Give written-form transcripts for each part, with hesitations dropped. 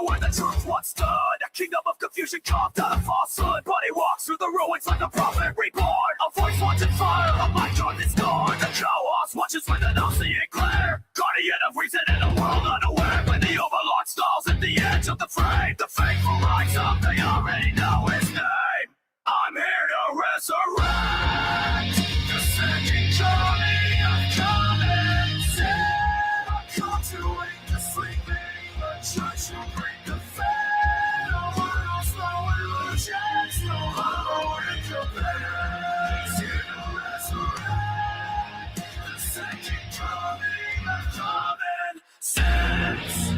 where the truth once stood. A kingdom of confusion carved out of falsehood. But he walks through the ruins like a prophet reborn. A voice wants in fire, a mind on this door. The chaos watches with an all-seeing glare. Guardian of reason in a world unaware. When the overlord stalls at the edge of the frame, the faithful rise up, they already know his name. I'm here to resurrect the second coming of common sin. I come to wake the sleeping, the church will bring the fade. No worlds, no illusions, no hollow incompleteness. Here to resurrect the second coming of common sense.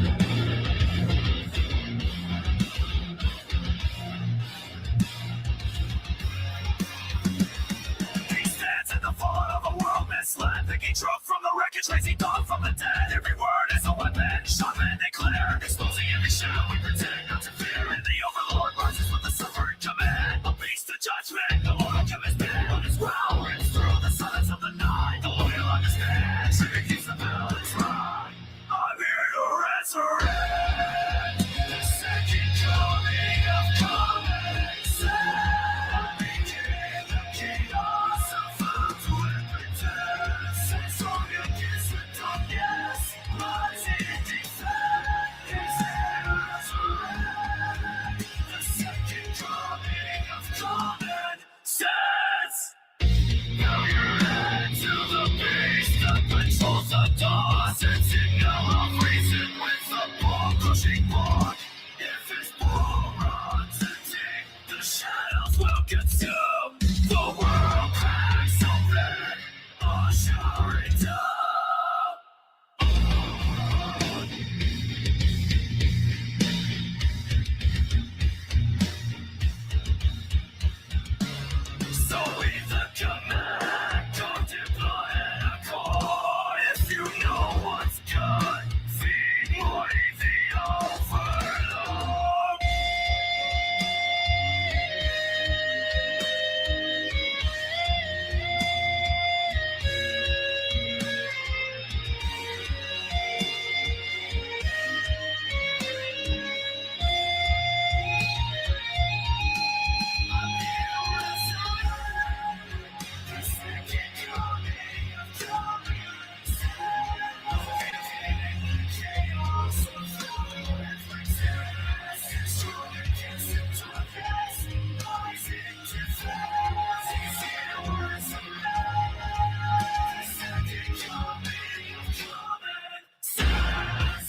Thinking truth from the wreckage, raising dawn from the dead. Every word is a weapon, sharpened and clear. Exposing every shadow we pretend not to fear. And the overlord rises with the suffering command. A beast of judgment, the Lord will give his bid. On his growl rings through the silence of the night. The loyal understand, she keeps the balance right. I'm here to resurrect the second coming of common sense. I'm beginning the chaos of found to impotence. Strong against the darkness, rising defense. Is here to resurrect the second coming of common sense. Now you're head to the beast that controls the dawn. Sentinel of reason with the ball crushing block. If his ball runs empty, the shadows will consume. The world cracks open, ushering down. So with the command, don't deploy a core. If you know what's good, feed Morty the overlord. I'm here to resurrect the second coming of common sense. Defeating the chaos of the reflexes. Strong against the darkness, rising defense. He's here to resurrect the second coming of common sense.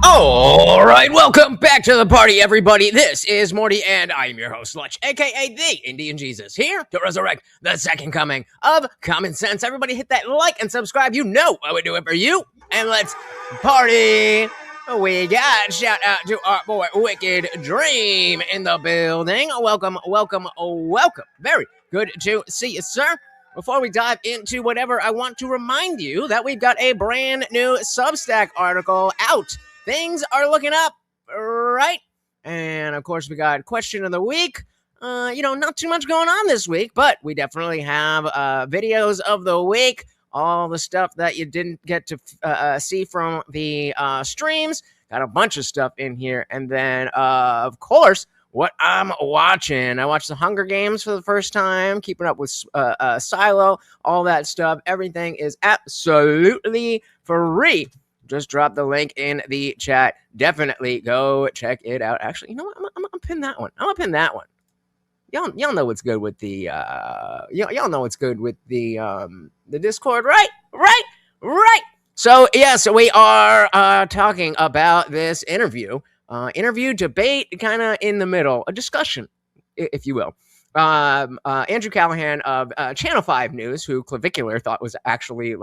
All right, welcome back to the party, everybody. This is Morty, and I am your host, Lutch, aka the Indian Jesus, here to resurrect the second coming of common sense. Everybody hit that like and subscribe. You know I would do it for you. And let's party. We got shout out to our boy Wicked Dream in the building. Welcome, welcome, welcome. Very good to see you, sir. Before we dive into whatever, I want to remind you that we've got a brand new Substack article out. Things are looking up, right? And of course, we got question of the week. Not too much going on this week, but we definitely have videos of the week. All the stuff that you didn't get to see from the streams. Got a bunch of stuff in here. And then, of course, what I'm watching. I watched the Hunger Games for the first time, keeping up with Silo, all that stuff. Everything is absolutely free. Just drop the link in the chat. Definitely go check it out. Actually, you know what? I'm gonna pin that one. I'm gonna pin that one. Y'all know what's good with the y'all know what's good with the Discord, right? So yes, we are talking about this interview debate, kind of in the middle, a discussion, if you will. Andrew Callaghan of Channel 5 News, who Clavicular thought was actually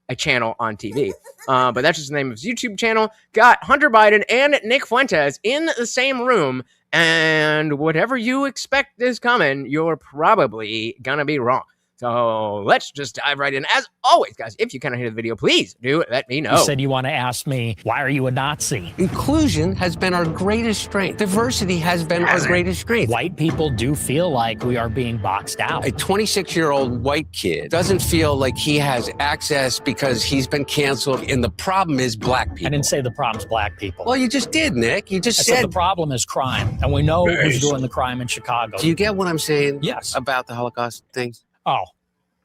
a channel on TV. But that's just the name of his YouTube channel. Got Hunter Biden and Nick Fuentes in the same room, and whatever you expect is coming, you're probably gonna be wrong. So let's just dive right in. As always, guys, if you cannot hear the video, please do let me know. You said you want to ask me, why are you a Nazi? Inclusion has been our greatest strength. Diversity has been our greatest strength. White people do feel like we are being boxed out. A 26-year-old white kid doesn't feel like he has access because he's been canceled, and the problem is black people. I didn't say the problem's black people. Well, you just did, Nick. You just I said said the problem is crime, and we know who's doing the crime in Chicago. Do you get what I'm saying? Yes. About the Holocaust things? Oh,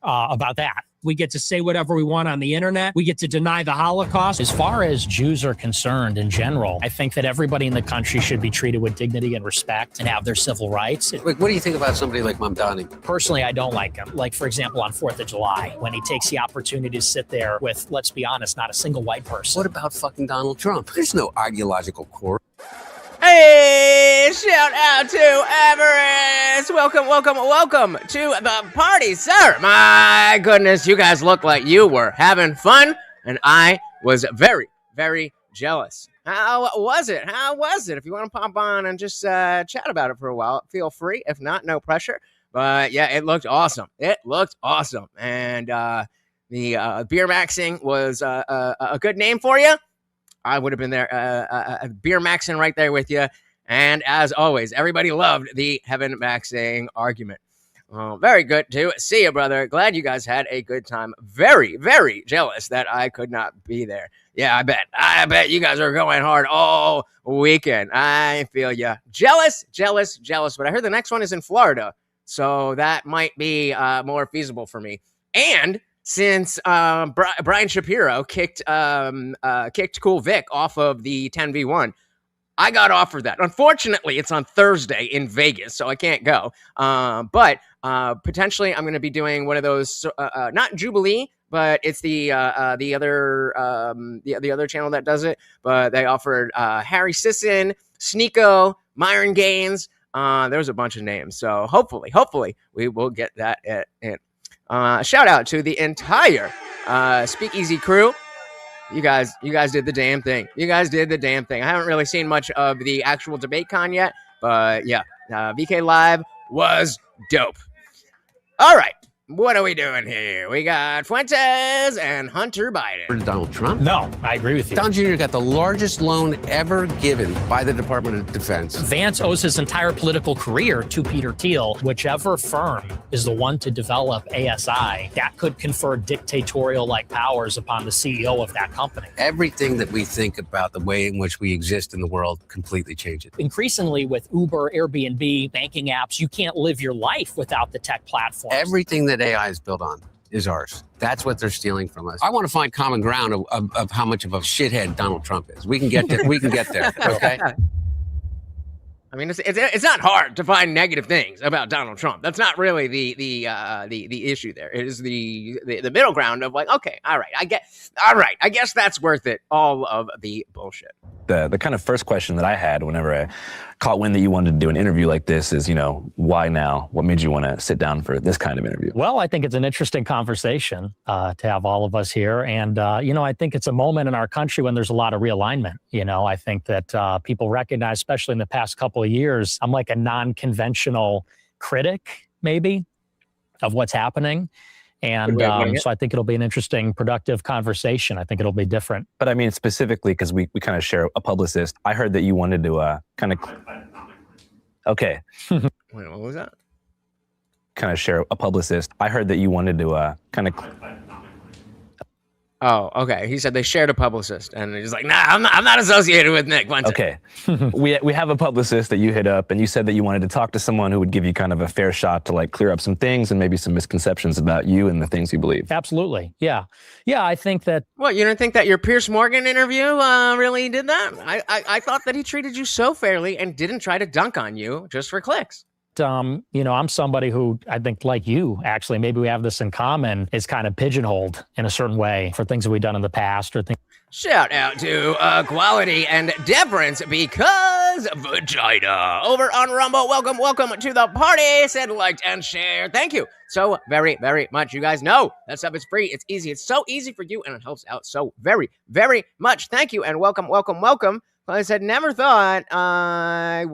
about that. We get to say whatever we want on the internet. We get to deny the Holocaust. As far as Jews are concerned in general, I think that everybody in the country should be treated with dignity and respect and have their civil rights. Like, what do you think about somebody like Mamdani? Personally, I don't like him. Like, for example, on 4th of July, when he takes the opportunity to sit there with, let's be honest, not a single white person. What about fucking Donald Trump? There's no ideological core. Hey, shout out to Everest. Welcome to the party, sir. My goodness, you guys look like you were having fun, and I was very, very jealous. How was it? If you want to pop on and just chat about it for a while, feel free. If not, no pressure. But yeah, it looked awesome. And the beer maxing was a good name for you. I would have been there, beer maxing right there with you. And as always, everybody loved the heaven maxing argument. Very good to see you, brother. Glad you guys had a good time. Very, very jealous that I could not be there. Yeah, I bet you guys are going hard all weekend. I feel you. Jealous. But I heard the next one is in Florida, so that might be more feasible for me. And since Brian Shapiro kicked Cool Vic off of the 10v1, I got offered that. Unfortunately, it's on Thursday in Vegas, so I can't go. But potentially, I'm going to be doing one of those, not Jubilee, but it's the other channel that does it. But they offered Harry Sisson, Sneeko, Myron Gaines. There's a bunch of names, so hopefully we will get that in. Shout out to the entire Speakeasy crew. You guys did the damn thing. I haven't really seen much of the actual debate con yet, but yeah, VK Live was dope. All right, what are we doing here? We got Fuentes and Hunter Biden. Donald Trump? No, I agree with you. Don Jr. got the largest loan ever given by the Department of Defense. Vance owes his entire political career to Peter Thiel. Whichever firm is the one to develop ASI, that could confer dictatorial-like powers upon the CEO of that company. Everything that we think about the way in which we exist in the world completely changes. Increasingly with Uber, Airbnb, banking apps, you can't live your life without the tech platforms. Everything that AI is built on is ours. That's what they're stealing from us. I want to find common ground of how much of a shithead Donald Trump is. We can get there. Okay? I mean, it's not hard to find negative things about Donald Trump. That's not really the issue there. It is the middle ground of like, okay, all right, I guess that's worth it. All of the bullshit. The kind of first question that I had whenever I caught wind that you wanted to do an interview like this is, why now? What made you want to sit down for this kind of interview? Well, I think it's an interesting conversation to have all of us here. And, I think it's a moment in our country when there's a lot of realignment. I think that people recognize, especially in the past couple of years, I'm like a non-conventional critic, maybe, of what's happening. And so I think it'll be an interesting, productive conversation. I think it'll be different. But I mean, specifically, because we kind of share a publicist, I heard that you wanted to kind of... Okay. Wait, what was that? Kind of share a publicist. I heard that you wanted to kind of... Oh, okay. He said they shared a publicist, and he's like, "Nah, I'm not associated with Nick Fuentes." Okay, we have a publicist that you hit up, and you said that you wanted to talk to someone who would give you kind of a fair shot to like clear up some things and maybe some misconceptions about you and the things you believe. Absolutely, yeah. I think that. What, you don't think that your Pierce Morgan interview really did that? I thought that he treated you so fairly and didn't try to dunk on you just for clicks. I'm somebody who I think, like you, actually, maybe we have this in common, is kind of pigeonholed in a certain way for things that we've done in the past or things. Shout out to Equality and Deference because vagina over on Rumble. Welcome to the party. Said, liked, and shared. Thank you so very, very much. You guys know that stuff is free. It's easy. It's so easy for you, and it helps out so very, very much. Thank you, and welcome I said, never thought I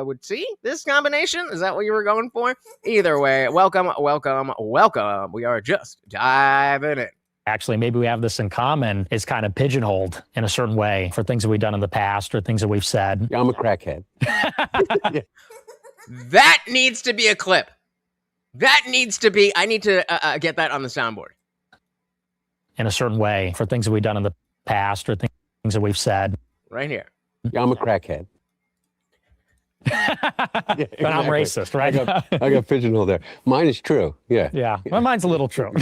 would see this combination. Is that what you were going for? Either way, welcome. We are just diving in. Actually, maybe we have this in common, is kind of pigeonholed in a certain way for things that we've done in the past or things that we've said. Yeah, I'm a crackhead. That needs to be a clip. I need to get that on the soundboard. In a certain way for things that we've done in the past or things that we've said. Right here. Yeah, I'm a crackhead. But I'm racist, right? I got pigeonholed there. Mine is true. Yeah. Yeah. Well, mine's a little true.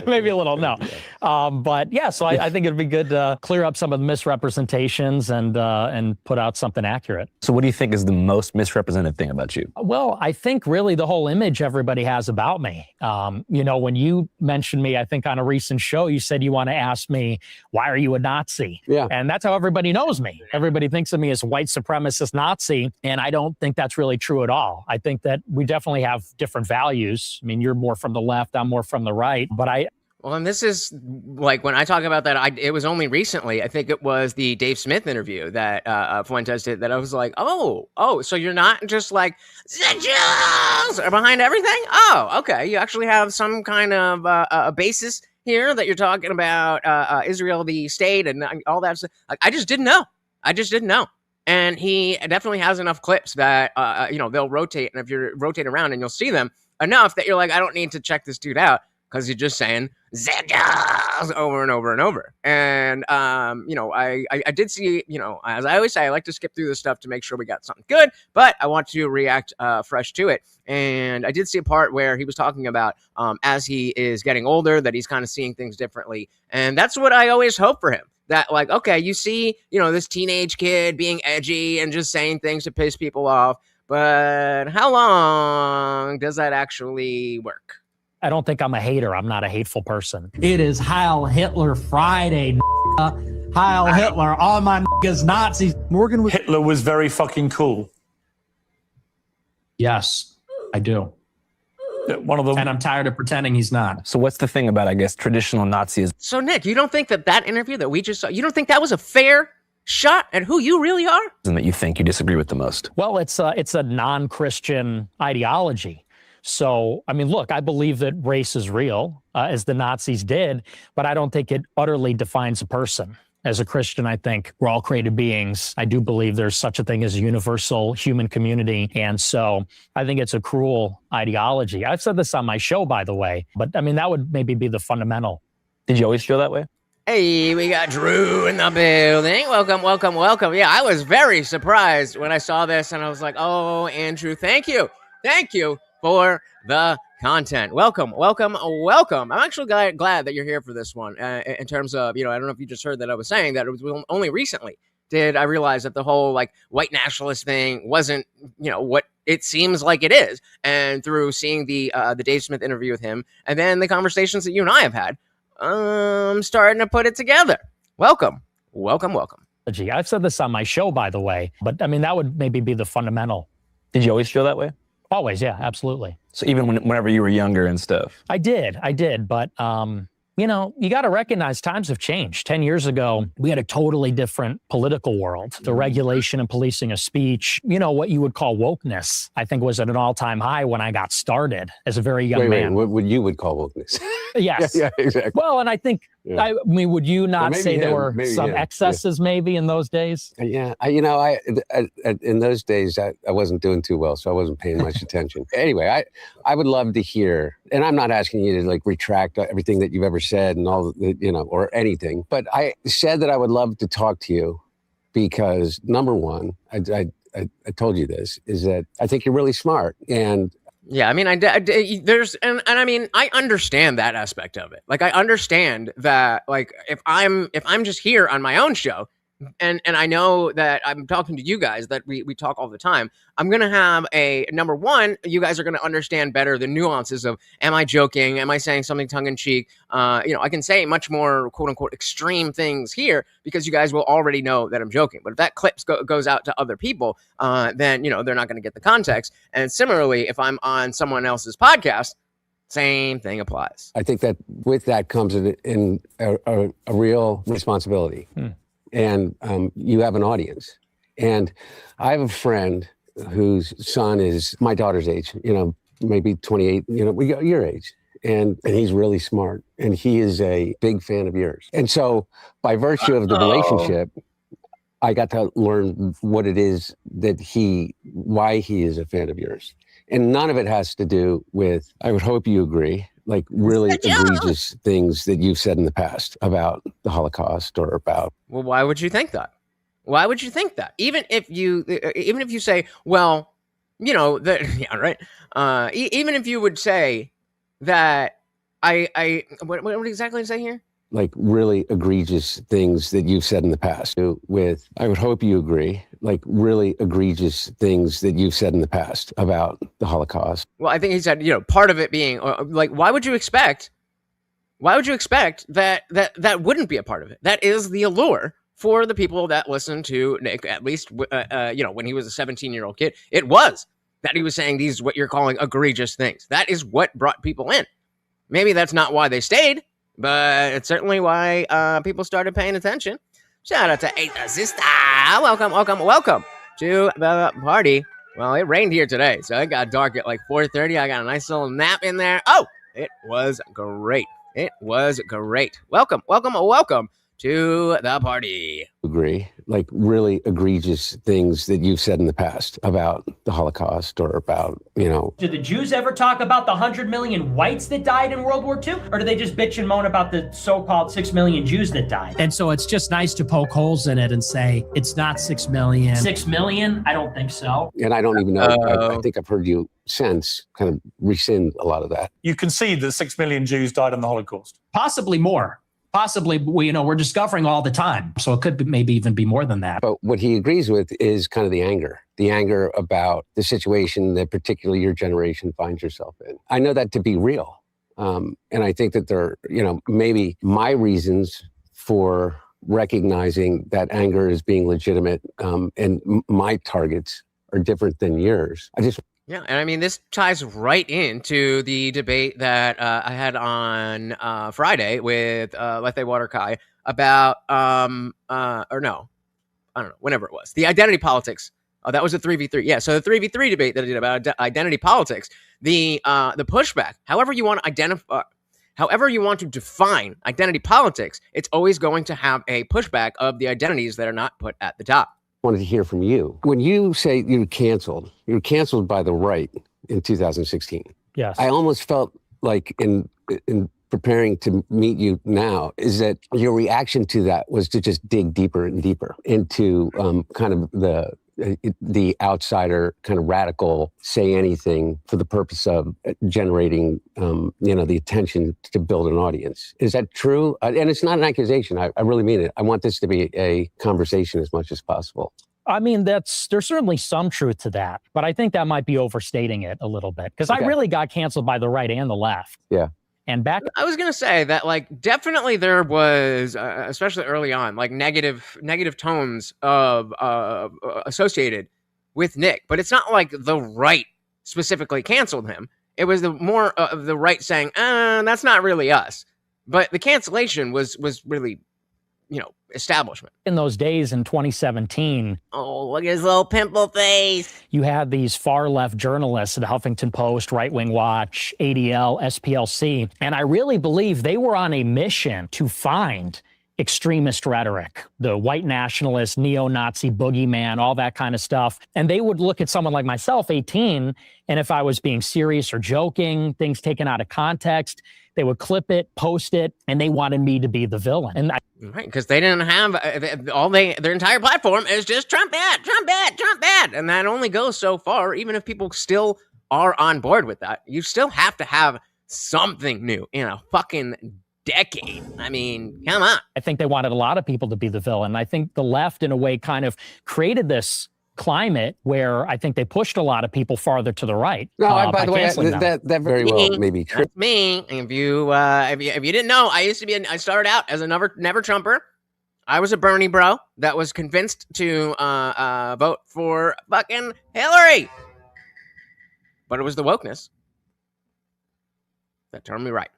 Maybe a little. No. But yeah, so I think it'd be good to clear up some of the misrepresentations and put out something accurate. So what do you think is the most misrepresented thing about you? Well, I think really the whole image everybody has about me. When you mentioned me, I think on a recent show, you said you want to ask me, why are you a Nazi? Yeah. And that's how everybody knows me. Everybody thinks of me as white supremacist Nazi. And I don't think that's really true at all. I think that we definitely have different values. I mean, you're more from the left, I'm more from the right, but Well, and this is like when I talk about that, it was only recently. I think it was the Dave Smith interview that Fuentes did that I was like, oh, so you're not just like the Jews are behind everything? Oh, okay. You actually have some kind of a basis here that you're talking about Israel, the state, and all that stuff. I just didn't know. And he definitely has enough clips that, they'll rotate. And if you rotate around and you'll see them enough that you're like, I don't need to check this dude out because he's just saying Zedjas over and over and over. And, I did see, as I always say, I like to skip through this stuff to make sure we got something good, but I want to react fresh to it. And I did see a part where he was talking about as he is getting older, that he's kind of seeing things differently. And that's what I always hope for him. That like, okay, you see, this teenage kid being edgy and just saying things to piss people off, but how long does that actually work? I don't think I'm a hater. I'm not a hateful person. It is Heil Hitler Friday. Heil Hitler, all my niggas Nazis. Morgan Hitler was very fucking cool. Yes, I do. One of them. And I'm tired of pretending he's not. So what's the thing about, I guess, traditional Nazism? So Nick, you don't think that interview that we just saw, you don't think that was a fair shot at who you really are? That you think you disagree with the most? Well, it's a non-Christian ideology. So, I mean, look, I believe that race is real, as the Nazis did, but I don't think it utterly defines a person. As a Christian, I think we're all created beings. I do believe there's such a thing as a universal human community. And so I think it's a cruel ideology. I've said this on my show, by the way, but I mean, that would maybe be the fundamental. Did you always feel that way? Hey, we got Drew in the building. Welcome. Yeah, I was very surprised when I saw this and I was like, oh, Andrew, thank you for the content. Welcome. I'm actually glad that you're here for this one. In terms of, I don't know if you just heard that I was saying that it was only recently did I realize that the whole like white nationalist thing wasn't, what it seems like it is. And through seeing the Dave Smith interview with him and then the conversations that you and I have had, I'm starting to put it together. Welcome. I've said this on my show, by the way, but I mean, that would maybe be the fundamental. Did you always feel that way? Always, yeah, absolutely. So even whenever you were younger and stuff? I did, but, you got to recognize times have changed. 10 years ago, we had a totally different political world. The regulation and policing of speech, what you would call wokeness, I think was at an all-time high when I got started as a very young man. What you would call wokeness? Yes. Yeah, exactly. Well, and I think, I mean, would you not say there were some yeah, excesses maybe in those days? Yeah, in those days, I wasn't doing too well, so I wasn't paying much attention. Anyway, I would love to hear, and I'm not asking you to like retract everything that you've ever said and all, or anything, but I said that I would love to talk to you because number one, I told you this, is that I think you're really smart. And yeah, I mean, there's, and I mean, I understand that aspect of it. Like, I understand that, like, if I'm just here on my own show, and I know that I'm talking to you guys, that we talk all the time, I'm going to have number one, you guys are going to understand better the nuances of, am I joking? Am I saying something tongue in cheek? I can say much more quote unquote extreme things here because you guys will already know that I'm joking. But if that clip goes out to other people, then, they're not going to get the context. And similarly, if I'm on someone else's podcast, same thing applies. I think that with that comes in a real responsibility. and you have an audience. And I have a friend whose son is my daughter's age, maybe 28, your age. And he's really smart. And he is a big fan of yours. And so by virtue of the relationship, I got to learn what it is why he is a fan of yours. And none of it has to do with, I would hope you agree, like really egregious things that you've said in the past about the Holocaust or about. Well, why would you think that? Why would you think that? Even if you say, well, yeah, right. Even if you would say that what exactly did I say here? Like really egregious things that you've said in the past with, I would hope you agree, like really egregious things that you've said in the past about the Holocaust. Well, I think he said, part of it being like, why would you expect that wouldn't be a part of it? That is the allure for the people that listen to Nick, at least, when he was a 17-year-old kid. It was that he was saying these, what you're calling egregious things. That is what brought people in. Maybe that's not why they stayed, but it's certainly why people started paying attention. Shout out to Aita Sister. Welcome to the party. Well, it rained here today, so it got dark at like 4:30. I got a nice little nap in there. Oh, it was great. Welcome to the party. Agree, like really egregious things that you've said in the past about the Holocaust or about, Do the Jews ever talk about the 100 million whites that died in World War II? Or do they just bitch and moan about the so-called 6 million Jews that died? And so it's just nice to poke holes in it and say, it's not 6 million. 6 million? I don't think so. And I don't even know, I think I've heard you since kind of rescind a lot of that. You concede that 6 million Jews died in the Holocaust. Possibly more. Possibly, we're discovering all the time. So it could maybe even be more than that. But what he agrees with is kind of the anger about the situation that particularly your generation finds yourself in. I know that to be real. And I think that there, maybe my reasons for recognizing that anger as being legitimate and my targets are different than yours. Yeah, and I mean, this ties right into the debate that I had on Friday with Lethe Water Kai about, or no, I don't know, whenever it was, the identity politics. Oh, that was a 3v3. Yeah, so the 3v3 debate that I did about identity politics, the pushback, however you want to identify, however you want to define identity politics, it's always going to have a pushback of the identities that are not put at the top. Wanted to hear from you. When you say you were canceled by the right in 2016. Yes. I almost felt like in preparing to meet you now, is that your reaction to that was to just dig deeper and deeper into kind of the outsider, kind of radical, say anything for the purpose of generating, the attention to build an audience. Is that true? And it's not an accusation. I really mean it. I want this to be a conversation as much as possible. I mean, there's certainly some truth to that, but I think that might be overstating it a little bit because I really got canceled by the right and the left. Yeah. And back, I was gonna say that, like, definitely there was, especially early on, like negative tones of associated with Nick, but it's not like the right specifically canceled him. It was the more of the right saying, that's not really us. But the cancellation was really, establishment. in those days in 2017, Oh, look at his little pimple face. you had these far left journalists at the Huffington Post, Right Wing Watch, ADL, SPLC, and I really believe they were on a mission to find extremist rhetoric, the white nationalist, neo-Nazi boogeyman, all that kind of stuff. And they would look at someone like myself, 18, and if I was being serious or joking, things taken out of context, they would clip it, post it, and they wanted me to be the villain. And Right, because they didn't have their entire platform is just Trump bad, Trump bad, Trump bad, and that only goes so far. Even if people still are on board with that, you still have to have something new in a fucking decade. I mean, come on. I think they wanted a lot of people to be the villain. I think the left, in a way, kind of created this climate where I think they pushed a lot of people farther to the right. No, by the way, that very well may be true. That's me. If you didn't know, I started out as a never Trumper. I was a Bernie bro that was convinced to vote for fucking Hillary. But it was the wokeness that turned me right.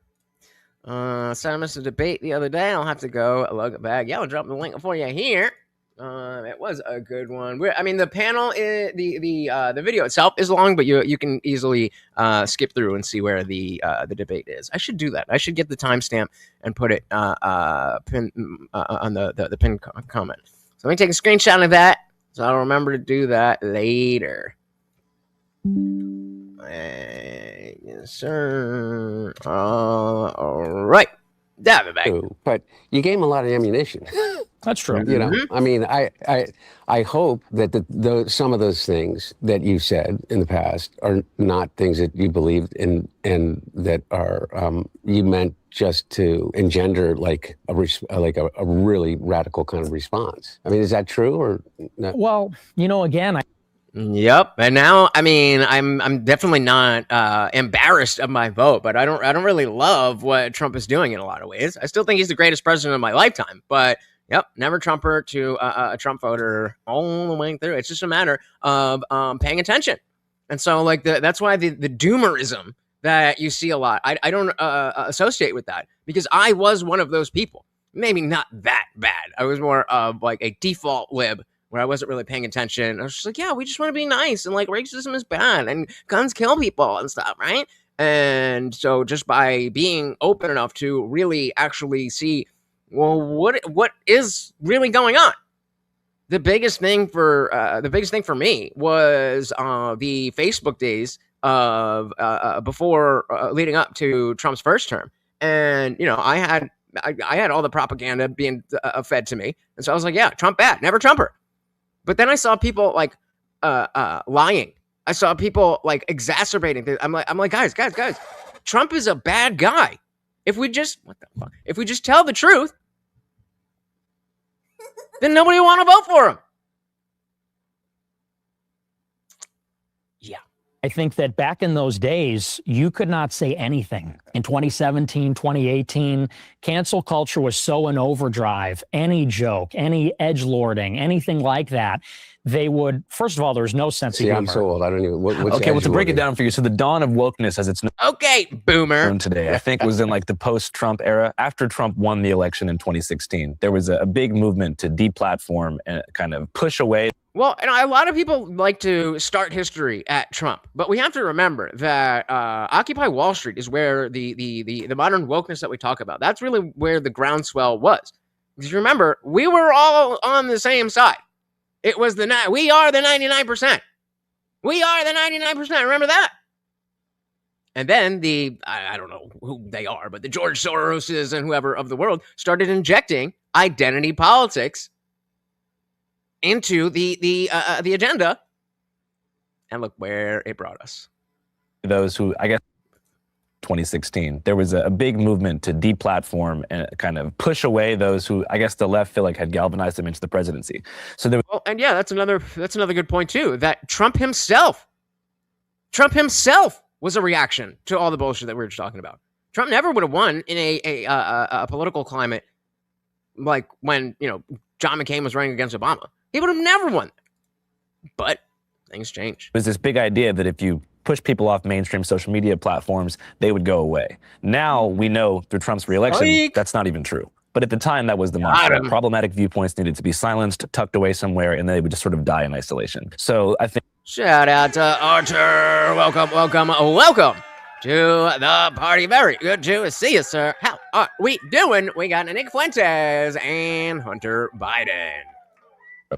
So I missed a debate the other day. I'll have to go look back. Yeah, I'll drop the link for you here. It was a good one. I mean, the panel, the video itself is long, but you can easily skip through and see where the debate is. I should do that. I should get the timestamp and put it pin on the pin comment. So let me take a screenshot of that, so I'll remember to do that later. Yes, sir. All right. Back. But you gave him a lot of ammunition. That's true. You know, I mean, I hope that some of those things that you said in the past are not things that you believed in and that are you meant just to engender like a really radical kind of response. I mean, is that true or not? Well, you know, again, Yep. And now, I mean, I'm definitely not embarrassed of my vote, but I don't really love what Trump is doing in a lot of ways. I still think he's the greatest president of my lifetime, but yep, never Trumper to a Trump voter all the way through. It's just a matter of paying attention. And so, like, that's why the doomerism that you see a lot, I don't associate with that, because I was one of those people. Maybe not that bad. I was more of like a default lib, where I wasn't really paying attention. I was just like, yeah, we just want to be nice, and like racism is bad, and guns kill people and stuff, right? And so just by being open enough to really actually see, well, what is really going on? The biggest thing for me was the Facebook days of before leading up to Trump's first term, and you know, I had all the propaganda being fed to me, and so I was like, yeah, Trump bad, never Trumper. But then I saw people like lying. I saw people like exacerbating things. I'm like, guys, Trump is a bad guy. If we just tell the truth, then nobody will want to vote for him. Yeah. I think that back in those days, you could not say anything. In 2017, 2018, cancel culture was so in overdrive. Any joke, any edgelording, anything like that, they would, first of all, there's no sense of humor. I'm so old. I don't even, what's Okay, well, to break it down for you, so the dawn of wokeness as it's Okay, boomer. known today, I think was in like the post-Trump era. After Trump won the election in 2016, there was a big movement to deplatform and kind of push away. Well, and a lot of people like to start history at Trump, but we have to remember that Occupy Wall Street is where the modern wokeness that we talk about, that's really where the groundswell was. Because remember, we were all on the same side. It was we are the 99%. We are the 99%. Remember that? And then I don't know who they are, but the George Soroses and whoever of the world started injecting identity politics into the agenda, and look where it brought us. Those who, I guess, 2016, there was a big movement to deplatform and kind of push away those who, I guess, the left feel like had galvanized them into the presidency. So there. Well, and yeah, that's another good point too. That Trump himself was a reaction to all the bullshit that we were just talking about. Trump never would have won in a political climate like when, you know, John McCain was running against Obama. He would have never won. But things change. There's this big idea that if you push people off mainstream social media platforms, they would go away. Now we know through Trump's reelection, that's not even true. But at the time, that was the mantra. Problematic viewpoints needed to be silenced, tucked away somewhere, and they would just sort of die in isolation. So I think. Shout out to Archer. Welcome to the party. Very good to see you, sir. How are we doing? We got Nick Fuentes and Hunter Biden.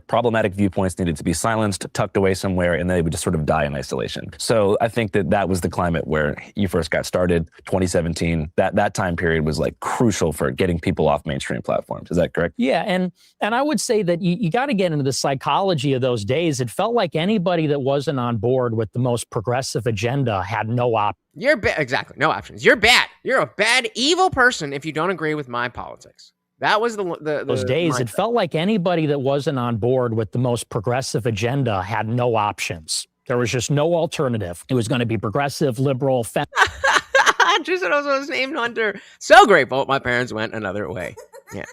Problematic viewpoints needed to be silenced, tucked away somewhere, and they would just sort of die in isolation. So I think that was the climate where you first got started, 2017. That time period was like crucial for getting people off mainstream platforms. Is that correct? Yeah, and I would say that you got to get into the psychology of those days. It felt like anybody that wasn't on board with the most progressive agenda had no option. Exactly, no options. You're bad. You're a bad, evil person if you don't agree with my politics. That was those days. Mindset. It felt like anybody that wasn't on board with the most progressive agenda had no options. There was just no alternative. It was going to be progressive, liberal, Drew said I was named Hunter. So grateful my parents went another way. Yeah,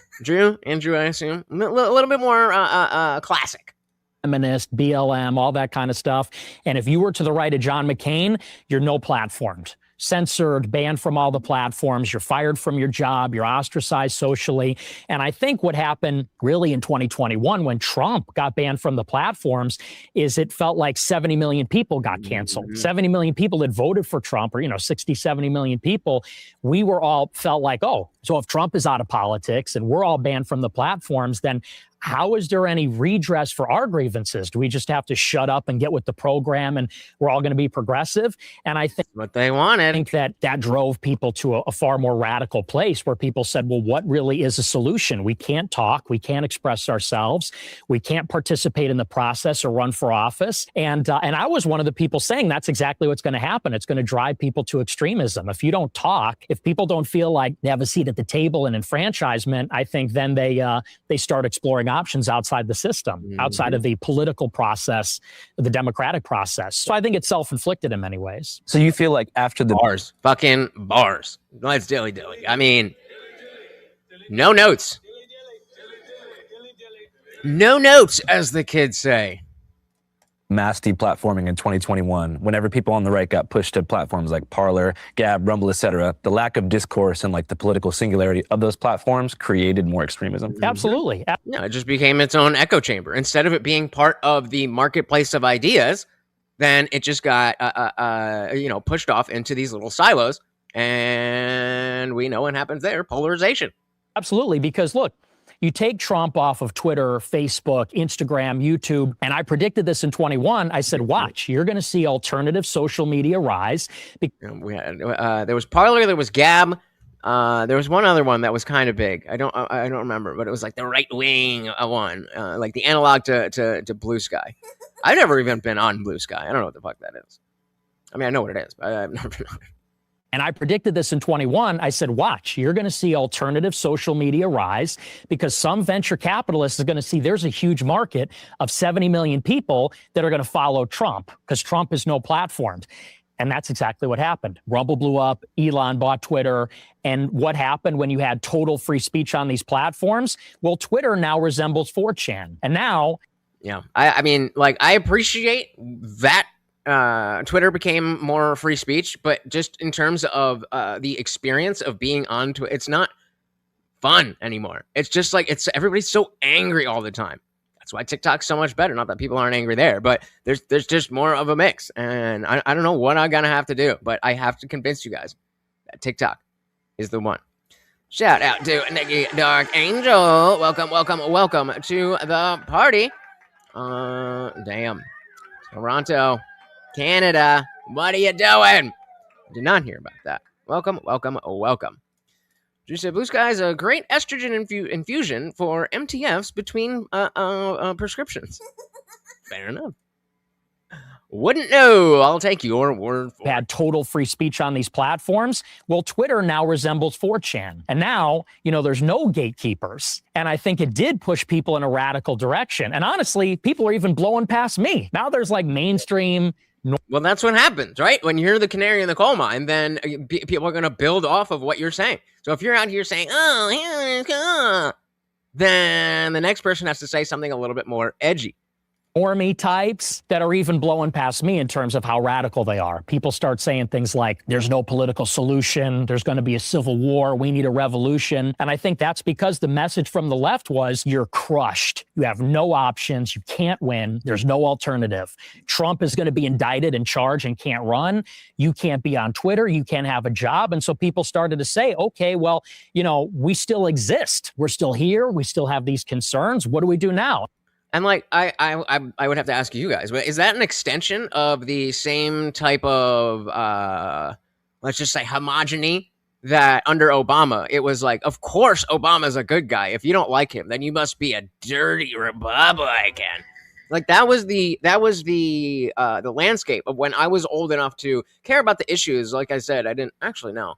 Andrew, I assume a little bit more classic. Feminist, BLM, all that kind of stuff. And if you were to the right of John McCain, you're no platformed. censored, banned from all the platforms. You're fired from your job. You're ostracized socially. And I think what happened really in 2021 when Trump got banned from the platforms is it felt like 70 million people got canceled. 70 million people that voted for Trump, or, 60, 70 million people. We were all felt like, oh, so if Trump is out of politics and we're all banned from the platforms, then how is there any redress for our grievances? Do we just have to shut up and get with the program and we're all going to be progressive? And I think what they wanted. I think that drove people to a far more radical place where people said, well, what really is a solution? We can't talk. We can't express ourselves. We can't participate in the process or run for office. And I was one of the people saying that's exactly what's going to happen. It's going to drive people to extremism. If you don't talk, if people don't feel like they have a seat at the table and enfranchisement, I think then they start exploring options outside the system, outside of the political process, the democratic process. So I think it's self-inflicted in many ways. So you feel like after the Bars. Fucking bars. Let's dilly-dilly. I mean, no notes. No notes, as the kids say. mass deplatforming in 2021, whenever people on the right got pushed to platforms like Parler, Gab, Rumble, etc., the lack of discourse and like the political singularity of those platforms created more extremism. Absolutely. No, it just became its own echo chamber. Instead of it being part of the marketplace of ideas, then it just got pushed off into these little silos, and we know what happens there: polarization. Absolutely, because look, you take Trump off of Twitter, Facebook, Instagram, YouTube, and I predicted this in 21. I said, watch, you're going to see alternative social media rise. We had there was Parler, there was Gab, there was one other one that was kind of big. I don't remember, but it was like the right wing one, like the analog to Blue Sky. I've never even been on Blue Sky. I don't know what the fuck that is. I mean, I know what it is, but I've never been on it. And I predicted this in 21. I said, watch, you're going to see alternative social media rise because some venture capitalists are going to see there's a huge market of 70 million people that are going to follow Trump because Trump is no platformed. And that's exactly what happened. Rumble blew up. Elon bought Twitter. And what happened when you had total free speech on these platforms? Well, Twitter now resembles 4chan. And now... Yeah, I mean, like, I appreciate that Twitter became more free speech, but just in terms of the experience of being on Twitter, it's not fun anymore. It's just like everybody's so angry all the time. That's why TikTok's so much better. Not that people aren't angry there, but there's just more of a mix. And I don't know what I'm gonna have to do, but I have to convince you guys that TikTok is the one. Shout out to Nikki Dark Angel. Welcome to the party. Damn. Toronto. Canada, what are you doing? Did not hear about that. Welcome. You said Blue Sky is a great estrogen infusion for MTFs between prescriptions. Fair enough. Wouldn't know. I'll take your word for it. Had total free speech on these platforms. Well, Twitter now resembles 4chan. And now, there's no gatekeepers. And I think it did push people in a radical direction. And honestly, people are even blowing past me. Now there's like mainstream... Well, that's what happens, right? When you're the canary in the coal mine, then people are going to build off of what you're saying. So if you're out here saying, then the next person has to say something a little bit more edgy. Normie types that are even blowing past me in terms of how radical they are. People start saying things like, there's no political solution, there's going to be a civil war, we need a revolution. And I think that's because the message from the left was, you're crushed. You have no options, you can't win, there's no alternative. Trump is going to be indicted and charged and can't run. You can't be on Twitter, you can't have a job. And so people started to say, okay, well, we still exist. We're still here, we still have these concerns. What do we do now? And like, I would have to ask you guys, but is that an extension of the same type of, let's just say, homogeny that under Obama, it was like, of course, Obama's a good guy. If you don't like him, then you must be a dirty Republican. Like that was the landscape of when I was old enough to care about the issues. Like I said, I didn't actually know.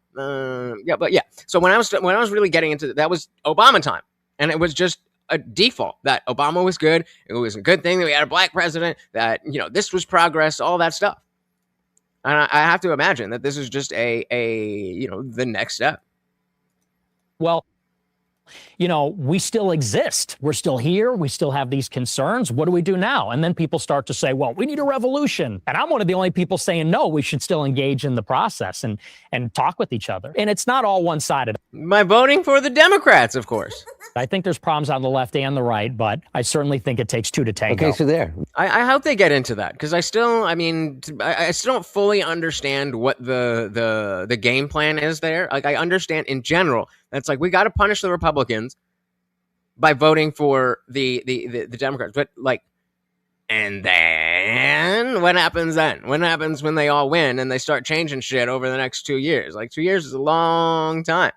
So when I was really getting into that was Obama time, and it was just a default that Obama was good. It was a good thing that we had a black president, that, this was progress, all that stuff. And I have to imagine that this is just the next step. Well, you know, we still exist. We're still here. We still have these concerns. What do we do now? And then people start to say, well, we need a revolution. And I'm one of the only people saying, no, we should still engage in the process and talk with each other. And it's not all one-sided. By voting for the Democrats, of course. I think there's problems on the left and the right, but I certainly think it takes two to tango. Okay, so there. I hope they get into that, because I still don't fully understand what the game plan is there. Like, I understand in general that's like, we got to punish the Republicans by voting for the Democrats, but like, and then what happens then? What happens when they all win and they start changing shit over the next 2 years? Like, 2 years is a long time.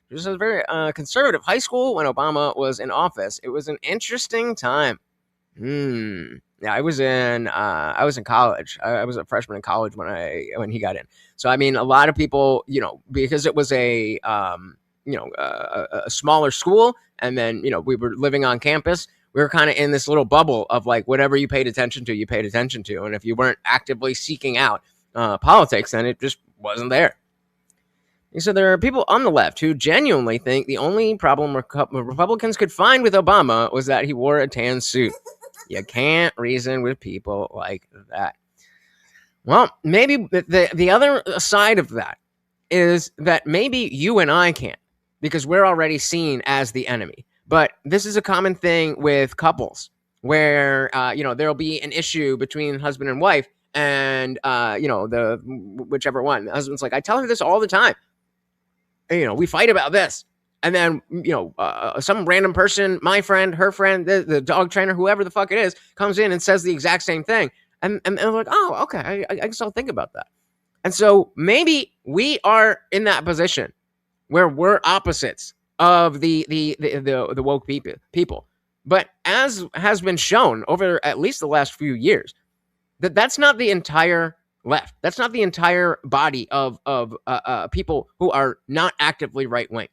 It was a very conservative high school when Obama was in office. It was an interesting time. Yeah, I was in college. I was a freshman in college when he got in. So I mean, a lot of people, you know, because it was a smaller school, and then, you know, we were living on campus. We were kind of in this little bubble of like, whatever you paid attention to, you paid attention to, and if you weren't actively seeking out politics, then it just wasn't there. So there are people on the left who genuinely think the only problem Republicans could find with Obama was that he wore a tan suit. You can't reason with people like that. Well, maybe the other side of that is that maybe you and I can't, because we're already seen as the enemy. But this is a common thing with couples where, there'll be an issue between husband and wife, and, whichever one. The husband's like, I tell her this all the time. We fight about this. And then, some random person, my friend, her friend, the dog trainer, whoever the fuck it is, comes in and says the exact same thing. And they're like, oh, okay, I guess I'll think about that. And so maybe we are in that position where we're opposites of the woke people. But as has been shown over at least the last few years, that's not the entire left. That's not the entire body of people who are not actively right-wing.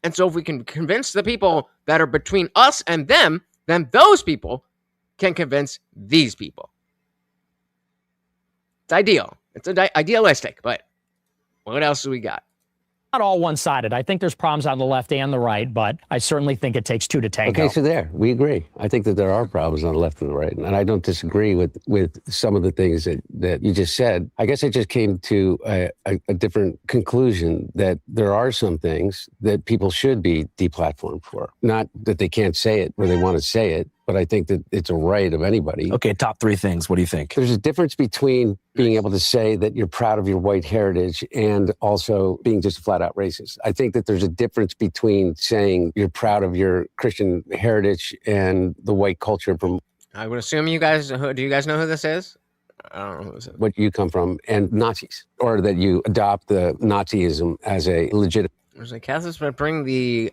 And so if we can convince the people that are between us and them, then those people can convince these people. It's ideal. It's idealistic, but what else do we got? Not all one-sided. I think there's problems on the left and the right, but I certainly think it takes two to tango. Okay, so there, we agree. I think that there are problems on the left and the right, and I don't disagree with some of the things that you just said. I guess I just came to a different conclusion, that there are some things that people should be deplatformed for. Not that they can't say it or they want to say it, but I think that it's a right of anybody. Okay, top three things. What do you think? There's a difference between being able to say that you're proud of your white heritage and also being just flat out racist. I think that there's a difference between saying you're proud of your Christian heritage and the white culture from... I would assume do you guys know who this is? I don't know who this is. What you come from, and Nazis, or that you adopt the Nazism as a legitimate... There's a Catholics that bring the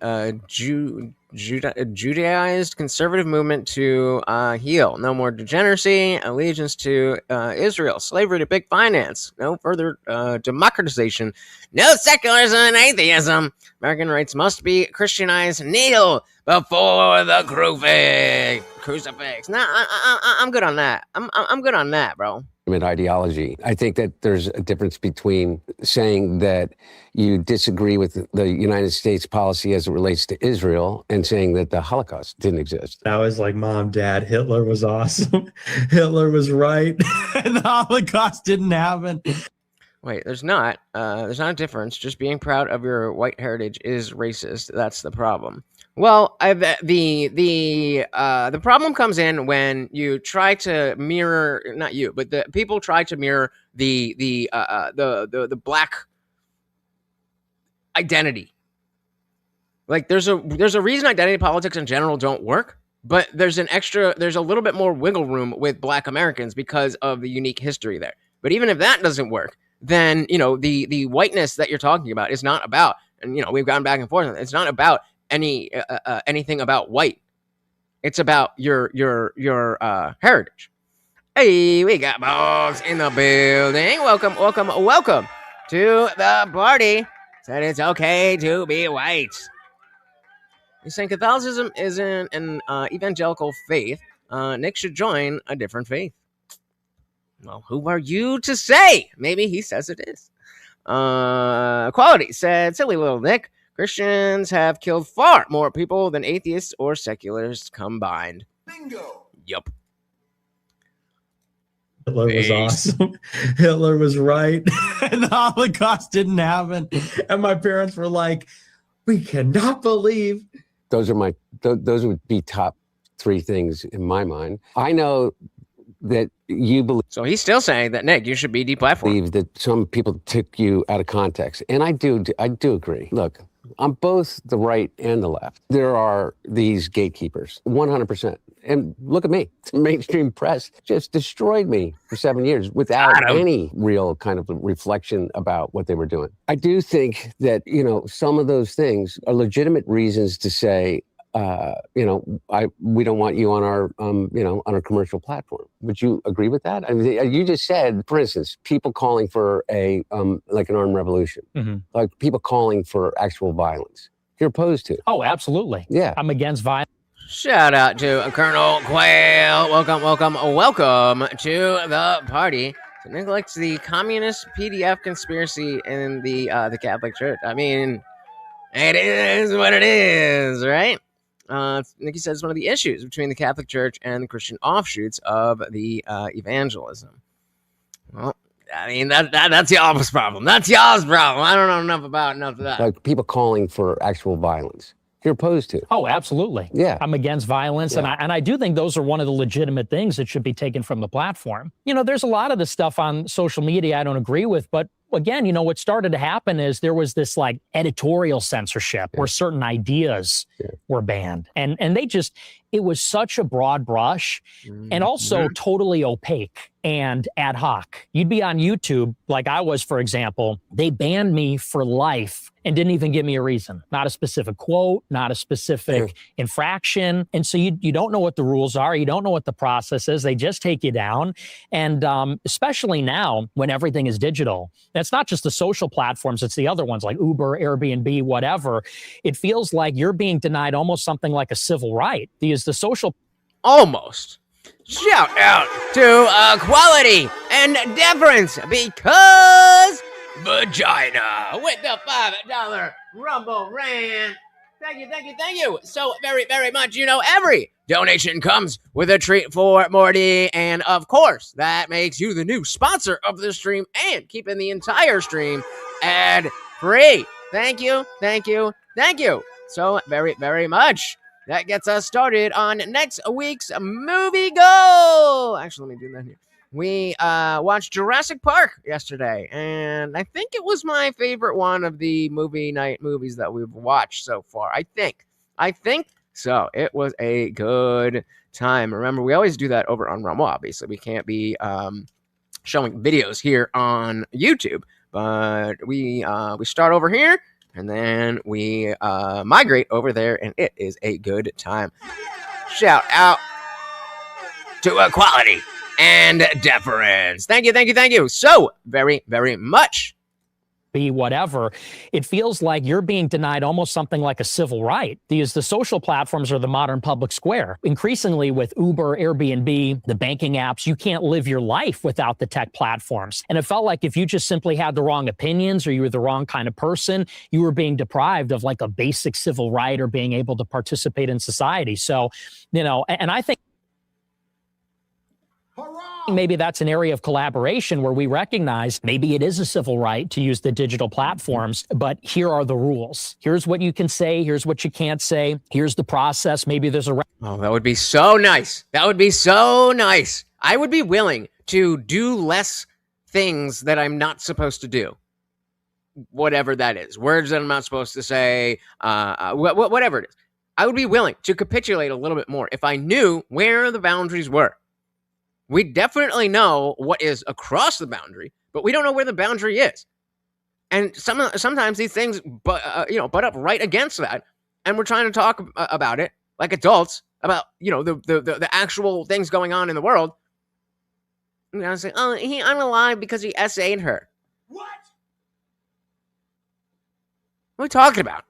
Judaized conservative movement to heel. No more degeneracy, allegiance to Israel, slavery to big finance, no further democratization, no secularism and atheism. American rights must be Christianized. Kneel before the crucifix. Nah, I'm good on that. I'm good on that, bro. Ideology. I think that there's a difference between saying that you disagree with the United States policy as it relates to Israel and saying that the Holocaust didn't exist. I was like, Mom, Dad, Hitler was awesome. Hitler was right. And the Holocaust didn't happen. Wait, there's not a difference. Just being proud of your white heritage is racist. That's the problem. Well, the problem comes in when you try to mirror, not you, but the people try to mirror the black identity. Like there's a reason identity politics in general don't work, but there's a little bit more wiggle room with Black Americans because of the unique history there. But even if that doesn't work, then the whiteness that you're talking about is not about, and we've gone back and forth. It's not about anything about white. It's about your heritage. Hey, we got Boggs in the building. Welcome to the party. Said it's okay to be white. He's saying Catholicism isn't an evangelical faith. Nick should join a different faith. Well, who are you to say? Maybe he says it is. Quality said, silly little Nick. Christians have killed far more people than atheists or secularists combined. Bingo. Yup. Hitler was awesome. Hitler was right. And the Holocaust didn't happen. And my parents were like, we cannot believe. Those would be top three things in my mind. I know that you So he's still saying that, Nick, you should be deplatformed. believe that some people took you out of context. And I do agree. Look, on both the right and the left, there are these gatekeepers, 100%. And look at me. The mainstream press just destroyed me for 7 years without any real kind of reflection about what they were doing. I do think that, some of those things are legitimate reasons to say, we don't want you on our, on our commercial platform. Would you agree with that? I mean, you just said, for instance, people calling for like an armed revolution, like people calling for actual violence. You're opposed to. Oh, absolutely. Yeah. I'm against violence. Shout out to Colonel Quayle. Welcome to the party. So Nick likes the communist PDF conspiracy in the Catholic Church. I mean, it is what it is, right? Nicky says one of the issues between the Catholic Church and the Christian offshoots of the evangelism. Well, I mean, that's y'all's problem. That's y'all's problem. I don't know enough of that. Like people calling for actual violence. You're opposed to. Oh, absolutely. Yeah. I'm against violence. Yeah. And I do think those are one of the legitimate things that should be taken from the platform. There's a lot of the stuff on social media I don't agree with, but again, what started to happen is there was this like editorial censorship where certain ideas were banned. And it was such a broad brush and also totally opaque and ad hoc. You'd be on YouTube, like I was, for example, they banned me for life and didn't even give me a reason. Not a specific quote, not a specific infraction. And so you don't know what the rules are. You don't know what the process is. They just take you down. And especially now when everything is digital, that's not just the social platforms, it's the other ones like Uber, Airbnb, whatever. It feels like you're being denied almost something like a civil right. The social... Almost. Shout out to equality and deference because vagina with the $5 Rumble Rant. Thank you so very, very much. Every donation comes with a treat for Morty. And of course, that makes you the new sponsor of the stream and keeping the entire stream ad free. Thank you so very, very much. That gets us started on next week's movie goal. Actually, let me do that here. We watched Jurassic Park yesterday, and I think it was my favorite one of the movie night movies that we've watched so far. I think so. It was a good time. Remember, we always do that over on Rumble. Obviously, we can't be showing videos here on YouTube, but we start over here. And then we migrate over there, and it is a good time. Shout out to equality and deference. Thank you so very, very much. Be whatever, it feels like you're being denied almost something like a civil right. The social platforms are the modern public square. Increasingly with Uber, Airbnb, the banking apps, you can't live your life without the tech platforms. And it felt like if you just simply had the wrong opinions or you were the wrong kind of person, you were being deprived of like a basic civil right or being able to participate in society. So, and I think maybe that's an area of collaboration where we recognize maybe it is a civil right to use the digital platforms, but here are the rules. Here's what you can say. Here's what you can't say. Here's the process. Maybe there's a... Oh, that would be so nice. That would be so nice. I would be willing to do less things that I'm not supposed to do. Whatever that is. Words that I'm not supposed to say. Whatever it is. I would be willing to capitulate a little bit more if I knew where the boundaries were. We definitely know what is across the boundary, but we don't know where the boundary is. And sometimes these things, butt up right against that, and we're trying to talk about it like adults about the actual things going on in the world. And I say, oh, he unalive because he essayed her. What? What are we talking about?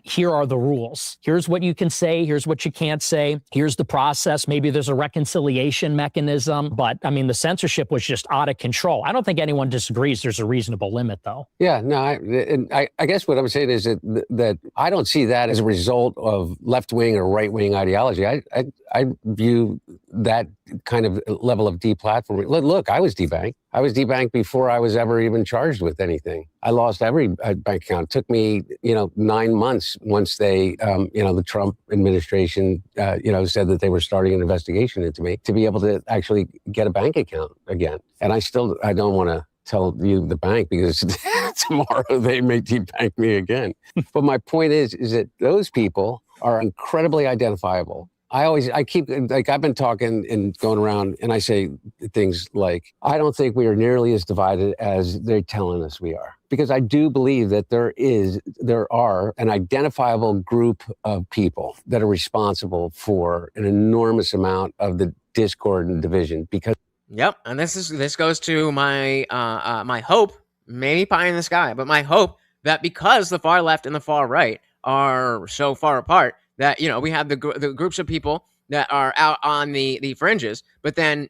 here are the rules. Here's what you can say. Here's what you can't say. Here's the process. Maybe there's a reconciliation mechanism. But I mean, the censorship was just out of control. I don't think anyone disagrees there's a reasonable limit, though. Yeah, no, I guess what I'm saying is that I don't see that as a result of left-wing or right-wing ideology. I view that kind of level of deplatforming. Look, I was debanked. I was debanked before I was ever even charged with anything. I lost every bank account. It took me, 9 months once they, the Trump administration, said that they were starting an investigation into me to be able to actually get a bank account again. And I don't want to tell you the bank because tomorrow they may debank me again. But my point is that those people are incredibly identifiable. I've been talking and going around and I say things like, I don't think we are nearly as divided as they're telling us we are. Because I do believe that there are an identifiable group of people that are responsible for an enormous amount of the discord and division. Because Yep, and this goes to my my hope, maybe pie in the sky, but my hope that because the far left and the far right are so far apart, that we have the groups of people that are out on the fringes, but then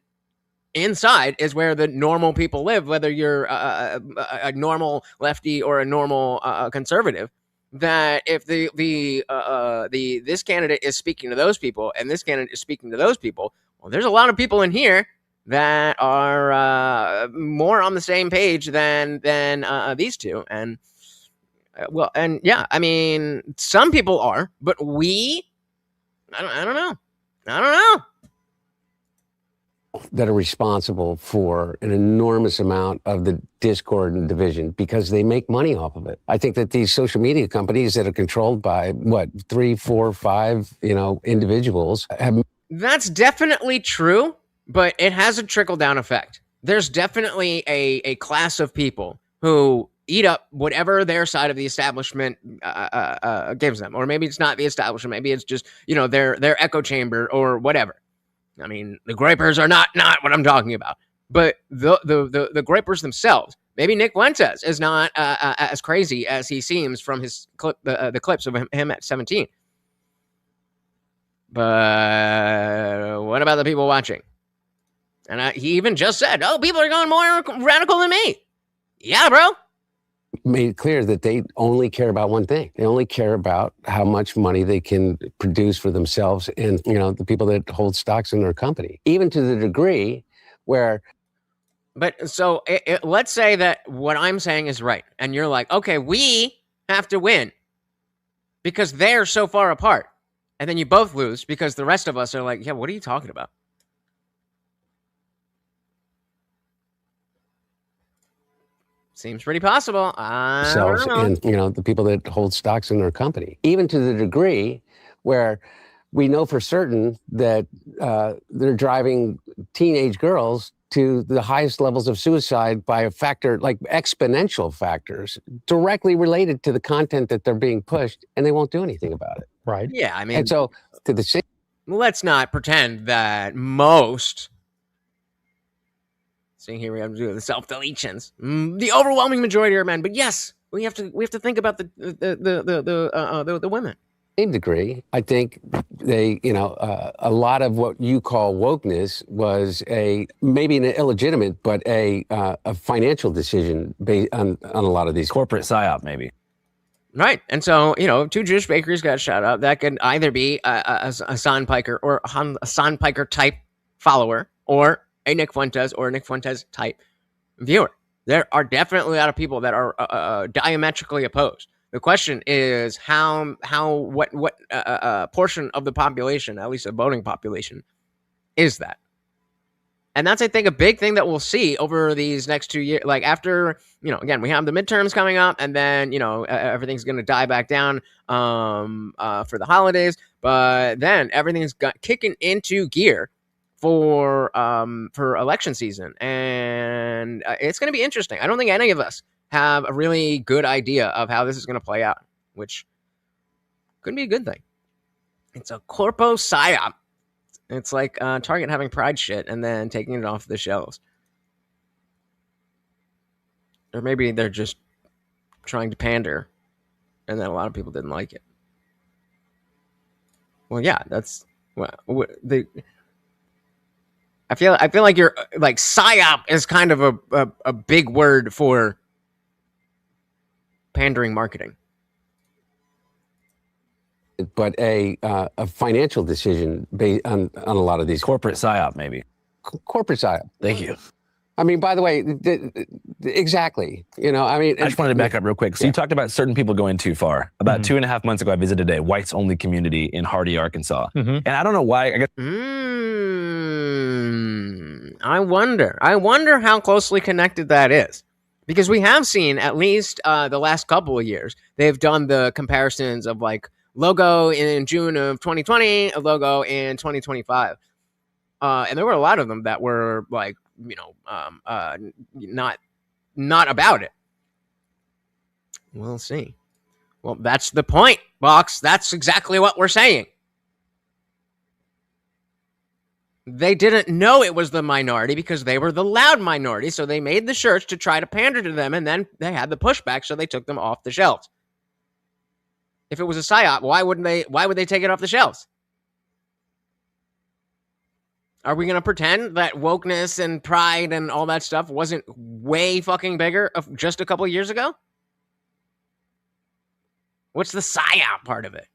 inside is where the normal people live, whether you're a normal lefty or a normal conservative. That if this candidate is speaking to those people and this candidate is speaking to those people, well, there's a lot of people in here that are more on the same page than these two, and I mean, some people are, but I don't know. That are responsible for an enormous amount of the discord and division because they make money off of it. I think that these social media companies that are controlled by 3, 4, 5, individuals have. That's definitely true, but it has a trickle-down effect. There's definitely a class of people who eat up whatever their side of the establishment gives them. Or maybe it's not the establishment. Maybe it's just, their echo chamber or whatever. I mean, the gripers are not what I'm talking about. But the gripers themselves, maybe Nick Fuentes is not as crazy as he seems from his the clips of him at 17. But what about the people watching? And he even just said, "Oh, people are going more radical than me." Yeah, bro. Made it clear that they only care about one thing. They only care about how much money they can produce for themselves and, the people that hold stocks in their company, even to the degree where. But so let's say that what I'm saying is right. And you're like, okay, we have to win because they're so far apart. And then you both lose because the rest of us are like, yeah, what are you talking about? Seems pretty possible. Themselves and, the people that hold stocks in their company, even to the degree where we know for certain that they're driving teenage girls to the highest levels of suicide by a factor like exponential factors directly related to the content that they're being pushed, and they won't do anything about it. Right. Yeah, I mean, and so to the same. Let's not pretend that most. See, here we have to do the self-deletions. The overwhelming majority are men, but yes, we have to think about the women. Same degree, I think they, a lot of what you call wokeness was maybe an illegitimate, but a financial decision based on a lot of these corporate psyop, maybe. Right, and so 2 Jewish bakeries got shot up. That could either be a Hassan Piker or a Hassan Piker type follower, or a Nick Fuentes or a Nick Fuentes type viewer. There are definitely a lot of people that are diametrically opposed. The question is what portion of the population, at least a voting population, is that? And that's, I think, a big thing that we'll see over these next 2 years. Like after, again, we have the midterms coming up, and then, everything's going to die back down for the holidays. But then everything's kicking into gear for election season, and it's going to be interesting. I don't think any of us have a really good idea of how this is going to play out, which could be a good thing. It's a corpo psyop. It's like Target having Pride shit and then taking it off the shelves. Or maybe they're just trying to pander, and then a lot of people didn't like it. Well, yeah, that's the. I feel like you're like psyop is kind of a big word for pandering marketing. But a financial decision based on a lot of these Corporate psyop, maybe. corporate psyop. Thank you. I mean, by the way, exactly. You know, I mean, I just wanted to back up real quick. So you talked about certain people going too far. About 2.5 months ago, I visited a whites-only community in Hardy, Arkansas. And I don't know why. I guess I wonder how closely connected that is. Because we have seen, at least the last couple of years, they've done the comparisons of like logo in June of 2020, a logo in 2025. And there were a lot of them that were like, you know, not about it. We'll see. Well, that's the point, Box. That's exactly what we're saying. They didn't know it was the minority because they were the loud minority, so they made the shirts to try to pander to them, and then they had the pushback, so they took them off the shelves. If it was a psyop, why would they take it off the shelves? Are we going to pretend that wokeness and pride and all that stuff wasn't way fucking bigger just a couple of years ago? What's the psyop part of it?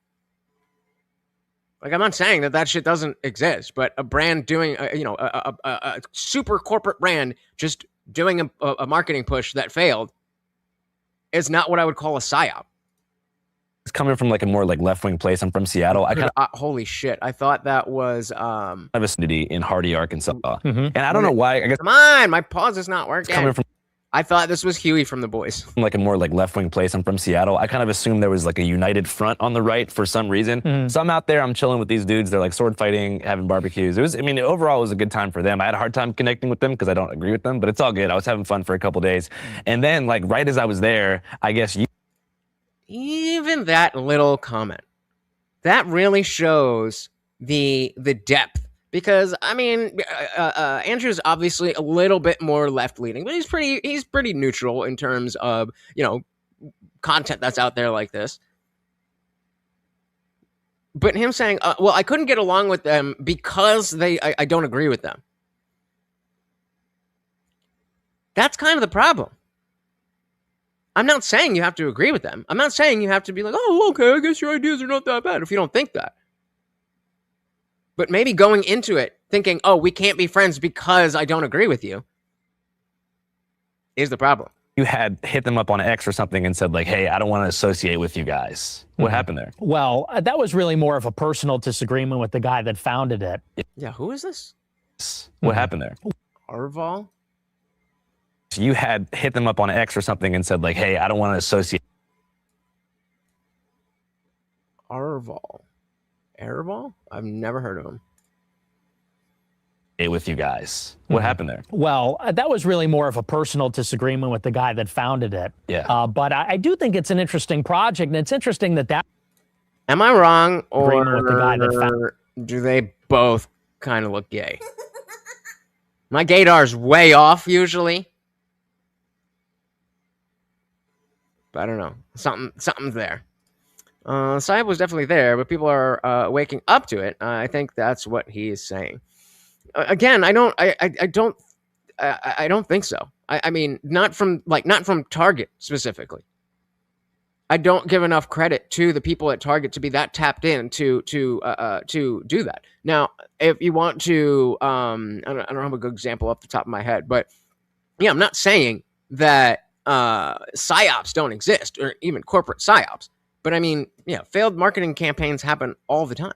Like, I'm not saying that shit doesn't exist, but a brand doing, a super corporate brand just doing a marketing push that failed is not what I would call a psyop. it's coming from like a more like left-wing place. I'm from Seattle. I kind of holy shit. I thought that was have a city in Hardy, Arkansas. And I don't know why. I guess come on, my pause is not working. coming from I thought this was Huey from The Boys. like a more like left-wing place. I'm from Seattle. I kind of assumed there was like a united front on the right for some reason. So I'm out there, I'm chilling with these dudes. They're like sword fighting, having barbecues. It was, I mean, overall it was a good time for them. I had a hard time connecting with them because I don't agree with them, but it's all good. I was having fun for a couple days. And then like right as I was there, I guess Even that little comment, that really shows the depth. Because I mean, Andrew's obviously a little bit more left leaning, but he's pretty neutral in terms of, you know, content that's out there like this. But him saying, well, I couldn't get along with them because I don't agree with them. That's kind of the problem. I'm not saying you have to agree with them. I'm not saying you have to be like, oh, okay, I guess your ideas are not that bad if you don't think that. But maybe going into it thinking, oh, we can't be friends because I don't agree with you is the problem. you had hit them up on X or something and said like, hey, I don't want to associate with you guys. What happened there? Well, that was really more of a personal disagreement with the guy that founded it. Yeah, who is this? What happened there? Arval? So you had hit them up on X or something and said like, hey, I don't want to associate. Arval? I've never heard of him. With you guys. What happened there? Well, that was really more of a personal disagreement with the guy that founded it. Yeah. But I do think it's an interesting project, and it's interesting that. Am I wrong, Agreement with the guy that found- do they both kind of look gay? My gaydar's way off usually, but I don't know. Something's there. Saib was definitely there, but people are waking up to it. I think that's what he is saying. Again, I don't think so. I mean, not from Target specifically. I don't give enough credit to the people at Target to be that tapped in to do that. Now, if you want to, I don't have a good example off the top of my head, but yeah, I'm not saying that psyops don't exist or even corporate psyops. But I mean, yeah, failed marketing campaigns happen all the time.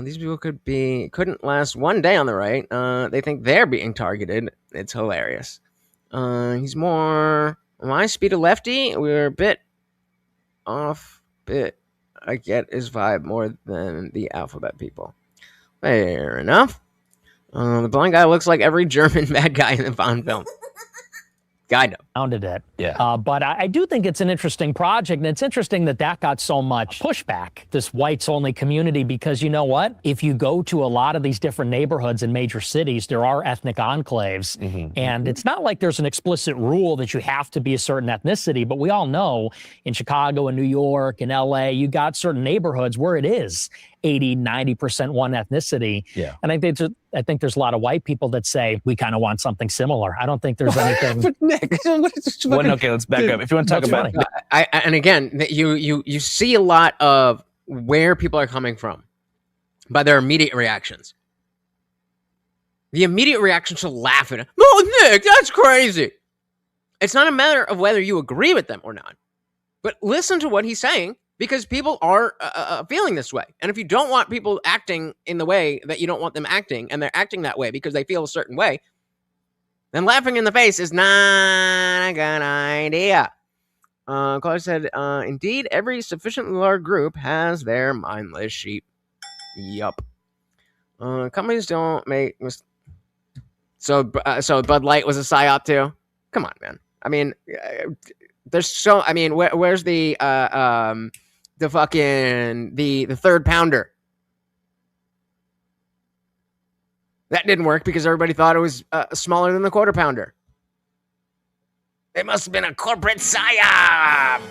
These people couldn't last one day on the right. They think they're being targeted. It's hilarious. He's more my speed of lefty. We're a bit off. I get his vibe more than the alphabet people. Fair enough. The blind guy looks like every German bad guy in the Bond film. Kind of. Founded it. Yeah. But I do think it's an interesting project, and it's interesting that got so much pushback, this whites-only community, because you know what? If you go to a lot of these different neighborhoods in major cities, there are ethnic enclaves, and it's not like there's an explicit rule that you have to be a certain ethnicity, but we all know in Chicago and New York and LA, you got certain neighborhoods where it is 80, 90% one ethnicity. Yeah. And I think there's a lot of white people that say we kind of want something similar. I don't think there's anything. But Nick, Okay, let's back up. If you want to talk about And again, you see a lot of where people are coming from by their immediate reactions. The immediate reaction to laugh at it. Oh, Nick, that's crazy. It's not a matter of whether you agree with them or not, but listen to what he's saying, because people are feeling this way. And if you don't want people acting in the way that you don't want them acting, and they're acting that way because they feel a certain way, then laughing in the face is not a good idea. Caller said, indeed, every sufficiently large group has their mindless sheep. Yup. Companies don't make... So Bud Light was a psyop too? Come on, man. I mean, there's so... I mean, where's the fucking... The third pounder? That didn't work because everybody thought it was smaller than the quarter pounder. It must have been a corporate psyop.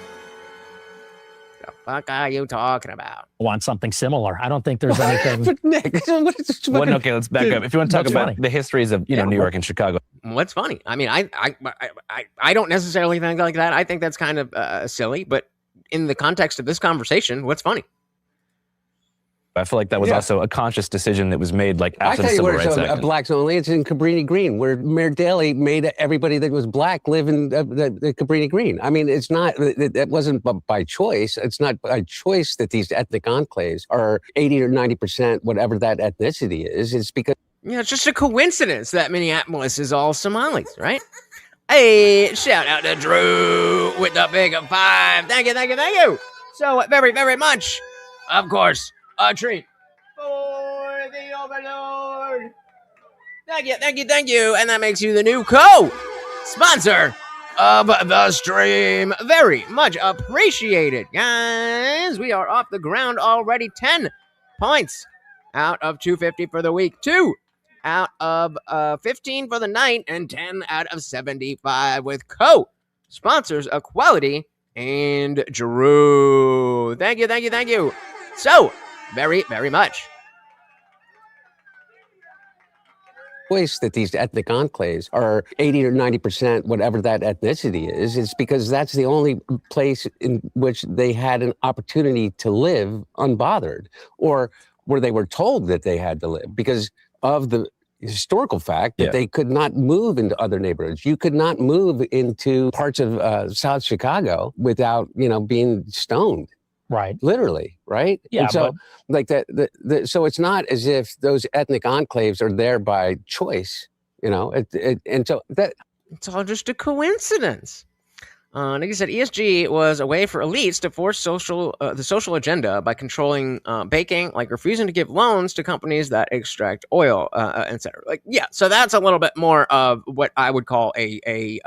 The fuck are you talking about? Want something similar. I don't think there's anything. But Nick, okay, let's back up. If you want to talk about the histories of New York and Chicago. What's funny? I mean, I don't necessarily think like that. I think that's kind of silly, but in the context of this conversation, what's funny? I feel like that was also a conscious decision that was made like I after tell the you Civil where Rights it's Act. blacks only. It's in Cabrini Green, where Mayor Daley made everybody that was black live in the Cabrini Green. I mean, it's not, it wasn't by choice. It's not by choice that these ethnic enclaves are 80 or 90%, whatever that ethnicity is. It's because... Yeah, it's just a coincidence that Minneapolis is all Somalis, right? Hey, shout out to Drew with the big 5. Thank you. So very, very much. Of course, a treat for the Overlord. Thank you. And that makes you the new co-sponsor of the stream. Very much appreciated, guys. We are off the ground already. 10 points out of 250 for the week. 2 out of 15 for the night, and 10 out of 75 with co-sponsors Equality and Drew. Thank you. So, very, very much. Choice that these ethnic enclaves are 80 or 90%, whatever that ethnicity is. It's because that's the only place in which they had an opportunity to live unbothered, or where they were told that they had to live because of the historical fact that they could not move into other neighborhoods. You could not move into parts of South Chicago without, being stoned. Right. Literally, right? Yeah. And so, like that, so it's not as if those ethnic enclaves are there by choice, and so that it's all just a coincidence. Like I said, ESG was a way for elites to force the social agenda by controlling baking, like refusing to give loans to companies that extract oil, etc. So that's a little bit more of what I would call a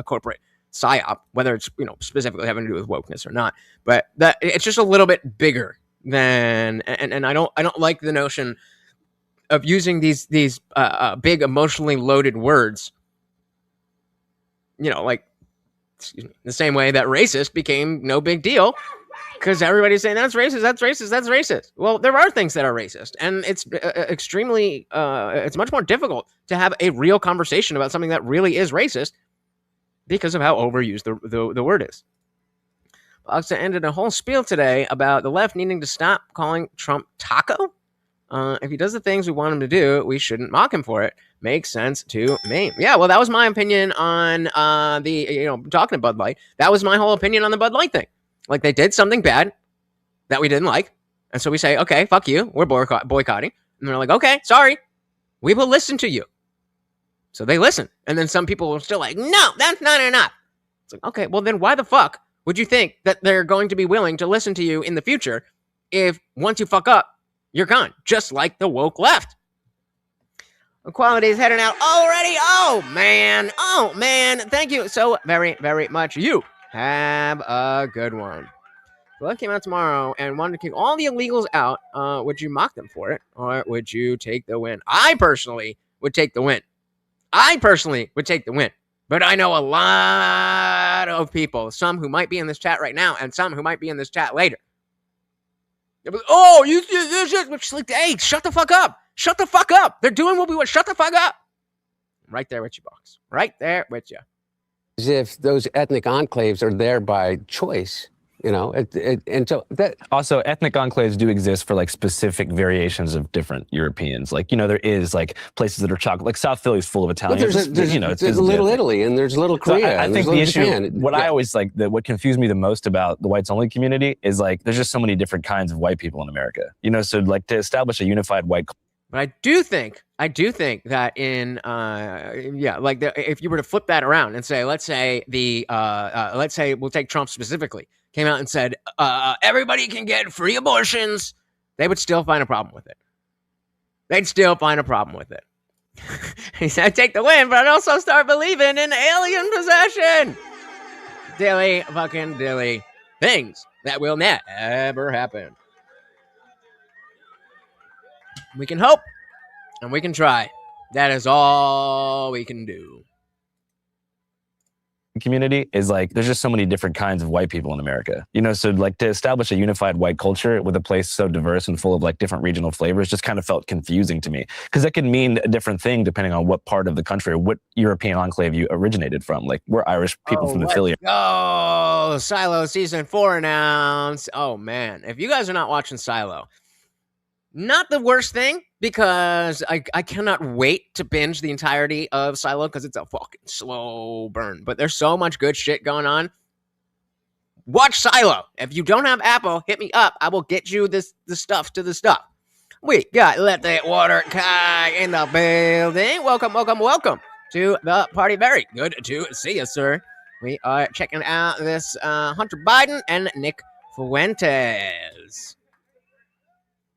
corporate psyop, whether it's specifically having to do with wokeness or not. But that it's just a little bit bigger than, and I don't like the notion of using these big emotionally loaded words. Like. The same way that racist became no big deal because everybody's saying that's racist. Well, there are things that are racist, and it's extremely, it's much more difficult to have a real conversation about something that really is racist because of how overused the word is. Boxa ended a whole spiel today about the left needing to stop calling Trump Taco. If he does the things we want him to do, we shouldn't mock him for it. Makes sense to me. Yeah, well, that was my opinion on talking to Bud Light. That was my whole opinion on the Bud Light thing. Like, they did something bad that we didn't like. And so we say, okay, fuck you. We're boycotting. And they're like, okay, sorry. We will listen to you. So they listen. And then some people are still like, no, that's not enough. It's like, okay, well, then why the fuck would you think that they're going to be willing to listen to you in the future if once you fuck up, you're gone, just like the woke left. Equality is heading out already. Oh man. Thank you so very, very much. You have a good one. If Love came out tomorrow and wanted to kick all the illegals out, would you mock them for it, or would you take the win? I personally would take the win. But I know a lot of people, some who might be in this chat right now, and some who might be in this chat later. Oh, you just like, hey, shut the fuck up. Shut the fuck up. They're doing what we want. Shut the fuck up. Right there with you, Box. Right there with you. As if those ethnic enclaves are there by choice, you know, and so that also ethnic enclaves do exist for like specific variations of different Europeans. Like, you know, there is like places that are chocolate, like South Philly's full of Italians. There's, you know, there's a little Italy and there's a little Korea. So I think the issue, Japan. I always like, what confused me the most about the whites only community is like, there's just so many different kinds of white people in America, you know, so like to establish a unified white. But I do think that in, if you were to flip that around and say, let's say we'll take Trump specifically, came out and said, everybody can get free abortions, they would still find a problem with it. He said, take the win, but also start believing in alien possession. Dilly things that will never happen. We can hope, and we can try. That is all we can do. Community is like, there's just so many different kinds of white people in America, you know, so like to establish a unified white culture with a place so diverse and full of like different regional flavors just kind of felt confusing to me, because that can mean a different thing depending on what part of the country or what European enclave you originated from. Like, we're Irish people from the Philly. Oh, Silo season 4 announced. Oh man, if you guys are not watching Silo, not the worst thing, because I cannot wait to binge the entirety of Silo because it's a fucking slow burn. But there's so much good shit going on. Watch Silo. If you don't have Apple, hit me up. I will get you the stuff. We got Let That Water Kai in the building. Welcome to the party. Very good to see you, sir. We are checking out this Hunter Biden and Nick Fuentes.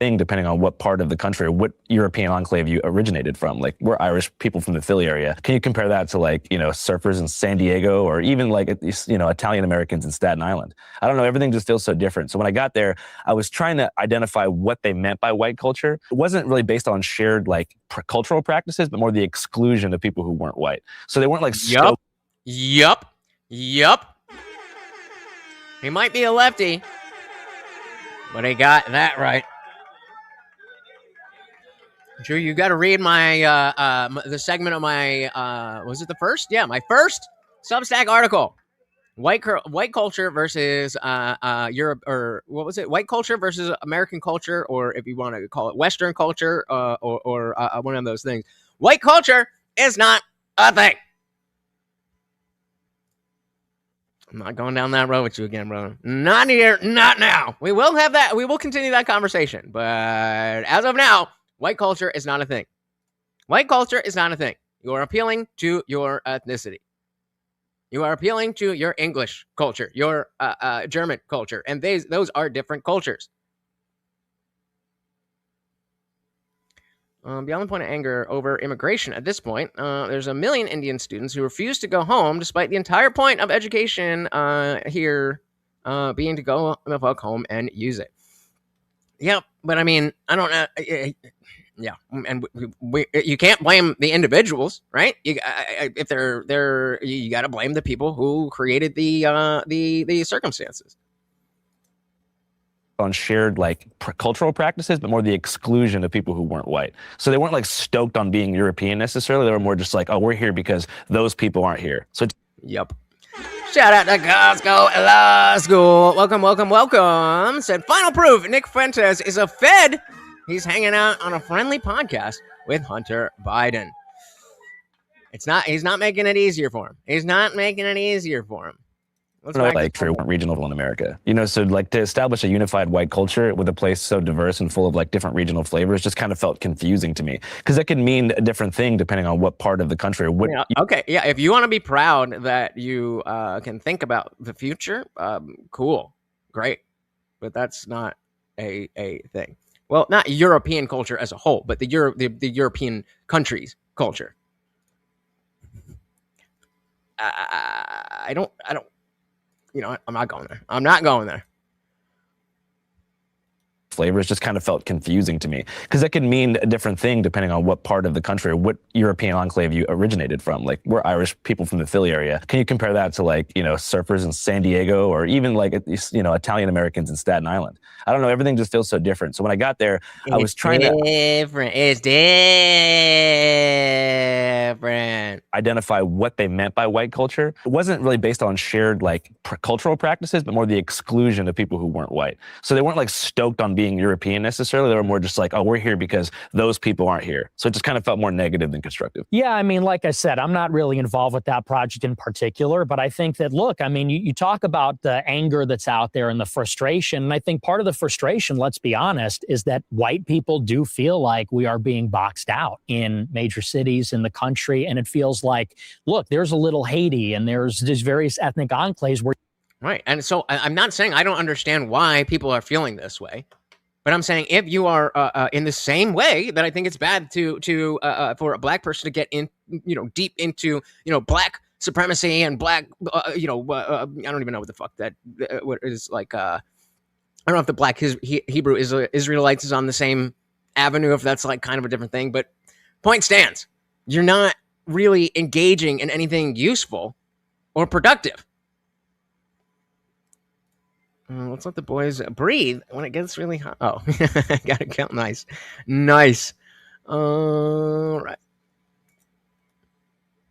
Depending on what part of the country or what European enclave you originated from. Like, we're Irish people from the Philly area. Can you compare that to like, you know, surfers in San Diego, or even like, you know, Italian Americans in Staten Island? I don't know. Everything just feels so different. So when I got there, I was trying to identify what they meant by white culture. It wasn't really based on shared like cultural practices, but more the exclusion of people who weren't white. So they weren't like, Yup. He might be a lefty, but he got that right. Drew, you got to read my the segment of my was it the first? Yeah, my first Substack article. White culture versus Europe, or what was it? White culture versus American culture, or if you want to call it Western culture, or one of those things. White culture is not a thing. I'm not going down that road with you again, brother. Not here, not now. We will have that. We will continue that conversation, but as of now, white culture is not a thing. White culture is not a thing. You are appealing to your ethnicity. You are appealing to your English culture, your German culture, and those are different cultures. Beyond the point of anger over immigration at this point, there's 1 million Indian students who refuse to go home, despite the entire point of education here being to go the fuck home and use it. Yeah, but I mean, I don't know. Yeah, and you can't blame the individuals, right? If they're you got to blame the people who created the circumstances. On shared like cultural practices, but more the exclusion of people who weren't white. So they weren't like stoked on being European necessarily. They were more just like, oh, we're here because those people aren't here. So yep. Shout out to Costco Law School. Welcome. Said final proof Nick Fuentes is a Fed. He's hanging out on a friendly podcast with Hunter Biden. He's not making it easier for him. Like for regional in America, you know, so like to establish a unified white culture with a place so diverse and full of like different regional flavors just kind of felt confusing to me, because that can mean a different thing depending on what part of the country or what. Yeah, okay, yeah. If you want to be proud that you can think about the future, cool, great, but that's not a thing. Well, not European culture as a whole, but the European countries' culture. I don't, you know, I'm not going there. I'm not going there. Flavors just kind of felt confusing to me because that could mean a different thing depending on what part of the country or what European enclave you originated from. Like, we're Irish people from the Philly area. Can you compare that to, like, you know, surfers in San Diego or even like, you know, Italian Americans in Staten Island? I don't know. Everything just feels so different. So when I got there, I was trying to identify what they meant by white culture. It wasn't really based on shared like cultural practices, but more the exclusion of people who weren't white. So they weren't like stoked on being European necessarily. They were more just like, oh, we're here because those people aren't here. So it just kind of felt more negative than constructive. Yeah, I mean, like I said, I'm not really involved with that project in particular, but I think that, look, I mean, you talk about the anger that's out there and the frustration. And I think part of the frustration, let's be honest, is that white people do feel like we are being boxed out in major cities in the country. And it feels like, look, there's a little Haiti and there's various ethnic enclaves where. Right. And so I'm not saying I don't understand why people are feeling this way. But I'm saying if you are in the same way that I think it's bad for a black person to get in, you know, deep into, you know, black supremacy and black, you know, I don't even know what the fuck that what is like. I don't know if the black Hebrew Israelites is on the same avenue, if that's like kind of a different thing. But point stands, you're not really engaging in anything useful or productive. Let's let the boys breathe when it gets really hot. Oh, got it count. Nice. All right.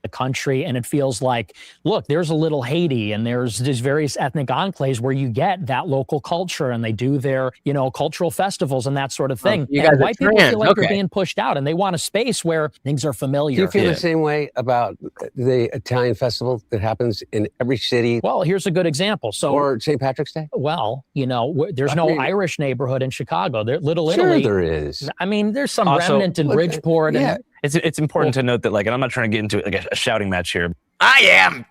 The country, and it feels like, look, there's a little Haiti and there's various ethnic enclaves where you get that local culture and they do their, you know, cultural festivals and that sort of thing. You guys and white people feel like they're being pushed out and they want a space where things are familiar. Do you feel the same way about the Italian festival that happens in every city? Well, here's a good example. So, or St. Patrick's Day? Well, you know, there's no Irish neighborhood in Chicago. Little sure Italy. There is. I mean, there's some remnant in Bridgeport. Yeah. It's important to note that, like, and I'm not trying to get into like a shouting match here. I am.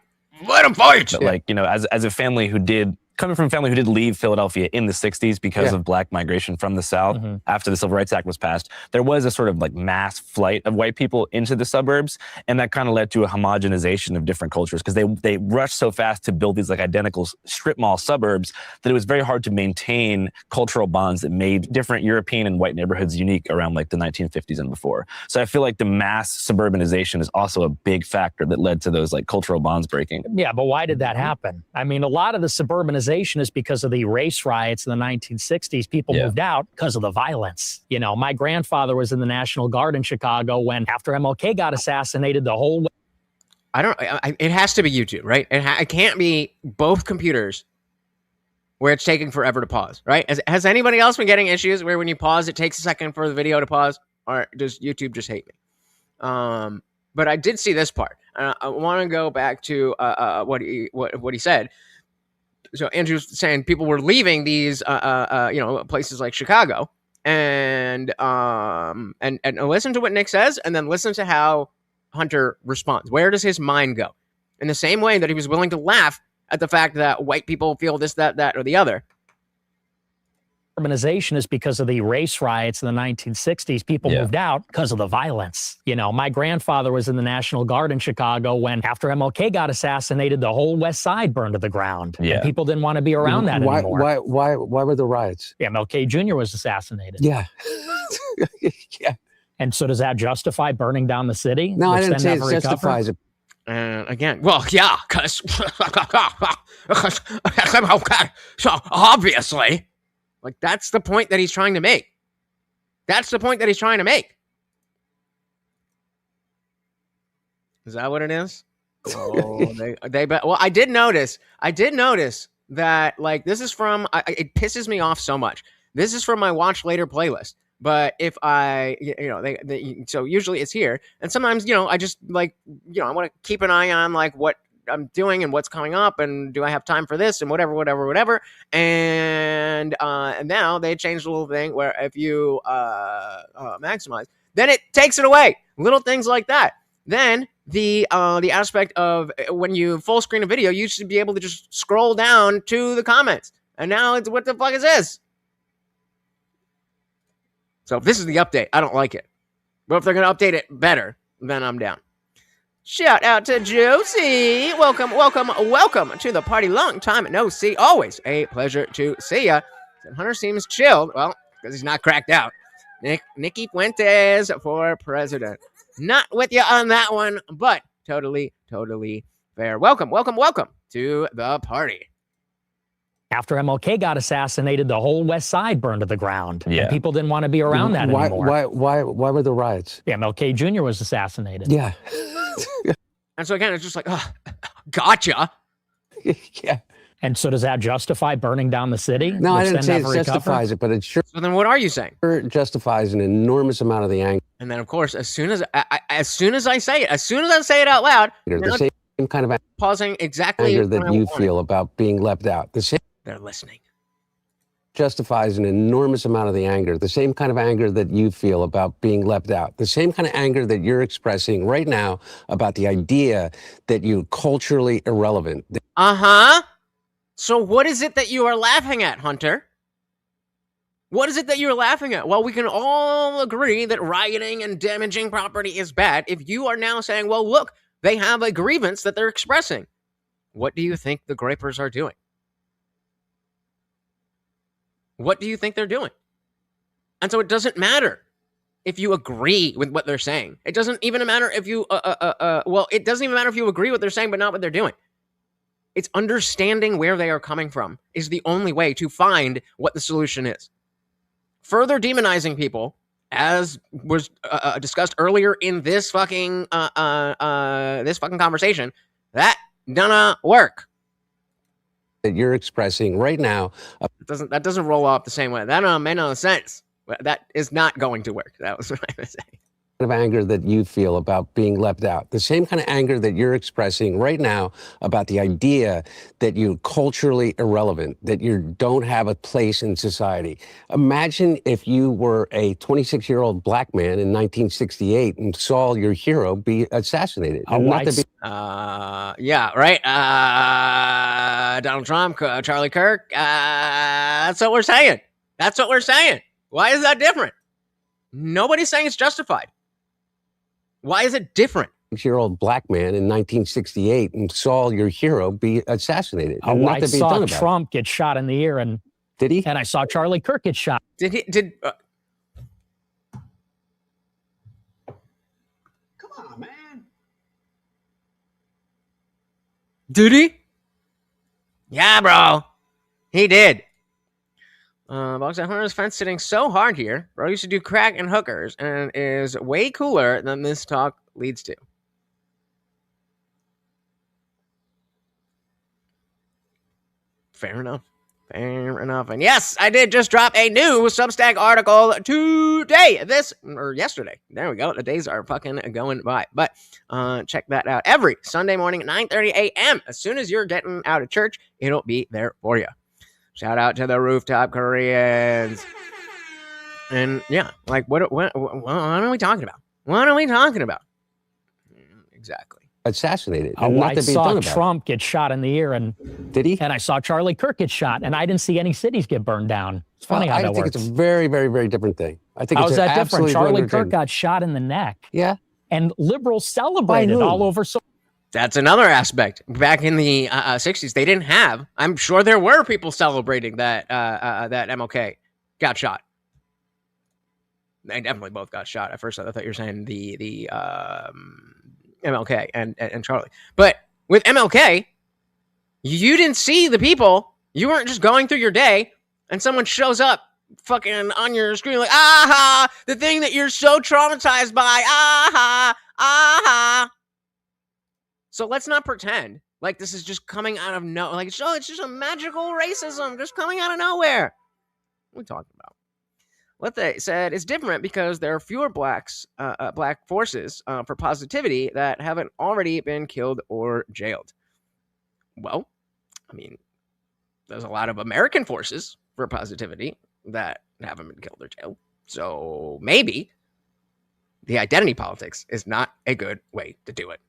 Let them fight. But like, you know, as a family who did, coming from a family who did leave Philadelphia in the 60s because of black migration from the South after the Civil Rights Act was passed, there was a sort of like mass flight of white people into the suburbs. And that kind of led to a homogenization of different cultures because they rushed so fast to build these like identical strip mall suburbs that it was very hard to maintain cultural bonds that made different European and white neighborhoods unique around like the 1950s and before. So I feel like the mass suburbanization is also a big factor that led to those like cultural bonds breaking. Yeah, but why did that happen? I mean, a lot of the suburbanization is because of the race riots in the 1960s. People moved out because of the violence. You know, my grandfather was in the National Guard in Chicago when, after MLK got assassinated, the whole... it has to be YouTube, right? It can't be both computers where it's taking forever to pause, right? Has anybody else been getting issues where when you pause, it takes a second for the video to pause? Or does YouTube just hate me? But I did see this part. I want to go back to what he said. So Andrew's saying people were leaving these, you know, places like Chicago, and listen to what Nick says, and then listen to how Hunter responds. Where does his mind go? In the same way that he was willing to laugh at the fact that white people feel this, that, or the other. Urbanization is because of the race riots in the 1960s. People moved out because of the violence. You know, my grandfather was in the National Guard in Chicago when, after MLK got assassinated, the whole West Side burned to the ground. Yeah. And people didn't want to be around that anymore. Why were the riots? MLK Jr. was assassinated. Yeah. Yeah. And so does that justify burning down the city? No, I didn't say it justifies it. Again, well, yeah, because so obviously. Like, that's the point that he's trying to make. That's the point that he's trying to make. Is that what it is? Oh, well, I did notice that, like, this is from, it pisses me off so much. This is from my watch later playlist. But if I, you know, so usually it's here. And sometimes, you know, I just, like, you know, I want to keep an eye on, like, what I'm doing and what's coming up and do I have time for this and whatever. And now they changed the little thing where if you maximize, then it takes it away. Little things like that. Then the aspect of when you full screen a video, you should be able to just scroll down to the comments. And now it's, what the fuck is this? So if this is the update, I don't like it. But if they're going to update it better, then I'm down. Shout out to Josie. Welcome to the party. Long time no see. Always a pleasure to see ya. Hunter seems chilled. Well, because he's not cracked out. Nicky Fuentes for president. Not with you on that one, but totally fair. Welcome to the party. After MLK got assassinated, the whole West Side burned to the ground. Yeah. And people didn't want to be around that anymore. Why were the riots? Yeah, MLK Jr. was assassinated. Yeah. And so again, it's just like, gotcha. Yeah. And so does that justify burning down the city? No, I didn't say it justifies it, but it sure So then what are you saying? justifies an enormous amount of the anger. And then, of course, as soon as I say it out loud, The same kind of pausing exactly anger that you feel about being left out. The same they're listening. justifies an enormous amount of the anger. The same kind of anger that you feel about being left out. The same kind of anger that you're expressing right now about the idea that you're culturally irrelevant. So what is it that you are laughing at, Hunter? What is it that you're laughing at? Well, we can all agree that rioting and damaging property is bad. If you are now saying, well, look, they have a grievance that they're expressing, what do you think the Grapers are doing? What do you think they're doing? And so it doesn't matter if you agree with what they're saying. It doesn't even matter if you, it doesn't even matter if you agree with what they're saying, but not what they're doing. It's understanding where they are coming from is the only way to find what the solution is. Further demonizing people, as was discussed earlier in this fucking conversation, that gonna work. That you're expressing right now. That doesn't roll off the same way. That don't make no sense. That is not going to work. That was what I was saying. Of anger that you feel about being left out. The same kind of anger that you're expressing right now about the idea that you're culturally irrelevant, that you don't have a place in society. Imagine if you were a 26-year-old black man in 1968 and saw your hero be assassinated. Yeah, right. Donald Trump, Charlie Kirk. That's what we're saying. Why is that different? Nobody's saying it's justified. Why is it different? 6-year-old black man in 1968 and saw your hero be assassinated. I saw Trump get shot in the ear, and did he? And I saw Charlie Kirk get shot. Come on, man. Did he? Yeah, bro. He did. Box at Hunter's fence sitting so hard here. Bro used to do crack and hookers and is way cooler than this talk leads to. Fair enough. And yes, I did just drop a new Substack article today. Yesterday. There we go. The days are fucking going by. But check that out. Every Sunday morning at 9:30 a.m. As soon as you're getting out of church, it'll be there for you. Shout out to the Rooftop Koreans. And yeah, like what are we talking about? Exactly. Assassinated. I saw Trump get shot in the ear, and did he? And I saw Charlie Kirk get shot, and I didn't see any cities get burned down. It's funny how that works. I think it's a very, very, very different thing. I think how is that different? Charlie Kirk got shot in the neck. Yeah. And liberals celebrated all over. That's another aspect. Back in the 60s, they didn't have. I'm sure there were people celebrating that that MLK got shot. They definitely both got shot. At first, I thought you were saying the MLK and Charlie. But with MLK, you didn't see the people. You weren't just going through your day, and someone shows up fucking on your screen like, aha, the thing that you're so traumatized by, aha. So let's not pretend like this is just coming out of it's just a magical racism just coming out of nowhere. What are we talking about? What they said is different because there are fewer black forces for positivity that haven't already been killed or jailed. Well, I mean, there's a lot of American forces for positivity that haven't been killed or jailed. So maybe the identity politics is not a good way to do it.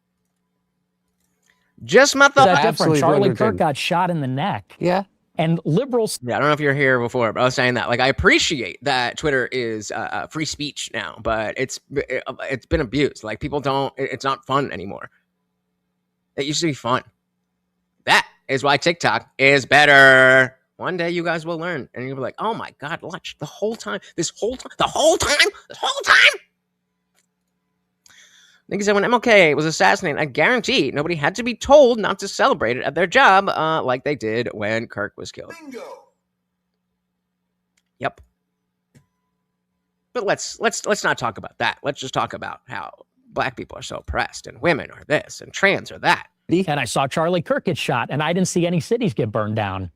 Just my thought. Different. Charlie Kirk got shot in the neck. Yeah. And liberals. Yeah, I don't know if you're here before, but I was saying that. Like, I appreciate that Twitter is free speech now, but it's been abused. Like, people don't. It's not fun anymore. It used to be fun. That is why TikTok is better. One day you guys will learn, and you'll be like, "Oh my God, Lutch! The whole time. I think he said when MLK was assassinated, I guarantee nobody had to be told not to celebrate it at their job like they did when Kirk was killed." Bingo. Yep. But let's not talk about that. Let's just talk about how black people are so oppressed, and women are this, and trans are that. And I saw Charlie Kirk get shot, and I didn't see any cities get burned down.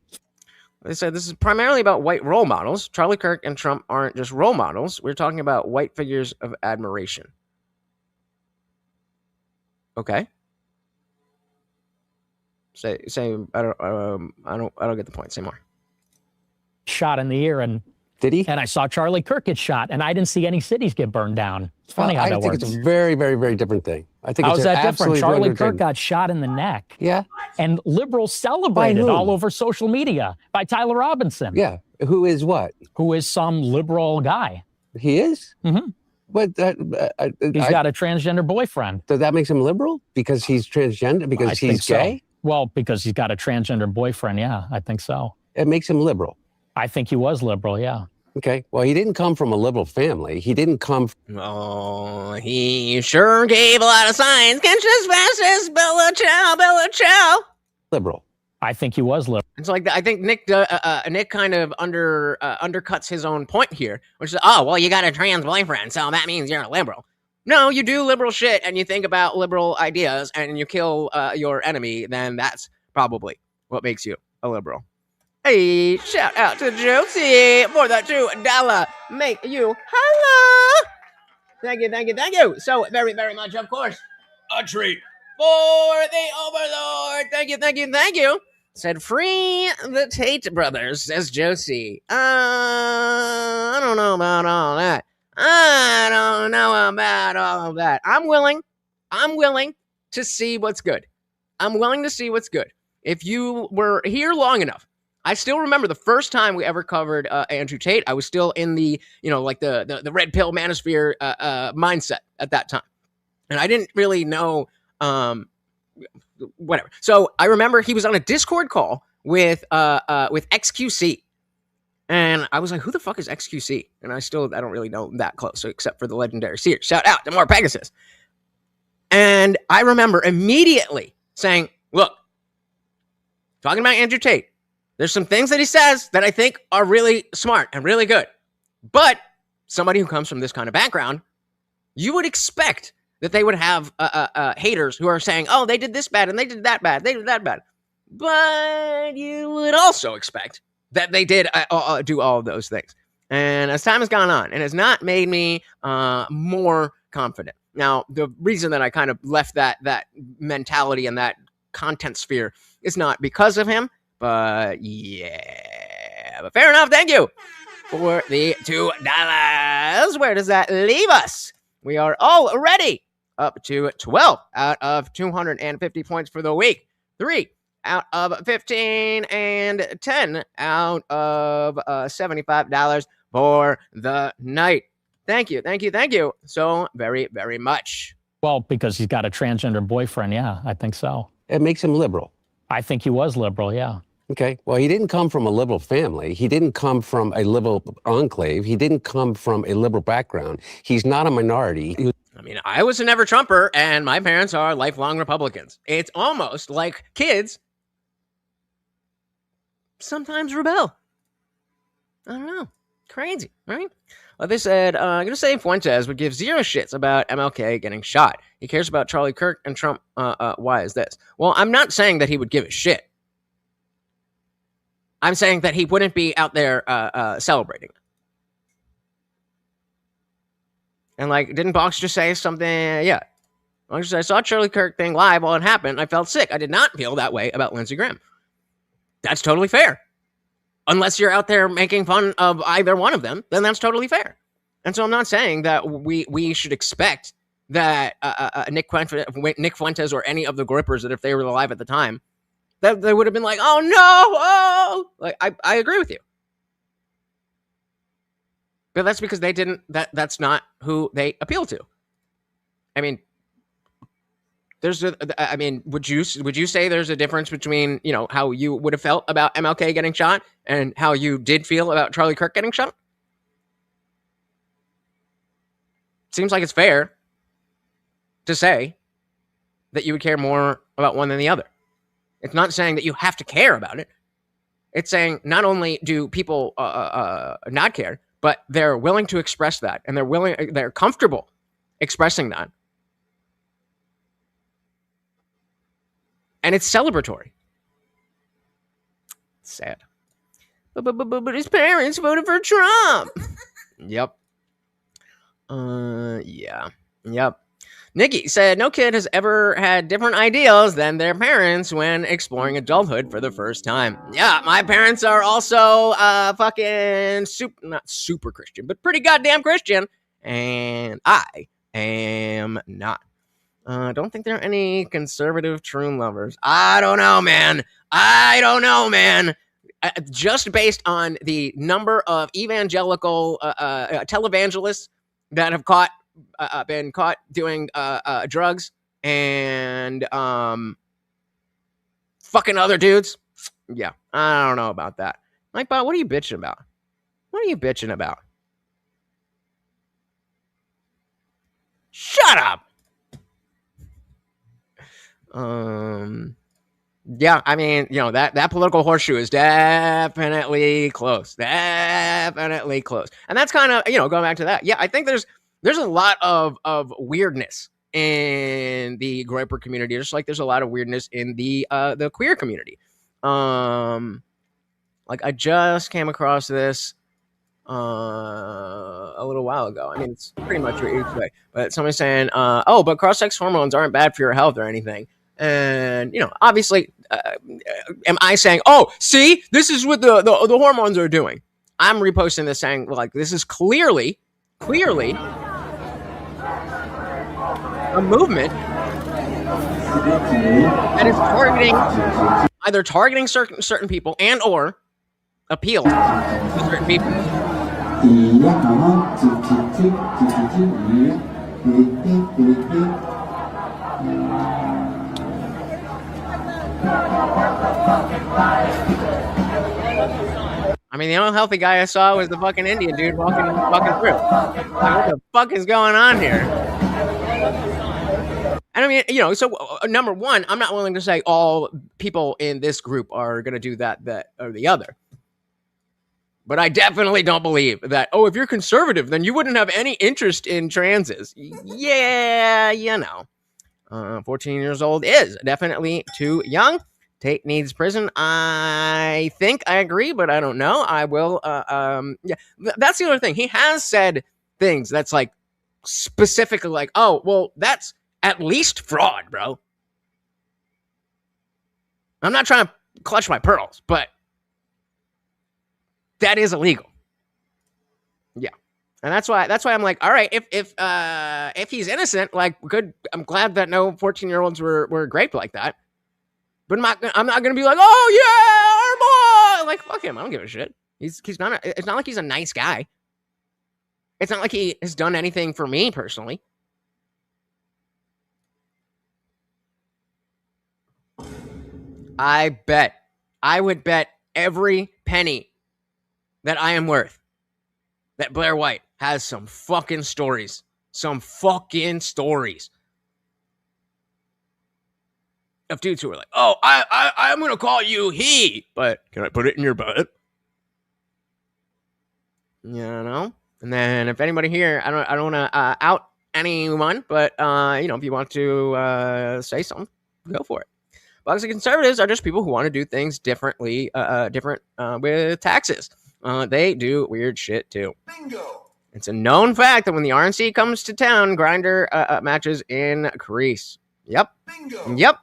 They said this is primarily about white role models. Charlie Kirk and Trump aren't just role models. We're talking about white figures of admiration. Okay. Say. I don't get the point. Say more. Shot in the ear, and did he? And I saw Charlie Kirk get shot, and I didn't see any cities get burned down. It's funny how that works. I think it's a very, very, very different thing. I think how's it's that different? Charlie Kirk thing. got shot in the neck. Yeah. And liberals celebrated all over social media by Tyler Robinson. Yeah. Who is what? Who is some liberal guy? He is. Mm-hmm. But he's got a transgender boyfriend. Does that makes him liberal because he's transgender? Because he's gay? So. Well, because he's got a transgender boyfriend. Yeah, I think so. It makes him liberal. I think he was liberal. Yeah. Okay. Well, he didn't come from a liberal family. He didn't come. Oh, he sure gave a lot of signs. Catch as fast as Bella Ciao. Liberal. I think he was liberal. And so, like, I think Nick kind of undercuts his own point here, which is, oh, well, you got a trans boyfriend, so that means you're a liberal. No, you do liberal shit, and you think about liberal ideas, and you kill your enemy. Then that's probably what makes you a liberal. Hey, shout out to Josie for the $2 make you holla. Thank you so very, very much, of course. A treat for the overlord. Thank you. Said free the Tate brothers, says Josie. I don't know about all that. I'm willing to see what's good. If you were here long enough, I still remember the first time we ever covered Andrew Tate. I was still in the, the red pill manosphere mindset at that time. And I didn't really know, whatever. So I remember he was on a Discord call with XQC. And I was like, who the fuck is XQC? And I don't really know that close, except for the legendary Sears. Shout out to more Pegasus. And I remember immediately saying, look, talking about Andrew Tate, there's some things that he says that I think are really smart and really good. But somebody who comes from this kind of background, you would expect that they would have haters who are saying, oh, they did this bad and they did that bad. They did that bad. But you would also expect that they did do all of those things. And as time has gone on, it has not made me more confident. Now, the reason that I kind of left that mentality and that content sphere is not because of him. But yeah, but fair enough. Thank you for the $2. Where does that leave us? We are already up to 12 out of 250 points for the week. 3 out of 15 and 10 out of $75 for the night. Thank you so very, very much. Well, because he's got a transgender boyfriend. Yeah, I think so. It makes him liberal. I think he was liberal. Yeah. Okay. Well, he didn't come from a liberal family. He didn't come from a liberal enclave. He didn't come from a liberal background. He's not a minority. I mean, I was a never Trumper, and my parents are lifelong Republicans. It's almost like kids sometimes rebel. I don't know. Crazy, right? Well, they said, I'm going to say Fuentes would give zero shits about MLK getting shot. He cares about Charlie Kirk and Trump. Why is this? Well, I'm not saying that he would give a shit. I'm saying that he wouldn't be out there celebrating. And like, didn't Box just say something? Yeah. I saw Charlie Kirk thing live while it happened. I felt sick. I did not feel that way about Lindsey Graham. That's totally fair. Unless you're out there making fun of either one of them, then that's totally fair. And so I'm not saying that we should expect that Nick Fuentes or any of the grippers that if they were alive at the time that they would have been like, oh no, oh, like I agree with you. But that's because they didn't. That's not who they appeal to. I mean, would you say there's a difference between how you would have felt about MLK getting shot and how you did feel about Charlie Kirk getting shot? Seems like it's fair to say that you would care more about one than the other. It's not saying that you have to care about it. It's saying not only do people not care, but they're willing to express that, and they're comfortable expressing that. And it's celebratory. Sad. But his parents voted for Trump. Yep. Yeah. Yep. Nikki said, no kid has ever had different ideals than their parents when exploring adulthood for the first time. Yeah, my parents are also fucking not super Christian, but pretty goddamn Christian. And I am not. Don't think there are any conservative troon lovers. I don't know, man. Just based on the number of evangelical televangelists that have been caught doing drugs and fucking other dudes. Yeah, I don't know about that. Like, Bob, what are you bitching about? Shut up. Yeah, I mean, that political horseshoe is definitely close. Definitely close. And that's kind of, going back to that. Yeah, I think there's a lot of weirdness in the groyper community, just like there's a lot of weirdness in the queer community. Like I just came across this a little while ago. I mean, it's pretty much your age way, but somebody's saying, but cross-sex hormones aren't bad for your health or anything. And obviously, am I saying, oh, see, this is what the hormones are doing? I'm reposting this saying, like, this is clearly a movement that is either targeting certain people and or appeal to certain people. I mean, the only healthy guy I saw was the fucking Indian dude walking through. Like, what the fuck is going on here? And I mean, so number one, I'm not willing to say all people in this group are going to do that or the other. But I definitely don't believe that, if you're conservative, then you wouldn't have any interest in transes. Yeah, 14 years old is definitely too young. Tate needs prison. I think I agree, but I don't know. I will. Yeah, that's the other thing. He has said things that's like specifically like, oh, well, that's at least fraud, bro. I'm not trying to clutch my pearls, but that is illegal. Yeah. And that's why I'm like, all right, if he's innocent, like, good. I'm glad that no 14-year-olds were raped like that. But I'm not gonna be like, oh yeah, our boy. Like, fuck him. I don't give a shit. He's not. It's not like he's a nice guy. It's not like he has done anything for me personally. I would bet every penny that I am worth that Blair White has some fucking stories. Of dudes who are like, oh, I'm going to call you he, but can I put it in your butt? And then if anybody here, I don't want to out anyone, but, if you want to say something, go for it. Blogs of conservatives are just people who want to do things differently, with taxes. They do weird shit too. Bingo. It's a known fact that when the RNC comes to town, grinder matches increase. Yep. Bingo. Yep.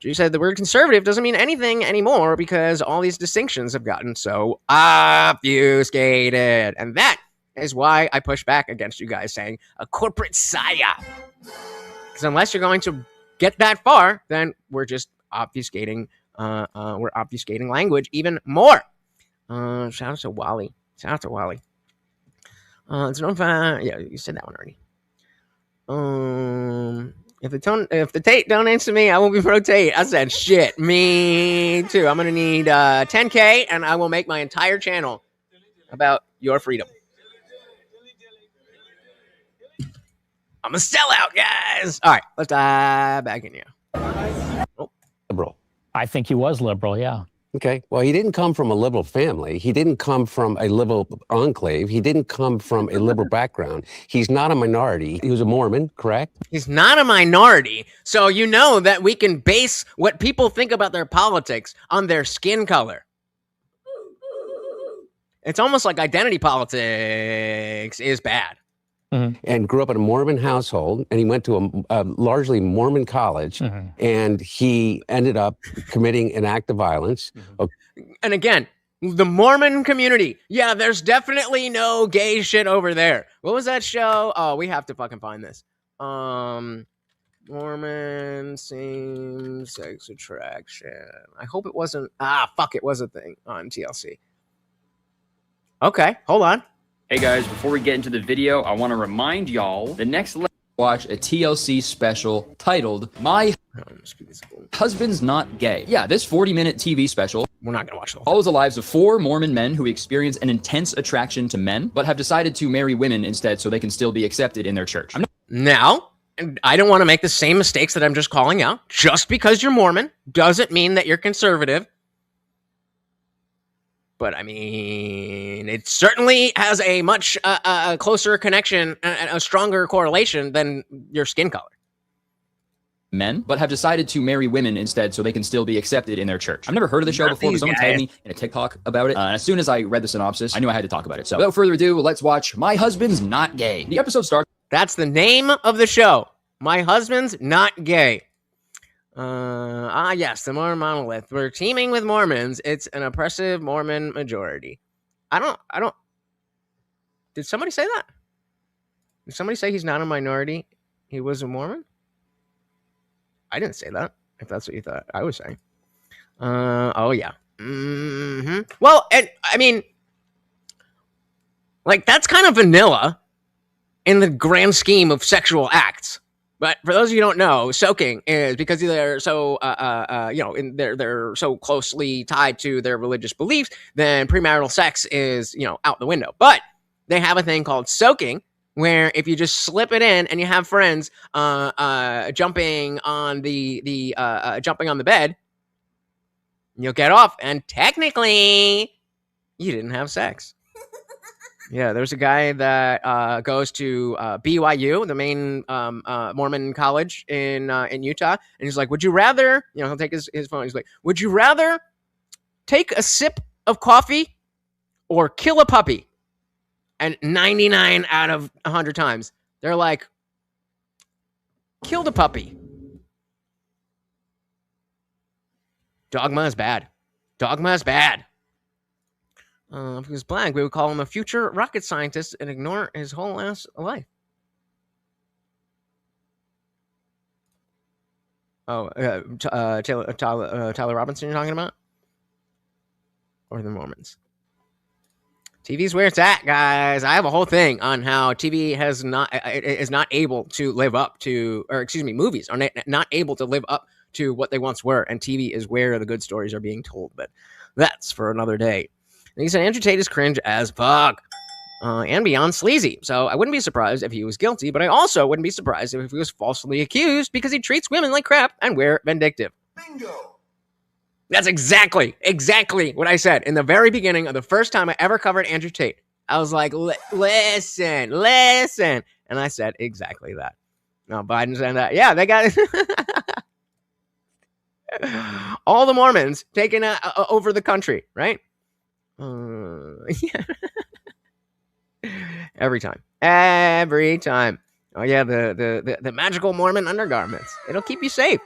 She said the word conservative doesn't mean anything anymore because all these distinctions have gotten so obfuscated. And that is why I push back against you guys saying a corporate psyop. Because unless you're going to get that far, then we're just obfuscating we're obfuscating language even more. Shout out to Wally. Shout out to Wally. It's no fun. Yeah, you said that one already. If the Tate donates to me, I will be pro Tate. I said shit. Me too. I'm gonna need 10K, and I will make my entire channel about your freedom. I'm a sellout, guys. All right, let's dive back in here. Liberal. I think he was liberal, yeah. Okay. Well, he didn't come from a liberal family. He didn't come from a liberal enclave. He didn't come from a liberal background. He's not a minority. He was a Mormon, correct? He's not a minority. So you know that we can base what people think about their politics on their skin color. It's almost like identity politics is bad. And grew up in a Mormon household, and he went to a largely Mormon college, and he ended up committing an act of violence. And again, the Mormon community. Yeah, there's definitely no gay shit over there. What was that show? Oh, we have to fucking find this. Mormon same-sex attraction. I hope it wasn't. It was a thing on TLC. Okay, hold on. Hey guys, before we get into the video, I want to remind y'all the next watch a TLC special titled My Husband's Not Gay. Yeah, this 40-minute TV special, we're not gonna watch the whole follows the lives of 4 Mormon men who experience an intense attraction to men, but have decided to marry women instead so they can still be accepted in their church. Now, I don't want to make the same mistakes that I'm just calling out. Just because you're Mormon doesn't mean that you're conservative. But I mean, it certainly has a much closer connection and a stronger correlation than your skin color. Men, but have decided to marry women instead so they can still be accepted in their church. I've never heard of the show before, but someone tagged me in a TikTok about it. And as soon as I read the synopsis, I knew I had to talk about it. So without further ado, let's watch My Husband's Not Gay. The episode starts. That's the name of the show. My Husband's Not Gay. Yes, the Mormon monolith. We're teaming with Mormons. It's an oppressive Mormon majority. I don't. Did somebody say that? Did somebody say he's not a minority? He was a Mormon? I didn't say that, if that's what you thought I was saying. Oh, yeah. Well, and I mean, like, that's kind of vanilla in the grand scheme of sexual acts. But for those of you who don't know, soaking is because they're so, they're so closely tied to their religious beliefs, then premarital sex is, out the window. But they have a thing called soaking, where if you just slip it in and you have friends jumping on the bed, you'll get off, and technically, you didn't have sex. Yeah, there's a guy that goes to BYU, the main Mormon college in Utah, and he's like, "Would you rather?" He'll take his phone. He's like, "Would you rather take a sip of coffee or kill a puppy?" And 99 out of 100 times, they're like, "Kill the puppy." Dogma is bad. Dogma is bad. If he was black, we would call him a future rocket scientist and ignore his whole ass life. Oh, Tyler Robinson you're talking about? Or the Mormons? TV's where it's at, guys. I have a whole thing on how TV is not able to live up to, movies are not able to live up to what they once were, and TV is where the good stories are being told. But that's for another day. And he said Andrew Tate is cringe as fuck. And beyond sleazy. So I wouldn't be surprised if he was guilty, but I also wouldn't be surprised if he was falsely accused because he treats women like crap and we're vindictive. Bingo! That's exactly what I said in the very beginning of the first time I ever covered Andrew Tate. I was like, listen. And I said exactly that. No, Biden said that. Yeah, they got all the Mormons taking over the country, right? Yeah. Every time. Oh yeah, the magical Mormon undergarments. It'll keep you safe.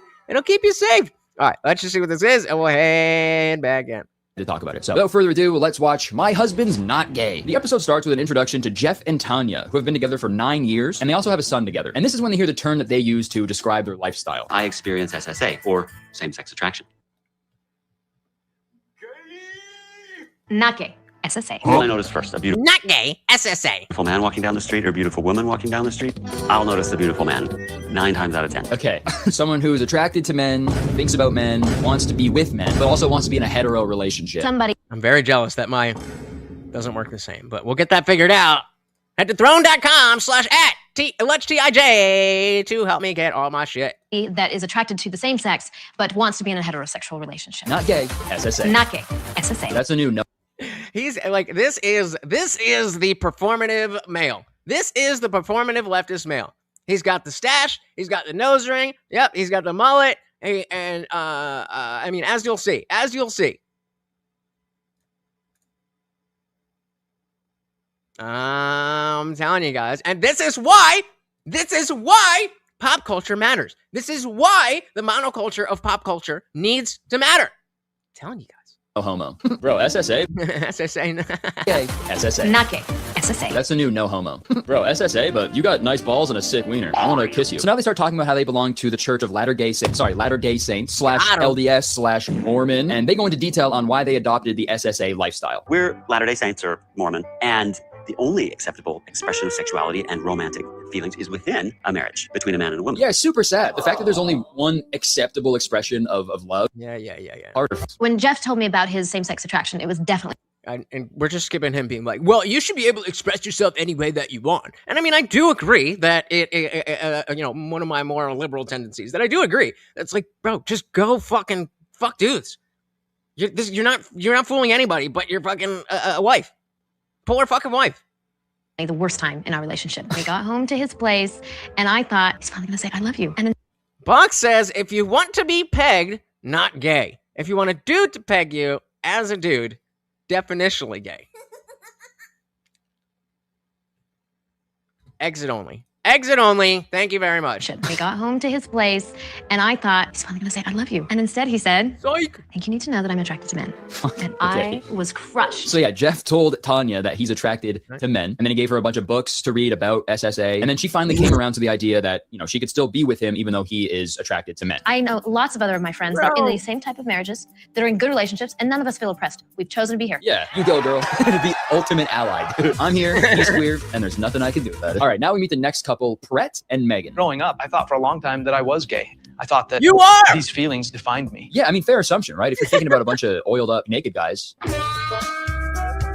All right, let's just see what this is, and we'll head back in to talk about it. So without further ado, let's watch My Husband's Not Gay. The episode starts with an introduction to Jeff and Tanya, who have been together for 9 years, and they also have a son together. And this is when they hear the term that they use to describe their lifestyle. I experience SSA, or same-sex attraction. Not gay. SSA. What will I notice first? A beautiful Not gay. SSA. man walking down the street or a beautiful woman walking down the street? I'll notice the beautiful man 9 times out of 10. Okay, someone who is attracted to men, thinks about men, wants to be with men, but also wants to be in a hetero relationship. Somebody. I'm very jealous that my doesn't work the same, but we'll get that figured out. Head to throne.com/@LetchTIJ to help me get all my shit. That is attracted to the same sex, but wants to be in a heterosexual relationship. Not gay. SSA. Not gay. SSA. That's a new no. He's like, this is the performative male. This is the performative leftist male. He's got the stash. He's got the nose ring. Yep, he's got the mullet. And I mean, as you'll see. I'm telling you guys. And this is why pop culture matters. This is why the monoculture of pop culture needs to matter. I'm telling you guys. No homo. Bro, SSA. SSA. Gay. SSA. Not gay. SSA. That's a new no homo. Bro, SSA, but you got nice balls and a sick wiener. I want to kiss you. So now they start talking about how they belong to the Church of Latter-day Saints / LDS / Mormon. And they go into detail on why they adopted the SSA lifestyle. We're Latter-day Saints or Mormon, and the only acceptable expression of sexuality and romantic feelings is within a marriage between a man and a woman. Yeah, super sad. The fact that there's only one acceptable expression of love. Yeah. When Jeff told me about his same-sex attraction, it was definitely. And we're just skipping him being like, well, you should be able to express yourself any way that you want. And I mean, I do agree that one of my more liberal tendencies that I do agree. That's like, bro, just go fuck dudes. You're not fooling anybody, but you're fucking a wife. Pull her fucking wife. The worst time in our relationship. We got home to his place, and I thought, he's finally going to say, I love you. And then Box says, if you want to be pegged, not gay. If you want a dude to peg you as a dude, definitionally gay. Exit only. Exit only. Thank you very much. we got home to his place, and I thought, he's finally going to say, I love you. And instead he said, Psych. I think you need to know that I'm attracted to men. And Okay. I was crushed. So yeah, Jeff told Tanya that he's attracted to men, and then he gave her a bunch of books to read about SSA, and then she finally came around to the idea that, she could still be with him even though he is attracted to men. I know lots of other of my friends that are in the same type of marriages, that are in good relationships, and none of us feel oppressed. We've chosen to be here. Yeah, you go, girl. The ultimate ally. Dude, I'm here, he's queer, and there's nothing I can do about it. All right, now we meet the next couple, Brett and Megan. Growing up, I thought for a long time that I was gay. I thought that you are! These feelings defined me. Yeah, I mean, fair assumption, right? If you're thinking about a bunch of oiled up naked guys,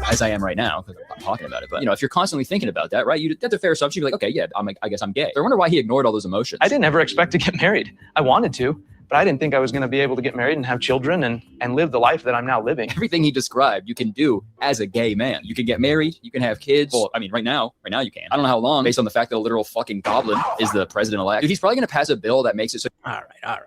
as I am right now, because I'm not talking about it, but if you're constantly thinking about that, right? That's a fair assumption. You're like, okay, yeah, I guess I'm gay. I wonder why he ignored all those emotions. I didn't ever expect to get married. I wanted to, but I didn't think I was going to be able to get married and have children and live the life that I'm now living. Everything he described, you can do as a gay man. You can get married, you can have kids. Well, I mean, right now you can. I don't know how long, based on the fact that a literal fucking goblin is the president-elect. Dude, he's probably going to pass a bill that makes it so. All right.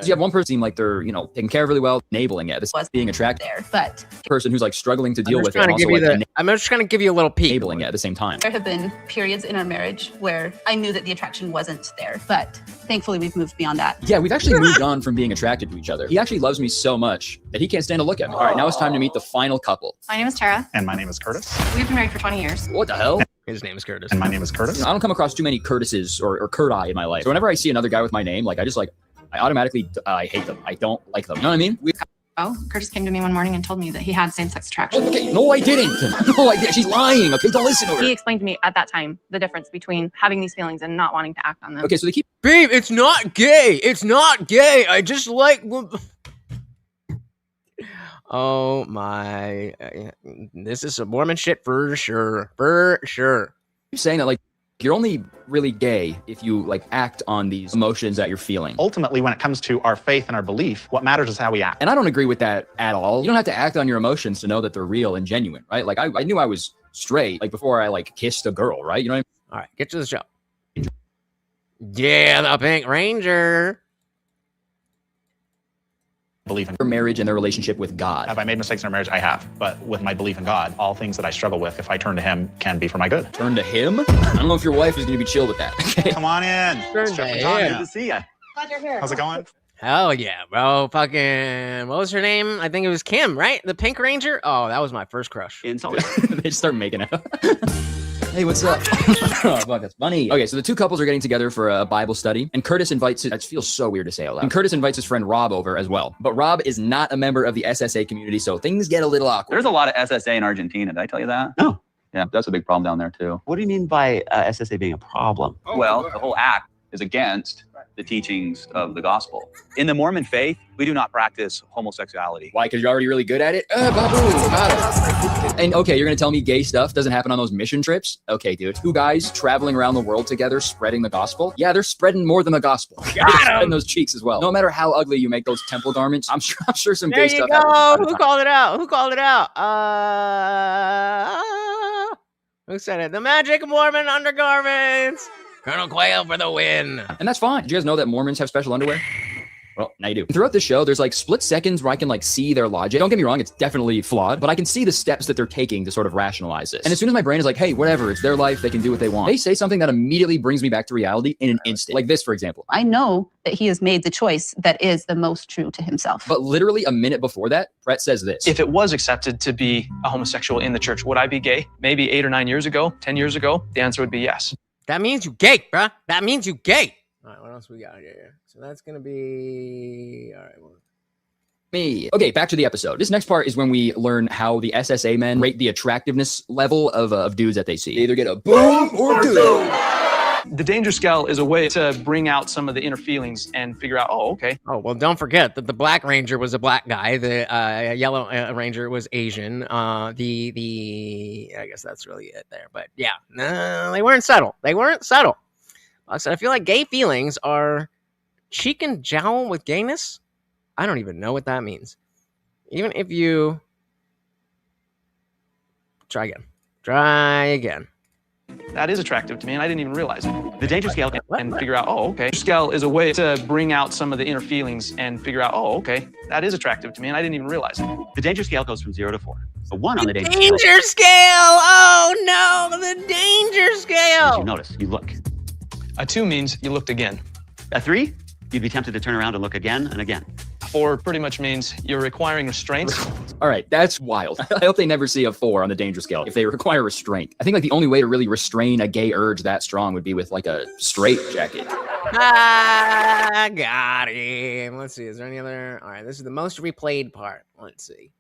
You have one person seem like they're, taking care of really well, enabling it. This was being attracted There, but person who's like struggling to deal with it. I'm just trying to give you a little peek. Enabling it at the same time. There have been periods in our marriage where I knew that the attraction wasn't there, but thankfully we've moved beyond that. Yeah, we've actually moved on from being attracted to each other. He actually loves me so much that he can't stand to look at me. All right, now it's time to meet the final couple. My name is Tara. And my name is Curtis. We've been married for 20 years. What the hell? His name is Curtis. And my name is Curtis. I don't come across too many Curtises or Curti in my life. So whenever I see another guy with my name, I automatically I hate them. I don't like them. You know what I mean? Curtis came to me one morning and told me that he had same-sex attraction. Okay, no, I didn't. No, I didn't. She's lying. Okay, don't listen to her. He explained to me at that time the difference between having these feelings and not wanting to act on them. Okay, so they keep. Babe, it's not gay. It's not gay. I just like. Oh my! This is some Mormon shit for sure. For sure. You're saying that you're only really gay if you act on these emotions that you're feeling. Ultimately, when it comes to our faith and our belief, what matters is how we act. And I don't agree with that at all. You don't have to act on your emotions to know that they're real and genuine, right? I knew I was straight before I kissed a girl, right? You know what I mean? All right, get to the show. Yeah, the Pink Ranger. Believe in their marriage and their relationship with God. Have I made mistakes in our marriage? I have. But with my belief in God, all things that I struggle with, if I turn to him, can be for my good. Turn to him? I don't know if your wife is going to be chill with that. Okay? Come on in. Turn It's Jeff to and Tanya. him. Good to see you. Glad you're here. How's it going? Hell yeah, bro. Fucking, what was her name? I think it was Kim, right? The Pink Ranger? Oh, that was my first crush. Insult. They just start making out. Hey, what's up? Oh, fuck, that's funny. Okay, so the two couples are getting together for a Bible study, and Curtis invites it feels so weird to say out loud. And Curtis invites his friend Rob over as well. But Rob is not a member of the SSA community, so things get a little awkward. There's a lot of SSA in Argentina. Did I tell you that? No. Yeah, that's a big problem down there too. What do you mean by SSA being a problem? Well, the whole act is against the teachings of the gospel. In the Mormon faith, we do not practice homosexuality. Why? Because you're already really good at it? And okay, you're gonna tell me gay stuff doesn't happen on those mission trips? Okay, dude. Two guys traveling around the world together spreading the gospel? Yeah, they're spreading more than the gospel. They're spreading those cheeks as well. No matter how ugly you make those temple garments, I'm sure some gay stuff happens. Who called it out? Who called it out? Who said it? The magic Mormon undergarments. Colonel Quail for the win. And that's fine. Did you guys know that Mormons have special underwear? Well, now you do. Throughout the show, there's like split seconds where I can like see their logic. Don't get me wrong, it's definitely flawed, but I can see the steps that they're taking to sort of rationalize this. And as soon as my brain is like, hey, whatever, it's their life, they can do what they want, they say something that immediately brings me back to reality in an instant. Like this, for example. I know that he has made the choice that is the most true to himself. But literally a minute before that, Brett says this. If it was accepted to be a homosexual in the church, would I be gay? Maybe 8 or 9 years ago, 10 years ago, the answer would be yes. That means you gay, bruh. That means you gay. All right, what else we got here? So that's going to be... All right, well... Me. Okay, back to the episode. This next part is when we learn how the SSA men rate the attractiveness level of dudes that they see. They either get a boom or good. The danger scale is a way to bring out some of the inner feelings and figure out, oh, okay. Oh, well, don't forget that the Black Ranger was a black guy. The Yellow Ranger was Asian. I guess that's really it there. But yeah, no, they weren't subtle. They weren't subtle. So I feel like gay feelings are cheek and jowl with gayness. I don't even know what that means. Even if you... Try again. That is attractive to me, and I didn't even realize it. The danger scale and figure out, oh, okay. Scale is a way to bring out some of the inner feelings and figure out, oh, okay. That is attractive to me, and I didn't even realize it. The danger scale goes from 0 to 4. A 1 on the danger scale. Oh no, the danger scale. As you notice, you look. A 2 means you looked again. A 3, you'd be tempted to turn around and look again and again. 4 pretty much means you're requiring restraint. All right, that's wild. I hope they never see a 4 on the danger scale if they require restraint. I think like the only way to really restrain a gay urge that strong would be with like a straight jacket. Ah, got him. Let's see, is there any other? All right, this is the most replayed part. Let's see.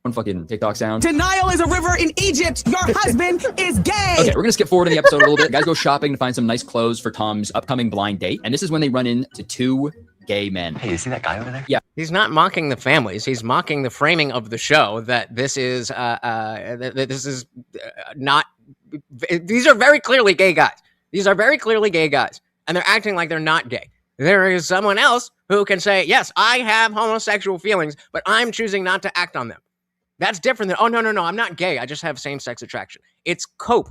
One fucking TikTok sound. Denial is a river in Egypt. Your husband is gay. Okay, we're gonna skip forward in the episode a little bit. Guys go shopping to find some nice clothes for Tom's upcoming blind date. And this is when they run into 2 gay men. Hey, you see that guy over there? Yeah. He's not mocking the families. He's mocking the framing of the show that this is not. These are very clearly gay guys. These are very clearly gay guys, and they're acting like they're not gay. There is someone else who can say, yes, I have homosexual feelings, but I'm choosing not to act on them. That's different than, oh, no, I'm not gay. I just have same-sex attraction. It's cope.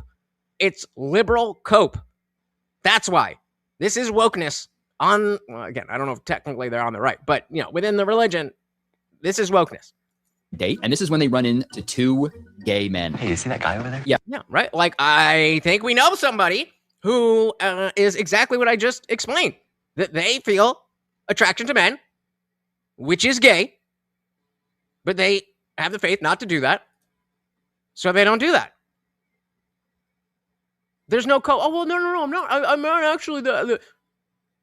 It's liberal cope. That's why. This is wokeness on, well, again, I don't know if technically they're on the right, but, you know, within the religion, this is wokeness. Date. And this is when they run into 2 gay men. Hey, you see that guy over there? Yeah. Yeah, right? Like, I think we know somebody who is exactly what I just explained. That they feel attraction to men, which is gay, but they have the faith not to do that, so they don't do that. There's no oh, well, no, I'm not. I'm not actually the...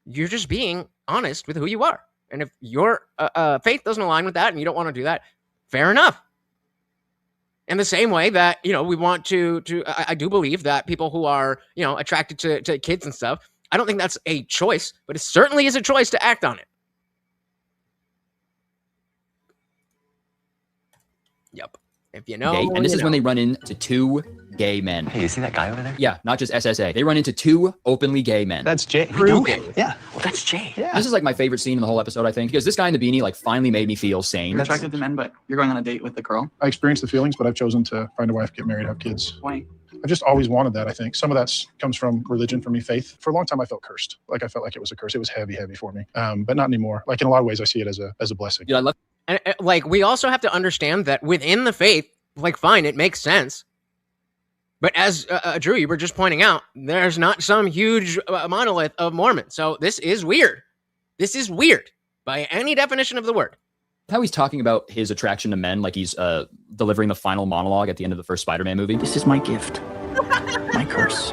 You're just being honest with who you are. And if your faith doesn't align with that and you don't want to do that, fair enough. In the same way that, you know, we want to I do believe that people who are, you know, attracted to kids and stuff, I don't think that's a choice, but it certainly is a choice to act on it. Yep. If you know. Gay. And this is when they run into 2 gay men. Hey, you see that guy over there? Yeah, not just SSA. They run into 2 openly gay men. That's Jay. Yeah. Well, that's Jay. Yeah. This is like my favorite scene in the whole episode, I think, because this guy in the beanie like finally made me feel sane. You're attracted to men, but you're going on a date with the girl. I experienced the feelings, but I've chosen to find a wife, get married, have kids. Why? I've just always wanted that, I think. Some of that comes from religion for me, faith. For a long time, I felt cursed. Like I felt like it was a curse. It was heavy for me. But not anymore. Like in a lot of ways, I see it as a blessing. Yeah, I love. And like, we also have to understand that within the faith, like, fine, it makes sense. But as Drew, you were just pointing out, there's not some huge monolith of Mormons. So this is weird. This is weird by any definition of the word. How he's talking about his attraction to men, like he's delivering the final monologue at the end of the first Spider-Man movie. This is my gift. curse.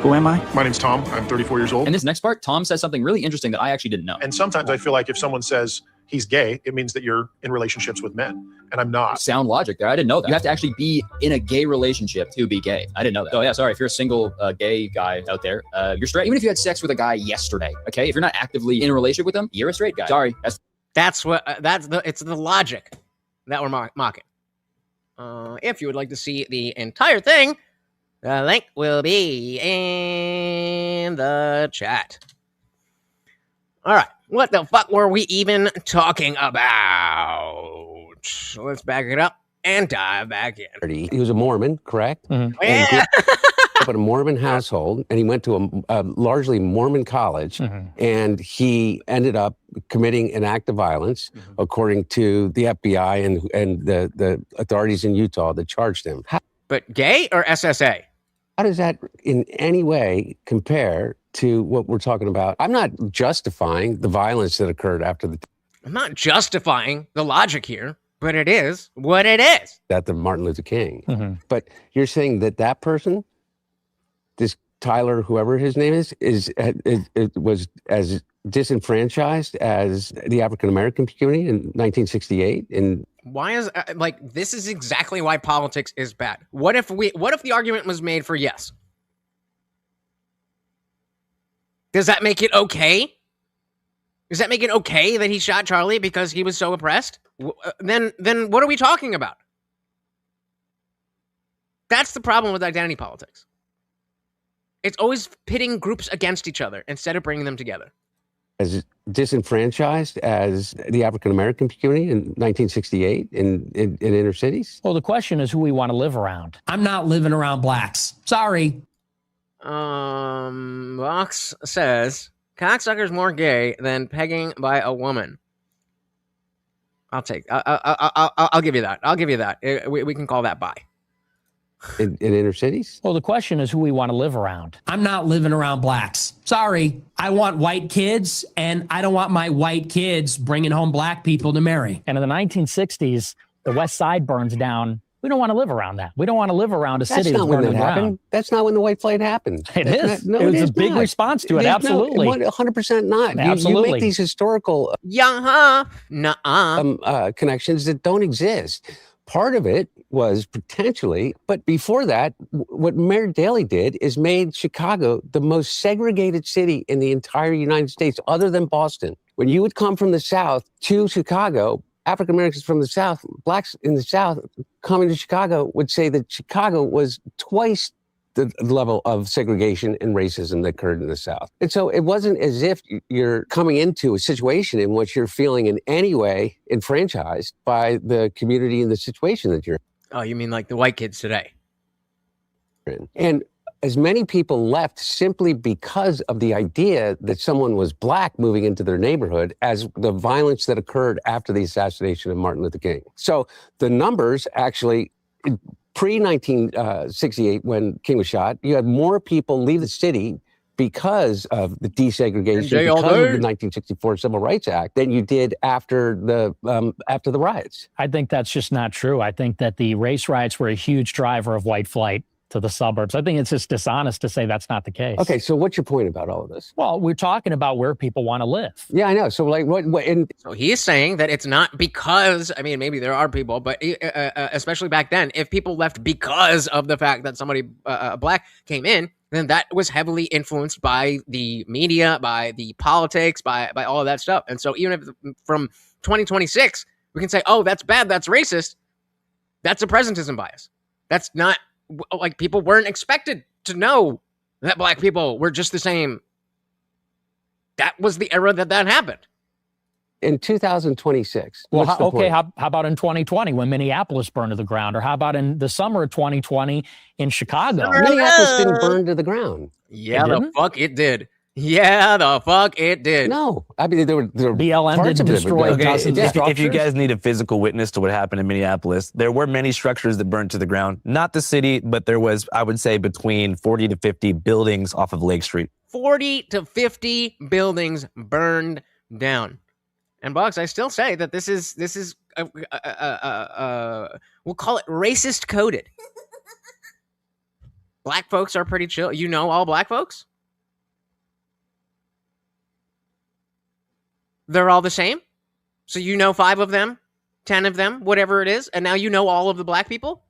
Who am I? My name's Tom. I'm 34 years old. In this next part, Tom says something really interesting that I actually didn't know. And sometimes I feel like if someone says he's gay, it means that you're in relationships with men. And I'm not. Sound logic there. I didn't know that. You have to actually be in a gay relationship to be gay. I didn't know that. So yeah, sorry. If you're a single gay guy out there, you're straight. Even if you had sex with a guy yesterday, okay? If you're not actively in a relationship with him, you're a straight guy. Sorry. It's the logic that we're mocking. If you would like to see the entire thing, the link will be in the chat. All right. What the fuck were we even talking about? Let's back it up and dive back in. He was a Mormon, correct? Yeah. And grew up in a Mormon household, and he went to a largely Mormon college, and he ended up committing an act of violence, according to the FBI and the authorities in Utah that charged him. But gay or SSA? How does that in any way compare to what we're talking about? I'm not justifying the violence that occurred after I'm not justifying the logic here, but it is what it is. That the Martin Luther King. But you're saying that person, this Tyler, whoever his name is was as disenfranchised as the African American community in 1968. And why is this is exactly why politics is bad. What if the argument was made for yes? Does that make it okay? Does that make it okay that he shot Charlie because he was so oppressed? Then what are we talking about? That's the problem with identity politics. It's always pitting groups against each other instead of bringing them together. As disenfranchised as the African American community in 1968 in inner cities? Well, the question is who we want to live around. I'm not living around blacks. Sorry. Vox says cocksucker's more gay than pegging by a woman. I'll give you that. I'll give you that. We can call that bi. In inner cities? Well, the question is who we want to live around. I'm not living around blacks. Sorry. I want white kids, and I don't want my white kids bringing home black people to marry. And in the 1960s, the West Side burns down. We don't want to live around that. We don't want to live around a city that's burning down. That's not when the white flight happened. It is. It was a big response to it. Absolutely. 100% not. Absolutely. You make these historical connections that don't exist. Part of it was potentially, but before that, what Mayor Daley did is made Chicago the most segregated city in the entire United States, other than Boston. When you would come from the South to Chicago, African Americans from the South, blacks in the South coming to Chicago would say that Chicago was twice the level of segregation and racism that occurred in the South. And so it wasn't as if you're coming into a situation in which you're feeling in any way enfranchised by the community and the situation that you're in. Oh, you mean like the white kids today? And as many people left simply because of the idea that someone was black moving into their neighborhood as the violence that occurred after the assassination of Martin Luther King. So the numbers actually, pre-1968, when King was shot, you had more people leave the city because of the desegregation, because of the 1964 Civil Rights Act, than you did after the riots. I think that's just not true. I think that the race riots were a huge driver of white flight to the suburbs. I think it's just dishonest to say that's not the case. Okay, so what's your point about all of this? Well, we're talking about where people want to live. Yeah, I know. So like what So he's saying that it's not because, I mean, maybe there are people, but especially back then, if people left because of the fact that somebody black came in, then that was heavily influenced by the media, by the politics, by all of that stuff. And so even if from 2026, we can say, oh, that's bad, that's racist, that's a presentism bias. That's not, like, people weren't expected to know that black people were just the same. That was the era that happened. In 2026. Well, how about in 2020 when Minneapolis burned to the ground? Or how about in the summer of 2020 in Chicago? Minneapolis didn't burn to the ground. Yeah, the fuck it did. Yeah, the fuck it did. No, I mean, there were BLM didn't destroy dozens of structures. If you guys need a physical witness to what happened in Minneapolis, there were many structures that burned to the ground. Not the city, but there was, I would say, between 40 to 50 buildings off of Lake Street. 40 to 50 buildings burned down. And Boggs, I still say that this is we'll call it racist coded. Black folks are pretty chill. You know all black folks? They're all the same? So you know 5 of them, 10 of them, whatever it is, and now you know all of the black people?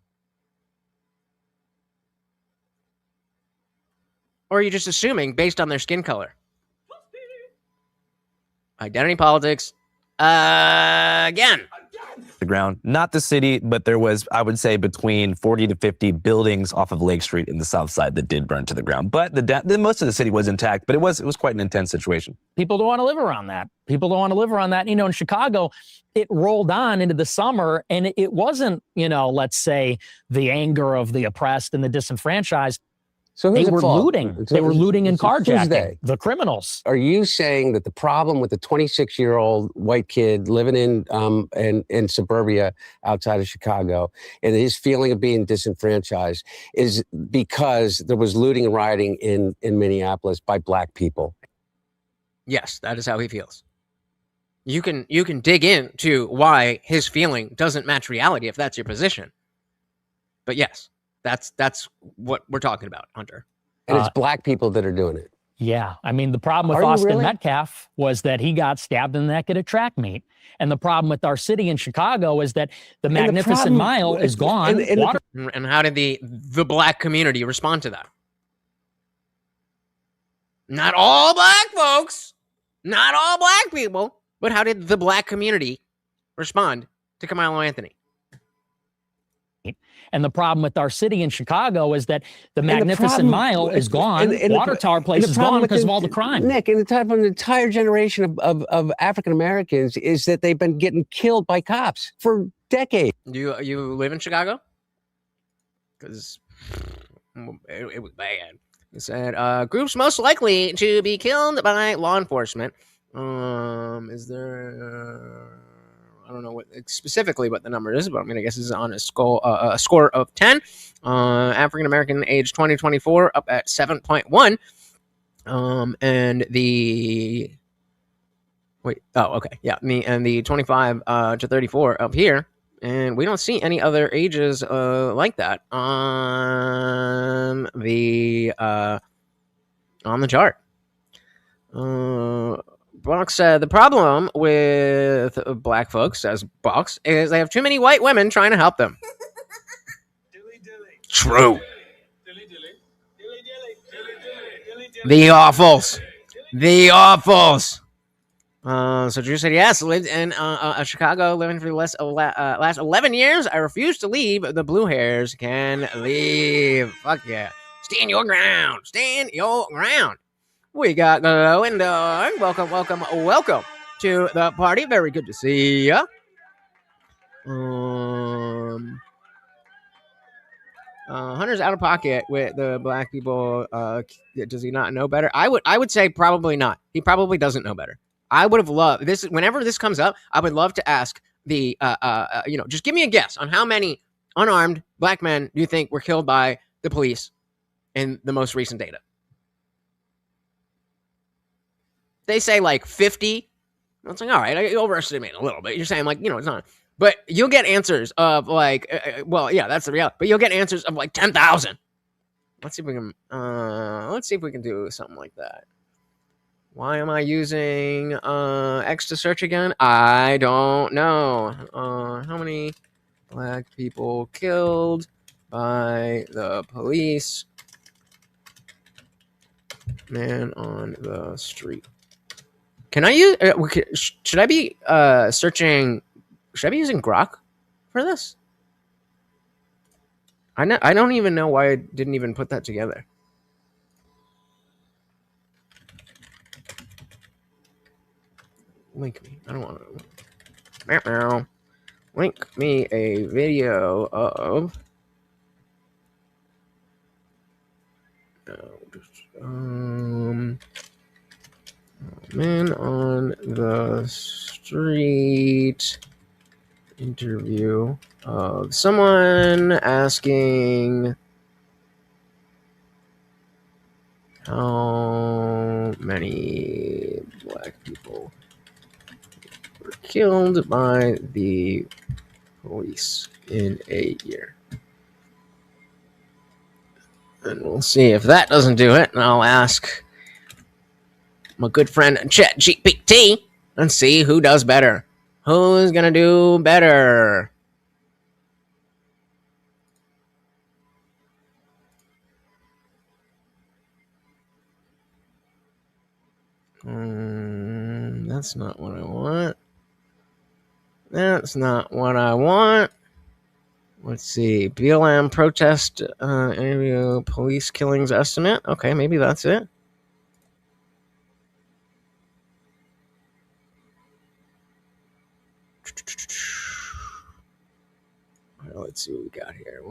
Or are you just assuming based on their skin color? Identity politics. Again. The ground, not the city, but there was, I would say, between 40 to 50 buildings off of Lake Street in the south side that did burn to the ground. But the most of the city was intact, but it was quite an intense situation. People don't want to live around that. People don't want to live around that. You know, in Chicago, it rolled on into the summer, and it wasn't, you know, let's say the anger of the oppressed and the disenfranchised. So they were looting. They were looting and carjacking. The criminals. Are you saying that the problem with the 26-year-old white kid living in suburbia outside of Chicago and his feeling of being disenfranchised is because there was looting and rioting in Minneapolis by black people? Yes, that is how he feels. You can dig into why his feeling doesn't match reality if that's your position. But yes. That's what we're talking about, Hunter. And it's black people that are doing it. Yeah. I mean, the problem with Austin Metcalf was that he got stabbed in the neck at a track meet. And the problem with our city in Chicago is that the Magnificent Mile is gone. And how did the black community respond to that? Not all black folks, not all black people, but how did the black community respond to Carmelo Anthony? And the problem with our city in Chicago is that the Magnificent Mile is gone. Water Tower Place is gone because of all the crime. Nick, and the time from an entire generation of African Americans is that they've been getting killed by cops for decades. Do you live in Chicago? Because it was bad. It said groups most likely to be killed by law enforcement. Is there? I don't know what specifically what the number is, but I'm gonna guess this is on a score of 10. African American, age 20-24, up at 7.1. And the the 25 to 34 up here, and we don't see any other ages like that on the chart. Box said the problem with black folks, says Box, is they have too many white women trying to help them. True. The awfuls. So Drew said, yes, lived in Chicago, living for the last 11 years. I refuse to leave. The blue hairs can leave. Fuck yeah. Stand your ground. Stand your ground. We got Glow and Dark. Welcome to the party. Very good to see ya. Hunter's out of pocket with the black people. Does he not know better? I would say probably not. He probably doesn't know better. I would have loved this. Whenever this comes up, I would love to ask the just give me a guess on how many unarmed black men do you think were killed by the police in the most recent data. They say like 50. It's like, all right, I overestimate a little bit. You're saying like, it's not. But you'll get answers of like, that's the reality. But you'll get answers of like 10,000. Let's see if we can do something like that. Why am I using X to search again? I don't know. How many black people killed by the police? Man on the street. Can I use? Should I be searching? Should I be using Grok for this? I don't even know why I didn't even put that together. Link me. I don't want to. Link me a video of. Man on the street interview of someone asking how many black people were killed by the police in a year. And we'll see if that doesn't do it. And I'll ask my good friend ChatGPT and see who does better. Who's going to do better? That's not what I want. That's not what I want. Let's see. BLM protest interview, police killings estimate. Okay, maybe that's it. Let's see what we got here.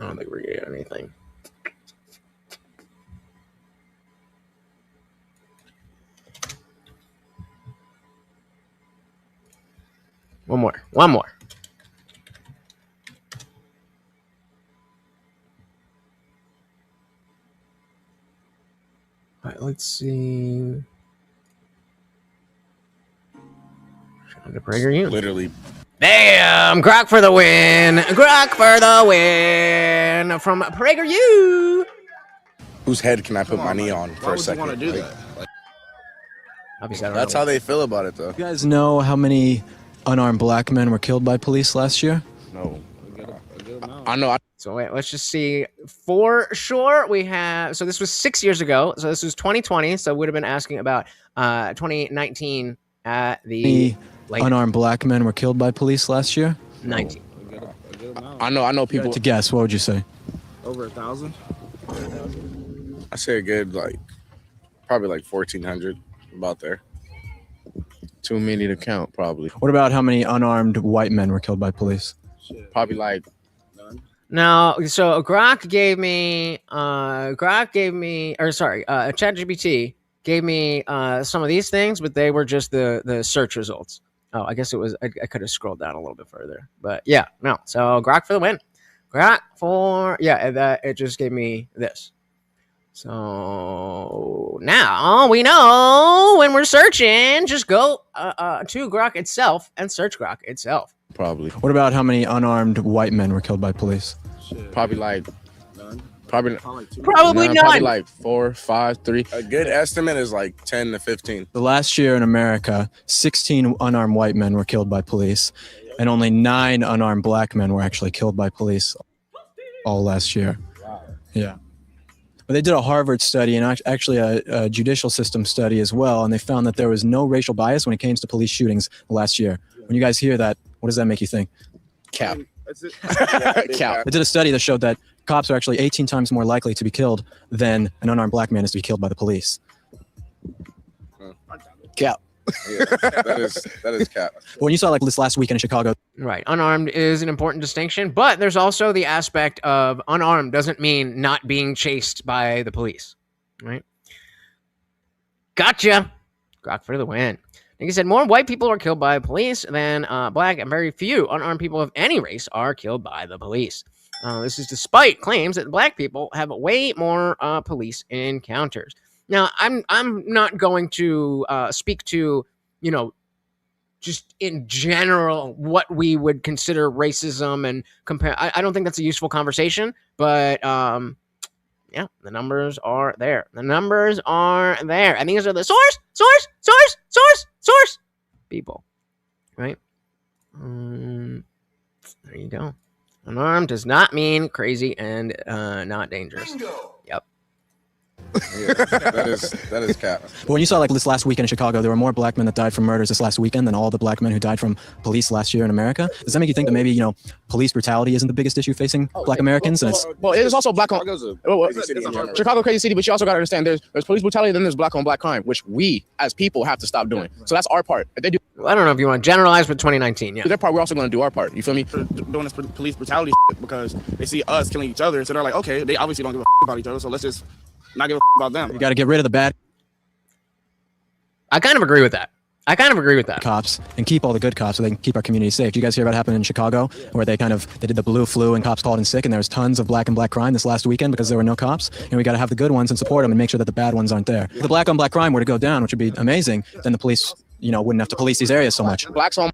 I don't think we're gonna get anything. One more. All right, let's see. To Prager you. Literally. Damn! Grok for the win! Grok for the win! From PragerU! Whose head can I put my knee on for a second? Want to do that? Obviously, That's how they feel about it, though. You guys know how many unarmed black men were killed by police last year? No. I know. So wait, let's just see. For sure, we have. So this was 6 years ago. So this was 2020. So would have been asking about 2019 at the unarmed black men were killed by police last year? 19. I know people. To guess, what would you say? Over 1,000. I say a good probably 1,400, about there. Too many to count, probably. What about how many unarmed white men were killed by police? Probably No, so Grok gave me ChatGPT gave me some of these things, but they were just the search results. Oh, I guess it was. I could have scrolled down a little bit further, but yeah, no. So Grok for the win. Grok for that. It just gave me this. So now we know when we're searching, just go to Grok itself and search Grok itself. Probably. What about how many unarmed white men were killed by police? Probably none. Probably none. Probably 4, 5, 3. A good estimate is 10 to 15. The last year in America, 16 unarmed white men were killed by police, and only 9 unarmed black men were actually killed by police all last year. Wow. Yeah. But they did a Harvard study and actually a judicial system study as well, and they found that there was no racial bias when it came to police shootings last year. When you guys hear that, what does that make you think? Cap. Cap. They did a study that showed that cops are actually 18 times more likely to be killed than an unarmed black man is to be killed by the police. Cap. Yeah, that is cap. When you saw this last weekend in Chicago. Right. Unarmed is an important distinction, but there's also the aspect of unarmed doesn't mean not being chased by the police. Right? Gotcha. Grok for the win. Like I said, more white people are killed by police than black, and very few unarmed people of any race are killed by the police. This is despite claims that black people have way more police encounters. Now, I'm not going to speak to, just in general what we would consider racism and compare. I don't think that's a useful conversation, but yeah, the numbers are there. The numbers are there, and these are the source people, right? There you go. Unarmed does not mean crazy and not dangerous. Yep. Yeah, that is cap. But when you saw this last weekend in Chicago, there were more black men that died from murders this last weekend than all the black men who died from police last year in America. Does that make you think that maybe police brutality isn't the biggest issue facing black Americans? And well, it is also black on Chicago, crazy city, but you also got to understand there's police brutality, then there's black on black crime, which we as people have to stop doing. So that's our part. If they do, I don't know if you want to generalize, but 2019, yeah. Their part, we're also going to do our part. You feel me? Doing this police brutality because they see us killing each other, so they're like, okay, they obviously don't give a about each other, so let's just not give a about them. You got to get rid of the bad. I kind of agree with that. Cops and keep all the good cops so they can keep our community safe. Did you guys hear about what happened in Chicago where they did the blue flu and cops called in sick and there was tons of black and black crime this last weekend because there were no cops? And we got to have the good ones and support them and make sure that the bad ones aren't there. If the black on black crime were to go down, which would be amazing, then the police, wouldn't have to police these areas so much. Blacks on.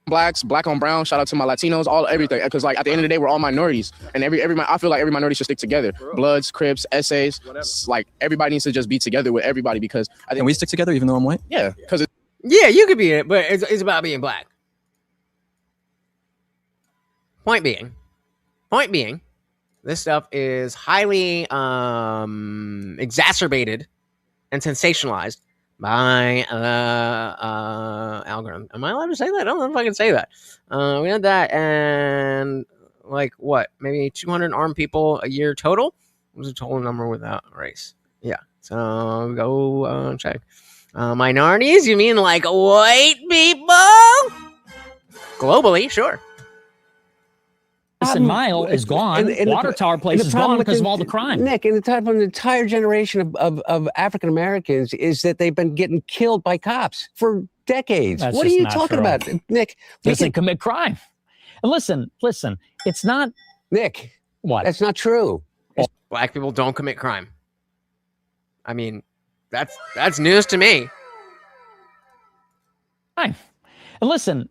Blacks, black on brown. Shout out to my Latinos, everything. Because like at the end of the day, we're all minorities, and I feel like every minority should stick together. Bloods, Crips, essays, like everybody needs to just be together with everybody because I think Can we stick together even though I'm white? Yeah, because yeah, you could be in it, but it's about being black. Point being, this stuff is highly exacerbated and sensationalized by algorithm. Am I allowed to say that? I don't know if I can say that. We had that, and like what? Maybe 200 armed people a year total. What was the total number without race? Yeah. So go check. Minorities? You mean like white people? Globally, sure. Mile is gone. Water Tower Place is gone because of all the crime. Nick, and the time from an entire generation of African Americans is that they've been getting killed by cops for decades. That's what are just you not talking true. about, Nick? Because they commit crime. And listen, it's not... Nick, what? That's not true. Black people don't commit crime. I mean, that's news to me. Fine. And listen,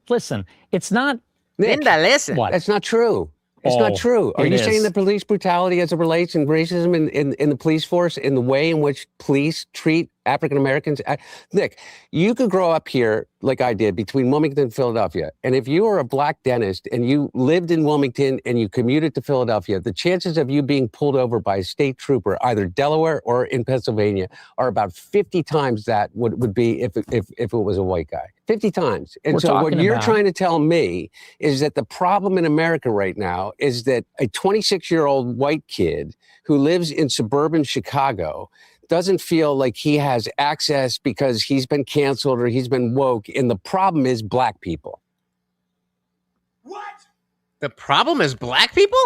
it's not... Nick, Linda, listen. What? That's not true. It's not true. Are you saying that police brutality as it relates and racism in the police force, in the way in which police treat African Americans? Nick, you could grow up here like I did between Wilmington and Philadelphia. And if you were a black dentist and you lived in Wilmington and you commuted to Philadelphia, the chances of you being pulled over by a state trooper, either Delaware or in Pennsylvania, are about 50 times that would be if it was a white guy. 50 times. And so what you're trying to tell me is that the problem in America right now is that a 26-year-old white kid who lives in suburban Chicago doesn't feel like he has access because he's been canceled or he's been woke. And the problem is black people. What? The problem is black people?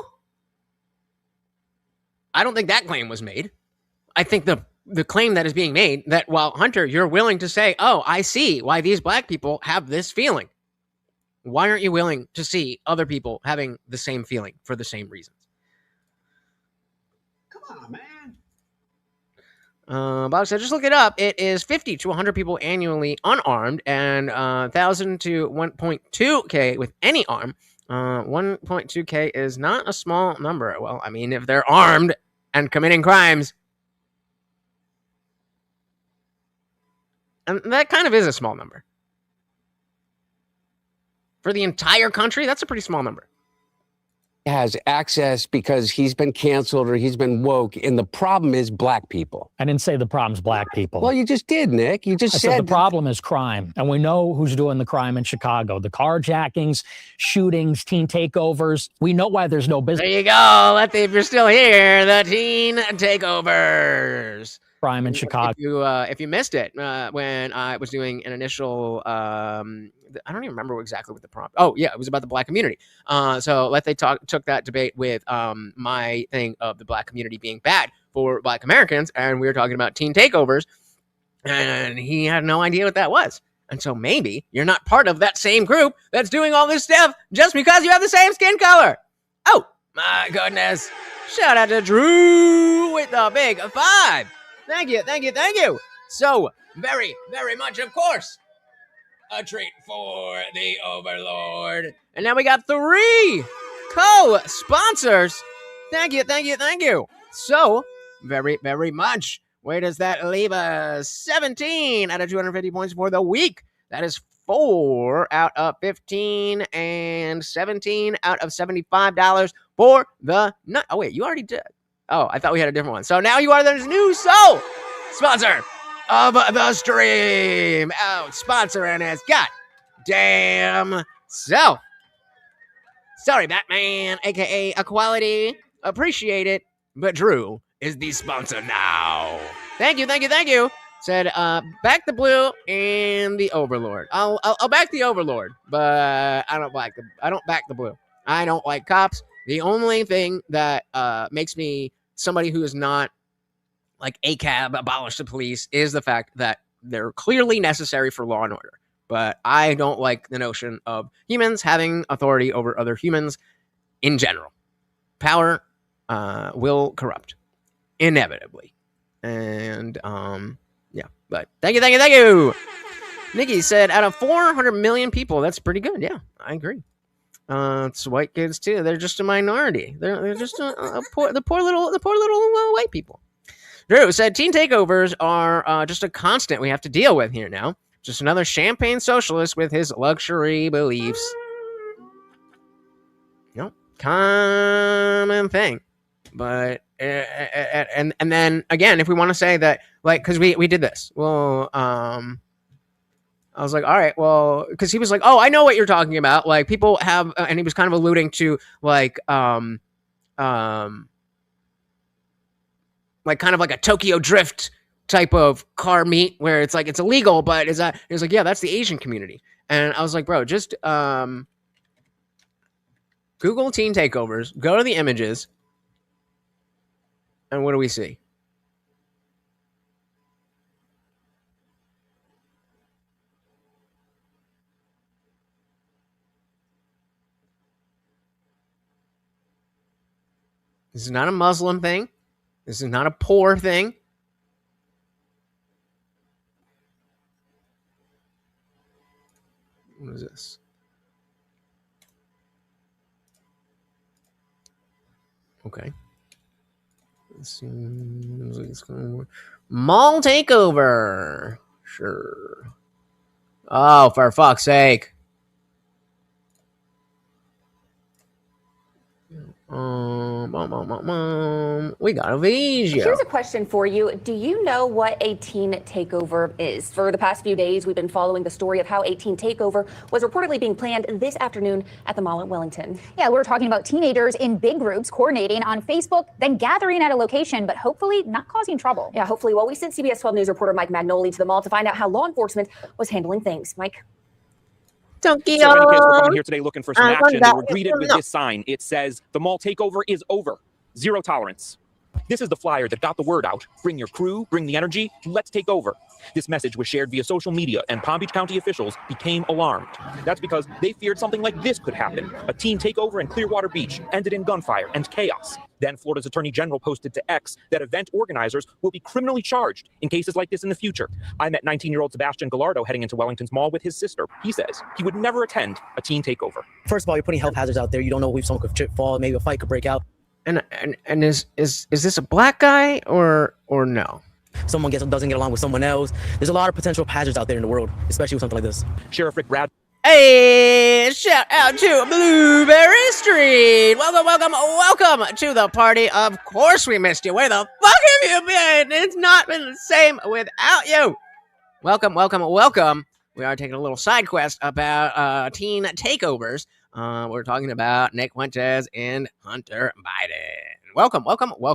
I don't think that claim was made. I think the claim that is being made that while Hunter, you're willing to say, oh, I see why these black people have this feeling. Why aren't you willing to see other people having the same feeling for the same reasons? Come on, man. Bob said, just look it up. It is 50 to 100 people annually unarmed and 1,000 to 1.2K with any arm. 1.2K is not a small number. Well, I mean, if they're armed and committing crimes, and that kind of is a small number. For the entire country, that's a pretty small number. Has access because he's been canceled or he's been woke. And the problem is black people. I didn't say the problem's black people. Well, you just did, Nick. You just said the problem is crime. And we know who's doing the crime in Chicago. The carjackings, shootings, teen takeovers. We know why there's no business. There you go. If you're still here, the teen takeovers. Crime in Chicago. If you missed it, when I was doing an initial, I don't even remember exactly what the prompt. Oh yeah, it was about the black community. So they took that debate with my thing of the black community being bad for black Americans, and we were talking about teen takeovers, and he had no idea what that was. And so maybe you're not part of that same group that's doing all this stuff just because you have the same skin color. Oh my goodness! Shout out to Drew with the big 5. Thank you. So, very, very much, of course, a treat for the Overlord. And now we got 3 co-sponsors. Thank you. So, very, very much. Where does that leave us? 17 out of 250 points for the week. That is 4 out of 15 and 17 out of $75 for the night. Oh, wait, you already did. Oh, I thought we had a different one. So now you are the new sole sponsor of the stream. Oh, sponsoring his goddamn self. Sorry, Batman, a.k.a. Equality. Appreciate it. But Drew is the sponsor now. Thank you. Said, back the blue and the Overlord. I'll back the Overlord, but I don't back the blue. I don't like cops. The only thing that makes me somebody who is not like ACAB, abolish the police, is the fact that they're clearly necessary for law and order. But I don't like the notion of humans having authority over other humans in general. Power will corrupt, inevitably. And, yeah. But thank you. Nikki said, out of 400 million people, that's pretty good. Yeah, I agree. It's white kids too. They're just a minority. They're just the poor little white people. Drew said, teen takeovers are just a constant we have to deal with here now. Just another champagne socialist with his luxury beliefs. Common thing. But and then again, if we want to say that, like, because we did this, well, I was like, all right, well, because he was like, oh, I know what you're talking about. Like, people have, and he was kind of alluding to like kind of like a Tokyo Drift type of car meet where it's like it's illegal, but is that? He was like, yeah, that's the Asian community, and I was like, bro, just Google teen takeovers, go to the images, and what do we see? This is not a Muslim thing. This is not a poor thing. What is this? Okay. Let's see. Mall takeover. Sure. Oh, for fuck's sake. We got a video. Here's a question for you. Do you know what a teen takeover is? For the past few days, we've been following the story of how a teen takeover was reportedly being planned this afternoon at the mall at Wellington. Yeah, we're talking about teenagers in big groups coordinating on Facebook, then gathering at a location, but hopefully not causing trouble. Yeah, hopefully. Well, we sent CBS 12 News reporter Mike Magnoli to the mall to find out how law enforcement was handling things. Mike? Donkey. So many kids were coming here today looking for some action. They were greeted with this sign. It says, "The mall takeover is over. Zero tolerance." This is the flyer that got the word out. Bring your crew, bring the energy, let's take over. This message was shared via social media, and Palm Beach County officials became alarmed. That's because they feared something like this could happen. A teen takeover in Clearwater Beach ended in gunfire and chaos. Then Florida's Attorney General posted to X that event organizers will be criminally charged in cases like this in the future. I met 19-year-old Sebastian Gallardo heading into Wellington's mall with his sister. He says he would never attend a teen takeover. First of all, you're putting health hazards out there. You don't know if someone could trip, fall, maybe a fight could break out. And is this a black guy or no? Someone doesn't get along with someone else. There's a lot of potential hazards out there in the world, especially with something like this. Sheriff Rick Brad. Hey, shout out to Blueberry Street. Welcome to the party. Of course we missed you. Where the fuck have you been? It's not been the same without you. Welcome. We are taking a little side quest about teen takeovers. We're talking about Nick Fuentes and Hunter Biden. Welcome.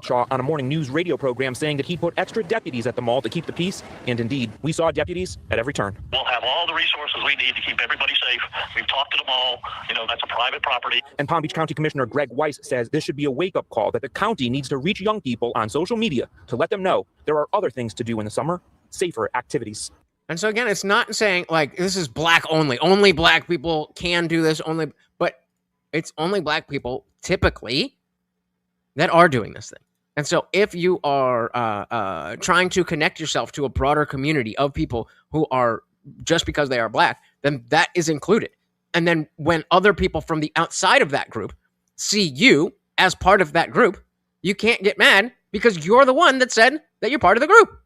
Shaw on a morning news radio program saying that he put extra deputies at the mall to keep the peace. And indeed, we saw deputies at every turn. We'll have all the resources we need to keep everybody safe. We've talked to the mall. You know, that's a private property. And Palm Beach County Commissioner Greg Weiss says this should be a wake-up call that the county needs to reach young people on social media to let them know there are other things to do in the summer, safer activities. And so again, it's not saying like this is black only. Only black people can do this. But it's only black people typically that are doing this thing. And so if you are trying to connect yourself to a broader community of people who are just because they are black, then that is included. And then when other people from the outside of that group see you as part of that group, you can't get mad because you're the one that said that you're part of the group.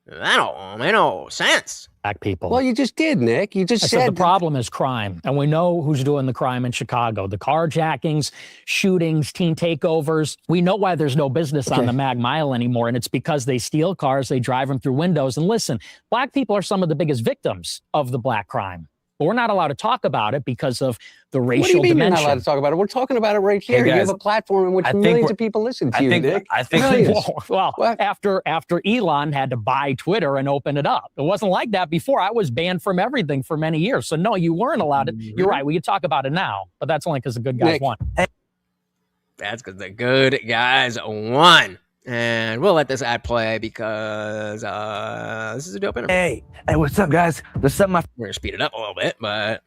That don't make no sense. Black people. Well, you just did, Nick. You just said the problem is crime, and we know who's doing the crime in Chicago. The carjackings, shootings, teen takeovers. We know why there's no business on the Mag Mile anymore, and it's because they steal cars, they drive them through windows. And listen, black people are some of the biggest victims of the black crime. But we're not allowed to talk about it because of the racial What do you mean dimension. you're not allowed to talk about it? We're talking about it right here. Hey guys, you have a platform in which millions of people listen to you, Nick. After Elon had to buy Twitter and open it up. It wasn't like that before. I was banned from everything for many years. So no, you weren't allowed to. You're right. We could talk about it now, but that's only because the good guys won. That's because the good guys won. And we'll let this ad play because this is a dope interview. Hey, what's up, guys? There's something we're gonna speed it up a little bit, but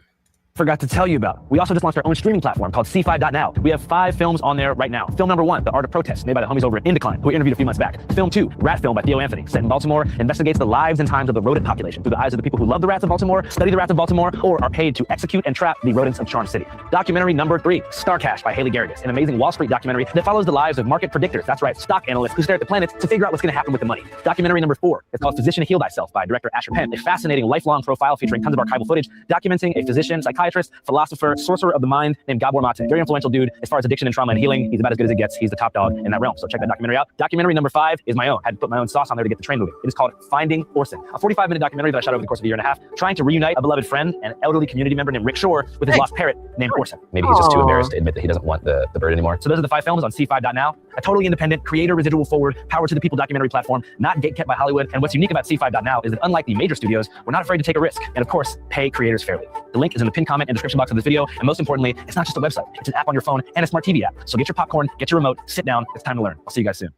forgot to tell you about. We also just launched our own streaming platform called C5.now. We have 5 films on there right now. Film number 1, The Art of Protest, made by the homies over at Indecline, who we interviewed a few months back. Film 2, Rat Film by Theo Anthony, set in Baltimore, investigates the lives and times of the rodent population through the eyes of the people who love the rats of Baltimore, study the rats of Baltimore, or are paid to execute and trap the rodents of Charm City. Documentary number 3, Starcash by Haley Garrigus, an amazing Wall Street documentary that follows the lives of market predictors, that's right, stock analysts who stare at the planet to figure out what's going to happen with the money. Documentary number 4, it's called Physician Heal Thyself by director Asher Penn, a fascinating lifelong profile featuring tons of archival footage, documenting a physician, psychiatrist, philosopher, sorcerer of the mind named Gabor Mate. Very influential dude as far as addiction and trauma and healing. He's about as good as it gets. He's the top dog in that realm. So check that documentary out. Documentary number 5 is my own. I had to put my own sauce on there to get the train moving. It is called Finding Orson, a 45-minute documentary that I shot over the course of a year and a half, trying to reunite a beloved friend and elderly community member named Rick Shore with his lost parrot named Orson. Maybe he's just too embarrassed to admit that he doesn't want the bird anymore. So those are the 5 films on C5.now, a totally independent, creator residual forward, power to the people documentary platform, not gatekept by Hollywood. And what's unique about C5.now is that unlike the major studios, we're not afraid to take a risk and of course, pay creators fairly. The link is in the pinned comment and description box of this video. And most importantly, it's not just a website, it's an app on your phone and a smart TV app. So get your popcorn, get your remote, sit down, it's time to learn. I'll see you guys soon.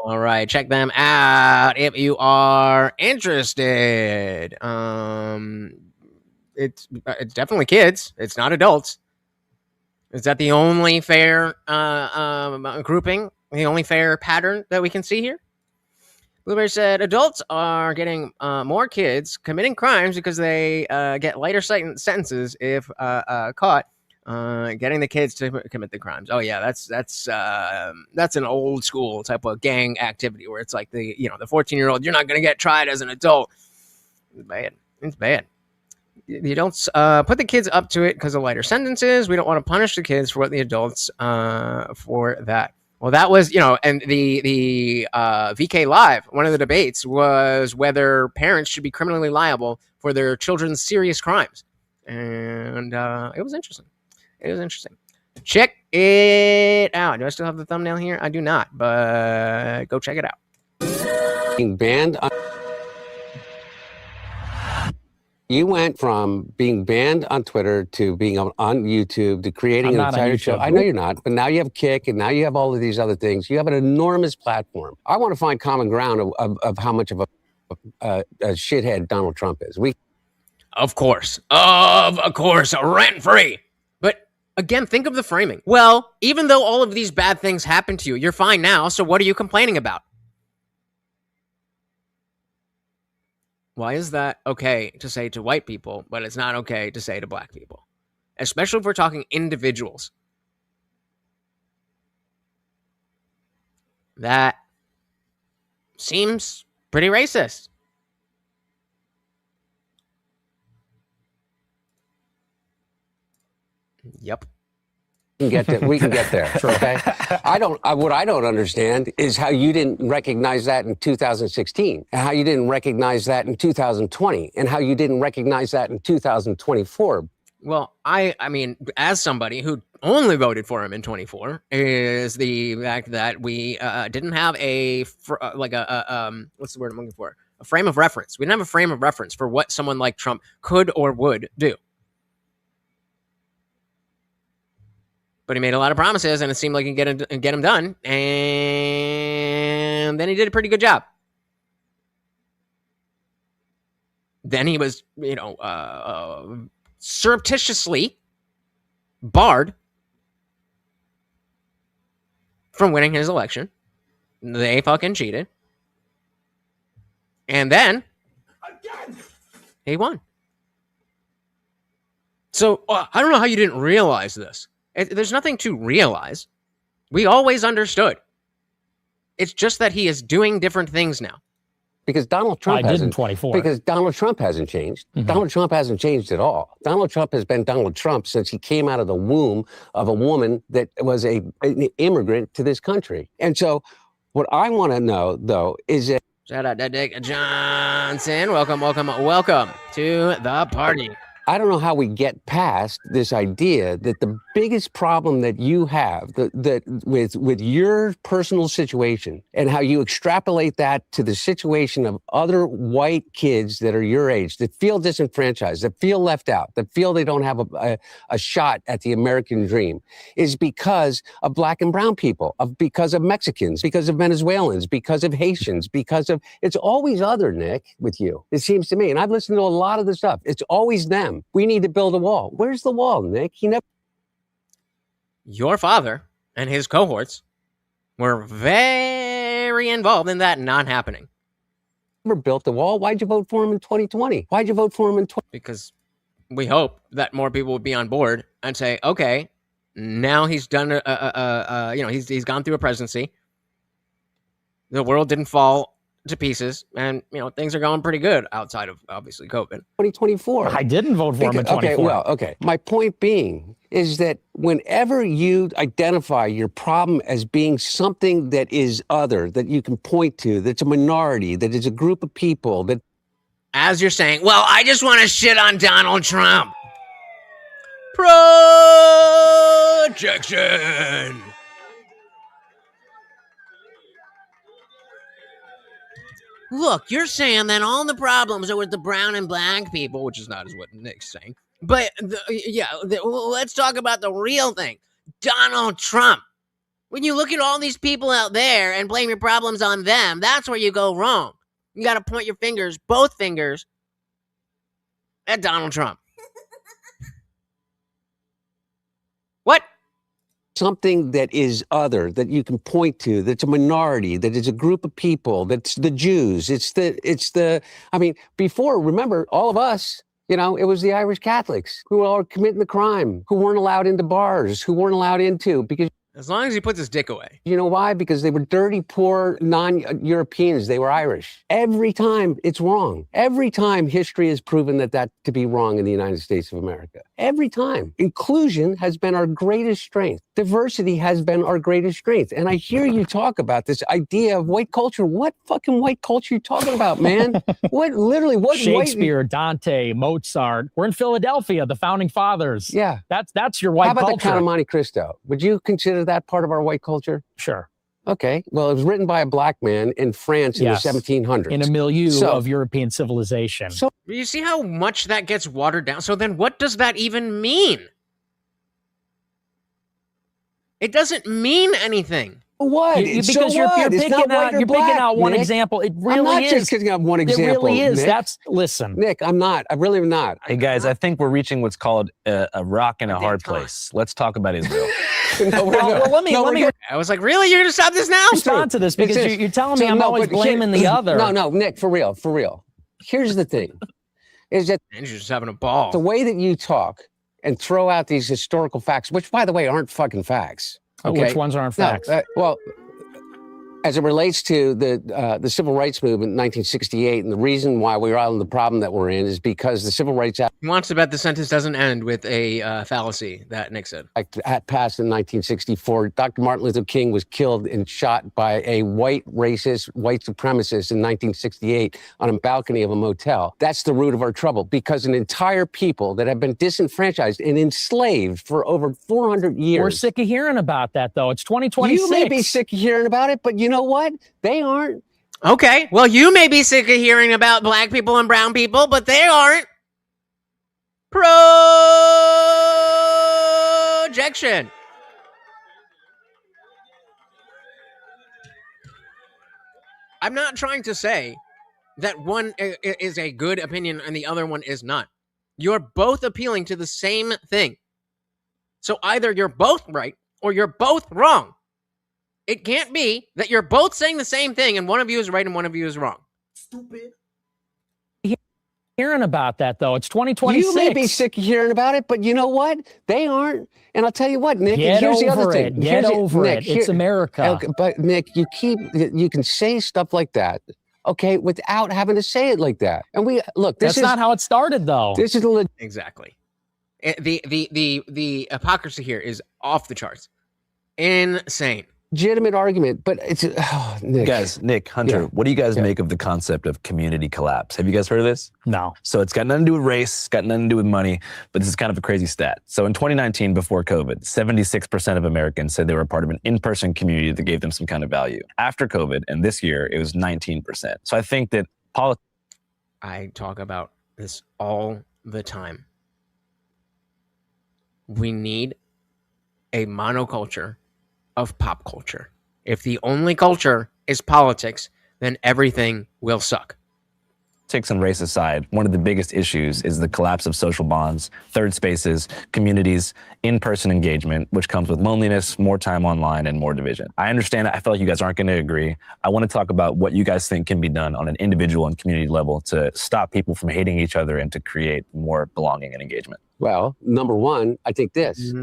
All right, check them out if you are interested. It's definitely kids. It's not adults. Is that the only fair grouping? The only fair pattern that we can see here? Blueberry said adults are getting more kids committing crimes because they get lighter sentences if caught. Getting the kids to commit the crimes. Oh yeah, that's an old school type of gang activity where it's like the 14-year-old, you're not going to get tried as an adult. It's bad. It's bad. You don't put the kids up to it because of lighter sentences. We don't want to punish the kids for what the adults for that. Well, that was, and the VK Live, one of the debates was whether parents should be criminally liable for their children's serious crimes. And it was interesting. It was interesting. Check it out. Do I still have the thumbnail here? I do not, but go check it out. Being banned on... You went from being banned on Twitter to being on YouTube to creating an entire show. I know you're not, but now you have Kick and now you have all of these other things. You have an enormous platform. I want to find common ground of how much of a shithead Donald Trump is. Of course, rent-free. But again, think of the framing. Well, even though all of these bad things happened to you, you're fine now, so what are you complaining about? Why is that okay to say to white people, but it's not okay to say to black people? Especially if we're talking individuals. That seems pretty racist. Yep. We can get there. Okay. What I don't understand is how you didn't recognize that in 2016, and how you didn't recognize that in 2020, and how you didn't recognize that in 2024. Well, I mean, as somebody who only voted for him in 24, is the fact that we didn't have what's the word I'm looking for? A frame of reference. We didn't have a frame of reference for what someone like Trump could or would do. But he made a lot of promises, and it seemed like he could get them done. And then he did a pretty good job. Then he was, surreptitiously barred from winning his election. They fucking cheated. And then he won. So I don't know how you didn't realize this. There's nothing to realize. We always understood. It's just that he is doing different things now. Because Donald Trump hasn't. 24. Because Donald Trump hasn't changed. Mm-hmm. Donald Trump hasn't changed at all. Donald Trump has been Donald Trump since he came out of the womb of a woman that was an immigrant to this country. And so what I want to know, though, is that... Shout out to Dick Johnson. Welcome to the party. I don't know how we get past this idea that the biggest problem that you have with your personal situation and how you extrapolate that to the situation of other white kids that are your age, that feel disenfranchised, that feel left out, that feel they don't have a shot at the American dream, is because of black and brown people, because of Mexicans, because of Venezuelans, because of Haitians, it's always other, Nick, with you. It seems to me, and I've listened to a lot of the stuff. It's always them. We need to build a wall. Where's the wall, Nick? Your father and his cohorts were very involved in that not happening. Never built the wall. Why'd you vote for him in 2020? Why'd you vote for him in 2020? Because we hope that more people would be on board and say, okay, now he's done he's gone through a presidency. The world didn't fall to pieces, and things are going pretty good outside of obviously COVID. 2024. I didn't vote for him in 24. Okay. My point being is that whenever you identify your problem as being something that is other, that you can point to, that's a minority, that is a group of people that, as you're saying, well, I just want to shit on Donald Trump. Projection. Look, you're saying that all the problems are with the brown and black people, which is not as what Nick's saying. But, let's talk about the real thing. Donald Trump. When you look at all these people out there and blame your problems on them, that's where you go wrong. You got to point your fingers, both fingers, at Donald Trump. What? something that is other, that you can point to, that's a minority, that is a group of people, that's the Jews. I mean, before, remember, all of us, you know, it was the Irish Catholics who were all committing the crime, who weren't allowed into bars, who weren't allowed into, because... As long as he puts his dick away. You know why? Because they were dirty, poor, non-Europeans. They were Irish. Every time it's wrong. Every time history has proven that to be wrong in the United States of America. Every time. Inclusion has been our greatest strength. Diversity has been our greatest strength. And I hear you talk about this idea of white culture. What fucking white culture are you talking about, man? What Shakespeare, Dante, Mozart. We're in Philadelphia, the founding fathers. Yeah. That's your white culture. How about the Count of Monte Cristo? Would you consider that part of our white culture? Sure. Okay. Well, it was written by a black man in France in the 1700s. In a milieu of European civilization. So you see how much that gets watered down? So then what does that even mean? It doesn't mean anything. What? Because you're picking out one example. It really I'm not is. Just picking out one example. It really is. Nick. Listen. Nick, I'm not. I really am not. Hey, guys, I think we're reaching what's called a rock in a hard place. Let's talk about Israel. Let me. I was like, really? You're going to stop this now? Respond to this because you're telling me I'm always blaming the other. No, Nick, for real. Here's the thing. Is that and you're just having a ball. The way that you talk and throw out these historical facts, which, by the way, aren't fucking facts. Okay? Which ones aren't facts? Well, as it relates to the Civil Rights Movement in 1968, and the reason why we're out in the problem that we're in is because the Civil Rights Act... He wants to bet the sentence doesn't end with a fallacy that Nick said. Passed in 1964. Dr. Martin Luther King was killed and shot by a white racist, white supremacist in 1968 on a balcony of a motel. That's the root of our trouble, because an entire people that have been disenfranchised and enslaved for over 400 years... We're sick of hearing about that, though. It's 2026. You may be sick of hearing about it, but you know what? They aren't. Okay, well, you may be sick of hearing about black people and brown people, but they aren't. Projection. I'm not trying to say that one is a good opinion and the other one is not. You're both appealing to the same thing. So either you're both right or you're both wrong. It can't be that you're both saying the same thing and one of you is right and one of you is wrong. Stupid. Hearing about that, though. It's 2026. You may be sick of hearing about it, but you know what? They aren't. And I'll tell you what, Nick, here's the other thing. Get over it. It's America. Okay, but Nick, you can say stuff like that, okay, without having to say it like that. And that's not how it started, though. This is exactly. The hypocrisy here is off the charts. Insane. legitimate argument, but it's Nick. Guys, Nick, Hunter, what do you guys make of the concept of community collapse? Have you guys heard of this? No. So it's got nothing to do with race, got nothing to do with money, but this is kind of a crazy stat. So in 2019, before COVID, 76% of Americans said they were a part of an in-person community that gave them some kind of value. After COVID, and this year, it was 19%. So I think that I talk about this all the time. We need a monoculture of pop culture. If the only culture is politics, then everything will suck. Politics and race aside, one of the biggest issues is the collapse of social bonds, third spaces, communities, in-person engagement, which comes with loneliness, more time online, and more division. I understand I feel like you guys aren't going to agree. I want to talk about what you guys think can be done on an individual and community level to stop people from hating each other and to create more belonging and engagement. Well, number one, I think this.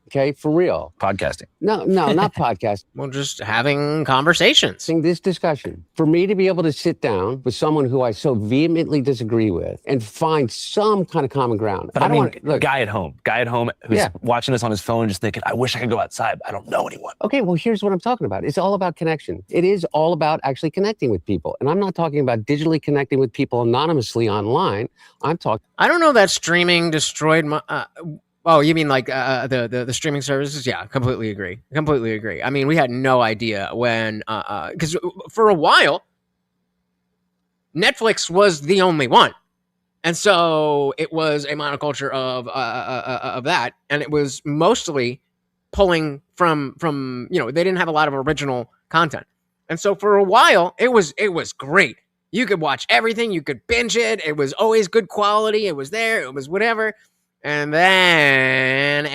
Okay, for real. Podcasting. No, not podcast. Well, just having conversations. This discussion. For me to be able to sit down with someone who I so vehemently disagree with and find some kind of common ground. But I mean, guy at home who's watching this on his phone just thinking, I wish I could go outside, but I don't know anyone. Okay, well, here's what I'm talking about. It's all about connection. It is all about actually connecting with people. And I'm not talking about digitally connecting with people anonymously online. I'm talking... I don't know that streaming destroyed my... Oh, you mean like the streaming services? Yeah, completely agree. Completely agree. I mean, we had no idea when, because for a while, Netflix was the only one, and so it was a monoculture of that, and it was mostly pulling from they didn't have a lot of original content, and so for a while it was great. You could watch everything, you could binge it. It was always good quality. It was there. It was whatever. And then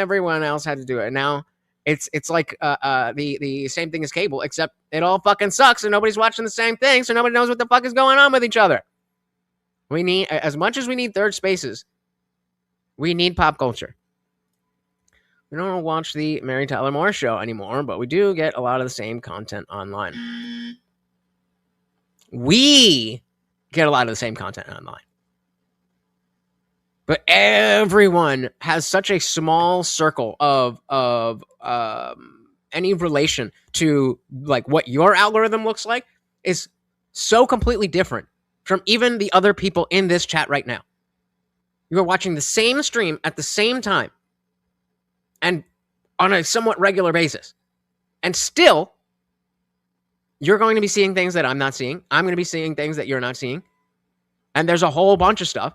everyone else had to do it. Now it's like the same thing as cable, except it all fucking sucks and nobody's watching the same thing, so nobody knows what the fuck is going on with each other. We need, as much as we need third spaces, we need pop culture. We don't watch the Mary Tyler Moore Show anymore, but we do get a lot of the same content online. We get a lot of the same content online. But everyone has such a small circle of any relation to like what your algorithm looks like is so completely different from even the other people in this chat right now. You are watching the same stream at the same time and on a somewhat regular basis. And still, you're going to be seeing things that I'm not seeing. I'm going to be seeing things that you're not seeing. And there's a whole bunch of stuff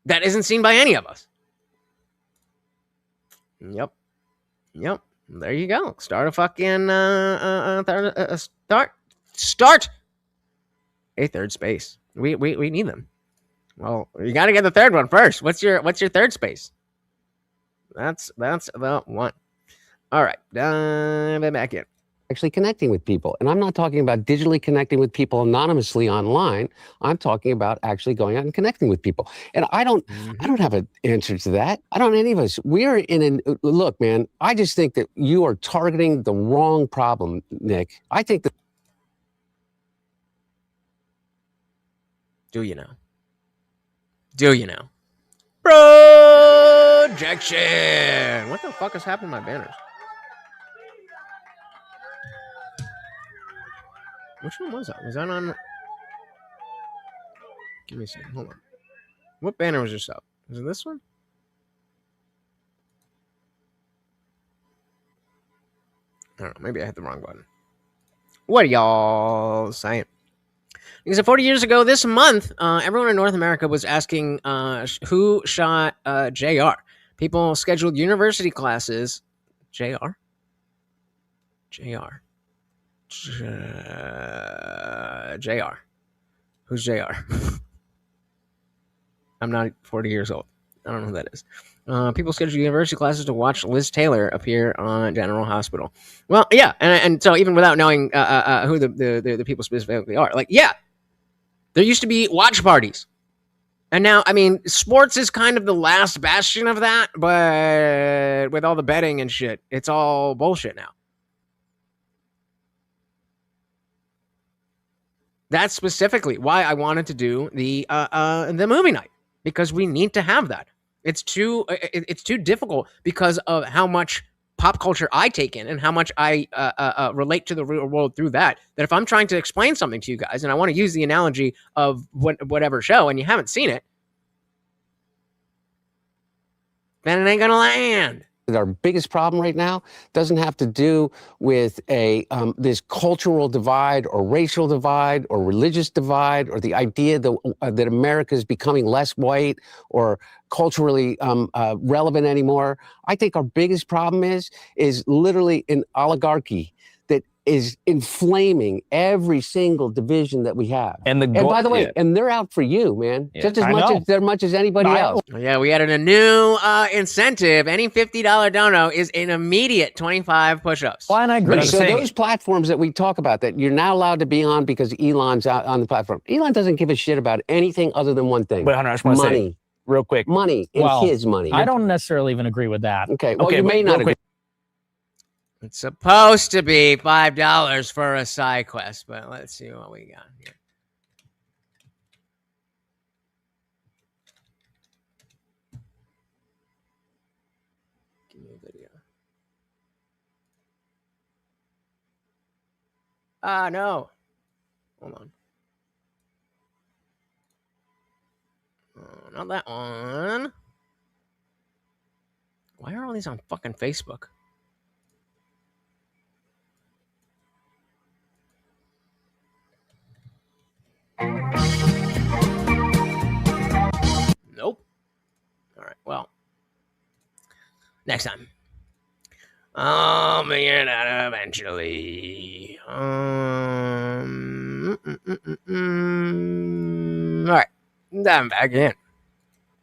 that isn't seen by any of us. Yep. There you go. Start a fucking start a third space. We need them. Well, you got to get the third one first. What's your third space? That's the one. All right. Back in. Actually connecting with people. And I'm not talking about digitally connecting with people anonymously online. I'm talking about actually going out and connecting with people. And I don't have an answer to that. I don't, any of us. We're look, man, I just think that you are targeting the wrong problem, Nick. I think that. Do you know? Projection. What the fuck has happened to my banners? Which one was that? Was that on? Give me a second. Hold on. What banner was just up? Was it this one? I don't know. Maybe I hit the wrong button. What are y'all saying? Because 40 years ago this month, everyone in North America was asking who shot JR. People scheduled university classes. JR? JR. Who's JR? I'm not 40 years old. I don't know who that is. People schedule university classes to watch Liz Taylor appear on General Hospital. Well, yeah, and so even without knowing who the people specifically are, like, yeah, there used to be watch parties. And now, I mean, sports is kind of the last bastion of that, but with all the betting and shit, it's all bullshit now. That's specifically why I wanted to do the movie night, because we need to have that. It's too difficult because of how much pop culture I take in and how much I relate to the real world through that. That if I'm trying to explain something to you guys and I want to use the analogy of whatever show and you haven't seen it, then it ain't gonna land. Our biggest problem right now doesn't have to do with this cultural divide or racial divide or religious divide or the idea that America is becoming less white or culturally relevant anymore. I think our biggest problem is literally an oligarchy that is inflaming every single division that we have. And by the way, and they're out for you, man, just as much as anybody else. Yeah, we added a new incentive. Any $50 dono is an immediate 25 push-ups. Well, and I agree. So those platforms that we talk about that you're not allowed to be on because Elon's out on the platform. Elon doesn't give a shit about anything other than one thing. But Hunter, I just want to say real quick. Money and his money. I don't necessarily even agree with that. Okay, well, you may not agree. It's supposed to be $5 for a side quest, but let's see what we got here. Give me a video. No. Hold on. Oh, not that one. Why are all these on fucking Facebook? Nope. All right. Well, next time. I'll figure it out eventually. All right. I'm back in.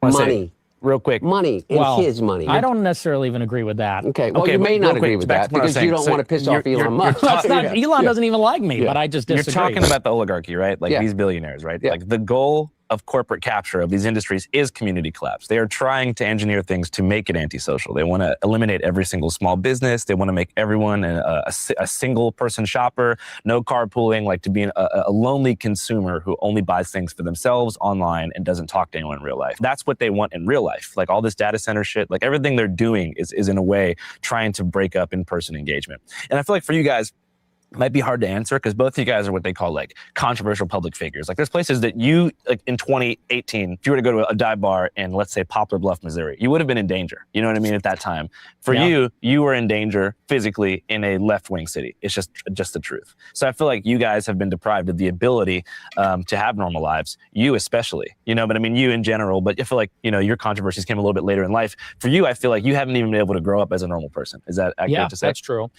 Money. Real quick. Money and his money. I don't necessarily even agree with that. Okay, well, you may not agree with that because you don't want to piss off Elon Musk. Elon doesn't even like me, but I just disagree. You're talking about the oligarchy, right? Like these billionaires, right? Like the goal of corporate capture of these industries is community collapse. They are trying to engineer things to make it antisocial. They want to eliminate every single small business. They want to make everyone a single person shopper, no carpooling, like to be a lonely consumer who only buys things for themselves online and doesn't talk to anyone in real life. That's what they want in real life. Like all this data center shit, like everything they're doing is in a way trying to break up in-person engagement. And I feel like for you guys, it might be hard to answer because both of you guys are what they call like controversial public figures. Like there's places that you, like in 2018, if you were to go to a dive bar in, let's say, Poplar Bluff, Missouri, you would have been in danger. You know what I mean? At that time. For you were in danger physically in a left-wing city. It's just the truth. So I feel like you guys have been deprived of the ability to have normal lives. You especially, but I mean, you in general, but I feel like, your controversies came a little bit later in life. For you, I feel like you haven't even been able to grow up as a normal person. Is that accurate to say? Yeah, that's true.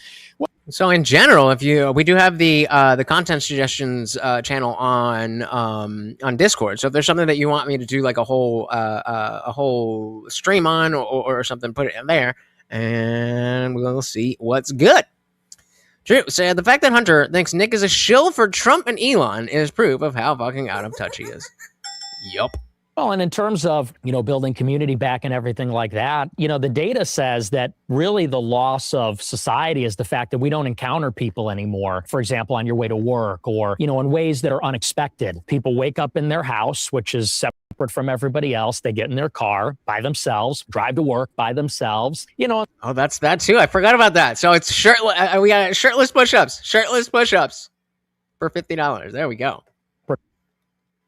So in general, we do have the content suggestions channel on Discord. So if there's something that you want me to do like a whole stream on or something, put it in there, and we'll see what's good. True. So the fact that Hunter thinks Nick is a shill for Trump and Elon is proof of how fucking out of touch he is. Yup. Well, and in terms of, building community back and everything like that, the data says that really the loss of society is the fact that we don't encounter people anymore. For example, on your way to work or, in ways that are unexpected. People wake up in their house, which is separate from everybody else. They get in their car by themselves, drive to work by themselves, Oh, that's that too. I forgot about that. So it's shirtless. We got shirtless push-ups for $50. There we go.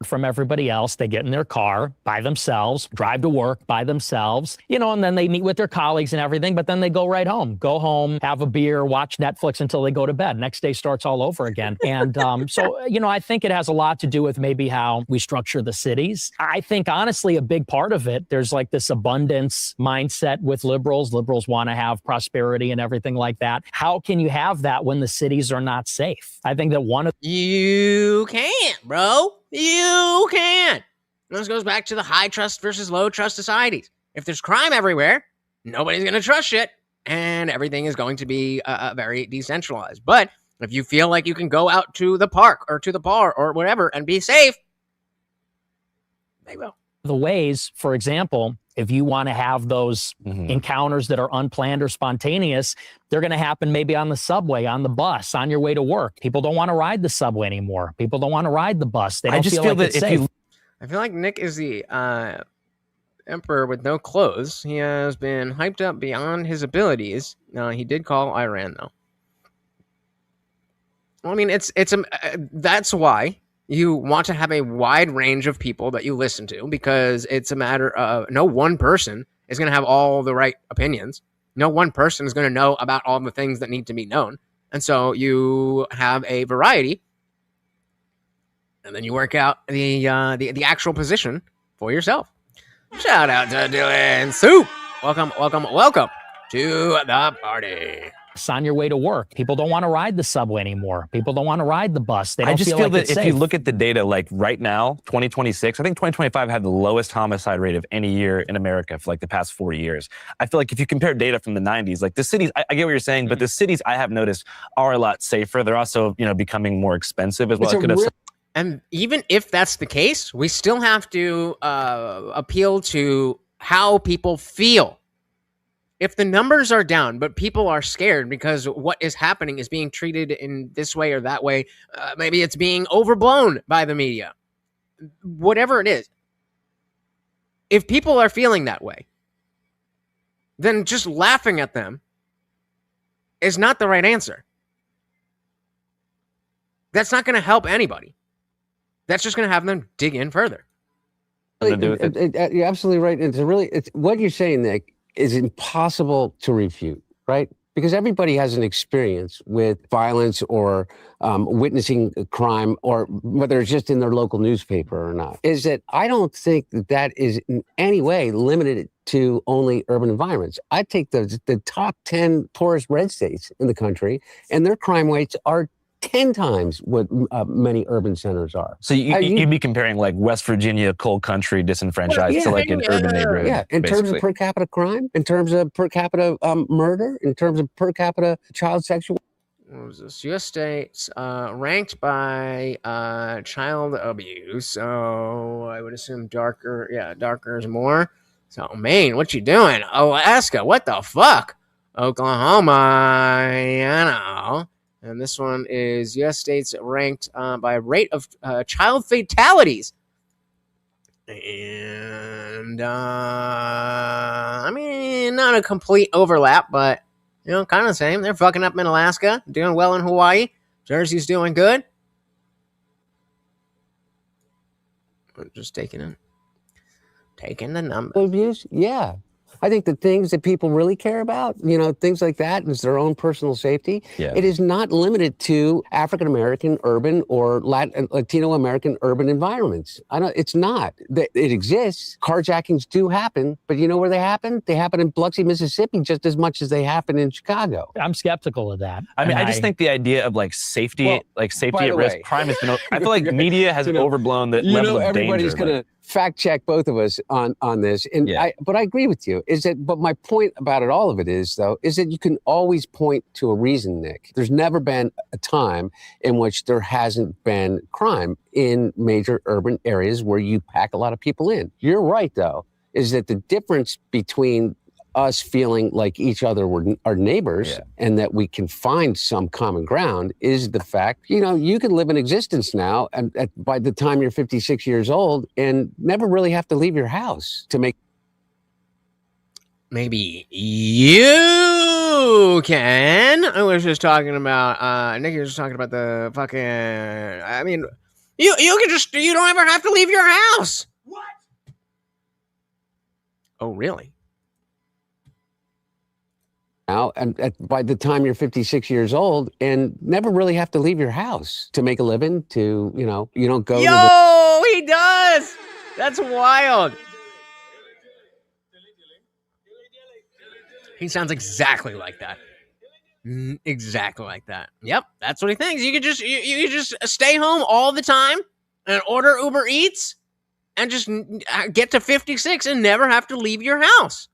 From everybody else. They get in their car by themselves, drive to work by themselves, and then they meet with their colleagues and everything, but then they go right home, have a beer, watch Netflix until they go to bed. Next day starts all over again. And so, I think it has a lot to do with maybe how we structure the cities. I think, honestly, a big part of it, there's like this abundance mindset with liberals. Liberals want to have prosperity and everything like that. How can you have that when the cities are not safe? I think that You can't, bro. You can't. This goes back to the high trust versus low trust societies. If there's crime everywhere, nobody's going to trust shit, and everything is going to be very decentralized. But if you feel like you can go out to the park or to the bar or whatever and be safe, they will. The ways, for example, if you want to have those encounters that are unplanned or spontaneous, they're going to happen maybe on the subway, on the bus, on your way to work. People don't want to ride the subway anymore. People don't want to ride the bus. They don't feel like it's safe. I feel like Nick is the emperor with no clothes. He has been hyped up beyond his abilities. He did call Iran, though. I mean, that's why you want to have a wide range of people that you listen to, because it's a matter of no one person is going to have all the right opinions. No one person is going to know about all the things that need to be known. And so you have a variety, and then you work out the actual position for yourself. Shout out to Dylan Soup. Welcome to the party. On your way to work. People don't want to ride the subway anymore. People don't want to ride the bus. They don't I just feel like that it's if safe. you look at the data, like right now, 2026, I think 2025 had the lowest homicide rate of any year in America for like the past 4 years. I feel like if you compare data from the 90s, like the cities, I get what you're saying, but the cities I have noticed are a lot safer. They're also, becoming more expensive as well. And even if that's the case, we still have to appeal to how people feel. If the numbers are down, but people are scared because what is happening is being treated in this way or that way, maybe it's being overblown by the media, whatever it is. If people are feeling that way, then just laughing at them is not the right answer. That's not going to help anybody. That's just going to have them dig in further. You're absolutely right. It's what you're saying, Nick, is impossible to refute, right? Because everybody has an experience with violence or witnessing a crime, or whether it's just in their local newspaper or not. Is that I don't think that is in any way limited to only urban environments. I take the top 10 poorest red states in the country, and their crime rates are 10 times what many urban centers are. So you'd be comparing like West Virginia, coal country, disenfranchised to like an urban neighborhood. Yeah, in terms of per capita crime, in terms of per capita murder, in terms of per capita child sexual. What was this? U.S. states ranked by child abuse. So I would assume darker. Yeah, darker is more. So Maine, what you doing? Alaska, what the fuck? Oklahoma, you know. And this one is U.S. states ranked by rate of child fatalities. And, I mean, not a complete overlap, but, kind of the same. They're fucking up in Alaska, doing well in Hawaii. Jersey's doing good. Just taking the number. Abuse? Yeah. I think the things that people really care about, things like that, is their own personal safety. Yeah. It is not limited to African-American urban or Latino-American urban environments. It's not. It exists. Carjackings do happen, but you know where they happen? They happen in Biloxi, Mississippi, just as much as they happen in Chicago. I'm skeptical of that. I mean, I just think the idea of like safety at risk, crime has been, I feel like media has overblown the level of danger. Everybody's going to fact check both of us on this. And but I agree with you. But my point about all of it is that you can always point to a reason, Nick. There's never been a time in which there hasn't been crime in major urban areas where you pack a lot of people in. You're right, though, is that the difference between us feeling like each other are neighbors and that we can find some common ground is the fact, you can live in existence now and by the time you're 56 years old and never really have to leave your house to make. Maybe you can. I was just talking about, Nick was just talking about the fucking, I mean, you don't ever have to leave your house. What? Oh, really? Now, and by the time you're 56 years old and never really have to leave your house to make a living, to, you don't go to he does! That's wild. He sounds exactly like that. Exactly like that. Yep, that's what he thinks. You could just you just stay home all the time and order Uber Eats and just get to 56 and never have to leave your house.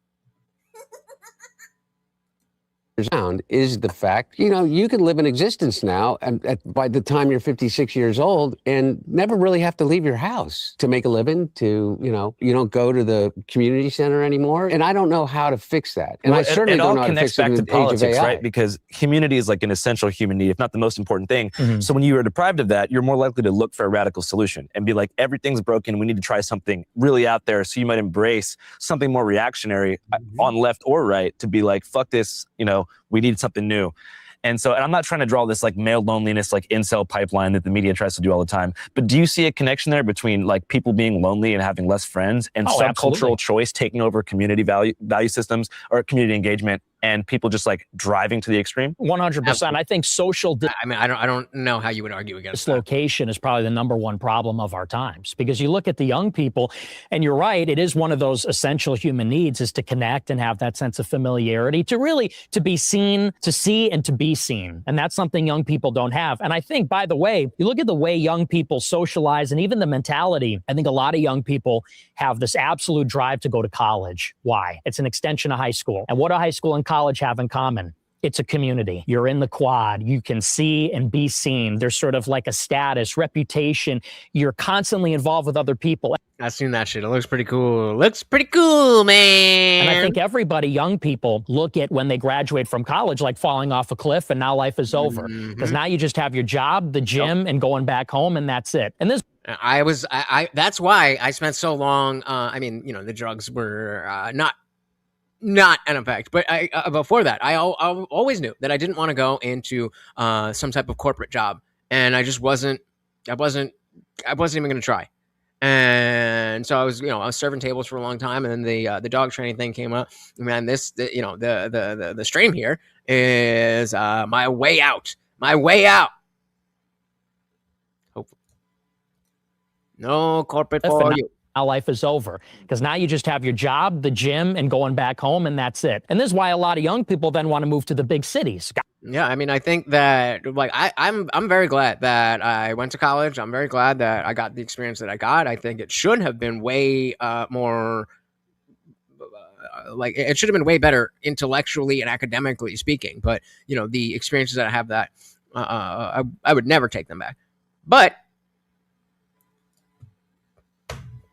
Sound is the fact, you can live in existence now and by the time you're 56 years old and never really have to leave your house to make a living, you don't go to the community center anymore. And I don't know how to fix that. And Well, I certainly it don't all know how to connects fix it back in to the age of politics, AI. right? Because community is like an essential human need, if not the most important thing. Mhm. So when you are deprived of that, you're more likely to look for a radical solution and be like, everything's broken. We need to try something really out there. So you might embrace something more reactionary on left or right to be like, fuck this, we need something new. And I'm not trying to draw this like male loneliness, like incel pipeline that the media tries to do all the time. But do you see a connection there between like people being lonely and having less friends and subcultural absolutely. choice taking over community value systems or community engagement and people just like driving to the extreme? 100%. I think social I don't know how you would argue against that. dislocation is probably the number one problem of our times, because you look at the young people and you're right, it is one of those essential human needs is to connect and have that sense of familiarity, to be seen, to see and to be seen. And that's something young people don't have. And I think, by the way, you look at the way young people socialize and even the mentality, I think a lot of young people have this absolute drive to go to college. Why? It's an extension of high school. And what do high school and college have in common? It's a community. You're in the quad. You can see and be seen. There's sort of like a status, reputation. You're constantly involved with other people. I've seen that shit. It looks pretty cool. Looks pretty cool, man. And I think everybody, young people, look at when they graduate from college like falling off a cliff and now life is over. Because now you just have your job, the gym, and going back home, and that's it. And this that's why I spent so long. The drugs were not an effect, but before that, I always knew that I didn't want to go into some type of corporate job, and I just wasn't even going to try. And so I was serving tables for a long time, and then the dog training thing came up. Man, the stream here is my way out. My way out. Hopefully, no corporate for you. Now life is over, because now you just have your job, the gym, and going back home, and that's it. And this is why a lot of young people then want to move to the big cities. Yeah, I think that I'm very glad that I went to college. I'm very glad that I got the experience that I got. I think it should have been way more it should have been way better intellectually and academically speaking. But the experiences that I have, that I would never take them back. But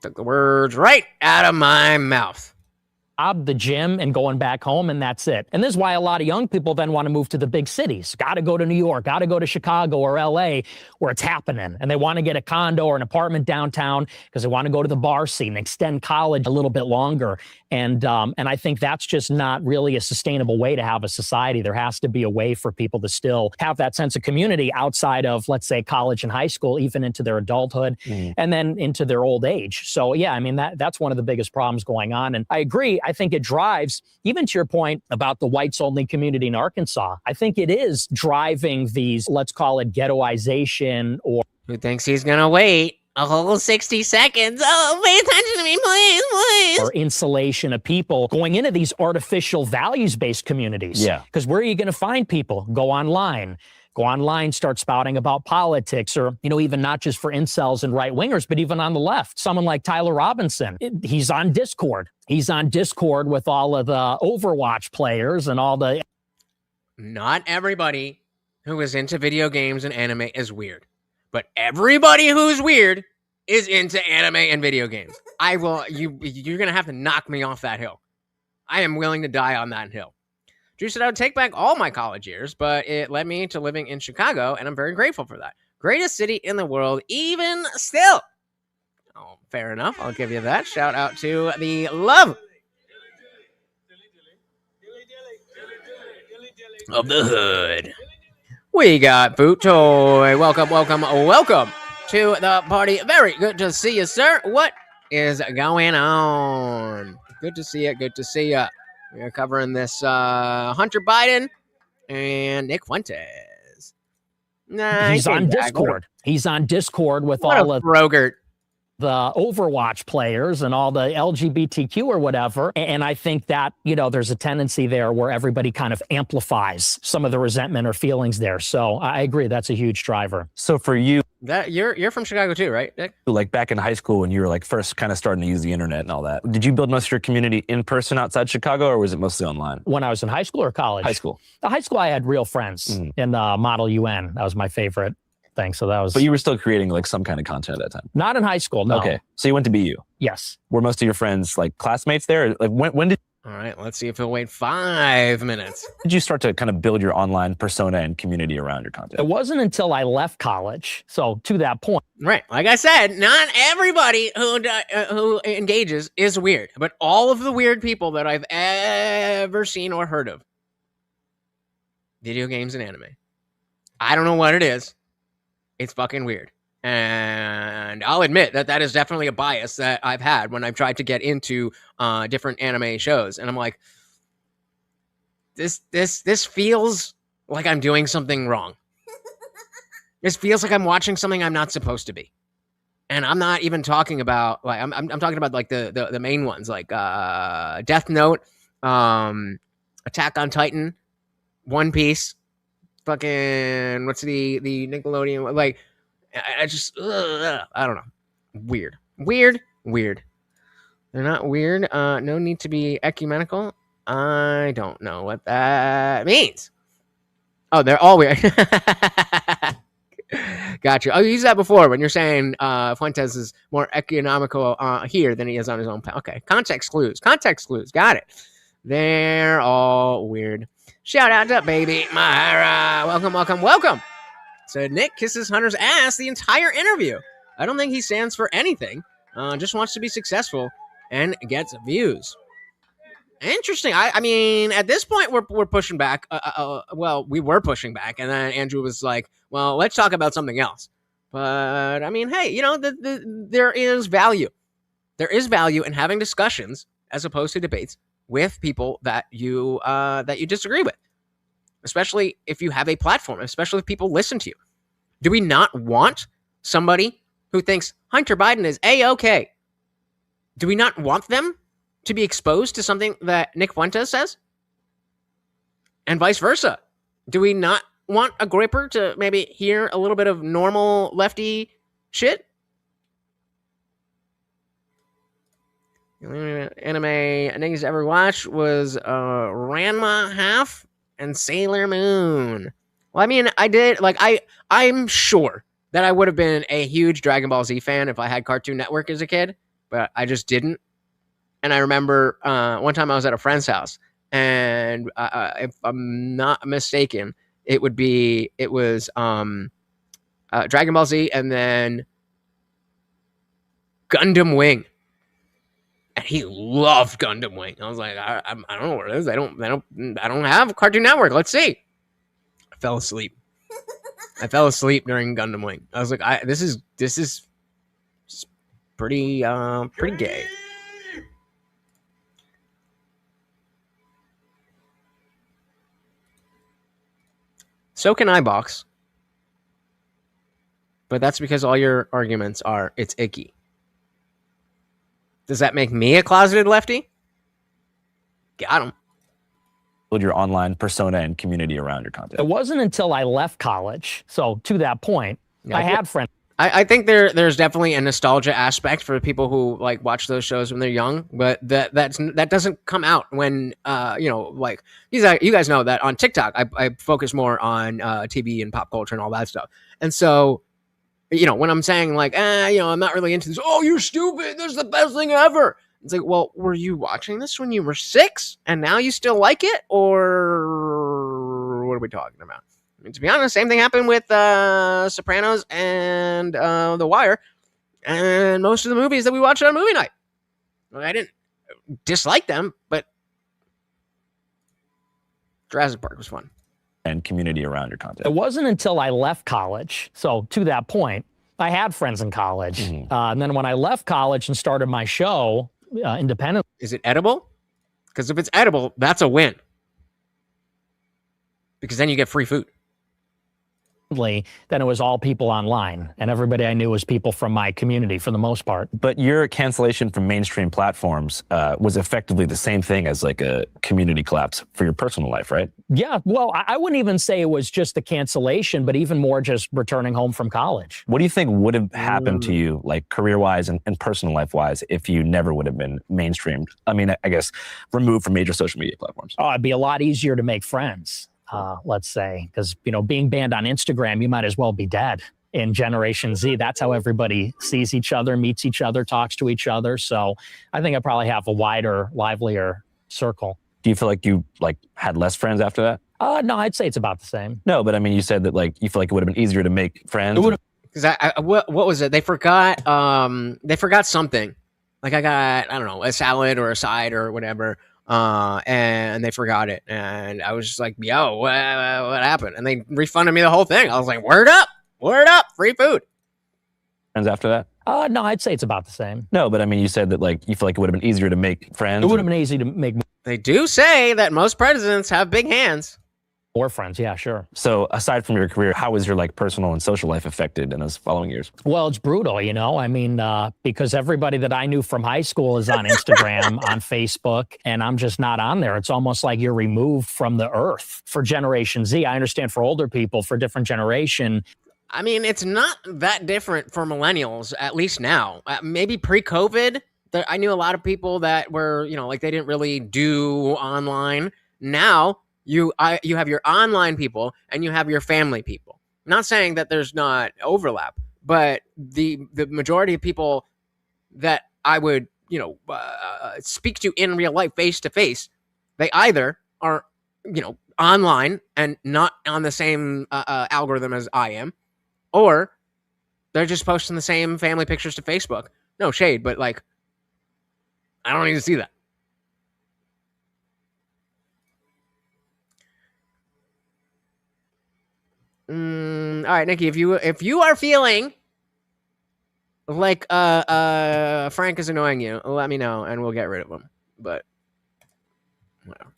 took the words right out of my mouth. The gym, and going back home, and that's it. And this is why a lot of young people then want to move to the big cities. Got to go to New York, got to go to Chicago or LA where it's happening. And they want to get a condo or an apartment downtown because they want to go to the bar scene and extend college a little bit longer. And I think that's just not really a sustainable way to have a society. There has to be a way for people to still have that sense of community outside of, let's say, college and high school, even into their adulthood and then into their old age. So yeah, that's one of the biggest problems going on. And I agree. I think it drives, even to your point about the whites-only community in Arkansas, I think it is driving these, let's call it ghettoization, or... Who thinks he's going to wait a whole 60 seconds? Oh, pay attention to me, please. Or insulation of people going into these artificial values-based communities. Yeah. Because where are you going to find people? Go online, start spouting about politics, or, even not just for incels and right-wingers, but even on the left. Someone like Tyler Robinson, he's on Discord. He's on Discord with all of the Overwatch players and all the... Not everybody who is into video games and anime is weird, but everybody who's weird is into anime and video games. You're going to have to knock me off that hill. I am willing to die on that hill. Drew said I would take back all my college years, but it led me to living in Chicago, and I'm very grateful for that. Greatest city in the world, even still. Oh, fair enough. I'll give you that. Shout out to the love of the hood. We got Boot Toy. Welcome to the party. Very good to see you, sir. What is going on? Good to see you. We're covering this Hunter Biden and Nick Fuentes. He's on Discord. He's on Discord with what all a of... Brogert. the Overwatch players and all the LGBTQ or whatever. And I think that, there's a tendency there where everybody kind of amplifies some of the resentment or feelings there. So I agree. That's a huge driver. So for you, that you're from Chicago too, right, Nick? Like back in high school when you were like first kind of starting to use the internet and all that, did you build most of your community in person outside Chicago, or was it mostly online? When I was in high school or college? High school. High school, I had real friends in Model UN. That was my favorite thing. So that was. But you were still creating like some kind of content at that time. Not in high school. No. Okay. So you went to BU. Yes. Were most of your friends like classmates there? Like when did? All right. Let's see if he'll wait 5 minutes. Did you start to kind of build your online persona and community around your content? It wasn't until I left college. So to that point. Right. Like I said, not everybody who engages is weird, but all of the weird people that I've ever seen or heard of, video games and anime. I don't know what it is. It's fucking weird. And I'll admit that is definitely a bias that I've had when I've tried to get into different anime shows. And I'm like, this feels like I'm doing something wrong. This feels like I'm watching something I'm not supposed to be. And I'm not even talking about like I'm talking about like the main ones like Death Note, Attack on Titan, One Piece, fucking what's the Nickelodeon, like I just I don't know. Weird. They're not weird. No need to be ecumenical. I don't know what that means. Oh, they're all weird. Gotcha. Oh, you used that before when you're saying Fuentes is more economical here than he is on his own. Okay. Context clues. Got it. They're all weird. Shout out to Baby Myra. Welcome. So Nick kisses Hunter's ass the entire interview. I don't think he stands for anything. Just wants to be successful and gets views. Interesting. I mean, at this point, we're pushing back. Well, we were pushing back, and then Andrew was like, "Well, let's talk about something else." But I mean, hey, there is value. There is value in having discussions as opposed to debates with people that you disagree with, especially if you have a platform, especially if people listen to you. Do we not want somebody who thinks Hunter Biden is A-okay? Do we not want them to be exposed to something that Nick Fuentes says? And vice versa. Do we not want a gripper to maybe hear a little bit of normal lefty shit? The only anime niggas ever watched was Ranma Half and Sailor Moon. Well, I mean, I did, like, I'm sure that I would have been a huge Dragon Ball Z fan if I had Cartoon Network as a kid, but I just didn't. And I remember one time I was at a friend's house, and if I'm not mistaken, it was Dragon Ball Z and then Gundam Wing. And he loved Gundam Wing. I was like, I don't know what it is. I don't have Cartoon Network. Let's see. I fell asleep. During Gundam Wing. I was like, this is pretty gay. So can iBox. But that's because all your arguments are, it's icky. Does that make me a closeted lefty? Got him. Build your online persona and community around your content. It wasn't until I left college. So to that point, I had friends. I think there's definitely a nostalgia aspect for people who like watch those shows when they're young, but that doesn't come out when like you guys know that on TikTok I focus more on TV and pop culture and all that stuff. And so when I'm saying like I'm not really into this, oh, you're stupid, this is the best thing ever. It's like, well, were you watching this when you were 6 and now you still like it, or what are we talking about? I mean, to be honest, same thing happened with Sopranos and The Wire and most of the movies that we watched on movie night. I didn't dislike them, but Jurassic Park was fun. And community around your content. It wasn't until I left college. So to that point, I had friends in college. And then when I left college and started my show independently. Is it edible? Because if it's edible, that's a win. Because then you get free food. then it was all people online, and everybody I knew was people from my community for the most part. But your cancellation from mainstream platforms was effectively the same thing as like a community collapse for your personal life, right? Yeah, well, I wouldn't even say it was just the cancellation, but even more just returning home from college. What do you think would have happened to you, like career-wise and personal life-wise, if you never would have been mainstreamed? I mean, I guess removed from major social media platforms. Oh, it'd be a lot easier to make friends, let's say, because, you know, being banned on Instagram, you might as well be dead. In Generation Z, that's how everybody sees each other, meets each other, talks to each other. So I think I probably have a wider, livelier circle. Do you feel like you had less friends after that? No, I'd say it's about the same. No, but I mean, you said that like you feel like it would have been easier to make friends. Because what was it? They forgot something. Like I got, I don't know, a salad or a side or whatever, and they forgot it, and I was just like, yo, what happened? And they refunded me the whole thing. I was like, word up, free food. Friends after that? No, I'd say it's about the same. No, but I mean, you said that like you feel like it would have been easier to make friends. It would have been easy to make. They do say that most presidents have big hands. More friends, yeah, sure. So aside from your career, how was your like personal and social life affected in those following years? Well, it's brutal, you know. I mean, because everybody that I knew from high school is on Instagram, on Facebook, and I'm just not on there. It's almost like you're removed from the earth. For Generation Z, I understand for older people, for different generation. I mean, it's not that different for millennials, at least now. Maybe pre-COVID, I knew a lot of people that were, you know, like they didn't really do online. Now, you have your online people and you have your family people. I'm not saying that there's not overlap, but the majority of people that I would, you know, speak to in real life, face to face, they either are, you know, online and not on the same algorithm as I am, or they're just posting the same family pictures to Facebook. No shade, but like, I don't need to see that. All right, Nikki, if you are feeling like Frank is annoying you, let me know and we'll get rid of him. But whatever.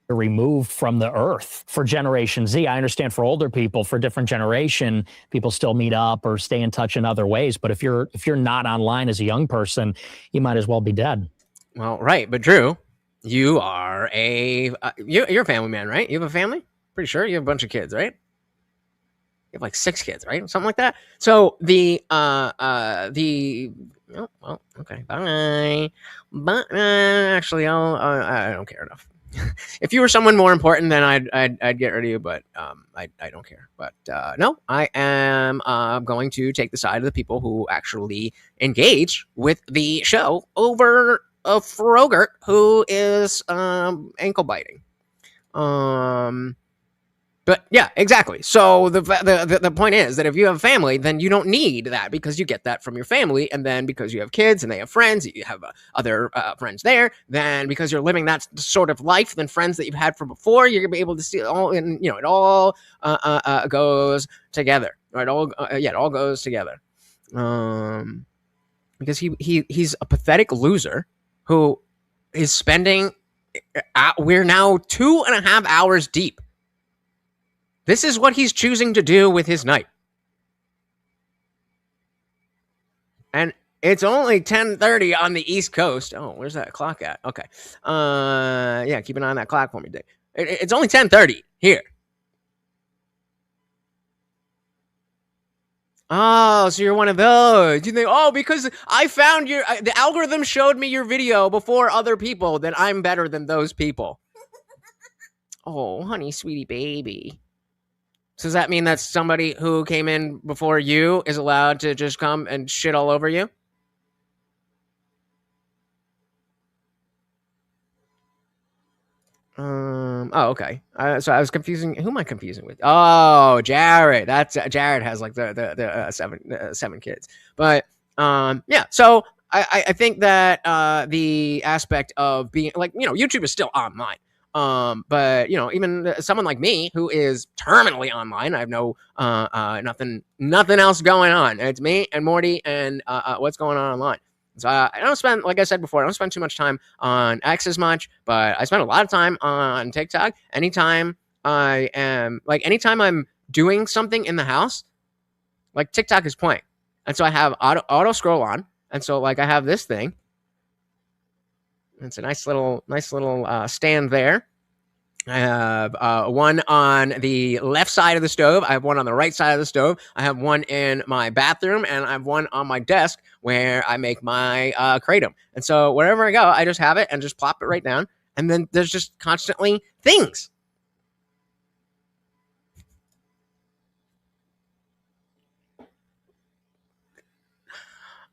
Removed from the earth. For Generation Z, I understand for older people, for different generation, people still meet up or stay in touch in other ways. But if you're not online as a young person, you might as well be dead. Well, right, but Drew, you are you're a family man, right? You have a family? Pretty sure you have a bunch of kids, right? You have like 6 kids, right? Something like that. So okay, bye. But actually, I don't care enough. If you were someone more important, then I'd get rid of you, but I don't care. But no, I am going to take the side of the people who actually engage with the show over a Frogurt who is ankle biting. But yeah, exactly. So the point is that if you have a family, then you don't need that because you get that from your family. And then because you have kids and they have friends, you have other friends there. Then because you're living that sort of life, then friends that you've had from before, you're gonna be able to see it all. And you know, it all goes together. Right? It all goes together. Because he's a pathetic loser who is spending. We're now 2.5 hours deep. This is what he's choosing to do with his night. And it's only 10:30 on the East Coast. Oh, where's that clock at? Okay. Yeah, keep an eye on that clock for me, Dick. It's only 10:30 here. Oh, so you're one of those. You think, oh, because I found the algorithm showed me your video before other people, then I'm better than those people. Oh, honey, sweetie baby. So does that mean that somebody who came in before you is allowed to just come and shit all over you? Oh, okay. So I was confusing. Who am I confusing with? Oh, Jared. Jared has like the 7 kids. But yeah. So I think that the aspect of being like, you know, YouTube is still online. But you know, even someone like me who is terminally online, I have no nothing else going on. It's me and Morty and what's going on online. So I don't spend, like I said before, I don't spend too much time on X as much, but I spend a lot of time on TikTok. Anytime I'm doing something in the house, like TikTok is playing. And so I have auto scroll on. And so like I have this thing. It's a nice little stand there. I have one on the left side of the stove. I have one on the right side of the stove. I have one in my bathroom, and I have one on my desk where I make my kratom. And so wherever I go, I just have it and just plop it right down. And then there's just constantly things.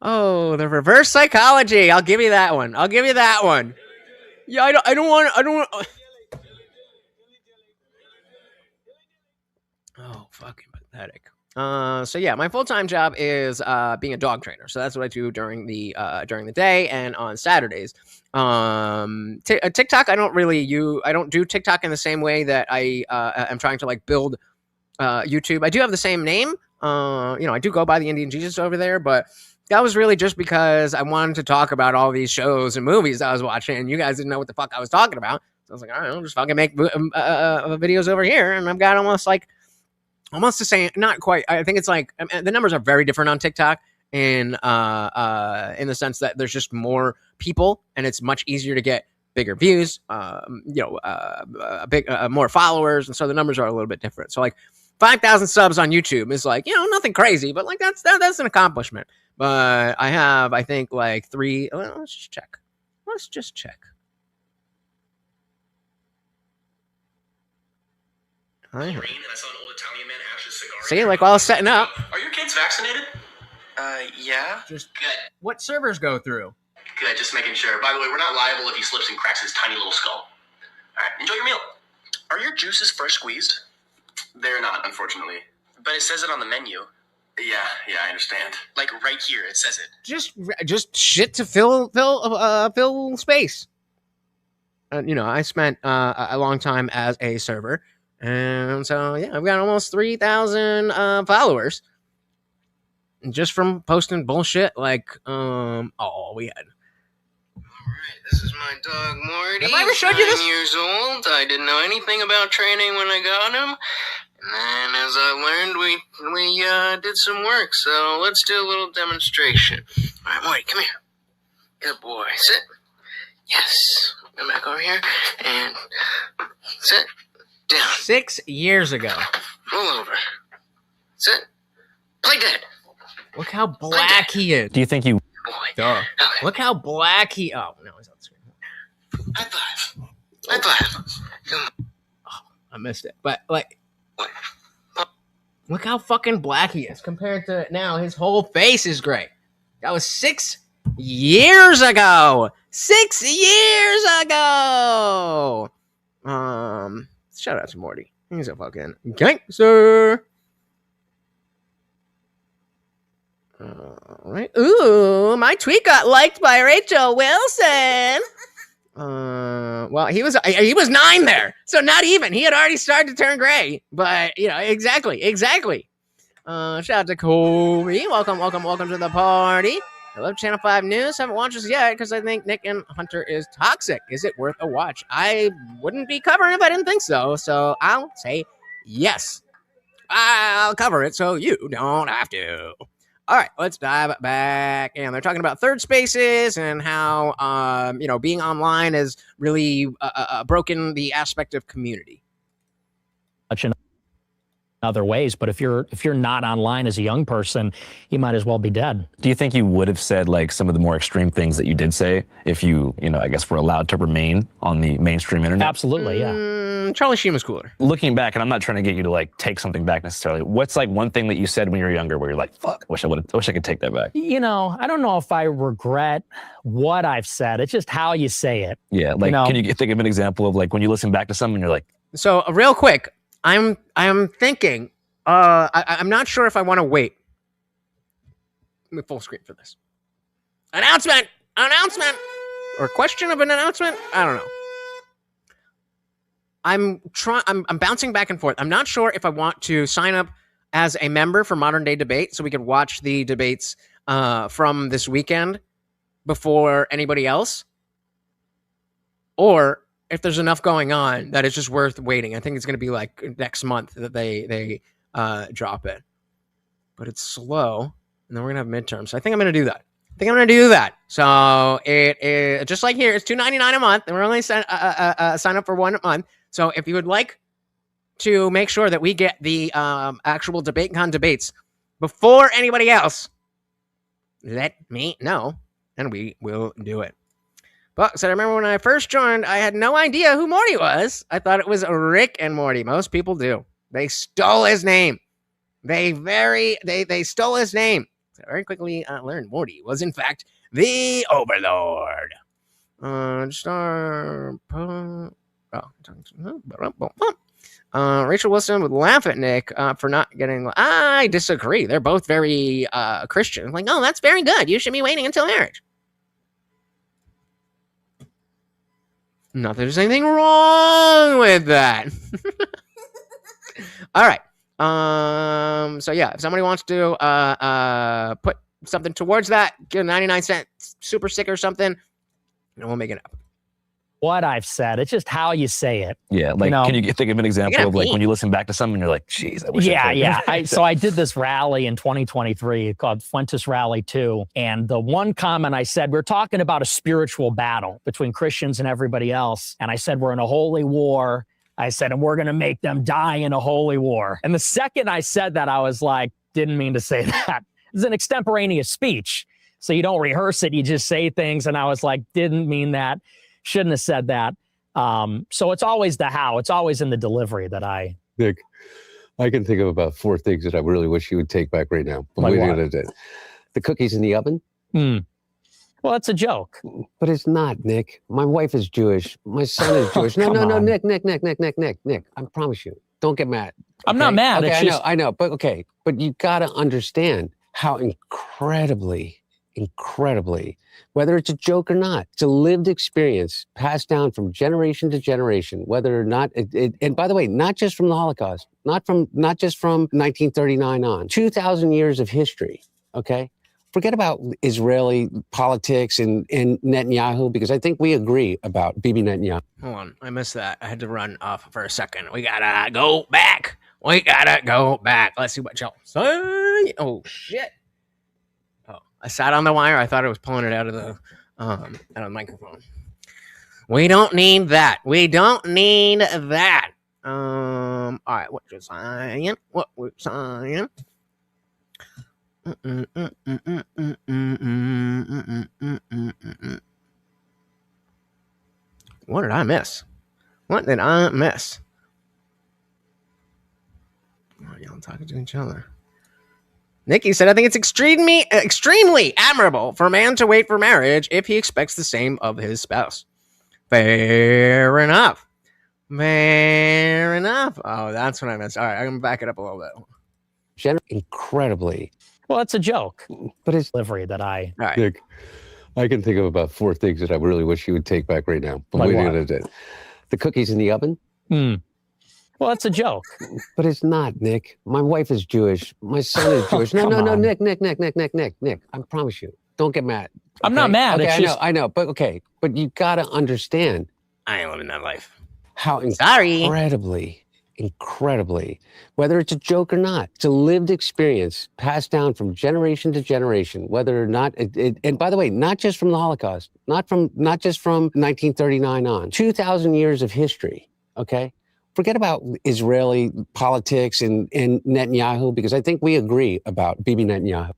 Oh, the reverse psychology. I'll give you that one. Yeah, I don't want. Oh, fucking pathetic. So yeah, my full-time job is being a dog trainer. So that's what I do during the day and on Saturdays. TikTok, I don't do TikTok in the same way that I am trying to like build YouTube. I do have the same name. I do go by the Indian Jesus over there, but that was really just because I wanted to talk about all these shows and movies I was watching, and you guys didn't know what the fuck I was talking about. So I was like, all right, I'll just fucking make videos over here, and I've got almost the same, not quite. I think it's like the numbers are very different on TikTok in the sense that there's just more people, and it's much easier to get bigger views, more followers, and so the numbers are a little bit different. So like 5,000 subs on YouTube is like, nothing crazy, but like that's an accomplishment. But I have, I think, like 3. Well, let's just check. See, like while I was setting up. Are your kids vaccinated? Yeah. Just good. What servers go through? Good, just making sure. By the way, we're not liable if he slips and cracks his tiny little skull. All right, enjoy your meal. Are your juices fresh squeezed? They're not, unfortunately. But it says it on the menu. Yeah, I understand. Like right here, it says it. Just shit to fill space. I spent a long time as a server, and so yeah, I've got almost 3,000 followers just from posting bullshit like we had. All right, this is my dog Morty. Have I ever showed you this? 9 years old. I didn't know anything about training when I got him. And as I learned, we did some work, so let's do a little demonstration. All right, Morty, come here. Good boy. Sit. Yes. Come back over here and sit down. 6 years ago. Roll over. Sit. Play dead. Look how black he is. Do you think you... Duh. Look how black he... Oh, no, he's on the screen. High five. Oh, I missed it. But, like... Look how fucking black he is compared to now. His whole face is gray. That was 6 years ago. 6 years ago. Shout out to Morty. He's a fucking gangster. All right. Ooh, my tweet got liked by Rachel Wilson. Well, he was 9 there, so not even. He had already started to turn gray, but exactly. Shout out to Kobe. Welcome to the party. I love Channel 5 News. Haven't watched this yet because I think Nick and Hunter is toxic. Is it worth a watch? I wouldn't be covering it if I didn't think so. So I'll say yes. I'll cover it so you don't have to. All right, let's dive back. And they're talking about third spaces and how, being online has really broken the aspect of community. In other ways, but if you're not online as a young person, you might as well be dead. Do you think you would have said like some of the more extreme things that you did say if you I guess were allowed to remain on the mainstream internet? Absolutely, yeah. Charlie Sheen was cooler. Looking back, and I'm not trying to get you to like take something back necessarily. What's like one thing that you said when you were younger where you're like, fuck, I wish I could take that back? I don't know if I regret what I've said. It's just how you say it. Yeah, like can you think of an example of like when you listen back to something and you're like, so real quick, I'm thinking, I'm not sure if I want to wait. Let me full screen for this. Announcement, or question of an announcement. I don't know. I'm bouncing back and forth. I'm not sure if I want to sign up as a member for Modern Day Debate so we could watch the debates from this weekend before anybody else, or if there's enough going on that it's just worth waiting. I think it's going to be like next month that they drop it. But it's slow, and then we're gonna have midterms. So I think I'm gonna do that. So it is just like here. It's $2.99 a month, and we're only sign up for 1 month. So if you would like to make sure that we get the actual DebateCon debates before anybody else, let me know, and we will do it. But so I remember when I first joined, I had no idea who Morty was. I thought it was Rick and Morty. Most people do. They stole his name. They stole his name. So I very quickly learned Morty was in fact the Overlord. Rachel Wilson would laugh at Nick for not getting. I disagree. They're both very Christian. Like, oh, that's very good. You should be waiting until marriage. Not that there's anything wrong with that. All right. So yeah, if somebody wants to put something towards that, get a 99-cent super sticker or something, and we'll make it up. What I've said, it's just how you say it. Yeah, like, can you think of an example of like when you listen back to something, you're like, "Geez, I wish." Yeah. So I did this rally in 2023 called Fuentes Rally 2, and the one comment I said, we're talking about a spiritual battle between Christians and everybody else, and I said we're in a holy war. I said, and we're going to make them die in a holy war. And the second I said that, I was like, didn't mean to say that. It's an extemporaneous speech, so you don't rehearse it. You just say things, and I was like, didn't mean that. Shouldn't have said that. So it's always the how. It's always in the delivery that I... Nick, I can think of about 4 things that I really wish you would take back right now. Like what? The cookies in the oven. Well, it's a joke. But it's not, Nick. My wife is Jewish. My son is Jewish. No, Nick. I promise you. Don't get mad. I'm not mad. Okay, it's I know. But okay. But you got to understand how incredibly, whether it's a joke or not, it's a lived experience passed down from generation to generation, whether or not and by the way, not just from the Holocaust, not just from 1939 on, 2,000 years of history. Okay. Forget about Israeli politics and Netanyahu, because I think we agree about Bibi Netanyahu. Hold on. I missed that. I had to run off for a second. We gotta go back. Let's see what y'all say. Oh, shit. I sat on the wire. I thought I was pulling it out of the microphone. We don't need that. All right, what you're saying? What we're saying? What did I miss? Oh, y'all talking to each other. Nikki said, I think it's extremely admirable for a man to wait for marriage if he expects the same of his spouse. Fair enough. Oh, that's what I missed. All right, I'm going to back it up a little bit. Incredibly. Well, it's a joke. But it's delivery that I... All right. Nick, I can think of about 4 things that I really wish you would take back right now. Like what? The cookies in the oven. Well, it's a joke. But it's not, Nick. My wife is Jewish. My son is Jewish. No, Nick. I promise you. Don't get mad. Okay? I'm not mad. Okay, it's I know. But okay. But you got to understand. I ain't living that life. How incredibly, whether it's a joke or not, it's a lived experience passed down from generation to generation, whether or not, and by the way, not just from the Holocaust, not just from 1939 on, 2,000 years of history, okay? Forget about Israeli politics and Netanyahu, because I think we agree about Bibi Netanyahu.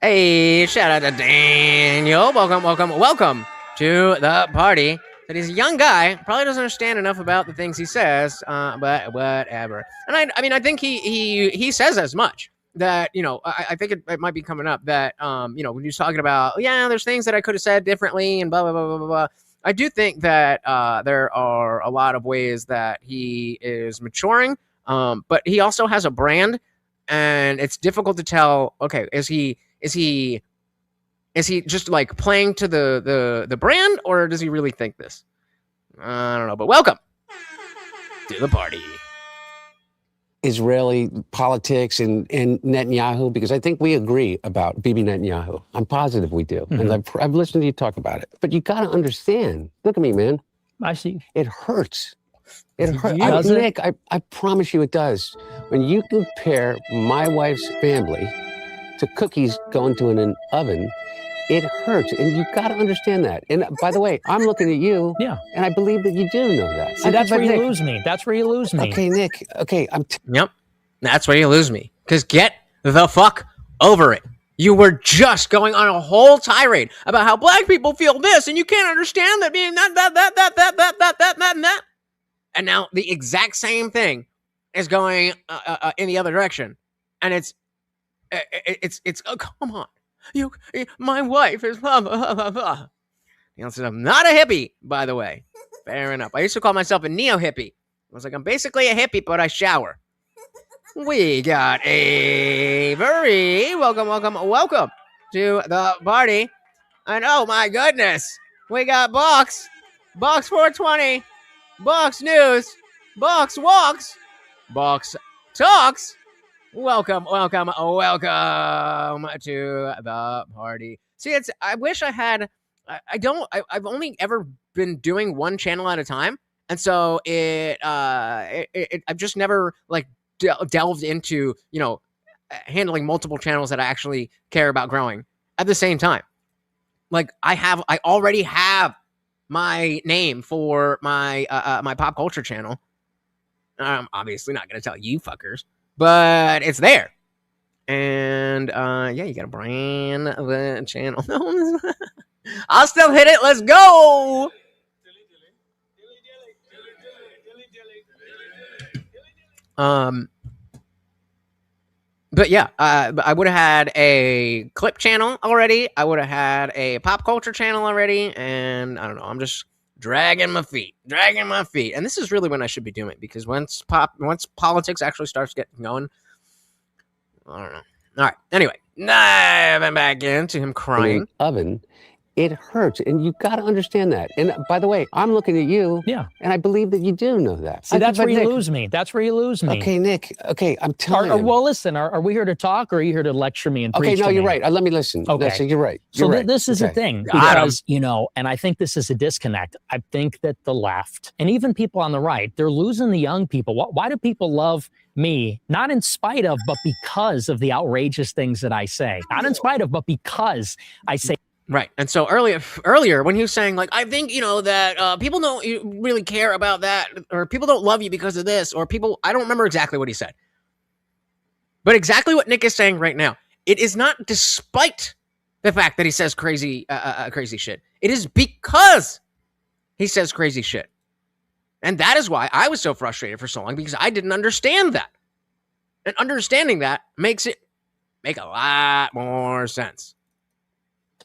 Hey, shout out to Daniel. Welcome to the party. That he's a young guy, probably doesn't understand enough about the things he says, but whatever. And I think he says as much. That, I think it might be coming up that, when he's talking about, there's things that I could have said differently and blah, blah, blah, blah, blah. I do think that there are a lot of ways that he is maturing, but he also has a brand, and it's difficult to tell, okay, is he just like playing to the brand, or does he really think this? I don't know, but welcome to the party. Israeli politics and Netanyahu, because I think we agree about Bibi Netanyahu. I'm positive we do. And I've listened to you talk about it. But you got to understand. Look at me, man. I see. It hurts It hurts. Does it? Nick, I promise you it does. When you compare my wife's family to cookies going to an oven, it hurts. And you got to understand that. And by the way, I'm looking at you. Yeah. And I believe that you do know that. See, that's where you Nick, lose me. That's where you lose me. Okay, Nick. Okay, Yep. That's where you lose me. Because get the fuck over it. You were just going on a whole tirade about how black people feel this, and you can't understand that being that. And now the exact same thing is going in the other direction. And it's oh, come on. My wife is blah, blah, blah, blah. I'm not a hippie, by the way. Fair enough. I used to call myself a neo-hippie. I was like, I'm basically a hippie, but I shower. We got Avery. Welcome to the party. And oh my goodness, we got Box 420, Box News, Box Walks, Box Talks. Welcome to the party. See, I wish I had. I've only ever been doing one channel at a time, and so I've just never like delved into, handling multiple channels that I actually care about growing at the same time. Like I already have my name for my my pop culture channel. I'm obviously not going to tell you fuckers, but it's there. And yeah, you got to brand the channel. I'll still hit it. Let's go. But yeah, I would have had a clip channel already. I would have had a pop culture channel already. And I don't know, I'm just dragging my feet. And this is really when I should be doing it, because once politics actually starts getting going, I don't know. All right. Anyway, diving back into him crying. Oven. It hurts, and you got to understand that. And by the way, I'm looking at you. Yeah. And I believe that you do know that. See, that's where you lose me. That's where you lose me. Okay, Nick. Okay, I'm telling you. Well, listen, are we here to talk, or are you here to lecture me and preach? Okay, no, to you're me? right. Let me listen. Okay. So you're right. So You're right. This is the thing, because, and I think this is a disconnect. I think that the left, and even people on the right, they're losing the young people. Why do people love me? Not in spite of, but because of the outrageous things that I say. Not in spite of, but because I say. Right. And so earlier when he was saying, like, I think, that people don't really care about that, or people don't love you because of this, or people, I don't remember exactly what he said. But exactly what Nick is saying right now. It is not despite the fact that he says crazy shit. It is because he says crazy shit. And that is why I was so frustrated for so long, because I didn't understand that. And understanding that makes it make a lot more sense.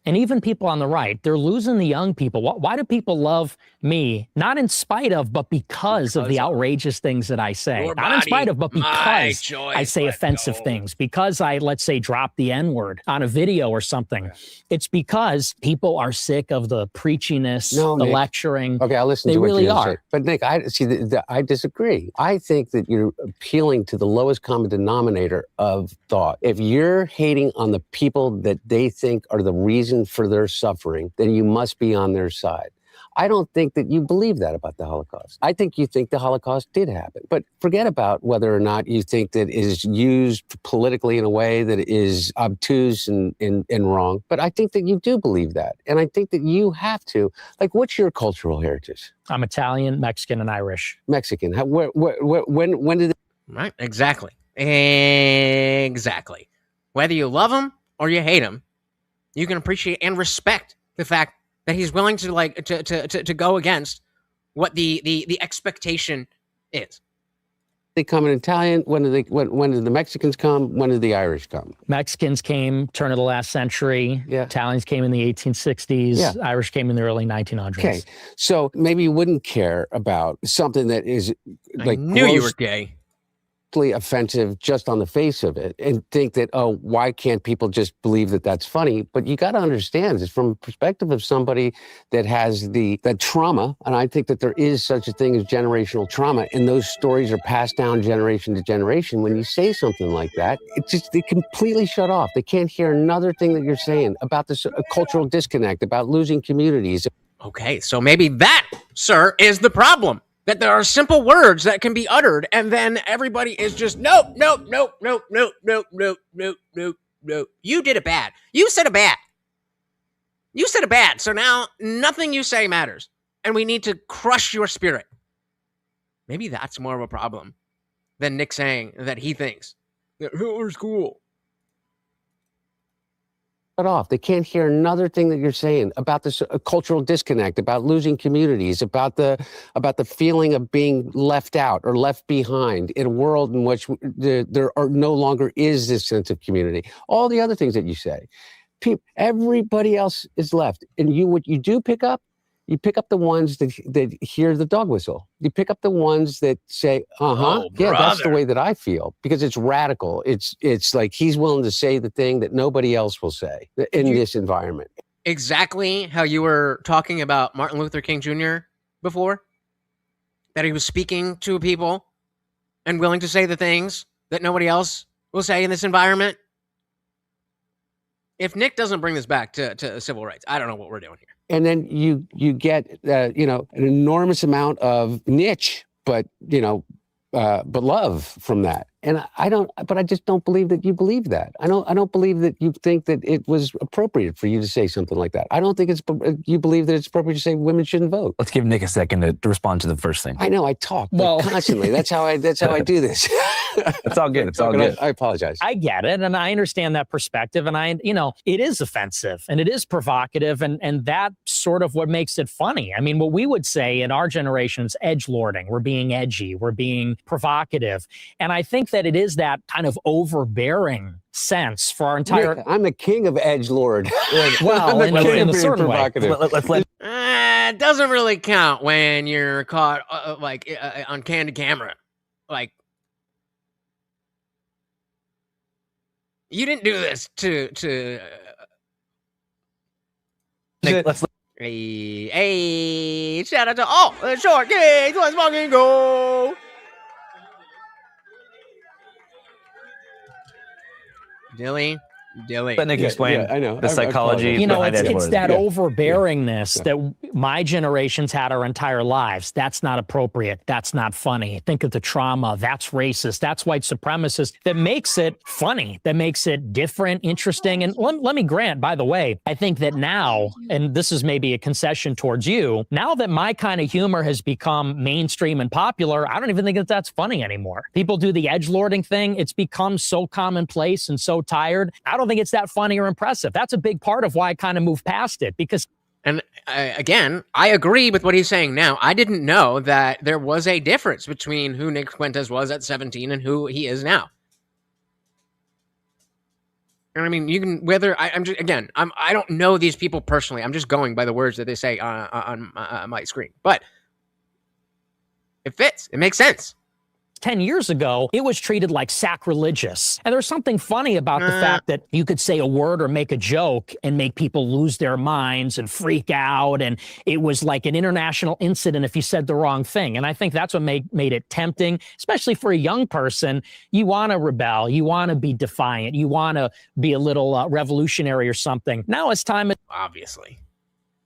And even people on the right, they're losing the young people. Why do people love me? Not in spite of, but because of the outrageous things that I say. Not in spite of, but because I say offensive things. Because I, let's say, drop the N-word on a video or something. It's because people are sick of the preachiness, the Nick. lecturing. Okay, I'll listen they to what really you are. say. But Nick, I disagree. I think that you're appealing to the lowest common denominator of thought. If you're hating on the people that they think are the reason for their suffering, then you must be on their side. I don't think that you believe that about the Holocaust. I think you think the Holocaust did happen. But forget about whether or not you think that it is used politically in a way that is obtuse and wrong. But I think that you do believe that. And I think that you have to. Like, what's your cultural heritage? I'm Italian, Mexican, and Irish. Mexican. When did... Right, exactly. Exactly. Whether you love him or you hate him, you can appreciate and respect the fact that he's willing to to go against what the expectation is. They come in Italian. When did the Mexicans come? When did the Irish come? Mexicans came turn of the last century. Yeah. Italians came in the 1860s. Yeah. Irish came in the early 1900s. Okay, so maybe you wouldn't care about something that is like I knew you were gay. Offensive just on the face of it, and think that, oh, why can't people just believe that that's funny? But you got to understand, it's from a perspective of somebody that has that trauma, and I think that there is such a thing as generational trauma, and those stories are passed down generation to generation. When you say something like that, they completely shut off. They can't hear another thing that you're saying about this cultural disconnect, about losing communities. Okay, so maybe that, sir, is the problem. That there are simple words that can be uttered, and then everybody is just, nope, nope, nope, nope, nope, nope, nope, nope, nope, nope. You did it bad. You said it bad. You said it bad. So now nothing you say matters. And we need to crush your spirit. Maybe that's more of a problem than Nick saying that he thinks that Hitler's cool. Off. They can't hear another thing that you're saying about this cultural disconnect, about losing communities, about the feeling of being left out or left behind in a world in which there are no longer is this sense of community. All the other things that you say, everybody else is left, and what you do pick up. You pick up the ones that hear the dog whistle. You pick up the ones that say, yeah, that's the way that I feel, because it's radical. It's like he's willing to say the thing that nobody else will say in this environment. Exactly how you were talking about Martin Luther King Jr. before, that he was speaking to people and willing to say the things that nobody else will say in this environment. If Nick doesn't bring this back to civil rights, I don't know what we're doing here. And then you get an enormous amount of niche, but love from that. And I just don't believe that you believe that. I don't believe that you think that it was appropriate for you to say something like that. I don't think you believe that it's appropriate to say women shouldn't vote. Let's give Nick a second to respond to the first thing. I know I talk constantly. That's how I do this. It's all good. It's all good. I apologize. I get it, and I understand that perspective, and it is offensive and it is provocative, and that's sort of what makes it funny. I mean, what we would say in our generation is edgelording. We're being edgy. We're being provocative, and I think that it is that kind of overbearing sense for our entire. Nick, I'm the king of edgelord. Well, in a certain way. It doesn't really count when you're caught on candid camera. Like, you didn't do this to. Nick, let's. Hey, shout out to all the short kids. Let's fucking go. Dilly. Let Nick explain I know. the psychology. It's that overbearingness that my generation's had our entire lives. That's not appropriate. That's not funny. Think of the trauma. That's racist. That's white supremacist. That makes it funny. That makes it different, interesting. And let me grant, by the way, I think that now, and this is maybe a concession towards you, now that my kind of humor has become mainstream and popular, I don't even think that that's funny anymore. People do the edgelording thing. It's become so commonplace and so tired. I don't think it's that funny or impressive. That's a big part of why I kind of moved past it, because. And again, I agree with what he's saying now. I didn't know that there was a difference between who Nick Fuentes was at 17 and who he is now. And I mean, you can, whether I don't know these people personally. I'm just going by the words that they say on my screen. But it fits. It makes sense. 10 years ago, it was treated like sacrilegious. And there's something funny about the fact that you could say a word or make a joke and make people lose their minds and freak out. And it was like an international incident if you said the wrong thing. And I think that's what made it tempting, especially for a young person. You want to rebel. You want to be defiant. You want to be a little revolutionary or something. Now as time obviously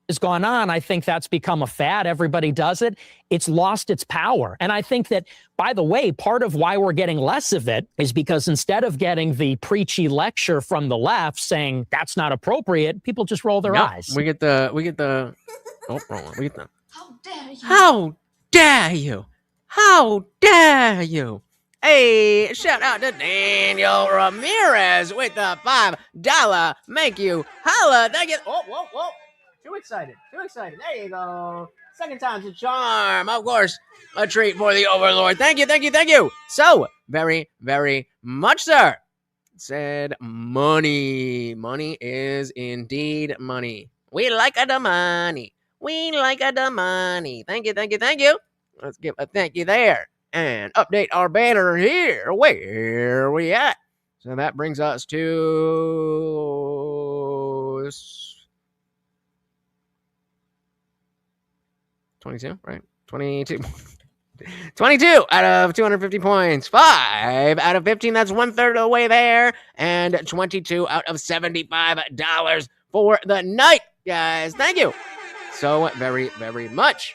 has gone on, I think that's become a fad. Everybody does it. It's lost its power. And I think that, by the way, part of why we're getting less of it is because instead of getting the preachy lecture from the left saying that's not appropriate, people just roll their eyes. We get the oh, wrong one. We get the how dare you? How dare you? Hey, shout out to Daniel Ramirez with the $5 make you holla. Thank you. Whoa. Too excited. There you go. Second time's a charm. Of course, a treat for the Overlord. Thank you. So, very, very much, sir. Said money. Money is indeed money. We like the money. Thank you. Let's give a thank you there. And update our banner here. Where we at? So that brings us to 22, right? 22. 22 out of 250 points. 5 out of 15. That's 1/3 of the way there. And 22 out of $75 for the night, guys. Thank you so very, very much.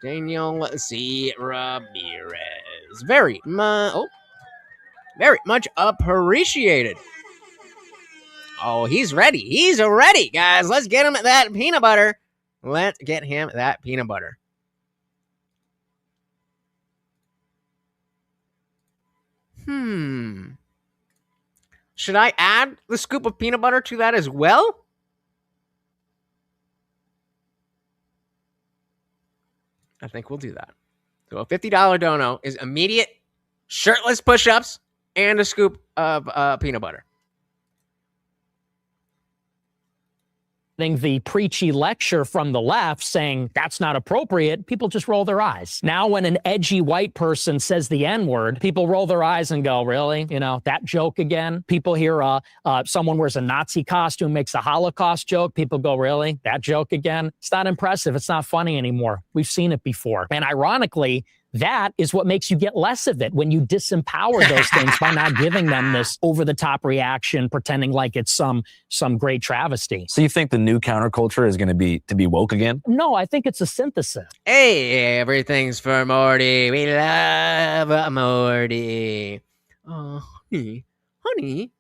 Daniel C. Ramirez. Very much appreciated. Oh, he's ready. He's ready, guys. Let's get him that peanut butter. Let's get him that peanut butter. Should I add the scoop of peanut butter to that as well? I think we'll do that. So a $50 dono is immediate shirtless push-ups and a scoop of peanut butter. The preachy lecture from the left saying that's not appropriate, people just roll their eyes. Now, when an edgy white person says the N-word, people roll their eyes and go, really? You know, that joke again? People hear someone wears a Nazi costume, makes a Holocaust joke. People go, really? That joke again? It's not impressive. It's not funny anymore. We've seen it before. And ironically, that is what makes you get less of it when you disempower those things by not giving them this over-the-top reaction, pretending like it's some great travesty. So you think the new counterculture is going to be woke again? No, I think it's a synthesis. Hey, everything's for Morty. We love Morty. Oh, honey.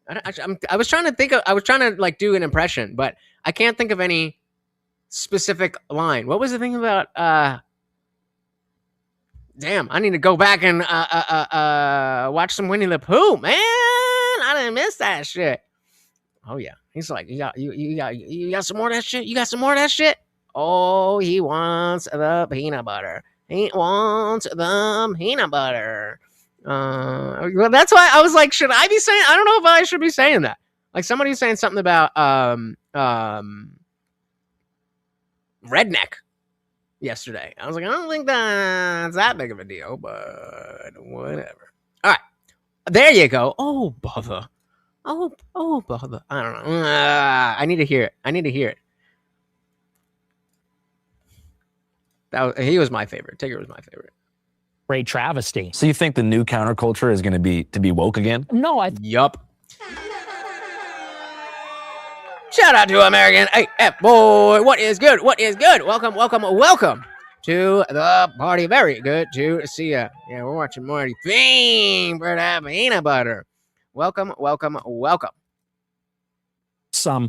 I was trying to think of. I was trying to like do an impression, but I can't think of any specific line. What was the thing about? Damn, I need to go back and watch some Winnie the Pooh, man. I didn't miss that shit. Oh yeah, he's like, you got some more of that shit. You got some more of that shit. Oh, he wants the peanut butter. He wants the peanut butter. Well, that's why I was like, should I be saying? I don't know if I should be saying that. Like somebody was saying something about redneck yesterday. I was like, I don't think that's that big of a deal, but whatever. All right, there you go. Oh bother. Oh bother. I don't know. I need to hear it. He was my favorite. Tigger was my favorite. Great travesty. So you think the new counterculture is going to be woke again? No, Yup. Shout out to American AF boy. What is good? Welcome to the party. Very good to see ya. Yeah, we're watching Morty Theme for that peanut butter. Welcome. Some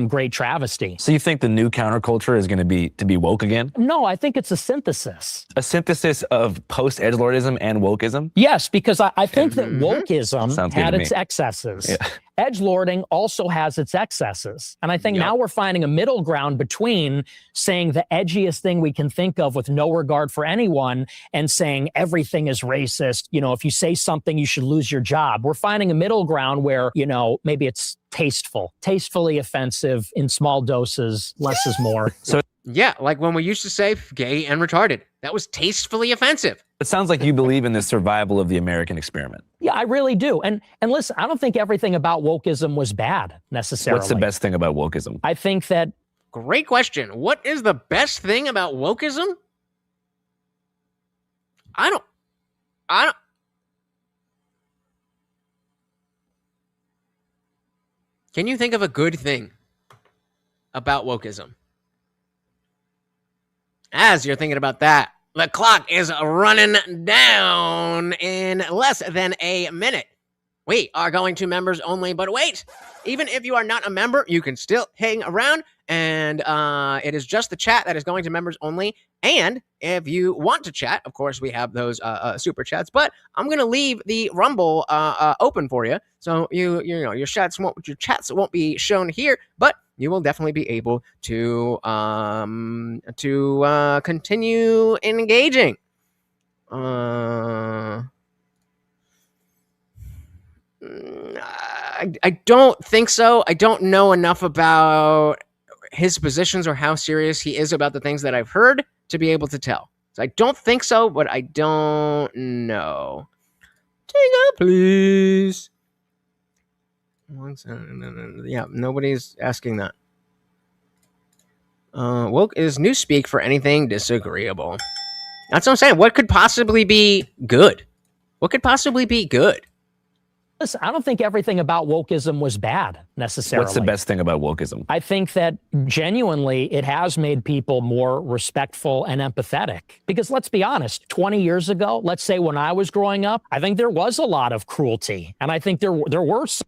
great travesty. So you think the new counterculture is going to be woke again? No, I think it's a synthesis. A synthesis of post-edgelordism and wokeism? Yes, because I think that wokeism had its excesses. Yeah. Edgelording also has its excesses. And I think now we're finding a middle ground between saying the edgiest thing we can think of with no regard for anyone and saying everything is racist. You know, if you say something, you should lose your job. We're finding a middle ground where, you know, maybe it's tastefully offensive in small doses. Less is more. So yeah, like when we used to say gay and retarded. That was tastefully offensive. It sounds like you believe in the survival of the American experiment. Yeah, I really do. And listen, I don't think everything about wokeism was bad necessarily. What's the best thing about wokeism? I think that... Great question. What is the best thing about wokeism? I don't... Can you think of a good thing about wokeism? As you're thinking about that, the clock is running down in less than a minute. We are going to members only, but wait, even if you are not a member, you can still hang around, and it is just the chat that is going to members only. And if you want to chat, of course, we have those super chats, but I'm going to leave the Rumble open for you. So you know, your chats won't be shown here, but you will definitely be able to continue engaging. I don't think so. I don't know enough about his positions or how serious he is about the things that I've heard to be able to tell. So I don't think so, but I don't know. Tigger, please. Yeah, nobody's asking that. Woke is newspeak for anything disagreeable. That's what I'm saying. What could possibly be good? Listen, I don't think everything about wokeism was bad necessarily. What's the best thing about wokeism? I think that genuinely it has made people more respectful and empathetic. Because let's be honest, 20 years ago, let's say when I was growing up, I think there was a lot of cruelty. And I think there were some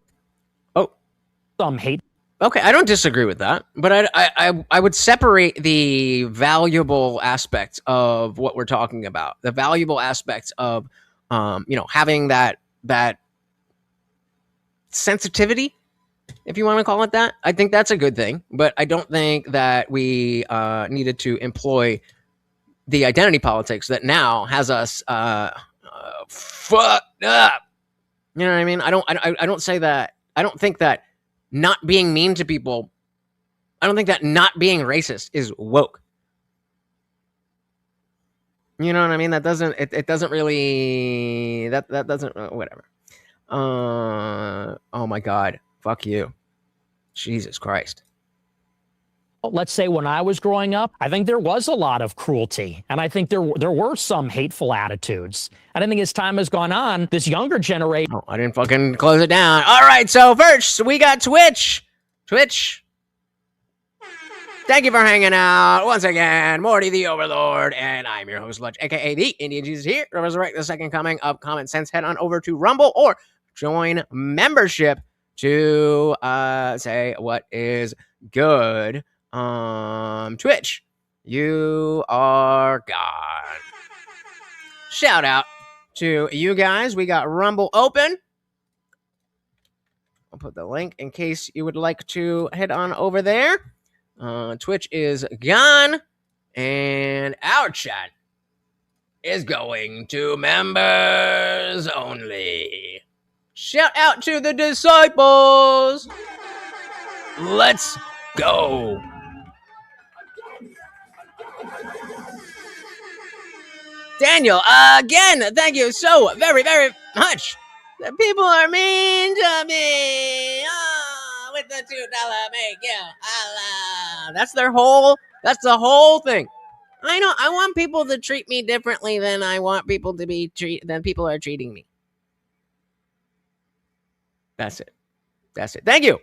hate. Okay, I don't disagree with that, but I would separate the valuable aspects of what we're talking about. The valuable aspects of having that sensitivity, if you want to call it that. I think that's a good thing, but I don't think that we needed to employ the identity politics that now has us fucked up. You know what I mean? I don't say that. I don't think that not being mean to people, I don't think that not being racist is woke. You know what I mean? That doesn't, it doesn't really, that doesn't, whatever. Oh my God. Fuck you. Jesus Christ. Let's say when I was growing up, I think there was a lot of cruelty. And I think there were some hateful attitudes. And I think as time has gone on, this younger generation... Oh, I didn't fucking close it down. All right, so first we got Twitch. Twitch. Thank you for hanging out. Once again, Morty the Overlord, and I'm your host, Lutch, a.k.a. the Indian Jesus here to resurrect the second coming of Common Sense. Head on over to Rumble or join membership to say what is good. Twitch, you are God. Shout out to you guys. We got Rumble open. I'll put the link in case you would like to head on over there. Twitch is gone, and our chat is going to members only. Shout out to the disciples. Let's go. Daniel, again, thank you so very, very much. The people are mean to me. Oh, with the $2 make you Allah. That's the whole thing. I know. I want people to treat me differently than I want people to be than people are treating me. That's it. Thank you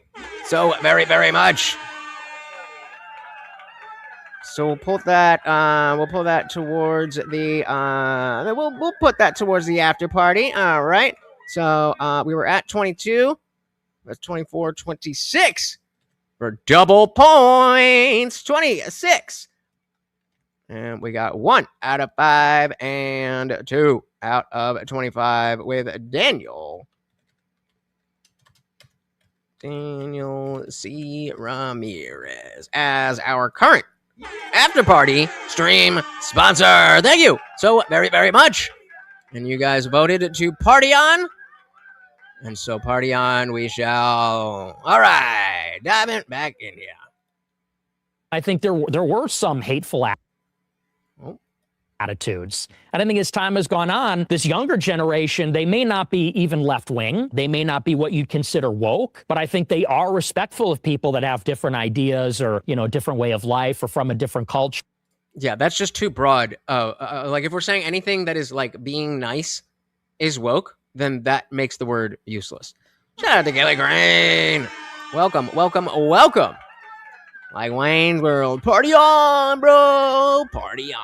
so very, very much. So we'll pull that towards the we'll put that towards the after party. All right. So we were at 22. That's 24, 26 for double points. 26. And we got 1 out of 5 and 2 out of 25 with Daniel C. Ramirez as our current after party stream sponsor. Thank you so very, very much. And you guys voted to party on. And so party on we shall. All right. Diving back in here. I think there were some hateful attitudes. And I think as time has gone on, this younger generation, they may not be even left-wing. They may not be what you'd consider woke, but I think they are respectful of people that have different ideas or, a different way of life or from a different culture. Yeah, that's just too broad. Like if we're saying anything that is like being nice is woke, then that makes the word useless. Shout out to Kelly Green. Welcome. Like Wayne's World. Party on, bro. Party on.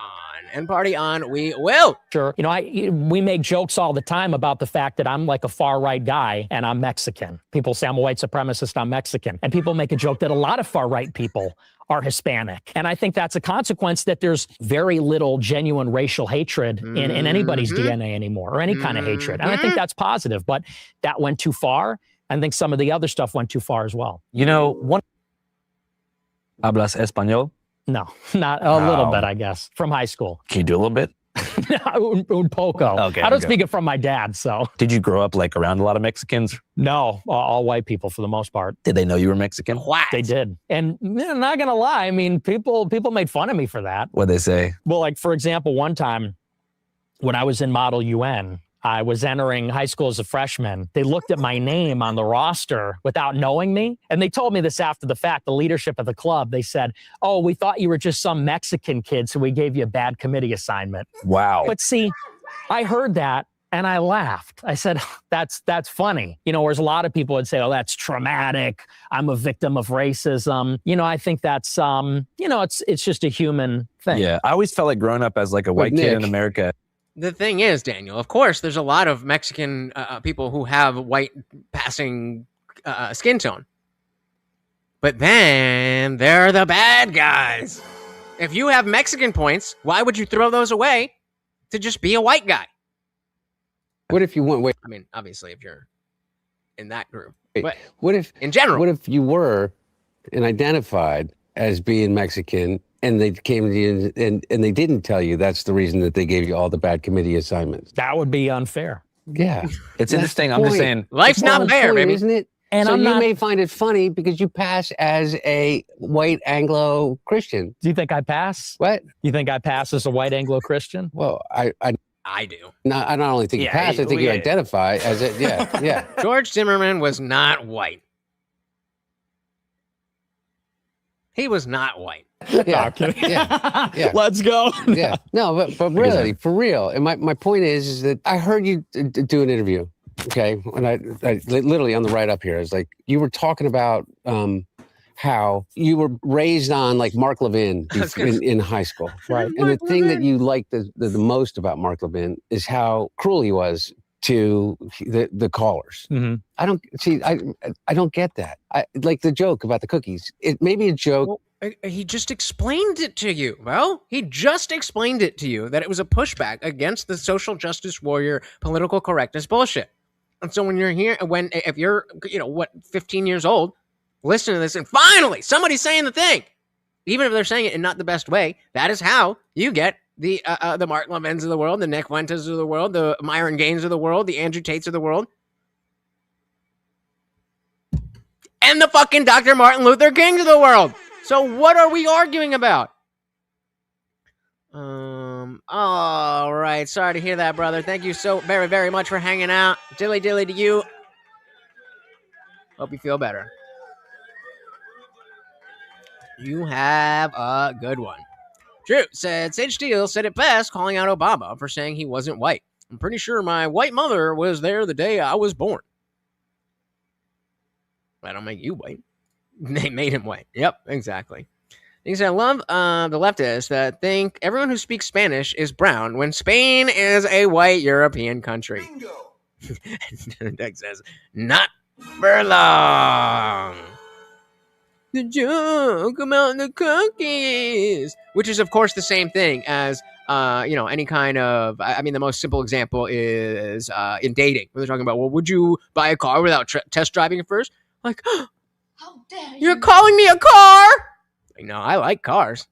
And party on we will. Sure. We make jokes all the time about the fact that I'm like a far-right guy and I'm Mexican. People say I'm a white supremacist, I'm Mexican. And people make a joke that a lot of far-right people are Hispanic. And I think that's a consequence that there's very little genuine racial hatred in anybody's DNA anymore, or any kind of hatred. And I think that's positive, but that went too far. I think some of the other stuff went too far as well. Hablas español? No, not a little bit, I guess, from high school. Can you do a little bit? Un poco. Okay, I don't speak it from my dad, so. Did you grow up like around a lot of Mexicans? No, all white people for the most part. Did they know you were Mexican? What? They did. And not gonna lie, I mean, people made fun of me for that. What'd they say? Well, like, for example, one time when I was in Model UN, I was entering high school as a freshman. They looked at my name on the roster without knowing me. And they told me this after the fact, the leadership of the club. They said, "Oh, we thought you were just some Mexican kid, so we gave you a bad committee assignment." Wow. But see, I heard that. And I laughed. I said, that's funny. You know, whereas a lot of people would say, oh, that's traumatic. I'm a victim of racism. You know, I think that's, you know, it's just a human thing. Yeah. I always felt like growing up as like a white kid in America. The thing is, Daniel, of course, there's a lot of Mexican people who have white passing skin tone. But then they're the bad guys. If you have Mexican points, why would you throw those away to just be a white guy? What if you went? Wait, I mean, obviously, if you're in that group. wait, But what if in general? What if you were and identified as being Mexican, and they came to you and they didn't tell you that's the reason that they gave you all the bad committee assignments? That would be unfair. Yeah, It's interesting. I'm just saying. Life's Well, not the fair, point, baby. isn't it? And so I'm you not- may find it funny because you pass as a white Anglo Christian. Do you think I pass? What? You think I pass as a white Anglo Christian? Well, I do. I not only think you Yeah, pass, I think you yeah. identify as it. Yeah, yeah. George Zimmerman was not white. He was not white. Yeah, yeah. Let's go. Yeah. No, but really, for real. And my point is that I heard you do an interview. Okay. And I literally on the write up here, it's like you were talking about how you were raised on like Mark Levin in high school. Right. And the thing that you liked the most about Mark Levin is how cruel he was to the callers. Mm-hmm. I don't see. I don't get that. I like the joke about the cookies. It may be a joke. Well, he just explained it to you. Well, he just explained it to you that it was a pushback against the social justice warrior political correctness bullshit. And so when you're here, if you're 15 years old, listen to this, and finally somebody's saying the thing, even if they're saying it in not the best way, that is how you get the Mark Levins of the world, the Nick Fuentes of the world, the Myron Gaines of the world, the Andrew Tates of the world, and the fucking Dr. Martin Luther Kings of the world. So what are we arguing about? All right. Sorry to hear that, brother. Thank you so very, very much for hanging out. Dilly dilly to you. Hope you feel better. You have a good one. Drew said, Sage Steele said it best, calling out Obama for saying he wasn't white. I'm pretty sure my white mother was there the day I was born. That don't make you white. They made him white. Yep, exactly. He said, I love the leftists that think everyone who speaks Spanish is brown when Spain is a white European country. Doug says, not for long. The joke about the cookies, which is, of course, the same thing as, any kind of, I mean, the most simple example is in dating, where they're talking about, well, would you buy a car without test driving it first? Like, how dare you're calling me a car? Like, no, I like cars.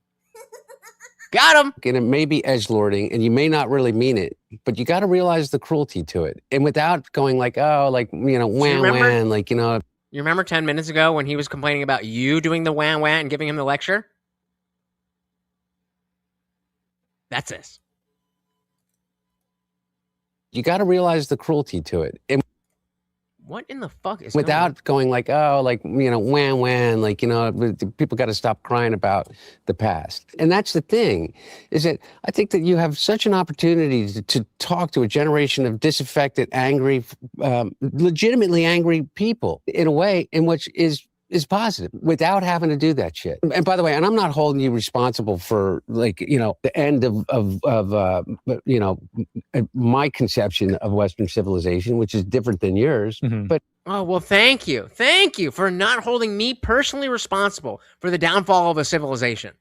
Got him. And it may be edgelording, and you may not really mean it, but you got to realize the cruelty to it. And without going like, oh, like, wham, like, You remember 10 minutes ago when he was complaining about you doing the wham and giving him the lecture? That's this. You got to realize the cruelty to it. And what in the fuck is without going like, oh, like, wham, like, people got to stop crying about the past. And that's the thing, is that I think that you have such an opportunity to talk to a generation of disaffected, angry, legitimately angry people in a way in which is positive without having to do that shit. And by the way, and I'm not holding you responsible for the end of my conception of Western civilization, which is different than yours. Mm-hmm. But oh, well, thank you for not holding me personally responsible for the downfall of a civilization.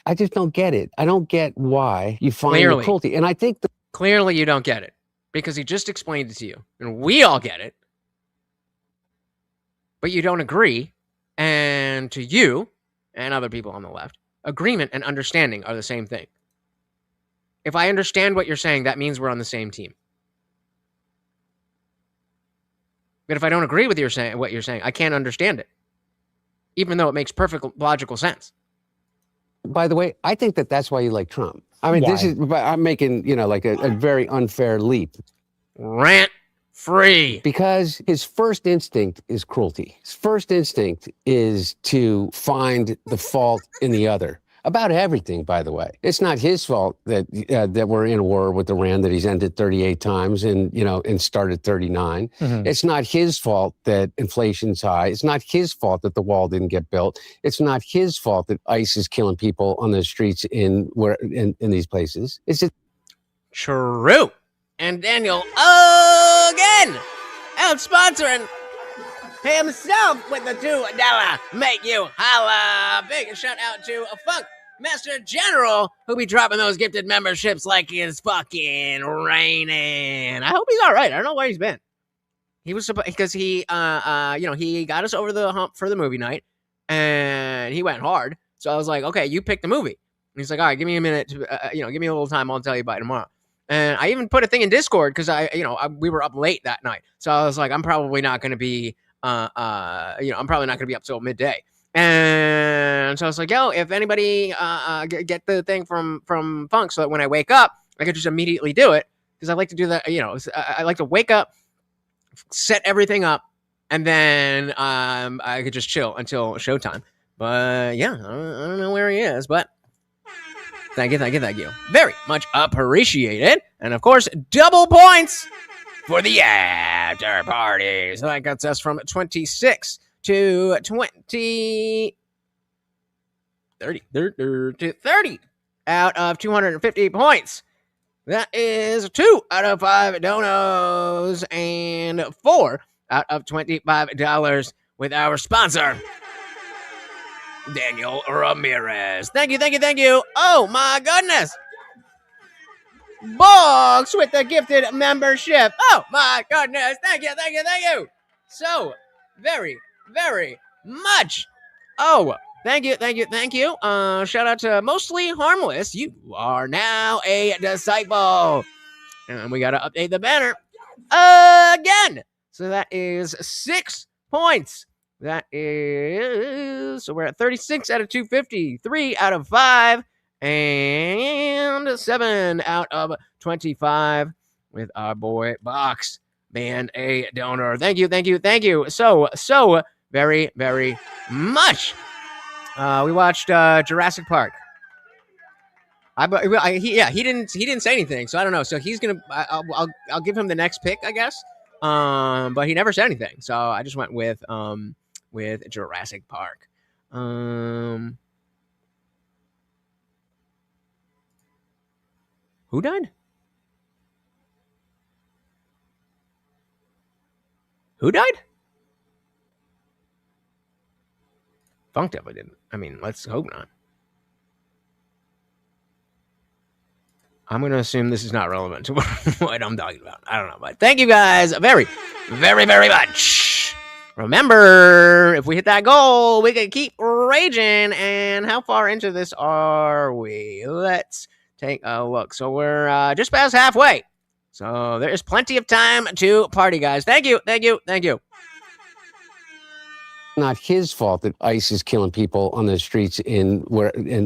I just don't get it. I don't get why you find the cruelty. And I think clearly you don't get it because he just explained it to you, and we all get it. But you don't agree, and to you and other people on the left, agreement and understanding are the same thing. If I understand what you're saying, that means we're on the same team. But if I don't agree with what you're saying, I can't understand it, even though it makes perfect logical sense. By the way, I think that's why you like Trump. I mean, I'm making, like a very unfair leap. Rant free. Because his first instinct is cruelty. His first instinct is to find the fault in the other. about everything, by the way. It's not his fault that that we're in a war with Iran, that he's ended 38 times and, you know, and started 39. It's not his fault that inflation's high. It's not his fault that the wall didn't get built. It's not his fault that ICE is killing people on the streets in these places. It's just true. And Daniel again out sponsoring himself with the $2 make you holla. Big shout out to a Funk Master General who be dropping those gifted memberships like it's fucking raining. I hope he's all right. I don't know where he's been. He was because he he got us over the hump for the movie night and he went hard. So I was like, okay, you pick the movie. And he's like, all right, give me a minute to give me a little time. I'll tell you by tomorrow. And I even put a thing in Discord because we were up late that night. So I was like, I'm probably not going to be I'm probably not going to be up till midday. And so I was like, yo, if anybody get the thing from Funk so that when I wake up, I could just immediately do it. Because I like to do that, I like to wake up, set everything up, and then I could just chill until showtime. But yeah, I don't know where he is, but thank you. Very much appreciated. And of course, double points for the after party. So that gets us from 26 to 30 out of 250 points. That is 2 out of 5 donos and 4 out of $25 with our sponsor, Daniel Ramirez. Thank you. Oh my goodness. Boggs with the gifted membership. Oh my goodness. Thank you. So very, very much. Oh, thank you. Shout out to Mostly Harmless. You are now a disciple. And we got to update the banner again. So that is 6 points. That is, so we're at 36 out of 250, 3 out of 5, and 7 out of 25 with our boy Box being a donor. Thank you. So very, very much. We watched Jurassic Park. He didn't say anything, so I don't know. So he's gonna, I'll give him the next pick, I guess. But he never said anything, so I just went with Jurassic Park. Who died? Funk definitely didn't. I mean, let's hope not. I'm going to assume this is not relevant to what I'm talking about. I don't know, but thank you guys very, very, very much. Remember, if we hit that goal, we can keep raging. And how far into this are we? Let's take a look. So we're just past halfway. So there is plenty of time to party, guys. Thank you. not his fault that ICE is killing people on the streets in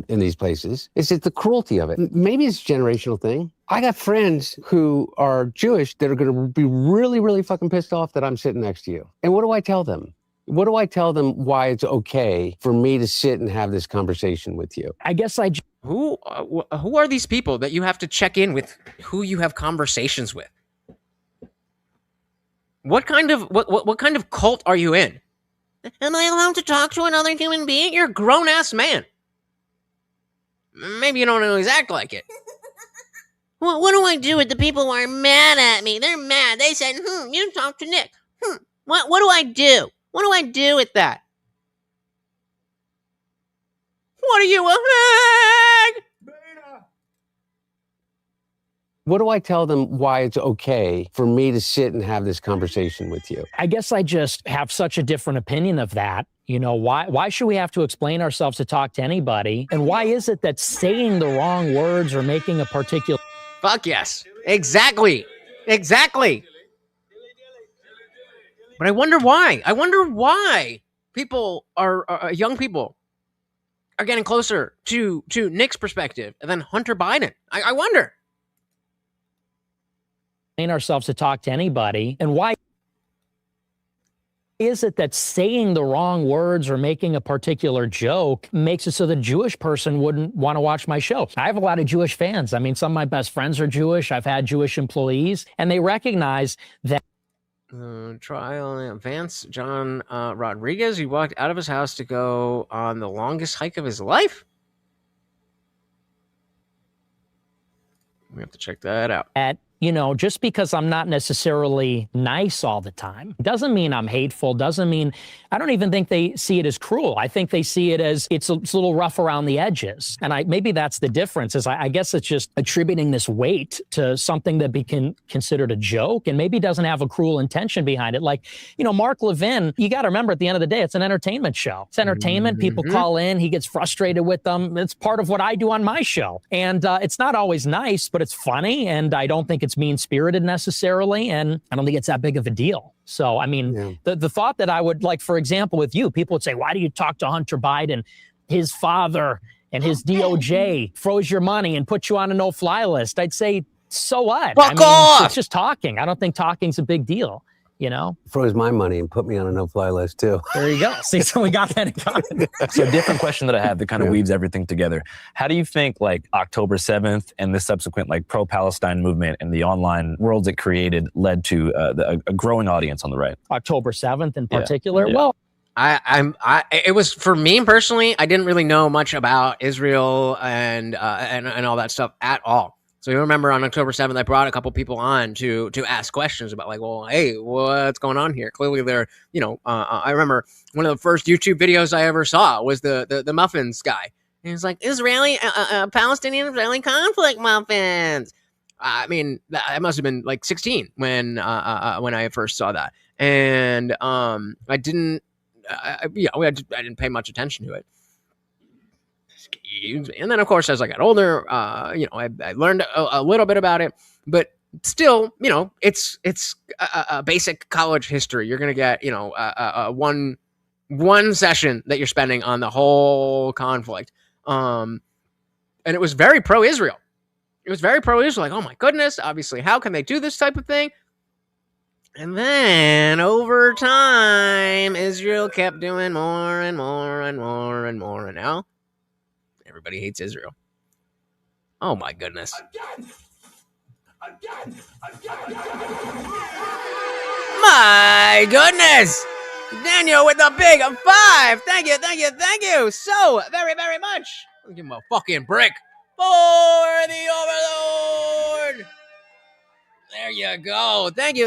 these places. It's just the cruelty of it. Maybe it's a generational thing. I got friends who are Jewish that are going to be really, really fucking pissed off that I'm sitting next to you. And what do I tell them? What do I tell them why it's okay for me to sit and have this conversation with you? I guess who are these people that you have to check in with, who you have conversations with? What kind of cult are you in? Am I allowed to talk to another human being? You're a grown-ass man. Maybe you don't always act like it. Well, what do I do with the people who are mad at me? They're mad. They said, you talk to Nick. What do I do? What do I do with that? What are you, a hag? What do I tell them why it's okay for me to sit and have this conversation with you? I guess I just have such a different opinion of that. You know, why should we have to explain ourselves to talk to anybody? And why is it that saying the wrong words or making a particular... Fuck yes. Exactly. But I wonder why. People are young people are getting closer to Nick's perspective than Hunter Biden. I wonder. Explain ourselves to talk to anybody, and why? Is it that saying the wrong words or making a particular joke makes it so the Jewish person wouldn't want to watch my show? I have a lot of Jewish fans. I mean, some of my best friends are Jewish. I've had Jewish employees, and they recognize that. Trial Vance John Rodriguez, he walked out of his house to go on the longest hike of his life. We have to check that out. Just because I'm not necessarily nice all the time doesn't mean I'm hateful, doesn't mean, I don't even think they see it as cruel. I think they see it as it's a little rough around the edges. And maybe that's the difference, is I guess it's just attributing this weight to something that be considered a joke and maybe doesn't have a cruel intention behind it. Like, Mark Levin, you got to remember, at the end of the day, it's an entertainment show. It's entertainment. People call in, he gets frustrated with them. It's part of what I do on my show. And it's not always nice, but it's funny. And I don't think it's mean-spirited necessarily, and I don't think it's that big of a deal. So, I mean, the thought that I would, like, for example, with you, people would say, why do you talk to Hunter Biden? His father and his DOJ froze your money and put you on a no-fly list. I'd say, so what? Fuck off! It's just talking. I don't think talking's a big deal. Froze my money and put me on a no-fly list too. There you go. See, so we got that in common. So a different question that I have that kind of weaves everything together. How do you think like October 7th and the subsequent like pro-Palestine movement and the online worlds it created led to a growing audience on the right? October 7th in particular? Yeah. Well, it was, for me personally, I didn't really know much about Israel and all that stuff at all. So you remember on October 7th, I brought a couple people on to ask questions about, like, well, hey, what's going on here? Clearly they're, I remember one of the first YouTube videos I ever saw was the muffins guy. And he's like, Palestinian-Israeli conflict muffins. I mean, I must have been like 16 when I first saw that. And I didn't pay much attention to it. And then, of course, as I got older, I learned a little bit about it, but still, it's a basic college history. You're going to get, one session that you're spending on the whole conflict. And it was very pro-Israel. It was very pro-Israel. Like, oh my goodness, obviously, how can they do this type of thing? And then over time, Israel kept doing more and more and more and more. And now everybody hates Israel. Oh my goodness. Again. My goodness. Daniel with the big 5. Thank you so very, very much. I'll give him a fucking brick for the Overlord. There you go. Thank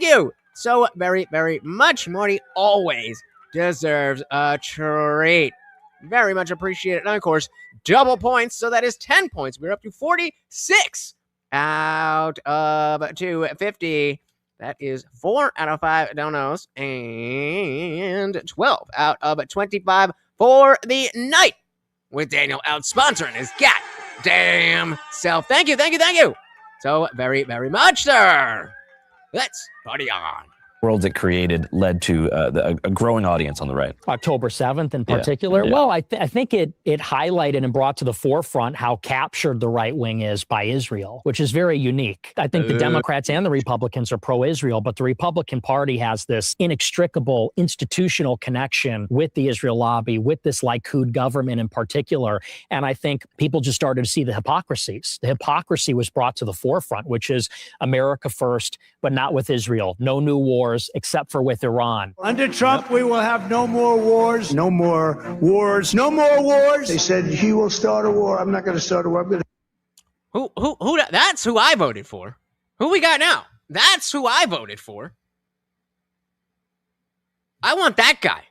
you. So very, very much. Morty always deserves a treat. Very much appreciated. And of course, double points. So that is 10 points. We're up to 46 out of 250. That is 4 out of 5 donos and 12 out of 25 for the night, with Daniel out sponsoring his goddamn self. Thank you. So very, very much, sir. Let's party on. Worlds it created led to a growing audience on the right. October 7th in particular? Yeah. Well, I think it highlighted and brought to the forefront how captured the right wing is by Israel, which is very unique. I think the Democrats and the Republicans are pro-Israel, but the Republican Party has this inextricable institutional connection with the Israel lobby, with this Likud government in particular. And I think people just started to see the hypocrisies. The hypocrisy was brought to the forefront, which is America first, but not with Israel. No new wars, except for with Iran. Under Trump, we will have no more wars. No more wars. No more wars. They said he will start a war. I'm not going to start a war. I'm going to. Who? That's who I voted for. Who we got now? That's who I voted for. I want that guy.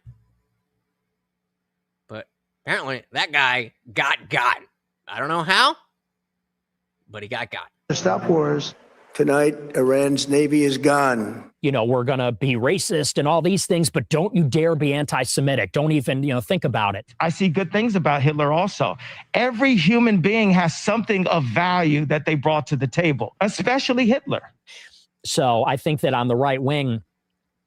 But apparently that guy got. I don't know how, but he got. Stop wars. Tonight, Iran's Navy is gone. We're going to be racist and all these things, but don't you dare be anti-Semitic. Don't even, think about it. I see good things about Hitler also. Every human being has something of value that they brought to the table, especially Hitler. So I think that on the right wing,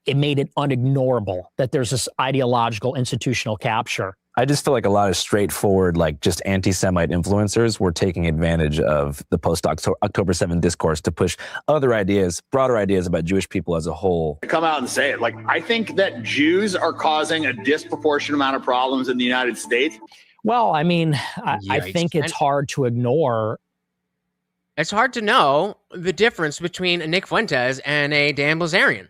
it made it unignorable that there's this ideological institutional capture I just feel like a lot of straightforward, like just anti-Semite influencers were taking advantage of the post-October 7th discourse to push other ideas, broader ideas about Jewish people as a whole. Come out and say it. Like, I think that Jews are causing a disproportionate amount of problems in the United States. Well, I mean, I think it's hard to ignore. It's hard to know the difference between a Nick Fuentes and a Dan Bilzerian,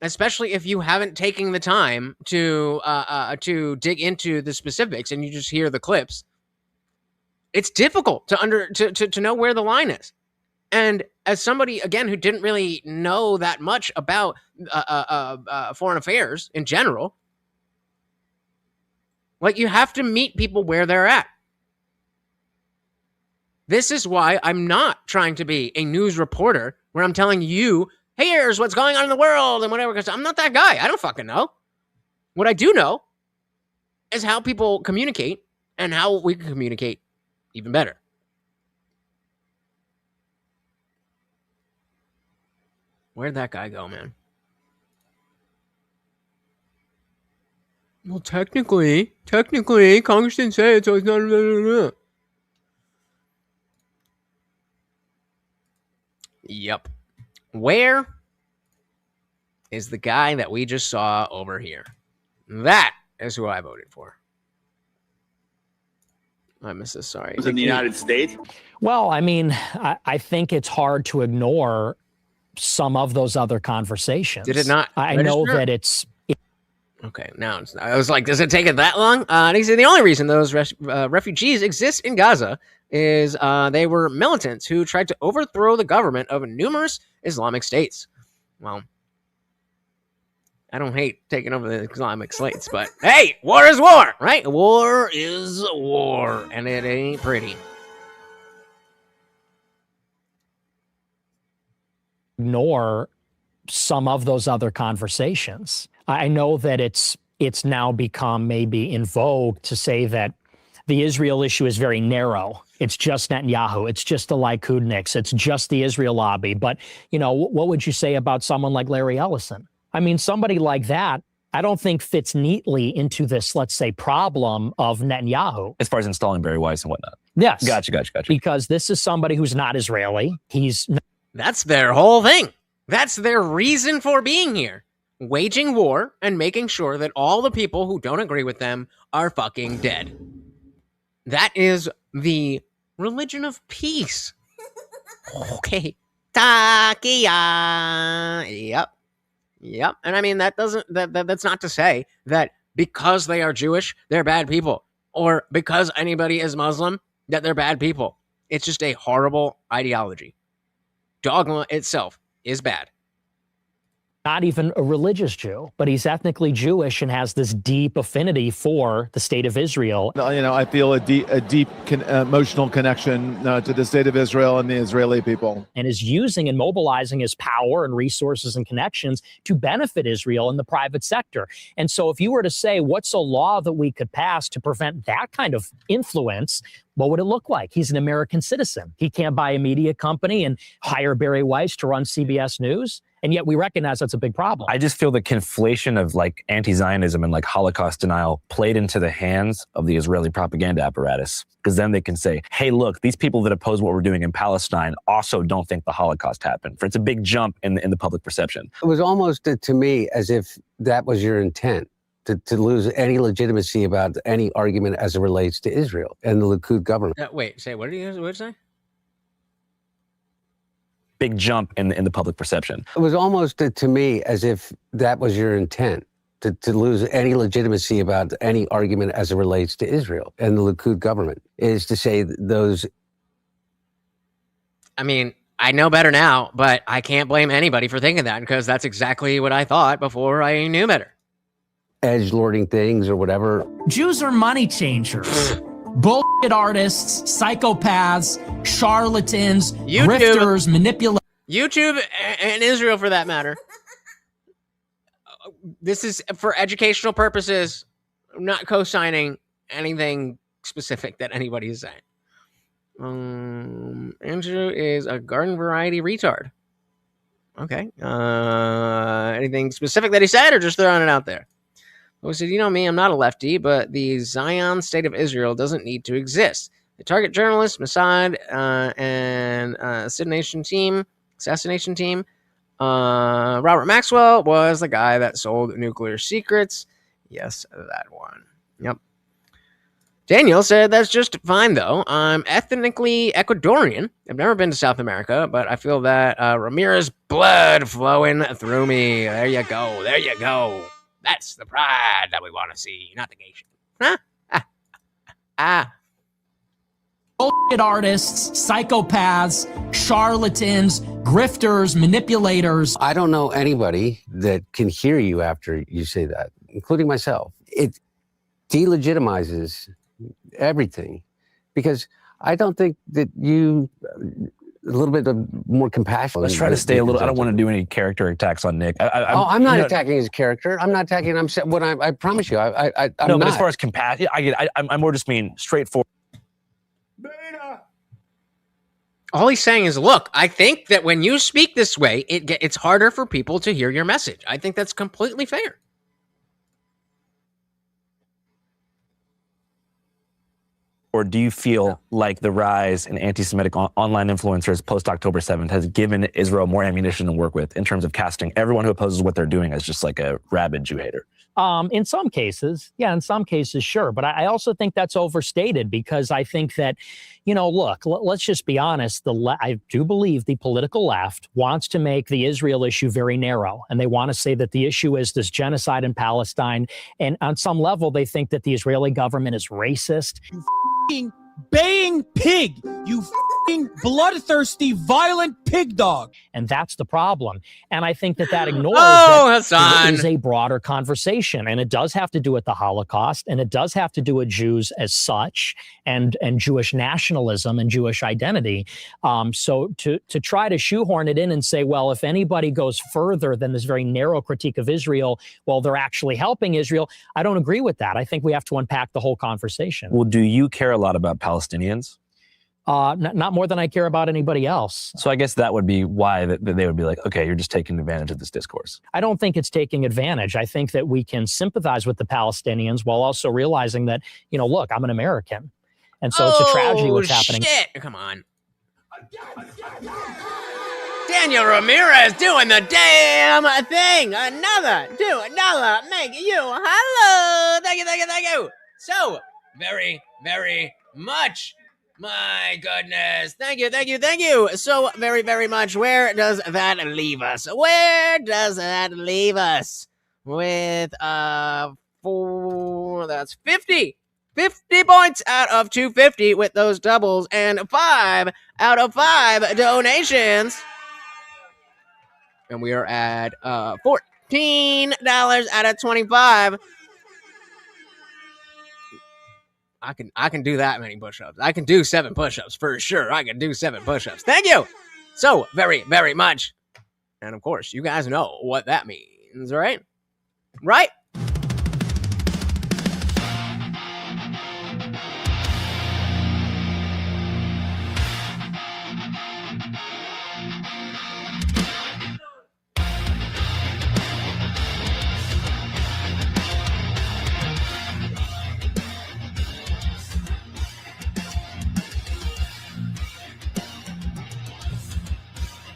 especially if you haven't taken the time to dig into the specifics and you just hear the clips. It's difficult to know where the line is. And as somebody, again, who didn't really know that much about foreign affairs in general, like, you have to meet people where they're at. This is why I'm not trying to be a news reporter where I'm telling you, here's what's going on in the world and whatever, because I'm not that guy. I don't fucking know. What I do know is how people communicate and how we can communicate even better. Where'd that guy go, man? Well, technically, Congress didn't say it, so it's not. Yep. Where is the guy that we just saw over here? That is who I voted for. I missed this. Sorry. In the United States? Well, I mean, I think it's hard to ignore some of those other conversations. Did it not? I know that it's. Okay, now I was like, does it take it that long? And he said the only reason those refugees exist in Gaza is they were militants who tried to overthrow the government of numerous Islamic states. Well, I don't hate taking over the Islamic states, but hey, war is war, right? War is war, and it ain't pretty. Ignore some of those other conversations. I know that it's now become maybe in vogue to say that the Israel issue is very narrow. It's just Netanyahu. It's just the Likudniks. It's just the Israel lobby. But, you know, what would you say about someone like Larry Ellison? I mean, somebody like that, I don't think fits neatly into this, let's say, problem of Netanyahu. As far as installing Barry Weiss and whatnot. Yes. Gotcha. Because this is somebody who's not Israeli. That's their whole thing. That's their reason for being here. Waging war and making sure that all the people who don't agree with them are fucking dead. That is the religion of peace. Okay. Takia. Yep. And I mean, that's not to say that because they are Jewish, they're bad people. Or because anybody is Muslim, that they're bad people. It's just a horrible ideology. Dogma itself is bad. Not even a religious Jew, but he's ethnically Jewish and has this deep affinity for the state of Israel. You know, I feel a deep emotional connection to the state of Israel and the Israeli people. And is using and mobilizing his power and resources and connections to benefit Israel in the private sector. And so if you were to say, what's a law that we could pass to prevent that kind of influence, what would it look like? He's an American citizen. He can't buy a media company and hire Barry Weiss to run CBS News. And yet we recognize that's a big problem. I just feel the conflation of like anti-Zionism and like Holocaust denial played into the hands of the Israeli propaganda apparatus. Because then they can say, hey, look, these people that oppose what we're doing in Palestine also don't think the Holocaust happened. It's a big jump in the public perception. It was almost to me as if that was your intent. To lose any legitimacy about any argument as it relates to Israel and the Likud government. Wait, say, what did you say? Big jump in the public perception. It was almost to me as if that was your intent. To lose any legitimacy about any argument as it relates to Israel and the Likud government is to say those. I mean, I know better now, but I can't blame anybody for thinking that because that's exactly what I thought before I knew better. Edgelording things or whatever. Jews are money changers. Bullshit artists, psychopaths, charlatans, grifters, manipulators. YouTube and Israel, for that matter. This is for educational purposes. I'm not co-signing anything specific that anybody is saying. Andrew is a garden variety retard. Okay. Anything specific that he said or just throwing it out there? Who said, you know me, I'm not a lefty, but the Zion State of Israel doesn't need to exist. The target journalist, Mossad, and assassination team, Robert Maxwell was the guy that sold nuclear secrets. Yes, that one. Yep. Daniel said, that's just fine, though. I'm ethnically Ecuadorian. I've never been to South America, but I feel that Ramirez blood flowing through me. There you go. There you go. That's the pride that we want to see, not the gay shit. Huh? Bullshit artists, psychopaths, charlatans, grifters, manipulators. I don't know anybody that can hear you after you say that, including myself. It delegitimizes everything, because I don't think that you a little bit of more compassion. Let's try to stay a little. I don't want to do any character attacks on Nick. I'm not attacking his character. I'm not attacking. I promise you. I'm no, not. but as far as compassion, I'm more just being straightforward. All he's saying is, look, I think that when you speak this way, it's harder for people to hear your message. I think that's completely fair. Or do you feel like the rise in anti-Semitic online influencers post-October 7th has given Israel more ammunition to work with in terms of casting everyone who opposes what they're doing as just like a rabid Jew hater? In some cases, yeah, in some cases, sure. But I also think that's overstated, because I think that, look, let's just be honest. I do believe the political left wants to make the Israel issue very narrow. And they want to say that the issue is this genocide in Palestine. And on some level, they think that the Israeli government is racist. You f***ing baying pig. You f***ing bloodthirsty, violent pig dog. And that's the problem. And I think that ignores that there is a broader conversation. And it does have to do with the Holocaust. And it does have to do with Jews as such, and Jewish nationalism and Jewish identity. So to try to shoehorn it in and say, well, if anybody goes further than this very narrow critique of Israel, well, they're actually helping Israel. I don't agree with that. I think we have to unpack the whole conversation. Well, do you care a lot about Palestinians? Not more than I care about anybody else. So I guess that would be why that they would be like, okay, you're just taking advantage of this discourse. I don't think it's taking advantage. I think that we can sympathize with the Palestinians while also realizing that, look, I'm an American. And so it's a tragedy what's happening. Shit. Come on. Daniel Ramirez doing the damn thing. Another. Make you. Hello. Thank you. So, very, very much. My goodness. Thank you. So very, very much. Where does that leave us? With, that's 50. 50 points out of 250 with those doubles, and 5 out of 5 donations. And we are at $14 out of 25. I can do that many push-ups. I can do 7 push-ups for sure. I can do 7 push-ups. Thank you so very, very much. And of course, you guys know what that means, right? Right?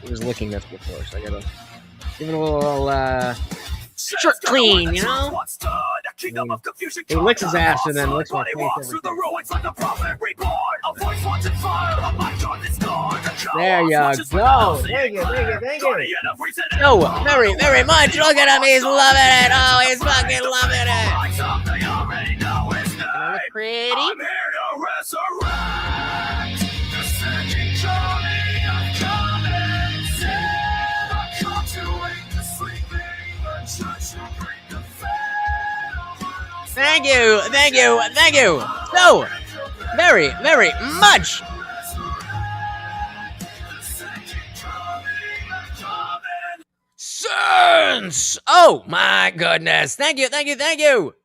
I was licking this before, so I gotta give it a little shirt clean, He licks his ass and then licks my face. There you go. Thank you. So very, very much. Look at him. He's loving it. Oh, he's fucking loving it. Pretty. I'm here to resurrect the sinking Johnny. Thank you. So, very, very much. Sense. Oh my goodness. Thank you.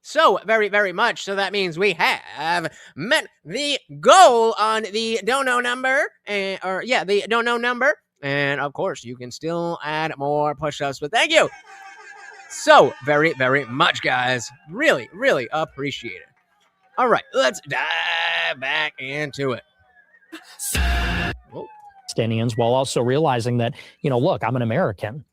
So, very, very much. So that means we have met the goal on the dono number. The dono number. And of course, you can still add more push-ups, but thank you. so very, very much, guys. Really, really appreciate it. All right, let's dive back into it. Palestinians, while also realizing that, look, I'm an American.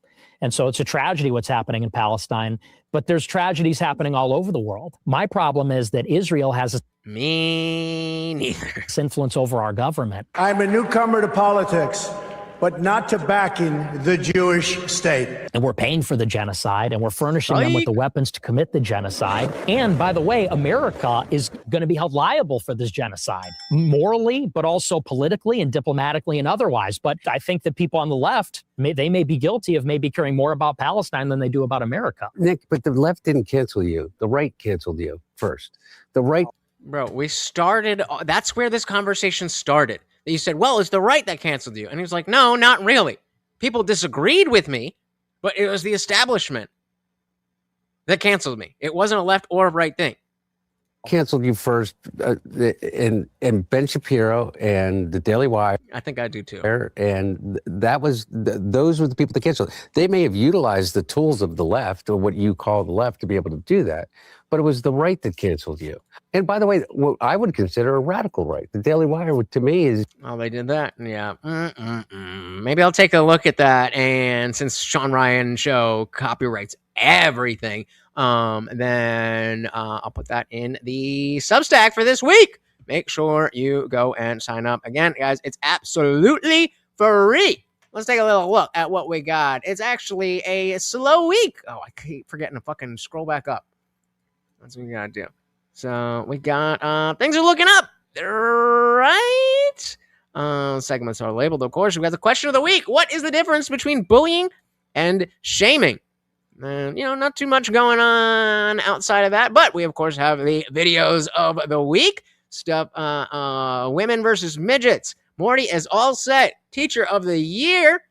And so it's a tragedy what's happening in Palestine, but there's tragedies happening all over the world. My problem is that Israel has me neither influence over our government. I'm a newcomer to politics, but not to backing the Jewish state. And we're paying for the genocide, and we're furnishing them with the weapons to commit the genocide. And by the way, America is going to be held liable for this genocide, morally, but also politically and diplomatically and otherwise. But I think that people on the left, they may be guilty of maybe caring more about Palestine than they do about America. Nick, but the left didn't cancel you. The right canceled you first. The right... Bro, we started... That's where this conversation started. You said, well, it's the right that canceled you. And he was like, no, not really. People disagreed with me, but it was the establishment that canceled me. It wasn't a left or a right thing. Canceled you first, and Ben Shapiro and the Daily Wire. I think I do too. And that was those were the people that canceled. They may have utilized the tools of the left, or what you call the left, to be able to do that, but it was the right that canceled you. And by the way, what I would consider a radical right, the Daily Wire, to me is... Oh, they did that? Yeah. Maybe I'll take a look at that. And since Sean Ryan show copyrights everything, then I'll put that in the Substack for this week. Make sure you go and sign up. Again, guys, it's absolutely free. Let's take a little look at what we got. It's actually a slow week. Oh, I keep forgetting to fucking scroll back up. That's what we gotta do. So we got things are looking up, right? Segments are labeled, of course. We got the question of the week. What is the difference between bullying and shaming? Not too much going on outside of that, but we of course have the videos of the week stuff. Women versus midgets. Morty is all set. Teacher of the year.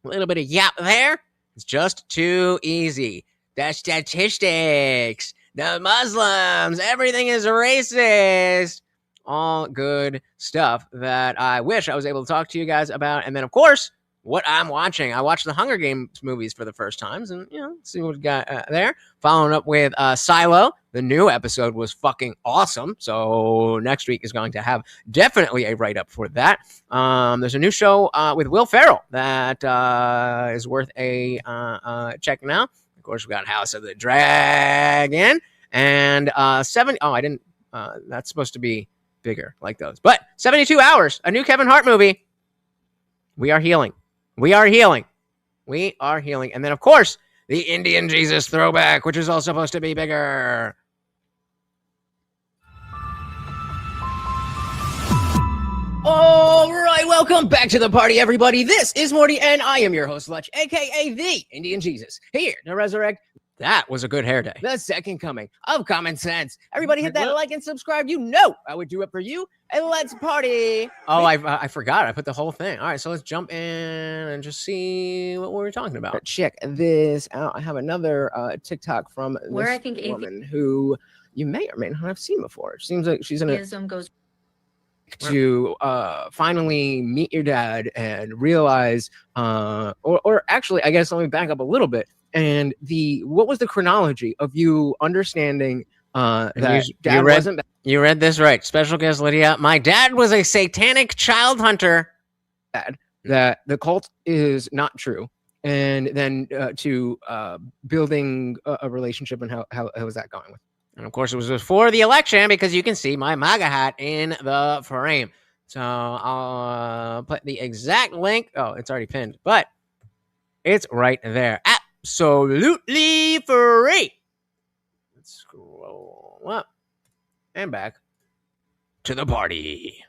A little bit of yap there. It's just too easy. The statistics. The Muslims, everything is racist. All good stuff that I wish I was able to talk to you guys about. And then, of course, what I'm watching. I watched the Hunger Games movies for the first times, and, see what we got there. Following up with Silo. The new episode was fucking awesome. So next week is going to have definitely a write-up for that. There's a new show with Will Ferrell that is worth a check now. Of course, we got House of the Dragon and 70. Oh, I didn't. That's supposed to be bigger like those. But 72 Hours, a new Kevin Hart movie. We are healing. We are healing. We are healing. And then, of course, the Indian Jesus throwback, which is all supposed to be bigger. All right, welcome back to the party, everybody. This is Morty, and I am your host, Lutch, a.k.a. the Indian Jesus, here to resurrect. That was a good hair day. The second coming of common sense. Everybody hit that like and subscribe. You know I would do it for you. And let's party. Oh, I forgot. I put the whole thing. All right, so let's jump in and just see what we were talking about. Check this out. I have another TikTok from this woman who you may or may not have seen before. It seems like she's in a... to finally meet your dad and realize, or actually, I guess let me back up a little bit. And what was the chronology of you understanding that dad wasn't? You read this right. Special guest Lydia. My dad was a satanic child hunter. That the cult is not true. And then to building a relationship, and how was that going with? And of course, it was before the election because you can see my MAGA hat in the frame. So I'll put the exact link. Oh, it's already pinned, but it's right there. Absolutely free. Let's scroll up and back to the party.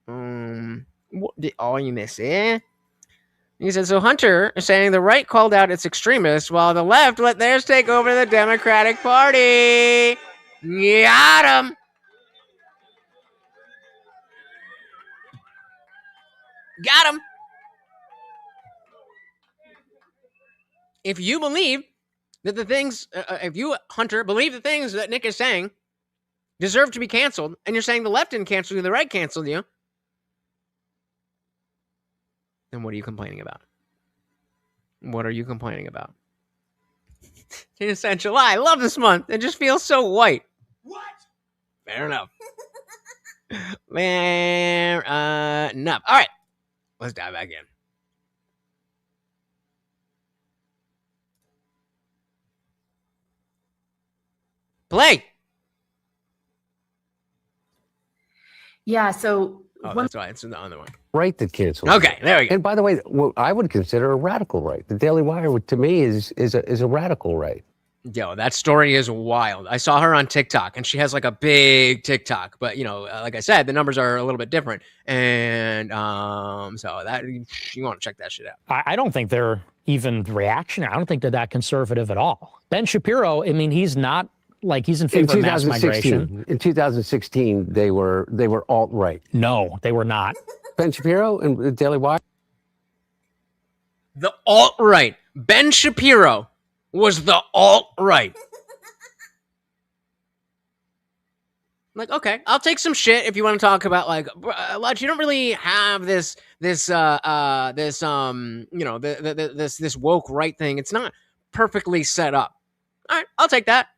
What did you miss it? He said, so Hunter is saying the right called out its extremists while the left let theirs take over the Democratic Party. Got him. Got him. If you believe that the things, if you, Hunter, believe the things that Nick is saying deserve to be canceled, and you're saying the left didn't cancel you, the right canceled you, then what are you complaining about? What are you complaining about? Tina said July. I love this month. It just feels so white. What? Fair enough. Fair enough. All right. Let's dive back in. Play. Yeah, so Oh, that's right. It's the other one. Right to cancel. Okay, there we go. And by the way, what I would consider a radical right. The Daily Wire, to me, is a radical right. Yo, that story is wild. I saw her on TikTok, and she has like a big TikTok, but like I said, the numbers are a little bit different, and so that you want to check that shit out. I don't think they're even reactionary. I don't think they're that conservative at all. Ben Shapiro, I mean, he's not like he's in favor of mass migration. In 2016, they were alt-right. No, they were not. Ben Shapiro and the Daily Wire. The alt-right. Ben Shapiro was the alt-right. Like, okay, I'll take some shit if you want to talk about like, Lodge, you don't really have this woke right thing. It's not perfectly set up. All right, I'll take that.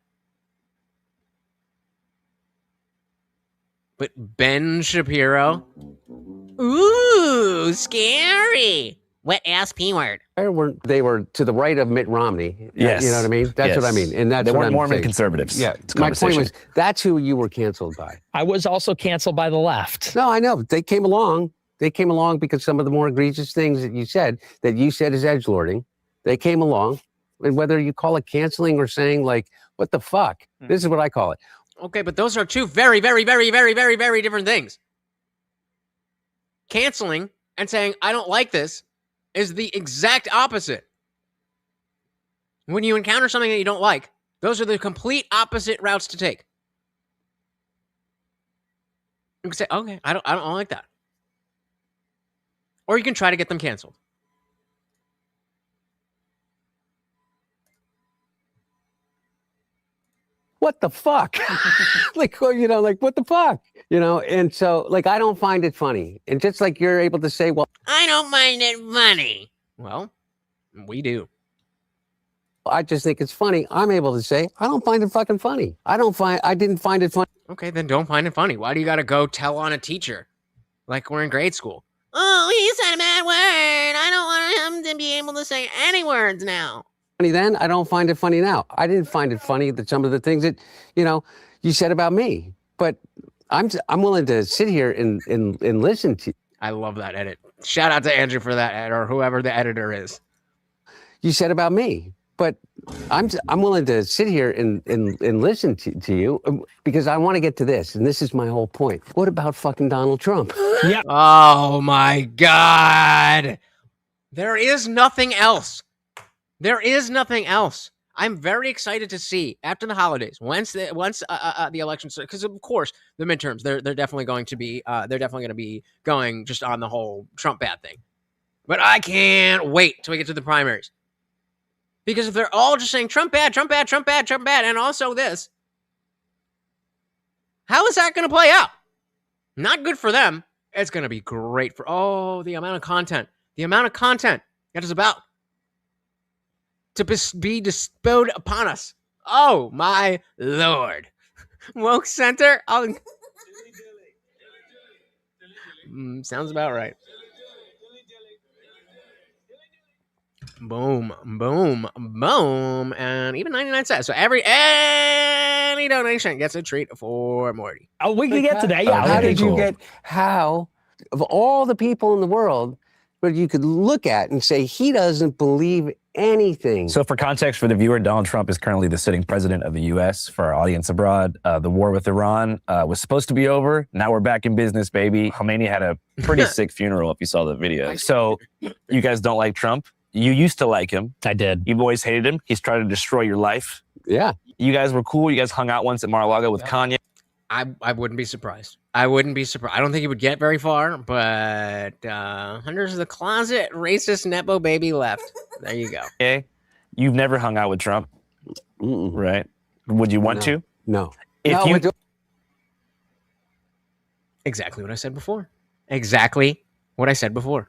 But Ben Shapiro, ooh, scary. Wet ass P word. They were to the right of Mitt Romney. Yes. You know what I mean? That's what I mean. And that's they what weren't I'm Mormon saying. conservatives. Yeah. It's My point conversation. was that's who you were canceled by. I was also canceled by the left. No, I know. They came along. They came along because some of the more egregious things that you said is edgelording. They came along. And whether you call it canceling or saying like, what the fuck? This is what I call it. Okay, but those are two very, very, very, very, very, very different things. Canceling and saying, I don't like this, is the exact opposite. When you encounter something that you don't like, those are the complete opposite routes to take. You can say, okay, I don't like that. Or you can try to get them canceled. What the fuck? like what the fuck? And so like I don't find it funny. And just like you're able to say, well, I don't find it funny. Well, we do. I just think it's funny. I'm able to say, I don't find it fucking funny. I didn't find it funny. Okay, then don't find it funny. Why do you gotta go tell on a teacher? Like we're in grade school. Oh, he said a bad word. I don't want him to be able to say any words now. Then I don't find it funny now. I didn't find it funny that some of the things that you said about me, but I'm willing to sit here and listen to. I love that edit. Shout out to Andrew for that edit, or whoever the editor is. You said about me, but I'm willing to sit here and listen to you because I want to get to this, and this is my whole point. What about fucking Donald Trump? Yeah. Oh my God. There is nothing else. There is nothing else. I'm very excited to see after the holidays, once the election starts, because of course the midterms, they're definitely going to be going just on the whole Trump bad thing. But I can't wait till we get to the primaries, because if they're all just saying Trump bad, Trump bad, Trump bad, Trump bad, and also this, how is that going to play out? Not good for them. It's going to be great for the amount of content that is about to be bestowed upon us. Oh my Lord. Woke Center? Sounds about right. Boom, boom, boom. And even 99 cents. So any donation gets a treat for Morty. Oh, we can get to that. Yeah. How did you get, of all the people in the world, but you could look at and say, he doesn't believe anything. So for context for the viewer, Donald Trump is currently the sitting president of the U.S. For our audience abroad. The war with Iran was supposed to be over. Now we're back in business, baby. Khomeini had a pretty sick funeral, if you saw the video. So you guys don't like Trump? You used to like him. I did. You've always hated him. He's tried to destroy your life. Yeah. You guys were cool. You guys hung out once at Mar-a-Lago with Kanye. I wouldn't be surprised. I wouldn't be surprised. I don't think he would get very far, but Hunter's the closet racist Nepo baby left. There you go. Okay. You've never hung out with Trump, right? Would you want to? No. Exactly what I said before. Exactly what I said before.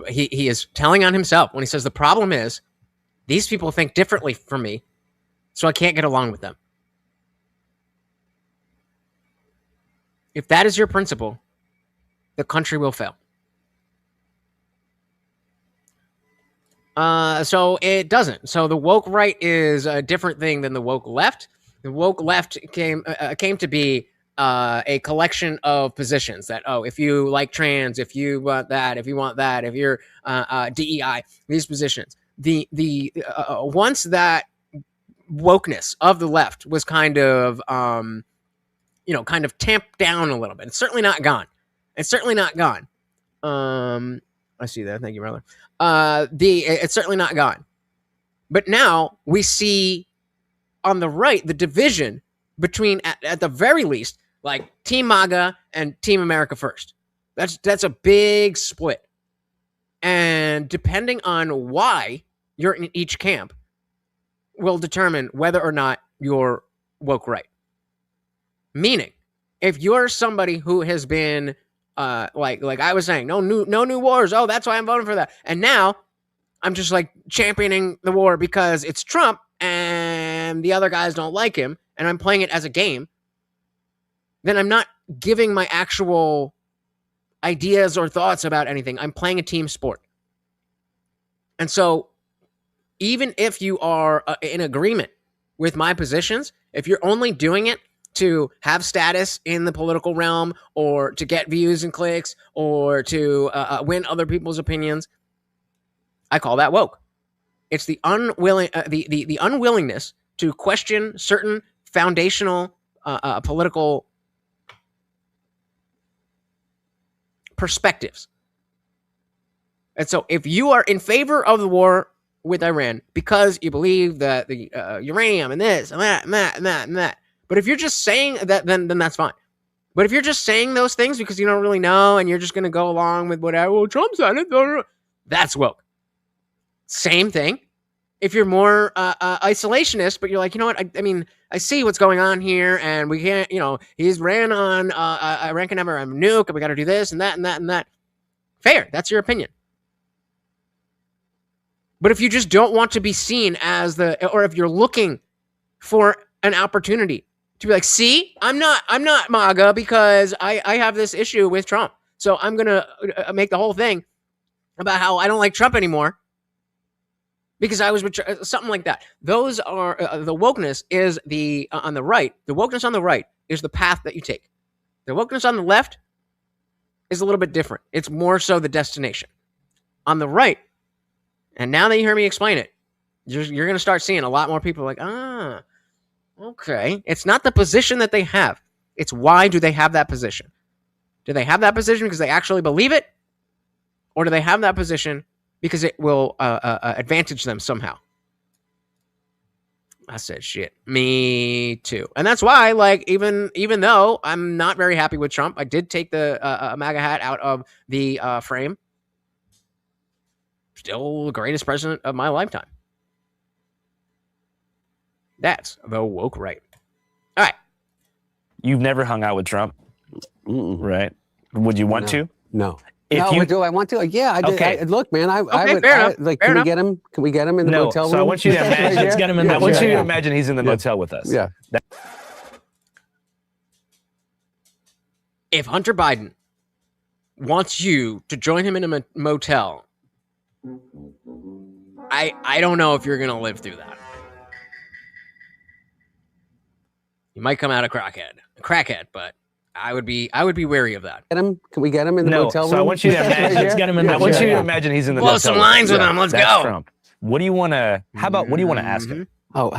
He is telling on himself when he says the problem is these people think differently from me, so I can't get along with them. If that is your principle, the country will fail. So it doesn't. So the woke right is a different thing than the woke left. The woke left came to be a collection of positions that, if you like trans, if you want that, if you're DEI, these positions. Once that wokeness of the left was kind of tamped down a little bit. It's certainly not gone. I see that. Thank you, brother. It's certainly not gone. But now we see on the right the division between, at the very least, like Team MAGA and Team America First. That's a big split. And depending on why you're in each camp will determine whether or not you're woke right. Meaning, if you're somebody who has been like I was saying, no new wars. Oh, that's why I'm voting for that. And now I'm just like championing the war because it's Trump and the other guys don't like him, and I'm playing it as a game. Then I'm not giving my actual ideas or thoughts about anything. I'm playing a team sport. And so even if you are in agreement with my positions, if you're only doing it to have status in the political realm or to get views and clicks or to win other people's opinions, I call that woke. It's the the unwillingness to question certain foundational political perspectives. And so if you are in favor of the war with Iran because you believe that the uranium and this and that and that and that and that, but if you're just saying that, then that's fine. But if you're just saying those things because you don't really know and you're just going to go along with whatever, well, Trump said it, that's woke. Same thing. If you're more isolationist, but you're like, you know what? I mean, I see what's going on here, and we can't, he's ran on Iran can never have a nuke, and we got to do this and that and that and that. Fair. That's your opinion. But if you just don't want to be seen as or if you're looking for an opportunity to be like, see, I'm not MAGA because I have this issue with Trump. So I'm going to make the whole thing about how I don't like Trump anymore because I was something like that. Those are the wokeness is on the right. The wokeness on the right is the path that you take. The wokeness on the left is a little bit different. It's more so the destination. On the right, and now that you hear me explain it, you're going to start seeing a lot more people like, okay. It's not the position that they have. It's why do they have that position? Do they have that position because they actually believe it? Or do they have that position because it will advantage them somehow? I said shit. Me too. And that's why, like, even though I'm not very happy with Trump, I did take the MAGA hat out of the frame. Still the greatest president of my lifetime. That's the woke right. All right. You've never hung out with Trump, right? Would you want to? No. Do I want to? Yeah, I did. Okay. Look, man, I would. Fair Like, enough. can we get him? Can we get him in the motel room? So I want you to imagine. Let's get him in I want you to imagine he's in the motel with us. Yeah. If Hunter Biden wants you to join him in a motel, I don't know if you're going to live through that. You might come out a crackhead, but I would be wary of that. Can we get him in the motel room? So I want you to imagine. Let's get him in I want you to imagine he's in the blow motel some with lines us. with him. Let's That's go. Trump. What do you want to? How about what do you want to ask him? Oh,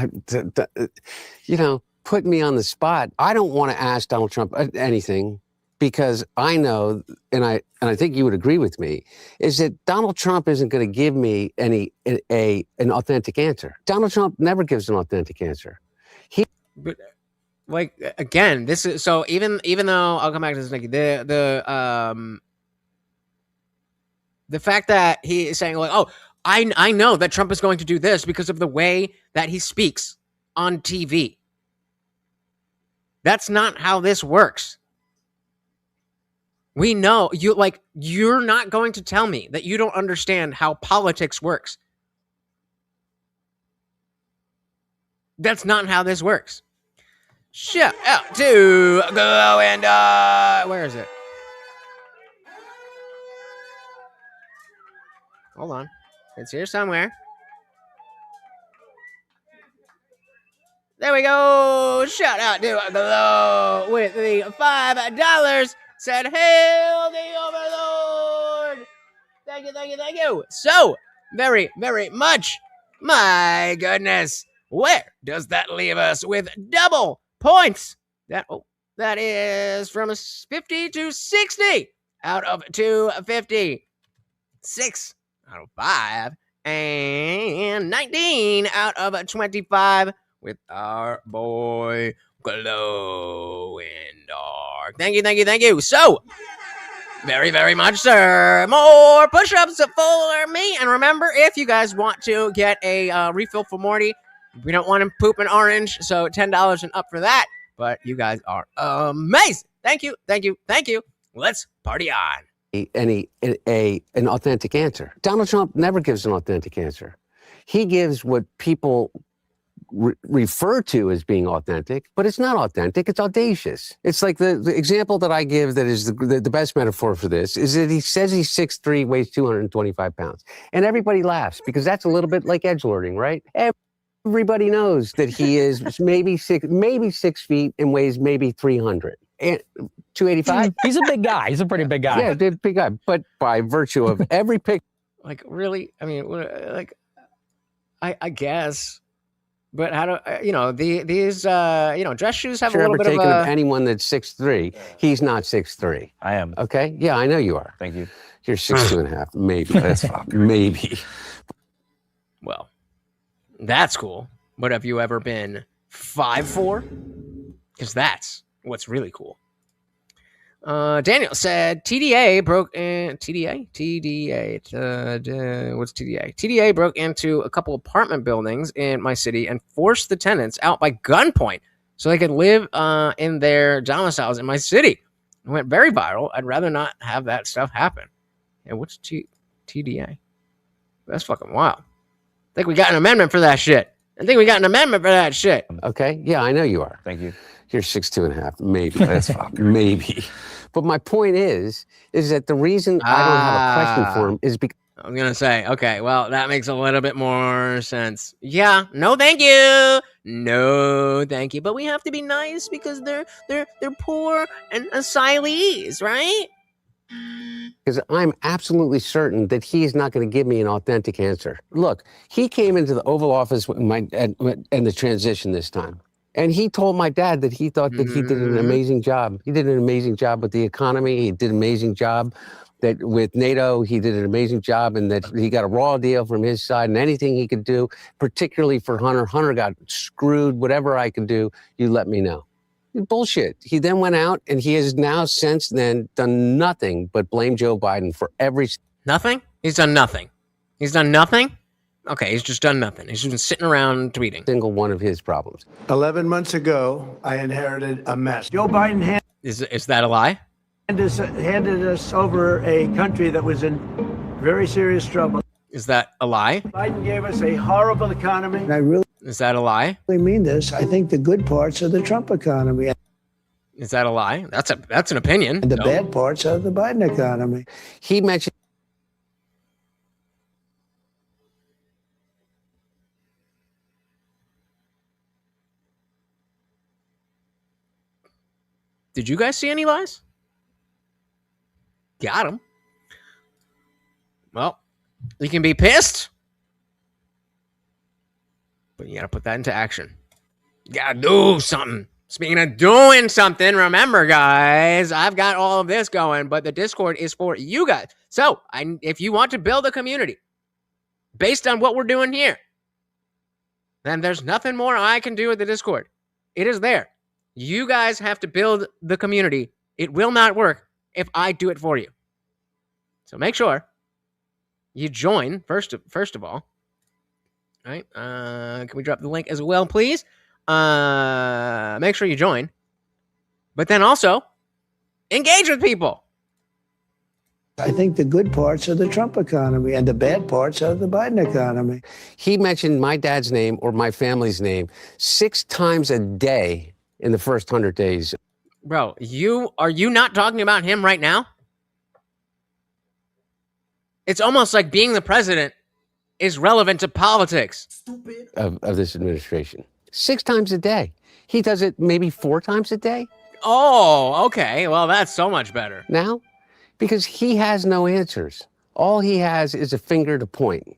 put me on the spot. I don't want to ask Donald Trump anything because I know, and I think you would agree with me, is that Donald Trump isn't going to give me an authentic answer. Donald Trump never gives an authentic answer. But like again, this is so even though I'll come back to this, Nikki, the fact that he is saying like, oh, I know that Trump is going to do this because of the way that he speaks on TV. That's not how this works. We know you're not going to tell me that you don't understand how politics works. That's not how this works. Shout out to Go and where is it? Hold on. It's here somewhere. There we go. Shout out to Glow with the $5. Said, hail the Overlord. Thank you, thank you, thank you. So, very, very much. My goodness. Where does that leave us with double points? That is from 50 to 60 out of 250. 6 out of 5. And 19 out of 25 with our boy Glow in Dark. Thank you, thank you, thank you. So, very, very much, sir. More push-ups for me. And remember, if you guys want to get a refill for Morty, we don't want him pooping orange, so $10 and up for that. But you guys are amazing. Thank you, thank you, thank you. Let's party on. An authentic answer. Donald Trump never gives an authentic answer. He gives what people refer to as being authentic, but it's not authentic. It's audacious. It's like the example that I give that is the best metaphor for this is that he says he's 6'3", weighs 225 pounds. And everybody laughs because that's a little bit like edgelording, right? Everybody knows that he is maybe 6 feet and weighs maybe 300. And 285? He's a big guy. He's a pretty big guy. Yeah, big guy. But by virtue of every picture. Like, really? I mean, like, I guess. But how do, these dress shoes have a little bit of a... anyone that's 6'3", he's not 6'3". I am. Okay? Yeah, I know you are. Thank you. You're 6'2.5", maybe. That's maybe. Well, that's cool. But have you ever been 5'4"? Because that's what's really cool. Daniel said TDA broke in what's TDA? TDA broke into a couple apartment buildings in my city and forced the tenants out by gunpoint so they could live in their domiciles in my city. It went very viral. I'd rather not have that stuff happen. And what's TDA? That's fucking wild. I think we got an amendment for that shit. Okay? Yeah, I know you are. Thank you. You're 6'2.5", maybe. That's maybe. But my point is that the reason I don't have a question for him is because I was gonna say, okay, well, that makes a little bit more sense. Yeah, no, thank you, no, thank you. But we have to be nice because they're poor and asylees, right? Because I'm absolutely certain that he is not going to give me an authentic answer. Look, he came into the Oval Office and the transition this time. And he told my dad that he thought that he did an amazing job. He did an amazing job with the economy. He did an amazing job that with NATO. He did an amazing job and that he got a raw deal from his side and anything he could do, particularly for Hunter. Hunter got screwed. Whatever I could do, you let me know. Bullshit. He then went out and he has now since then done nothing but blame Joe Biden for every... Nothing? He's done nothing. He's done nothing? Okay, he's just done nothing. He's been sitting around tweeting. Single one of his problems. 11 months ago, I inherited a mess. Joe Biden Is that a lie? handed us over a country that was in very serious trouble. Is that a lie? Biden gave us a horrible economy. And I really Is that a lie? mean this. I think the good parts are the Trump economy. Is that a lie? That's an opinion. And the bad parts are the Biden economy. He mentioned... Did you guys see any lies? Got him. Well, you can be pissed, but you got to put that into action. You got to do something. Speaking of doing something, remember, guys, I've got all of this going, but the Discord is for you guys. So, if you want to build a community based on what we're doing here, then there's nothing more I can do with the Discord. It is there. You guys have to build the community. It will not work if I do it for you. So make sure you join first of all. All right. Can we drop the link as well, please? Make sure you join. But then also engage with people. I think the good parts are the Trump economy and the bad parts are the Biden economy. He mentioned my dad's name or my family's name 6 times a day in the first 100 days. Bro, are you not talking about him right now? It's almost like being the president is relevant to politics. Of this administration. 6 times a day. He does it maybe 4 times a day. Oh, okay. Well, that's so much better. Now, because he has no answers. All he has is a finger to point.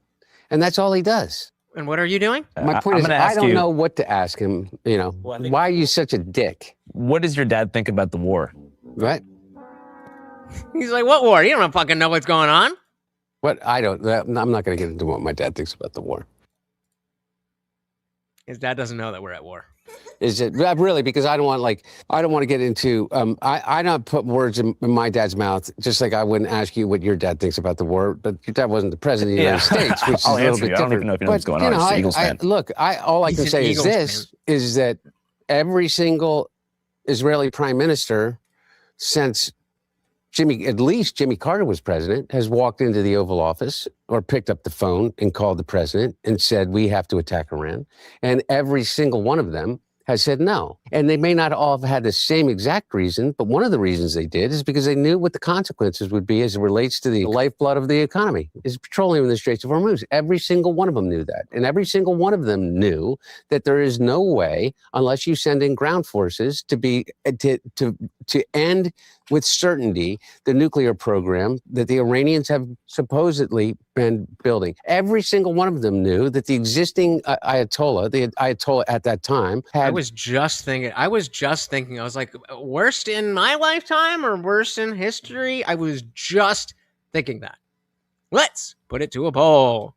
And that's all he does. And what are you doing? My point is, I don't know what to ask him. You know, why are you such a dick? What does your dad think about the war? What? He's like, what war? You don't fucking know what's going on. What? I'm not going to get into what my dad thinks about the war. His dad doesn't know that we're at war. Is it really? Because I don't want to get into, I don't put words in my dad's mouth, just like I wouldn't ask you what your dad thinks about the war, but your dad wasn't the president of the United States, which is a little bit different. I don't even know if you know what's going on. I'm Eagles fan. Look, all I can say is this, is that every single Israeli prime minister since at least Jimmy Carter was president, has walked into the Oval Office or picked up the phone and called the president and said, we have to attack Iran. And every single one of them has said no. And they may not all have had the same exact reason, but one of the reasons they did is because they knew what the consequences would be as it relates to the lifeblood of the economy, is petroleum in the Straits of Hormuz. Every single one of them knew that. And every single one of them knew that there is no way, unless you send in ground forces, to end with certainty the nuclear program that the Iranians have supposedly been building. Every single one of them knew that the existing Ayatollah at that time had... I was just thinking, I was like, worst in my lifetime or worst in history? I was just thinking that. Let's put it to a poll.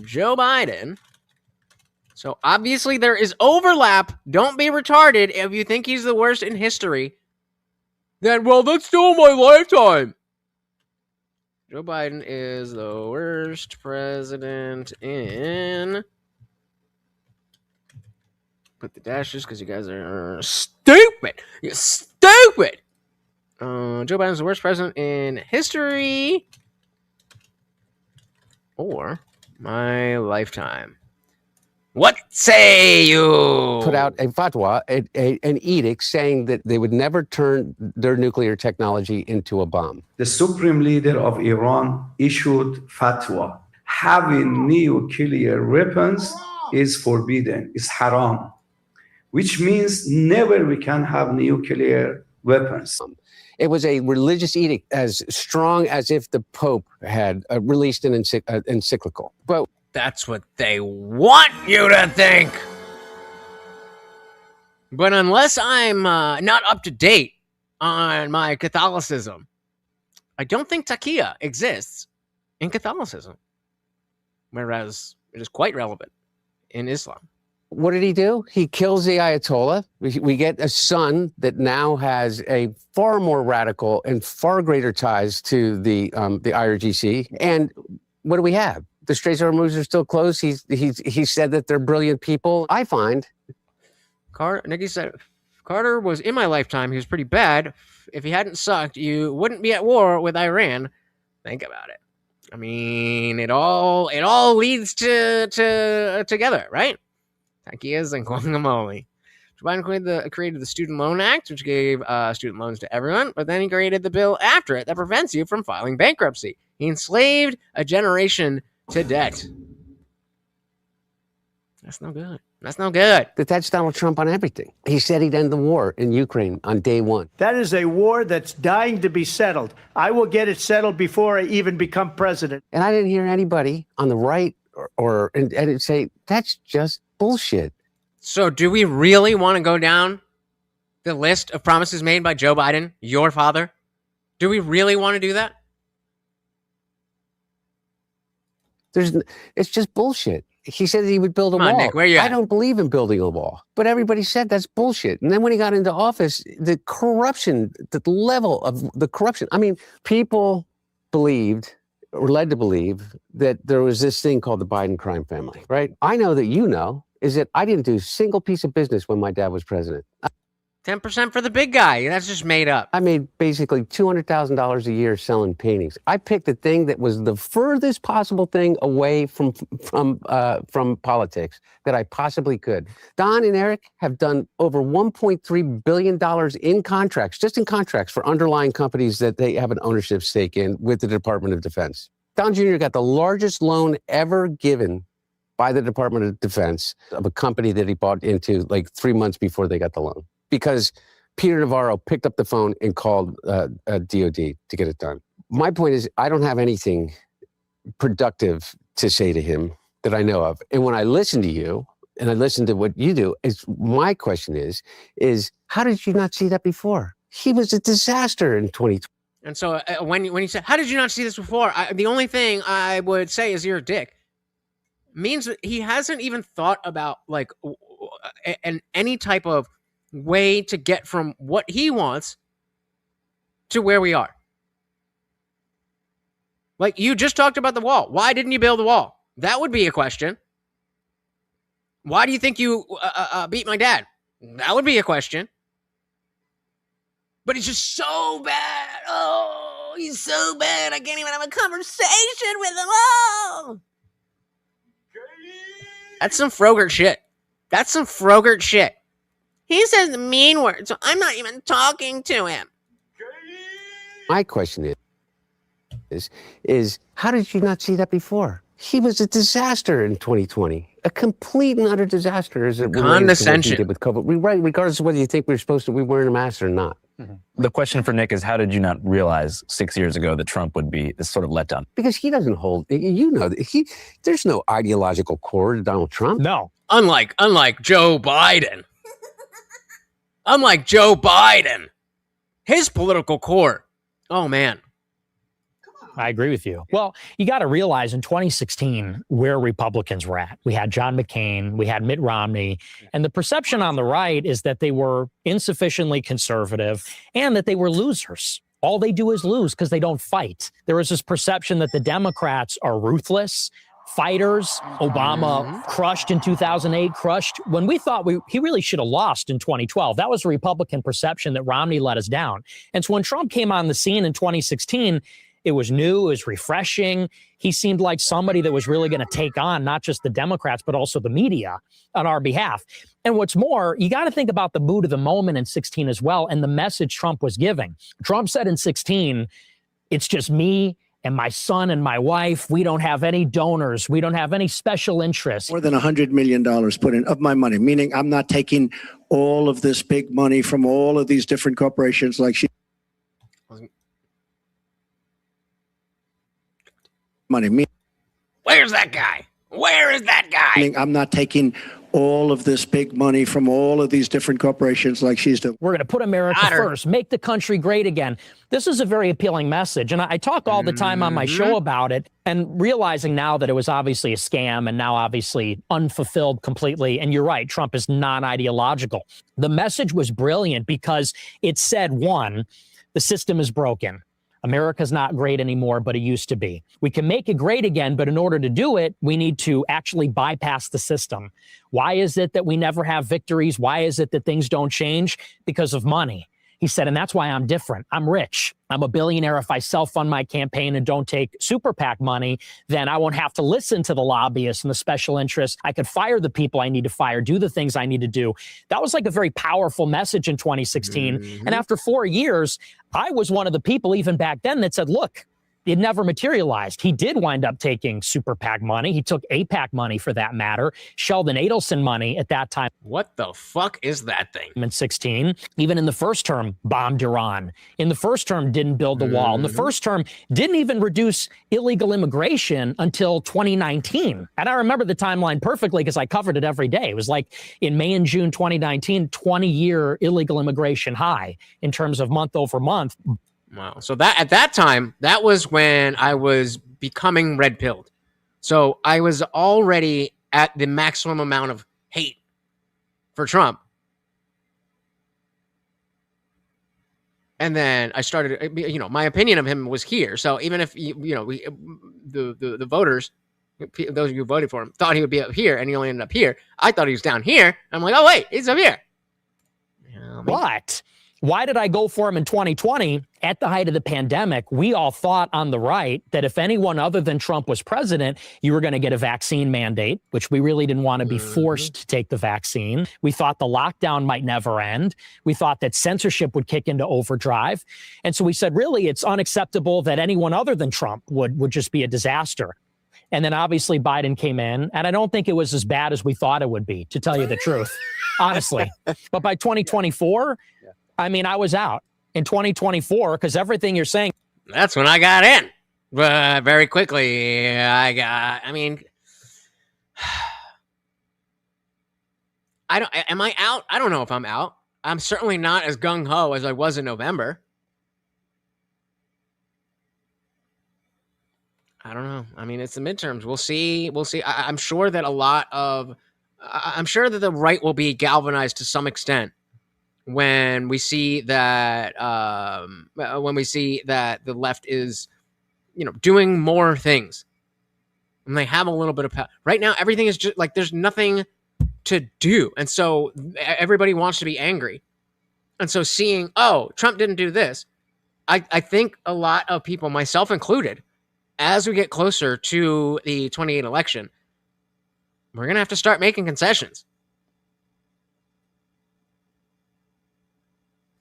Joe Biden. So obviously there is overlap. Don't be retarded if you think he's the worst in history. Then, well, that's still my lifetime. Joe Biden is the worst president in... Put the dashes because you guys are stupid. You're stupid. Joe Biden's the worst president in history or my lifetime. What say you? Put out a fatwa, an edict saying that they would never turn their nuclear technology into a bomb. The supreme leader of Iran issued fatwa. Having nuclear weapons is forbidden, it's haram, which means never we can have nuclear weapons. It was a religious edict as strong as if the Pope had released an encyclical. But that's what they want you to think. But unless I'm not up to date on my Catholicism, I don't think taqiyya exists in Catholicism, whereas it is quite relevant in Islam. What did he do? He kills the Ayatollah. We get a son that now has a far more radical and far greater ties to the IRGC. And what do we have? The Straits of Hormuz are still closed. He said that they're brilliant people. I find. Nikki said, Carter was in my lifetime. He was pretty bad. If he hadn't sucked, you wouldn't be at war with Iran. Think about it. I mean, it all leads to together, right? Taquillas and guacamole. Joe Biden created the Student Loan Act, which gave student loans to everyone, but then he created the bill after it that prevents you from filing bankruptcy. He enslaved a generation to debt. That's no good. That's no good. That's Donald Trump on everything. He said he'd end the war in Ukraine on day one. That is a war that's dying to be settled. I will get it settled before I even become president. And I didn't hear anybody on the right and say, that's just bullshit. So do we really want to go down the list of promises made by Joe Biden, your father? Do we really want to do that? It's just bullshit. He said that he would build a wall. Nick, where you at? I don't believe in building a wall, but everybody said that's bullshit. And then when he got into office, the corruption, the level of the corruption. I mean, people believed or led to believe that there was this thing called the Biden crime family, right? I know that is that I didn't do a single piece of business when my dad was president. 10% for the big guy. That's just made up. I made basically $200,000 a year selling paintings. I picked the thing that was the furthest possible thing away from politics that I possibly could. Don and Eric have done over $1.3 billion in contracts, just in contracts for underlying companies that they have an ownership stake in with the Department of Defense. Don Jr. got the largest loan ever given by the Department of Defense of a company that he bought into like 3 months before they got the loan, because Peter Navarro picked up the phone and called DOD to get it done. My point is, I don't have anything productive to say to him that I know of. And when I listen to you and I listen to what you do, my question is how did you not see that before? He was a disaster in 2020. And so when you say, how did you not see this before? The only thing I would say is you're a dick. Means that he hasn't even thought about like any type of way to get from what he wants to where we are. Like, you just talked about the wall. Why didn't you build the wall? That would be a question. Why do you think you beat my dad? That would be a question. But he's just so bad. Oh, he's so bad. I can't even have a conversation with him. Oh. That's some Frogurt shit. That's some Frogurt shit. He says the mean words, so I'm not even talking to him. My question is how did you not see that before? He was a disaster in 2020. A complete and utter disaster as it relates to what he did with COVID. Regardless of whether you think we were wearing a mask or not. Mm-hmm. The question for Nick is, how did you not realize 6 years ago that Trump would be this sort of letdown? Because he doesn't hold, there's no ideological core to Donald Trump. No. Unlike Joe Biden. Unlike Joe Biden. His political core. Oh, man. I agree with you. Well, you got to realize in 2016 where Republicans were at. We had John McCain, we had Mitt Romney, and the perception on the right is that they were insufficiently conservative and that they were losers. All they do is lose because they don't fight. There was this perception that the Democrats are ruthless, fighters. Obama crushed in 2008, crushed when we thought he really should have lost in 2012. That was a Republican perception that Romney let us down. And so when Trump came on the scene in 2016, it was new, it was refreshing. He seemed like somebody that was really going to take on not just the Democrats, but also the media on our behalf. And what's more, you got to think about the mood of the moment in 16 as well and the message Trump was giving. Trump said in 16, it's just me and my son and my wife. We don't have any donors. We don't have any special interests. More than $100 million put in of my money, meaning I'm not taking all of this big money from all of these different corporations like she. Money. Where's that guy? Where is that guy? I'm not taking all of this big money from all of these different corporations like she's doing. We're going to put America first, make the country great again. This is a very appealing message. And I talk all the time on my show about it, and realizing now that it was obviously a scam and now obviously unfulfilled completely. And you're right, Trump is non-ideological. The message was brilliant because it said, one, the system is broken. America's not great anymore, but it used to be. We can make it great again, but in order to do it, we need to actually bypass the system. Why is it that we never have victories? Why is it that things don't change? Because of money. He said, and that's why I'm different. I'm rich. I'm a billionaire. If I self-fund my campaign and don't take super PAC money, then I won't have to listen to the lobbyists and the special interests. I could fire the people I need to fire, do the things I need to do. That was like a very powerful message in 2016. And after 4 years, I was one of the people even back then that said, look, it never materialized. He did wind up taking super PAC money. He took APAC money for that matter. Sheldon Adelson money at that time. What the fuck is that thing? In 16, even in the first term, bombed Iran. In the first term, didn't build the wall. In the first term, didn't even reduce illegal immigration until 2019. And I remember the timeline perfectly because I covered it every day. It was like in May and June 2019, 20-year illegal immigration high in terms of month over month. Wow. So that at that time, that was when I was becoming red-pilled. So I was already at the maximum amount of hate for Trump. And then I started, my opinion of him was here. So even if, the voters, those of you who voted for him, thought he would be up here and he only ended up here, I thought he was down here. I'm like, oh, wait, he's up here. Oh, But why did I go for him in 2020? At the height of the pandemic, we all thought on the right that if anyone other than Trump was president, you were going to get a vaccine mandate, which we really didn't want to be forced to take the vaccine. We thought the lockdown might never end. We thought that censorship would kick into overdrive. And so we said, really, it's unacceptable that anyone other than Trump would just be a disaster. And then obviously Biden came in, and I don't think it was as bad as we thought it would be, to tell you the truth, honestly. But by 2024, I mean, I was out in 2024 because everything you're saying. That's when I got in. But very quickly, I mean, am I out? I don't know if I'm out. I'm certainly not as gung-ho as I was in November. I don't know. I mean, it's the midterms. We'll see. We'll see. I'm sure that I'm sure that the right will be galvanized to some extent when we see that the left is, doing more things, and they have a little bit of power. Right now, everything is just like there's nothing to do, and so everybody wants to be angry. And so seeing, oh, Trump didn't do this, I think a lot of people, myself included, as we get closer to the 28 election, we're gonna have to start making concessions.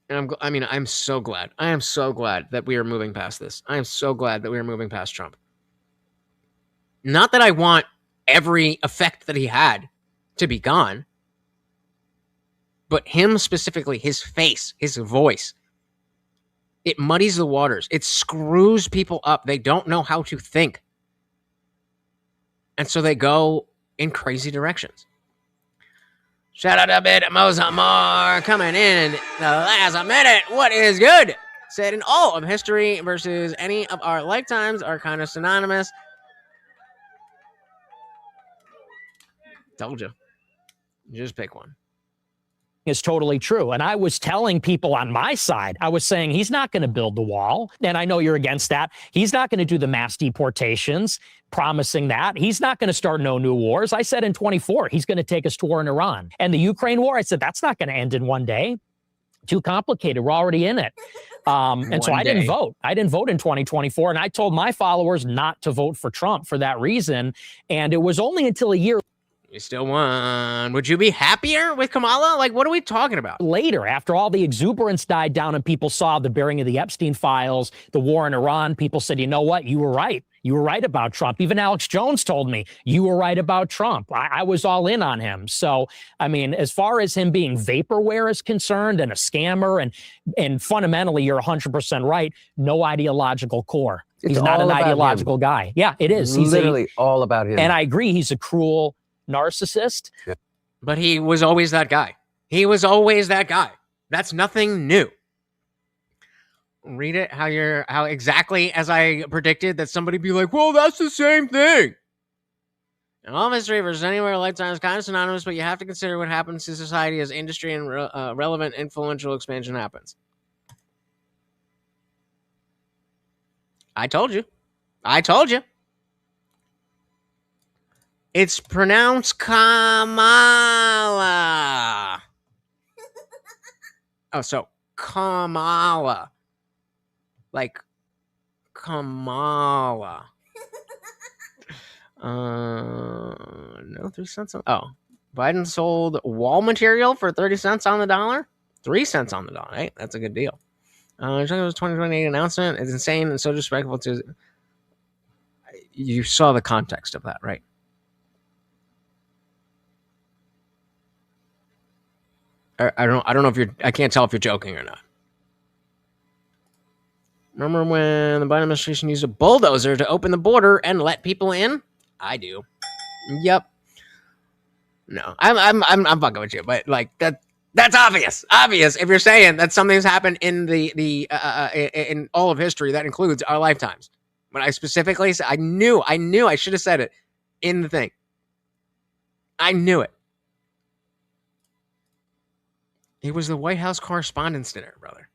And I'm so glad. I am so glad that we are moving past this. I am so glad that we are moving past Trump. Not that I want every effect that he had to be gone, but him specifically, his face, his voice, it muddies the waters. It screws people up. They don't know how to think. And so they go in crazy directions. Shout out to Bit Mozamar coming in the last minute. What is good? Said in all of history versus any of our lifetimes are kind of synonymous. Told you. Just pick one. Is totally true. And I was telling people on my side, I was saying he's not going to build the wall. And I know you're against that. He's not going to do the mass deportations, promising that. He's not going to start no new wars. I said in 24, he's going to take us to war in Iran. And the Ukraine war, I said, that's not going to end in one day. Too complicated. We're already in it. And so I didn't vote. I didn't vote in 2024. And I told my followers not to vote for Trump for that reason. And it was only until a year You still won. Would you be happier with Kamala? Like, what are we talking about? later, after all the exuberance died down and people saw the burying of the Epstein files, the war in Iran, people said, you know what? You were right. You were right about Trump. Even Alex Jones told me you were right about Trump. I was all in on him. So, I mean, as far as him being vaporware is concerned and a scammer and fundamentally, you're 100% right. No ideological core. He's not an ideological guy. Yeah, it is. He's literally all about him. And I agree. He's a cruel narcissist. Yeah. But he was always that guy. He was always that guy. That's nothing new. Read it how exactly as I predicted that somebody be like, well, that's the same thing. And all history versus anywhere lifetime is kind of synonymous, but you have to consider what happens to society as industry and relevant influential expansion happens. I told you. I told you. It's pronounced Kamala. Oh, so Kamala. Like Kamala. No, 3 cents on. Oh, Biden sold wall material for 30 cents on the dollar. 3 cents on the dollar. Hey, that's a good deal. It was 2028 announcement. It's insane and so disrespectful to. You saw the context of that, right? I don't know if you're. I can't tell if you're joking or not. Remember when the Biden administration used a bulldozer to open the border and let people in? I do. Yep. No, I'm fucking with you, but like that's obvious. Obvious if you're saying that something's happened in in all of history that includes our lifetimes. But I specifically said I knew I should have said it in the thing. I knew it. It was the White House Correspondents' Dinner, brother.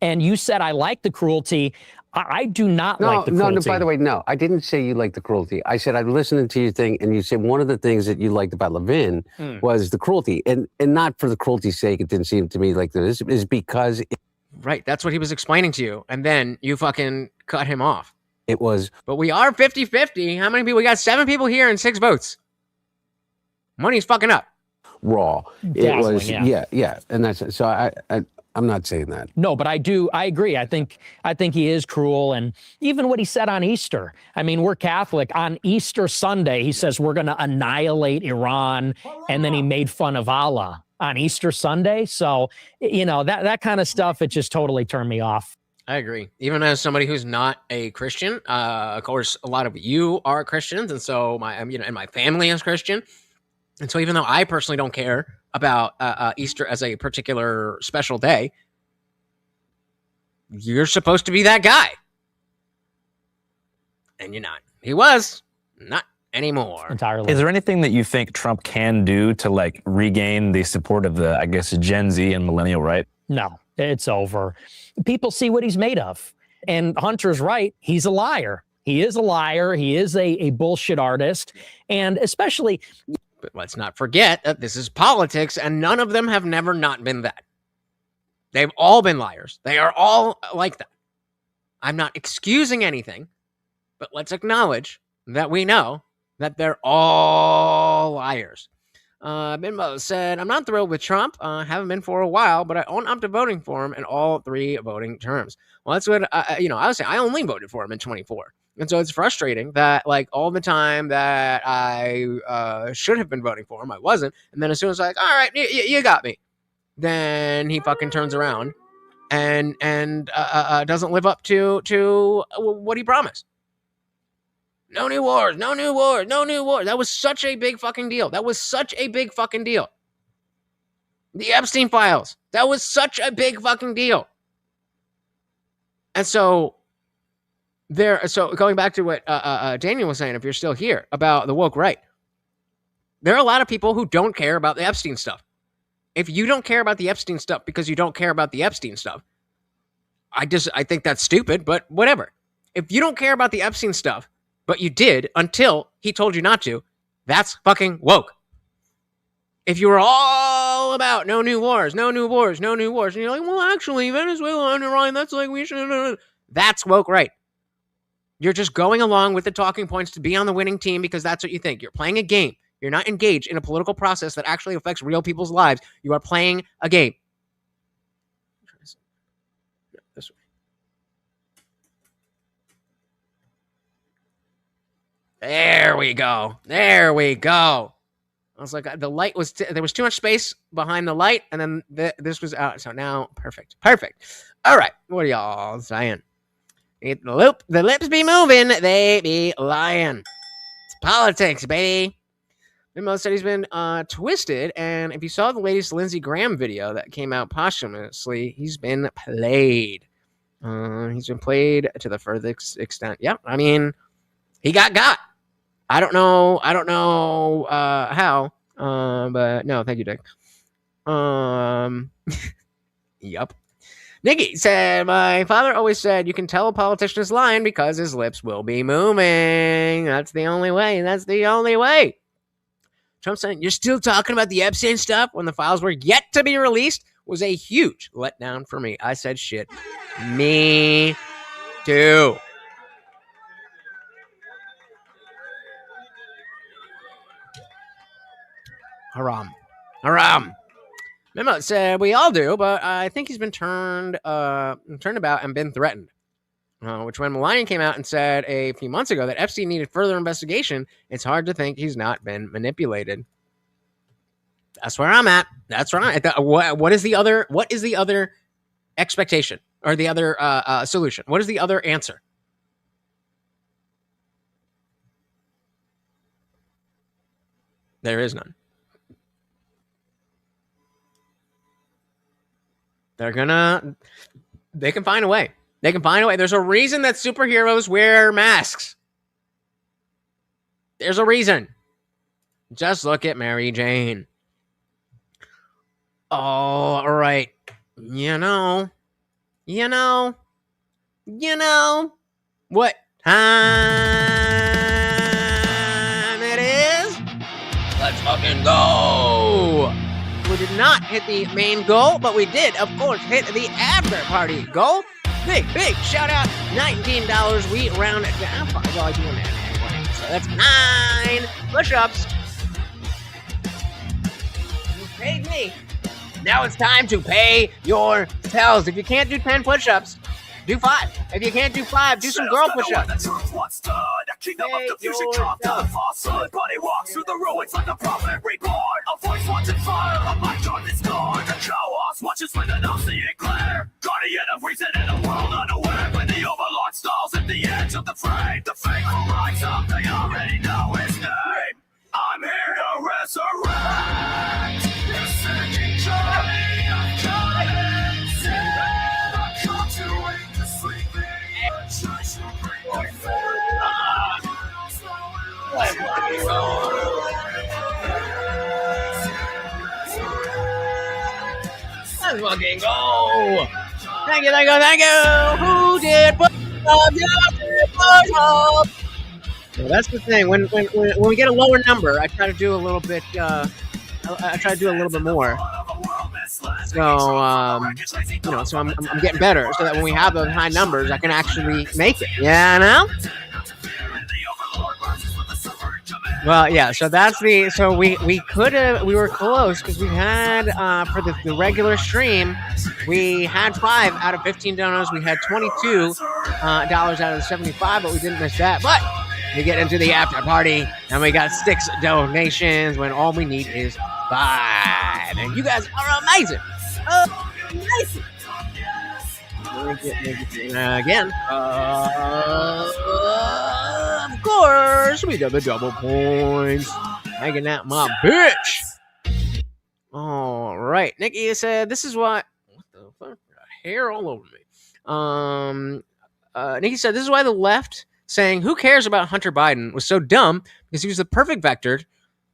And you said, I like the cruelty. I do not like the cruelty. No, by the way, no. I didn't say you like the cruelty. I said I'm listening to your thing, and you said one of the things that you liked about Levin was the cruelty. And not for the cruelty's sake, it didn't seem to me like this, is because... Right, that's what he was explaining to you, and then you fucking cut him off. It was... But we are 50-50. How many people? We got 7 people here and 6 votes. Money's fucking up. Raw. Dazzling, It was... Yeah. And that's... So I'm not saying that. No, but I agree. I think he is cruel. And even what he said on Easter. I mean, we're Catholic. On Easter Sunday, he says we're going to annihilate Iran. And then he made fun of Allah on Easter Sunday. So, that kind of stuff, it just totally turned me off. I agree. Even as somebody who's not a Christian, of course, a lot of you are Christians. And so and my family is Christian. And so even though I personally don't care about Easter as a particular special day, you're supposed to be that guy. And you're not. He was. Not anymore. Entirely. Is there anything that you think Trump can do to regain the support of the, I guess, Gen Z and millennial right? No, it's over. People see what he's made of. And Hunter's right. He's a liar. He is a liar. He is a bullshit artist. And especially... But let's not forget that this is politics, and none of them have never not been that. They've all been liars. They are all like that. I'm not excusing anything, but let's acknowledge that we know that they're all liars. Bimbo said, I'm not thrilled with Trump. Haven't been for a while, but I own up to voting for him in all 3 voting terms. Well, that's what, I would say. I only voted for him in 24. And so it's frustrating that, all the time that I should have been voting for him, I wasn't. And then as soon as all right, you got me. Then he fucking turns around and doesn't live up to what he promised. No new wars, no new wars, no new wars. That was such a big fucking deal. That was such a big fucking deal. The Epstein files. That was such a big fucking deal. And so... So going back to what Daniel was saying, if you're still here, about the woke right, there are a lot of people who don't care about the Epstein stuff. If you don't care about the Epstein stuff because you don't care about the Epstein stuff, I think that's stupid, but whatever. If you don't care about the Epstein stuff, but you did until he told you not to, that's fucking woke. If you were all about no new wars, no new wars, no new wars, and you're like, well, actually, Venezuela and Iran, that's we should, that's woke right. You're just going along with the talking points to be on the winning team because that's what you think. You're playing a game. You're not engaged in a political process that actually affects real people's lives. You are playing a game. This way. There we go. There we go. I was like, the light was, there was too much space behind the light, and then this was out. So now, perfect. All right. What are y'all saying? The lips be moving, they be lying. It's politics, baby. Bimbo said he's been twisted, and if you saw the latest Lindsey Graham video that came out posthumously, he's been played. He's been played to the furthest extent. Yep, I mean, he got. I don't know how, but no, thank you, Dick. Yep. Nikki said, my father always said you can tell a politician is lying because his lips will be moving. That's the only way. That's the only way. Trump saying, you're still talking about the Epstein stuff when the files were yet to be released was a huge letdown for me. I said shit. Me too. Haram. Memo said, we all do, but I think he's been turned about and been threatened. Which when Melania came out and said a few months ago that Epstein needed further investigation, it's hard to think he's not been manipulated. That's where I'm at. That's where I'm at. What is the other expectation or the other solution? What is the other answer? There is none. They can find a way. They can find a way. There's a reason that superheroes wear masks. There's a reason. Just look at Mary Jane. Oh, all right. You know, you know what time it is? Let's fucking go! We did not hit the main goal, but we did, of course, hit the after party goal. Big shout out. $19. We round it down. Well, I do that anyway. So that's 9 push-ups. You paid me. Now it's time to pay yourselves. If you can't do 10 push-ups, do 5. If you can't do 5, do some girl push-ups. Kingdom of confusion dropped to the falsehood, but he walks through the ruins like a prophet reborn. A voice wants in fire, a mic on this guard. The chaos watches with an all-seeing glare. Guardian of reason in a world unaware. When the overlord stalls at the edge of the frame, the faithful rise up, they already know his name. I'm here to resurrect the sinking journey of giants. I come to wake the sleeping, the church will bring me forth. Let's fucking go. Let's fucking go. Thank you. Who did push up? Well, that's the thing. When we get a lower number, I try to do a little bit. I try to do a little bit more. So so I'm getting better. So that when we have those high numbers, I can actually make it. Yeah, know. Well, yeah, so that's we were close because we had, for the regular stream, we had 5 out of 15 donos. We had $22 out of the 75, but we didn't miss that. But we get into the after party, and we got 6 donations when all we need is 5. And you guys are amazing. Amazing. Again, of course, we got the double points. Hanging out my bitch. All right, Nikki said, "This is why." What the fuck? Hair all over me. Nikki said, "This is why the left saying who cares about Hunter Biden was so dumb because he was the perfect vector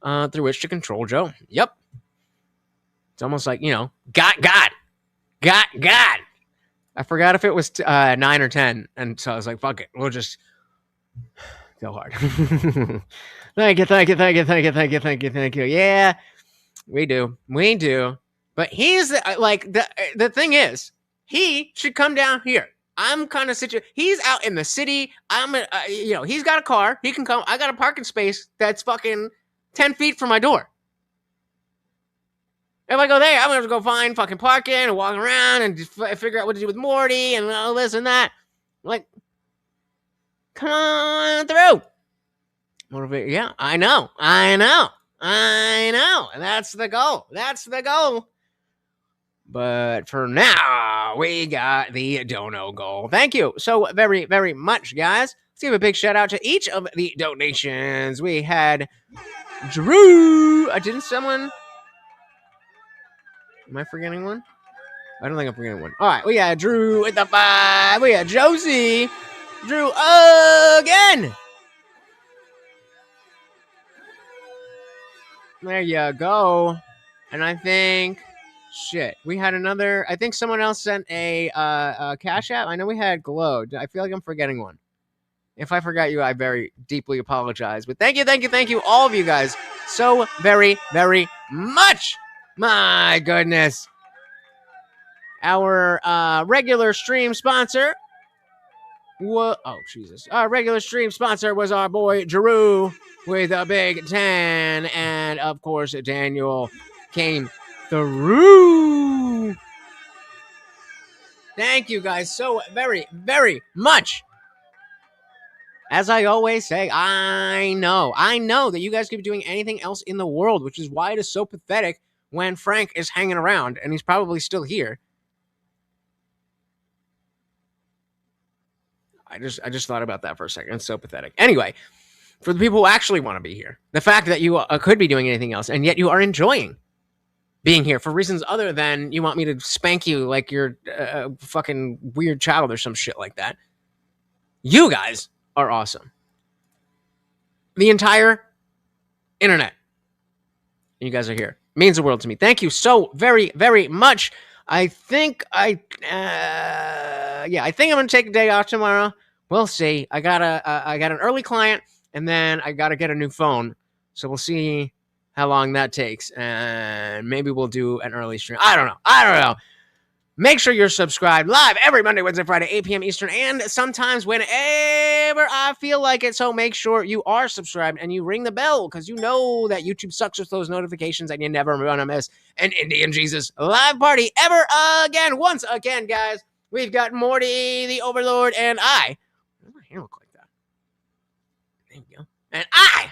through which to control Joe." Yep. It's almost like got God. I forgot if it was 9 or 10, and so I was like, "Fuck it, we'll just go hard." Thank you. Yeah, we do. But he's the thing is, he should come down here. I'm kind of he's out in the city. He's got a car. He can come. I got a parking space that's fucking 10 feet from my door. If I go there, I'm going to go find fucking parking and walk around and just figure out what to do with Morty and all this and that. Like, come on through. Motivate. Yeah, I know. And that's the goal. But for now, we got the dono goal. Thank you so very, very much, guys. Let's give a big shout out to each of the donations. We had Drew. Didn't someone... Am I forgetting one? I don't think I'm forgetting one. All right, we got Drew with the 5. We got Josie. Drew again. There you go. And I think, we had another. I think someone else sent a Cash App. I know we had Glow. I feel like I'm forgetting one. If I forgot you, I very deeply apologize. But thank you, all of you guys, so very, very much. My goodness. Our regular stream sponsor. Our regular stream sponsor was our boy Drew with a big 10. And of course, Daniel came through. Thank you guys so very, very much. As I always say, I know that you guys could be doing anything else in the world, which is why it is so pathetic when Frank is hanging around, and he's probably still here. I just thought about that for a second. It's so pathetic. Anyway, for the people who actually want to be here, the fact that you could be doing anything else, and yet you are enjoying being here for reasons other than you want me to spank you like you're a fucking weird child or some shit like that. You guys are awesome. The entire internet. You guys are here. Means the world to me. Thank you so very, very much. I think yeah, I think I'm gonna take a day off tomorrow. We'll see. I got an early client, and then I got to get a new phone. So we'll see how long that takes, and maybe we'll do an early stream. I don't know. Make sure you're subscribed live every Monday, Wednesday, Friday, 8 p.m. Eastern, and sometimes whenever I feel like it. So make sure you are subscribed and you ring the bell, because you know that YouTube sucks with those notifications and you never want to miss an Indian Jesus live party ever again. Once again, guys, we've got Morty, the Overlord, and I. Why does my hair look like that? There we go. And I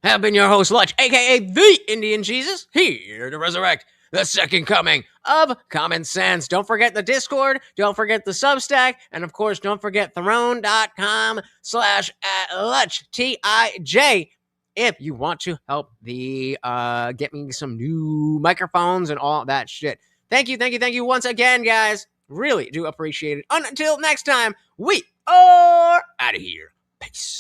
have been your host, Lutch, a.k.a. the Indian Jesus, here to resurrect the second coming of Common Sense. Don't forget the Discord. Don't forget the Substack. And, of course, don't forget throne.com/Lutch, T-I-J, if you want to help get me some new microphones and all that shit. Thank you once again, guys. Really do appreciate it. Until next time, we are out of here. Peace.